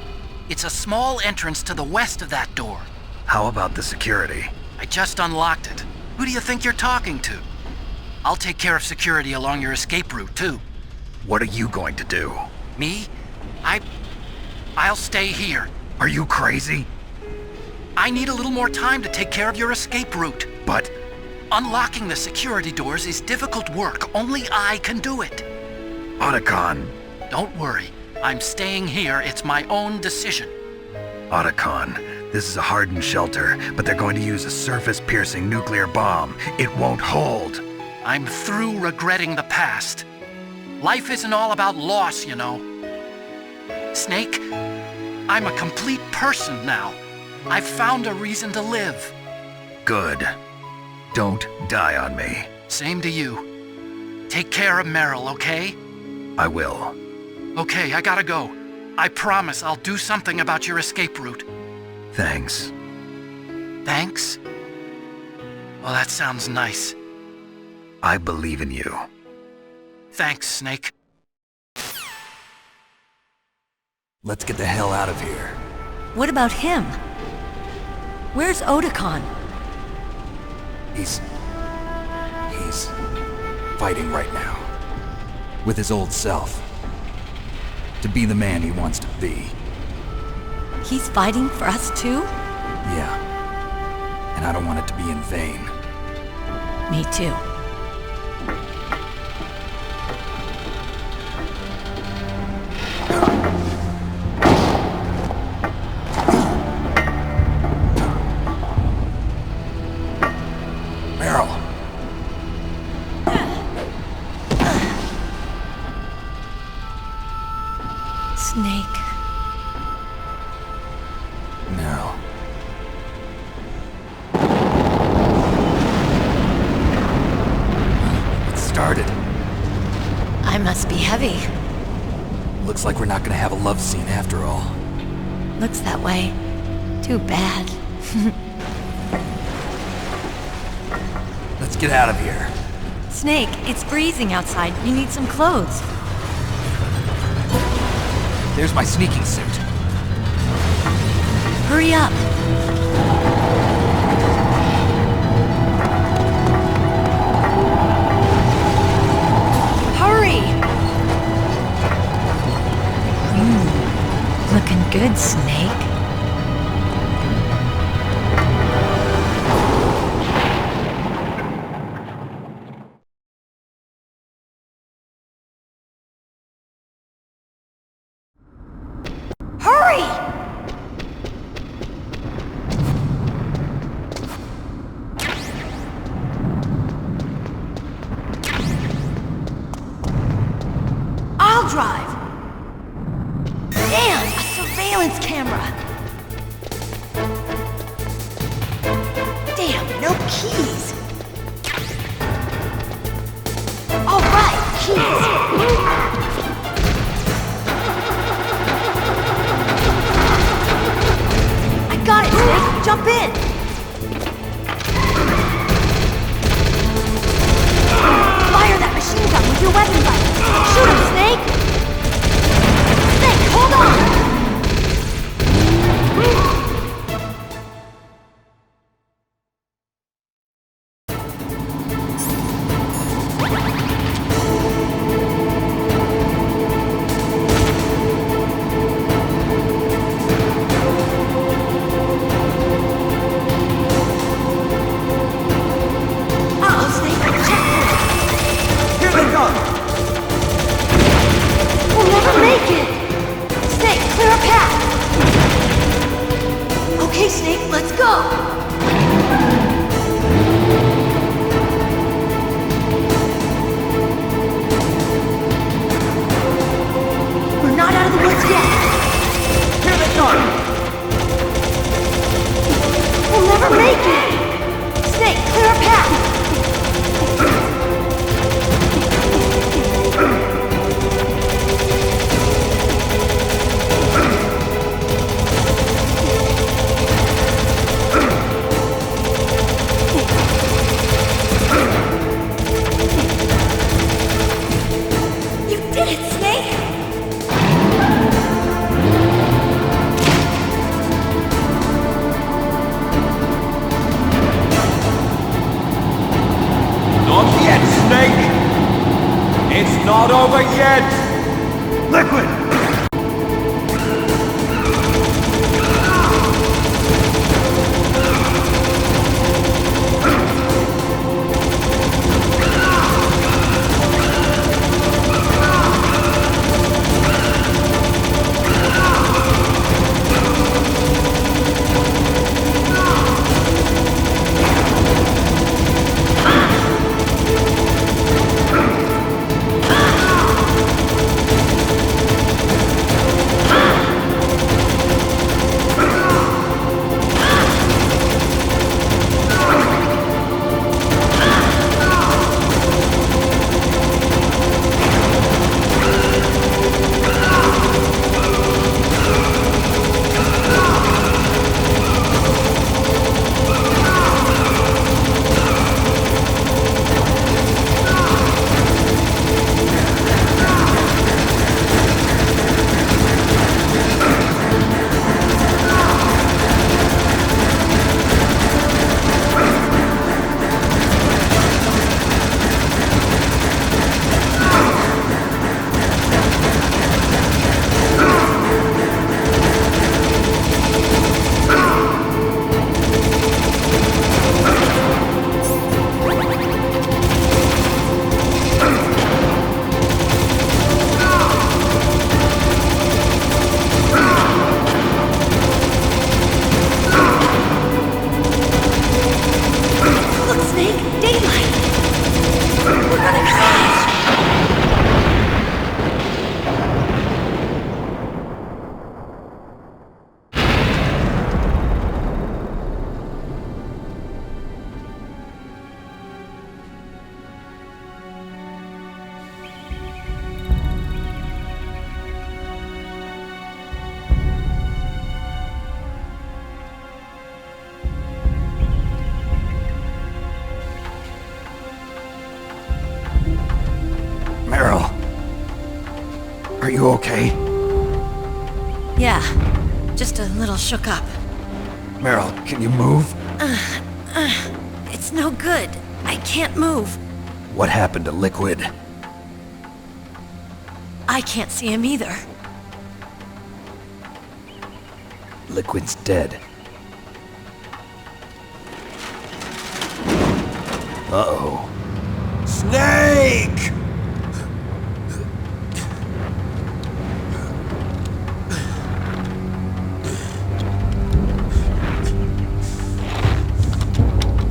It's a small entrance to the west of that door. How about the security? I just unlocked it. Who do you think you're talking to? I'll take care of security along your escape route, too. What are you going to do? Me? I'll stay here. Are you crazy? I need a little more time to take care of your escape route. But... unlocking the security doors is difficult work. Only I can do it. Otacon. Don't worry. I'm staying here. It's my own decision. Otacon, this is a hardened shelter, but they're going to use a surface-piercing nuclear bomb. It won't hold. I'm through regretting the past. Life isn't all about loss, you know. Snake, I'm a complete person now. I've found a reason to live. Good. Don't die on me. Same to you. Take care of Meryl, okay? I will. Okay, I gotta go. I promise I'll do something about your escape route. Thanks. Thanks? Well, that sounds nice. I believe in you. Thanks, Snake. Let's get the hell out of here. What about him? Where's Otakon? He's fighting right now. With his old self. To be the man he wants to be. He's fighting for us too? Yeah. And I don't want it to be in vain. Me too. Meryl. Snake. No. It started. I must be heavy. Looks like we're not gonna have a love scene after all. Looks that way. Too bad. Let's get out of here. Snake, it's freezing outside. You need some clothes. There's my sneaking suit. Hurry up. Hurry! Looking good, Snake. Hurry! I'll drive. Damn, a surveillance camera. Damn, no keys. All right, keys. Got it, Snake! Jump in! Fire that machine gun with your weapon button! Shoot him, Snake! Snake, hold on! Not over yet! Liquid! Are you okay? Yeah, just a little shook up. Meryl, can you move? It's no good. I can't move. What happened to Liquid? I can't see him either. Liquid's dead. Uh-oh. Snake!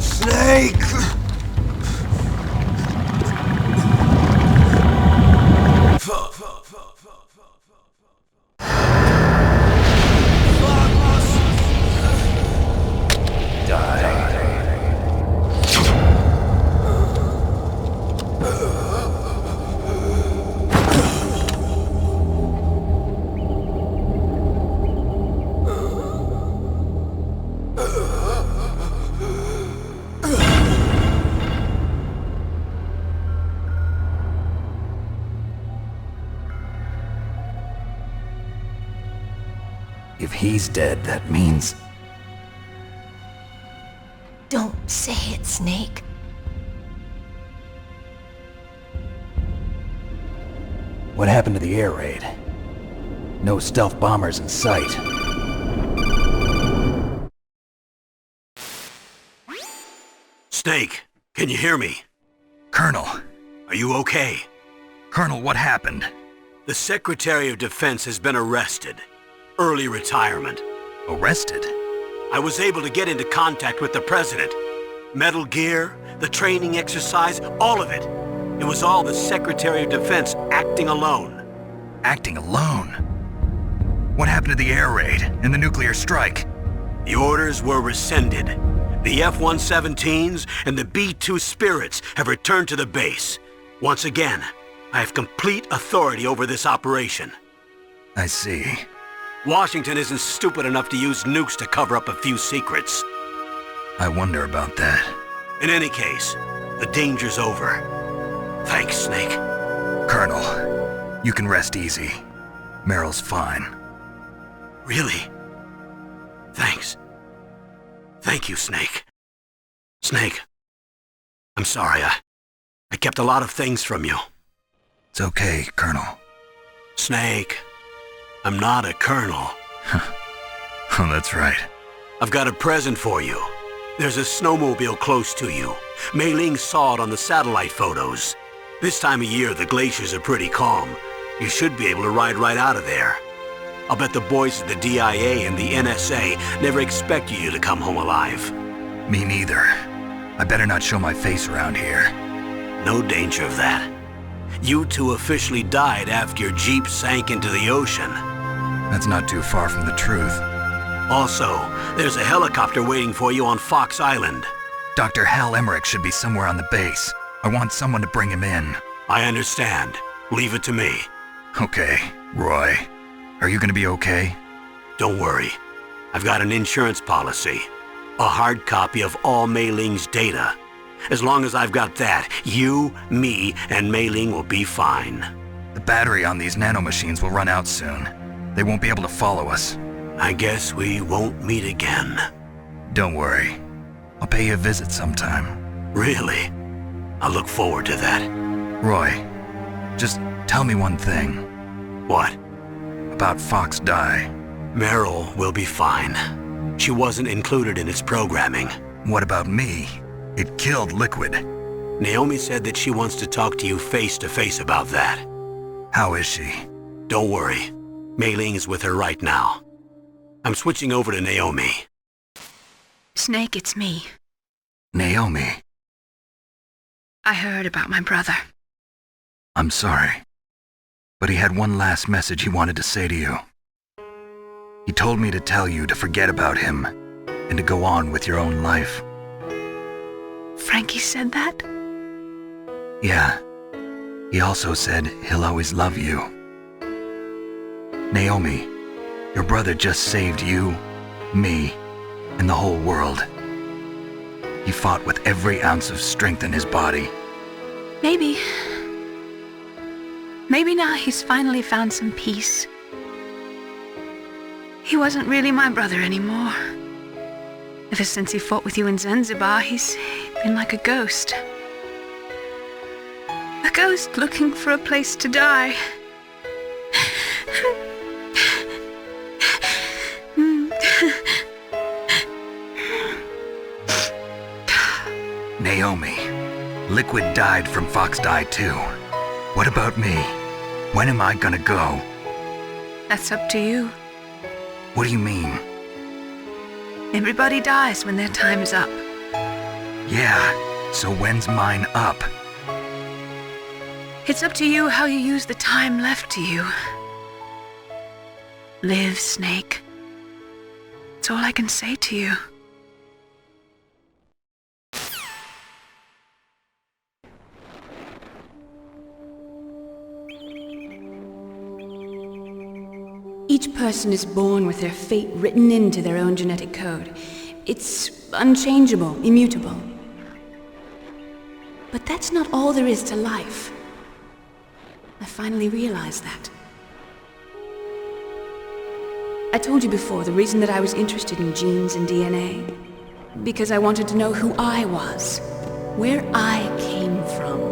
Snake! If he's dead, that means... Don't say it, Snake. What happened to the air raid? No stealth bombers in sight. Snake, can you hear me? Colonel. Are you okay? Colonel, what happened? The Secretary of Defense has been arrested. Early retirement. Arrested? I was able to get into contact with the President. Metal Gear, the training exercise, all of it. It was all the Secretary of Defense acting alone. Acting alone? What happened to the air raid and the nuclear strike? The orders were rescinded. The F-117s and the B-2 Spirits have returned to the base. Once again, I have complete authority over this operation. I see. Washington isn't stupid enough to use nukes to cover up a few secrets. I wonder about that. In any case, the danger's over. Thanks, Snake. Colonel, you can rest easy. Meryl's fine. Really? Thanks. Thank you, Snake. Snake, I'm sorry. I kept a lot of things from you. It's okay, Colonel. Snake, I'm not a colonel. Oh, that's right. I've got a present for you. There's a snowmobile close to you. Mei Ling saw it on the satellite photos. This time of year, the glaciers are pretty calm. You should be able to ride right out of there. I'll bet the boys at the DIA and the NSA never expected you to come home alive. Me neither. I better not show my face around here. No danger of that. You two officially died after your Jeep sank into the ocean. That's not too far from the truth. Also, there's a helicopter waiting for you on Fox Island. Dr. Hal Emmerich should be somewhere on the base. I want someone to bring him in. I understand. Leave it to me. Okay, Roy. Are you gonna be okay? Don't worry. I've got an insurance policy. A hard copy of all Mei Ling's data. As long as I've got that, you, me, and Mei Ling will be fine. The battery on these nanomachines will run out soon. They won't be able to follow us. I guess we won't meet again. Don't worry. I'll pay you a visit sometime. Really? I look forward to that. Roy, just tell me one thing. What? About Fox Die. Meryl will be fine. She wasn't included in its programming. What about me? It killed Liquid. Naomi said that she wants to talk to you face-to-face about that. How is she? Don't worry. Mei Ling is with her right now. I'm switching over to Naomi. Snake, it's me. Naomi. I heard about my brother. I'm sorry. But he had one last message he wanted to say to you. He told me to tell you to forget about him and to go on with your own life. Frankie said that? Yeah. He also said he'll always love you. Naomi, your brother just saved you, me, and the whole world. He fought with every ounce of strength in his body. Maybe. Maybe now he's finally found some peace. He wasn't really my brother anymore. Ever since he fought with you in Zanzibar, he's been like a ghost. A ghost looking for a place to die. Naomi, Liquid died from Fox Die too. What about me? When am I gonna go? That's up to you. What do you mean? Everybody dies when their time is up. Yeah, so when's mine up? It's up to you how you use the time left to you. Live, Snake. That's all I can say to you. Each person is born with their fate written into their own genetic code. It's unchangeable, immutable. But that's not all there is to life. I finally realized that. I told you before the reason that I was interested in genes and DNA. Because I wanted to know who I was, where I came from.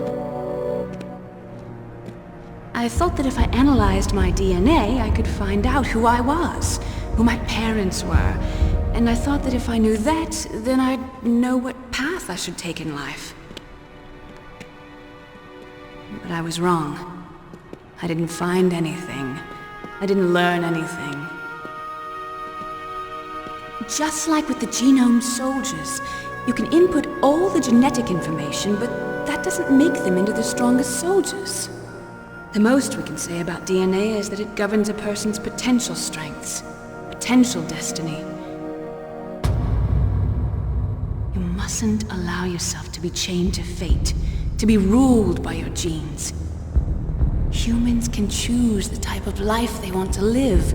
I thought that if I analyzed my DNA, I could find out who I was, who my parents were, and I thought that if I knew that, then I'd know what path I should take in life. But I was wrong. I didn't find anything. I didn't learn anything. Just like with the genome soldiers, you can input all the genetic information, but that doesn't make them into the strongest soldiers. The most we can say about DNA is that it governs a person's potential strengths, potential destiny. You mustn't allow yourself to be chained to fate, to be ruled by your genes. Humans can choose the type of life they want to live.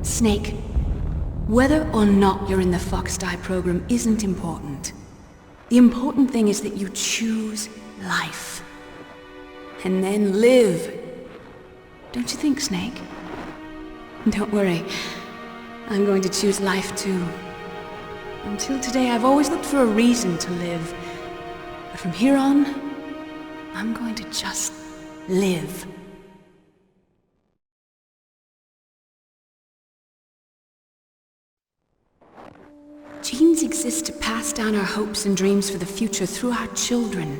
Snake, whether or not you're in the Fox Die program isn't important. The important thing is that you choose life. And then live. Don't you think, Snake? Don't worry. I'm going to choose life too. Until today, I've always looked for a reason to live. But from here on, I'm going to just live. Genes exist to pass down our hopes and dreams for the future through our children.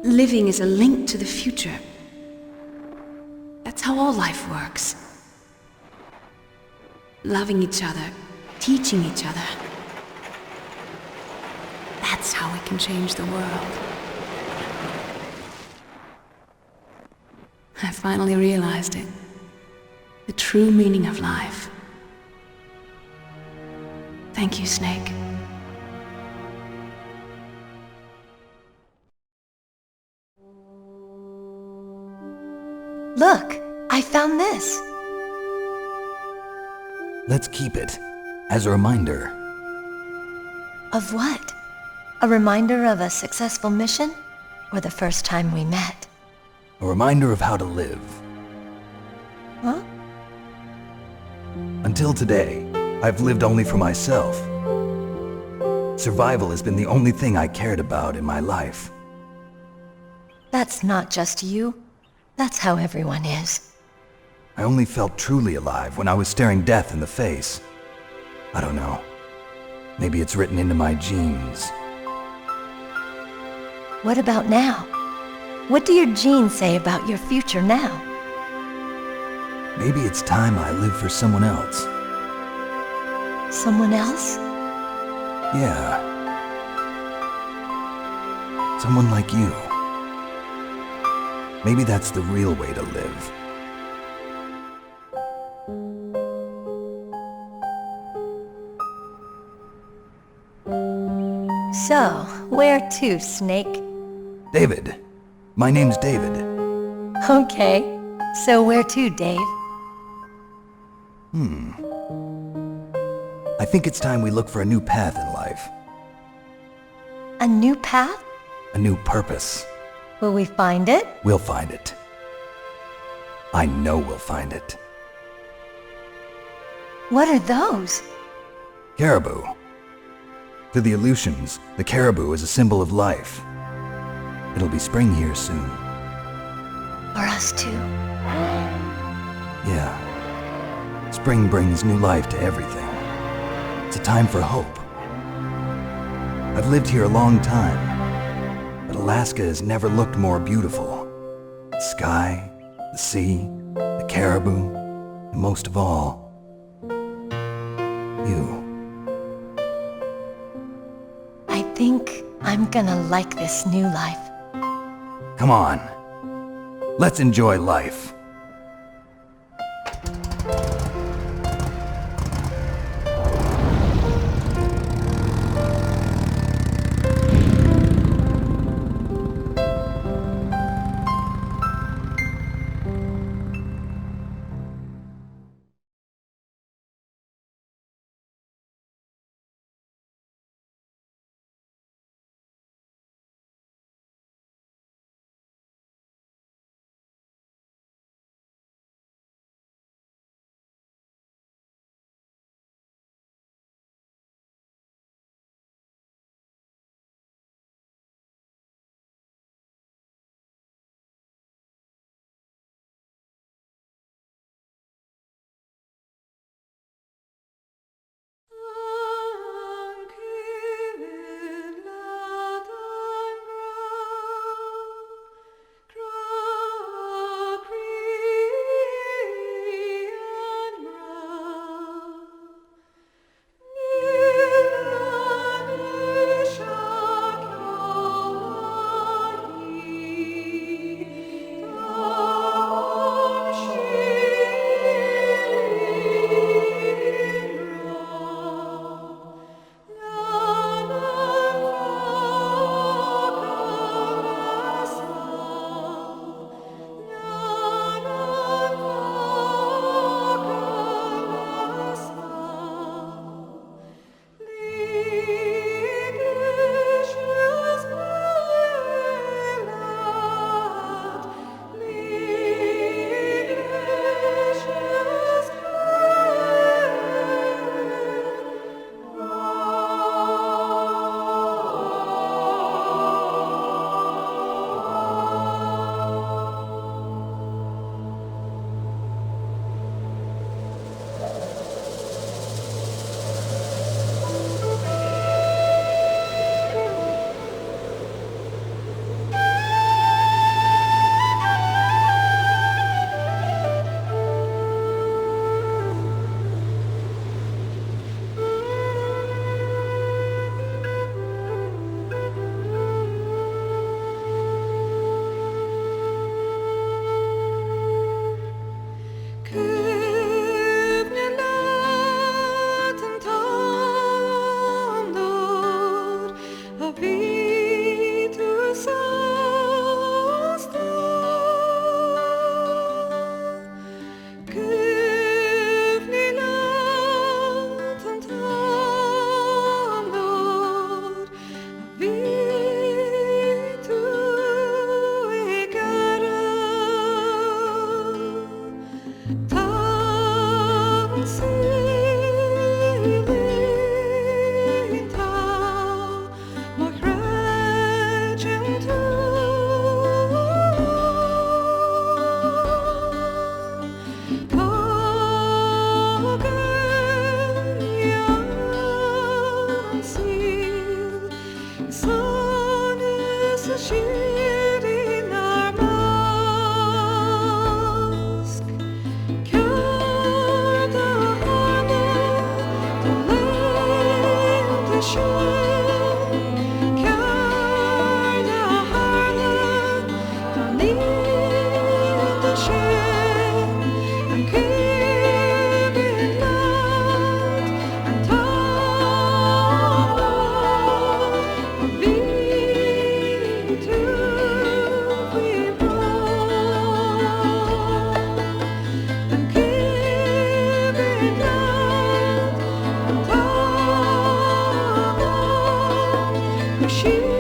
Living is a link to the future. That's how all life works. Loving each other, teaching each other. That's how we can change the world. I finally realized it. The true meaning of life. Thank you, Snake. Look, I found this. Let's keep it, as a reminder. Of what? A reminder of a successful mission? Or the first time we met? A reminder of how to live. Huh? Until today, I've lived only for myself. Survival has been the only thing I cared about in my life. That's not just you. That's how everyone is. I only felt truly alive when I was staring death in the face. I don't know. Maybe it's written into my genes. What about now? What do your genes say about your future now? Maybe it's time I live for someone else. Someone else? Yeah. Someone like you. Maybe that's the real way to live. So, where to, Snake? David. My name's David. Okay. So where to, Dave? I think it's time we look for a new path in life. A new path? A new purpose. Will we find it? We'll find it. I know we'll find it. What are those? Caribou. To the Aleutians, the caribou is a symbol of life. It'll be spring here soon. For us too. Yeah. Spring brings new life to everything. It's a time for hope. I've lived here a long time, but Alaska has never looked more beautiful. The sky, the sea, the caribou, and most of all, you. I think I'm gonna like this new life. Come on. Let's enjoy life. She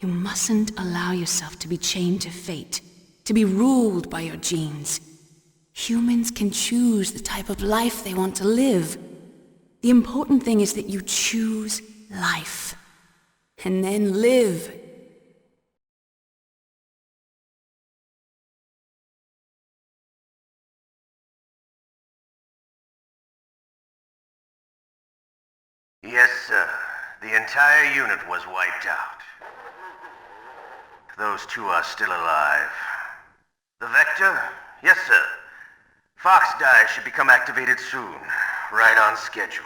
You mustn't allow yourself to be chained to fate, to be ruled by your genes. Humans can choose the type of life they want to live. The important thing is that you choose life. And then live. Yes, sir. The entire unit was wiped out. Those two are still alive. The Vector? Yes, sir. Fox Die should become activated soon. Right on schedule.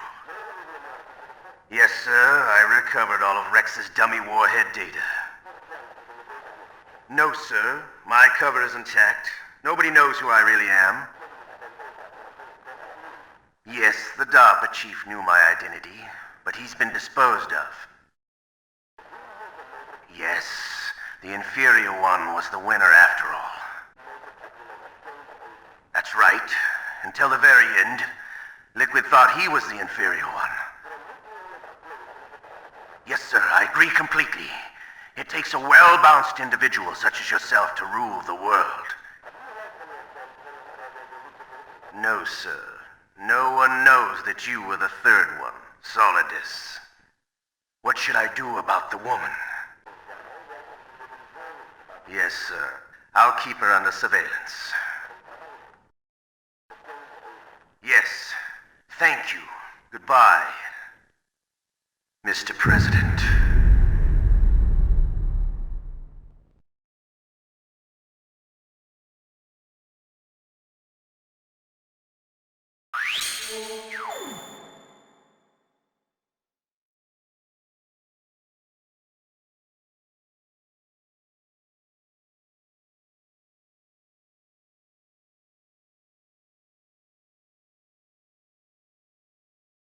Yes, sir. I recovered all of Rex's dummy warhead data. No, sir. My cover is intact. Nobody knows who I really am. Yes, the DARPA chief knew my identity, but he's been disposed of. Yes, the inferior one was the winner after all. That's right. Until the very end, Liquid thought he was the inferior one. Yes, sir, I agree completely. It takes a well-balanced individual such as yourself to rule the world. No, sir. No one knows that you were the third one, Solidus. What should I do about the woman? Yes, sir. I'll keep her under surveillance. Yes. Thank you. Goodbye, Mr. President.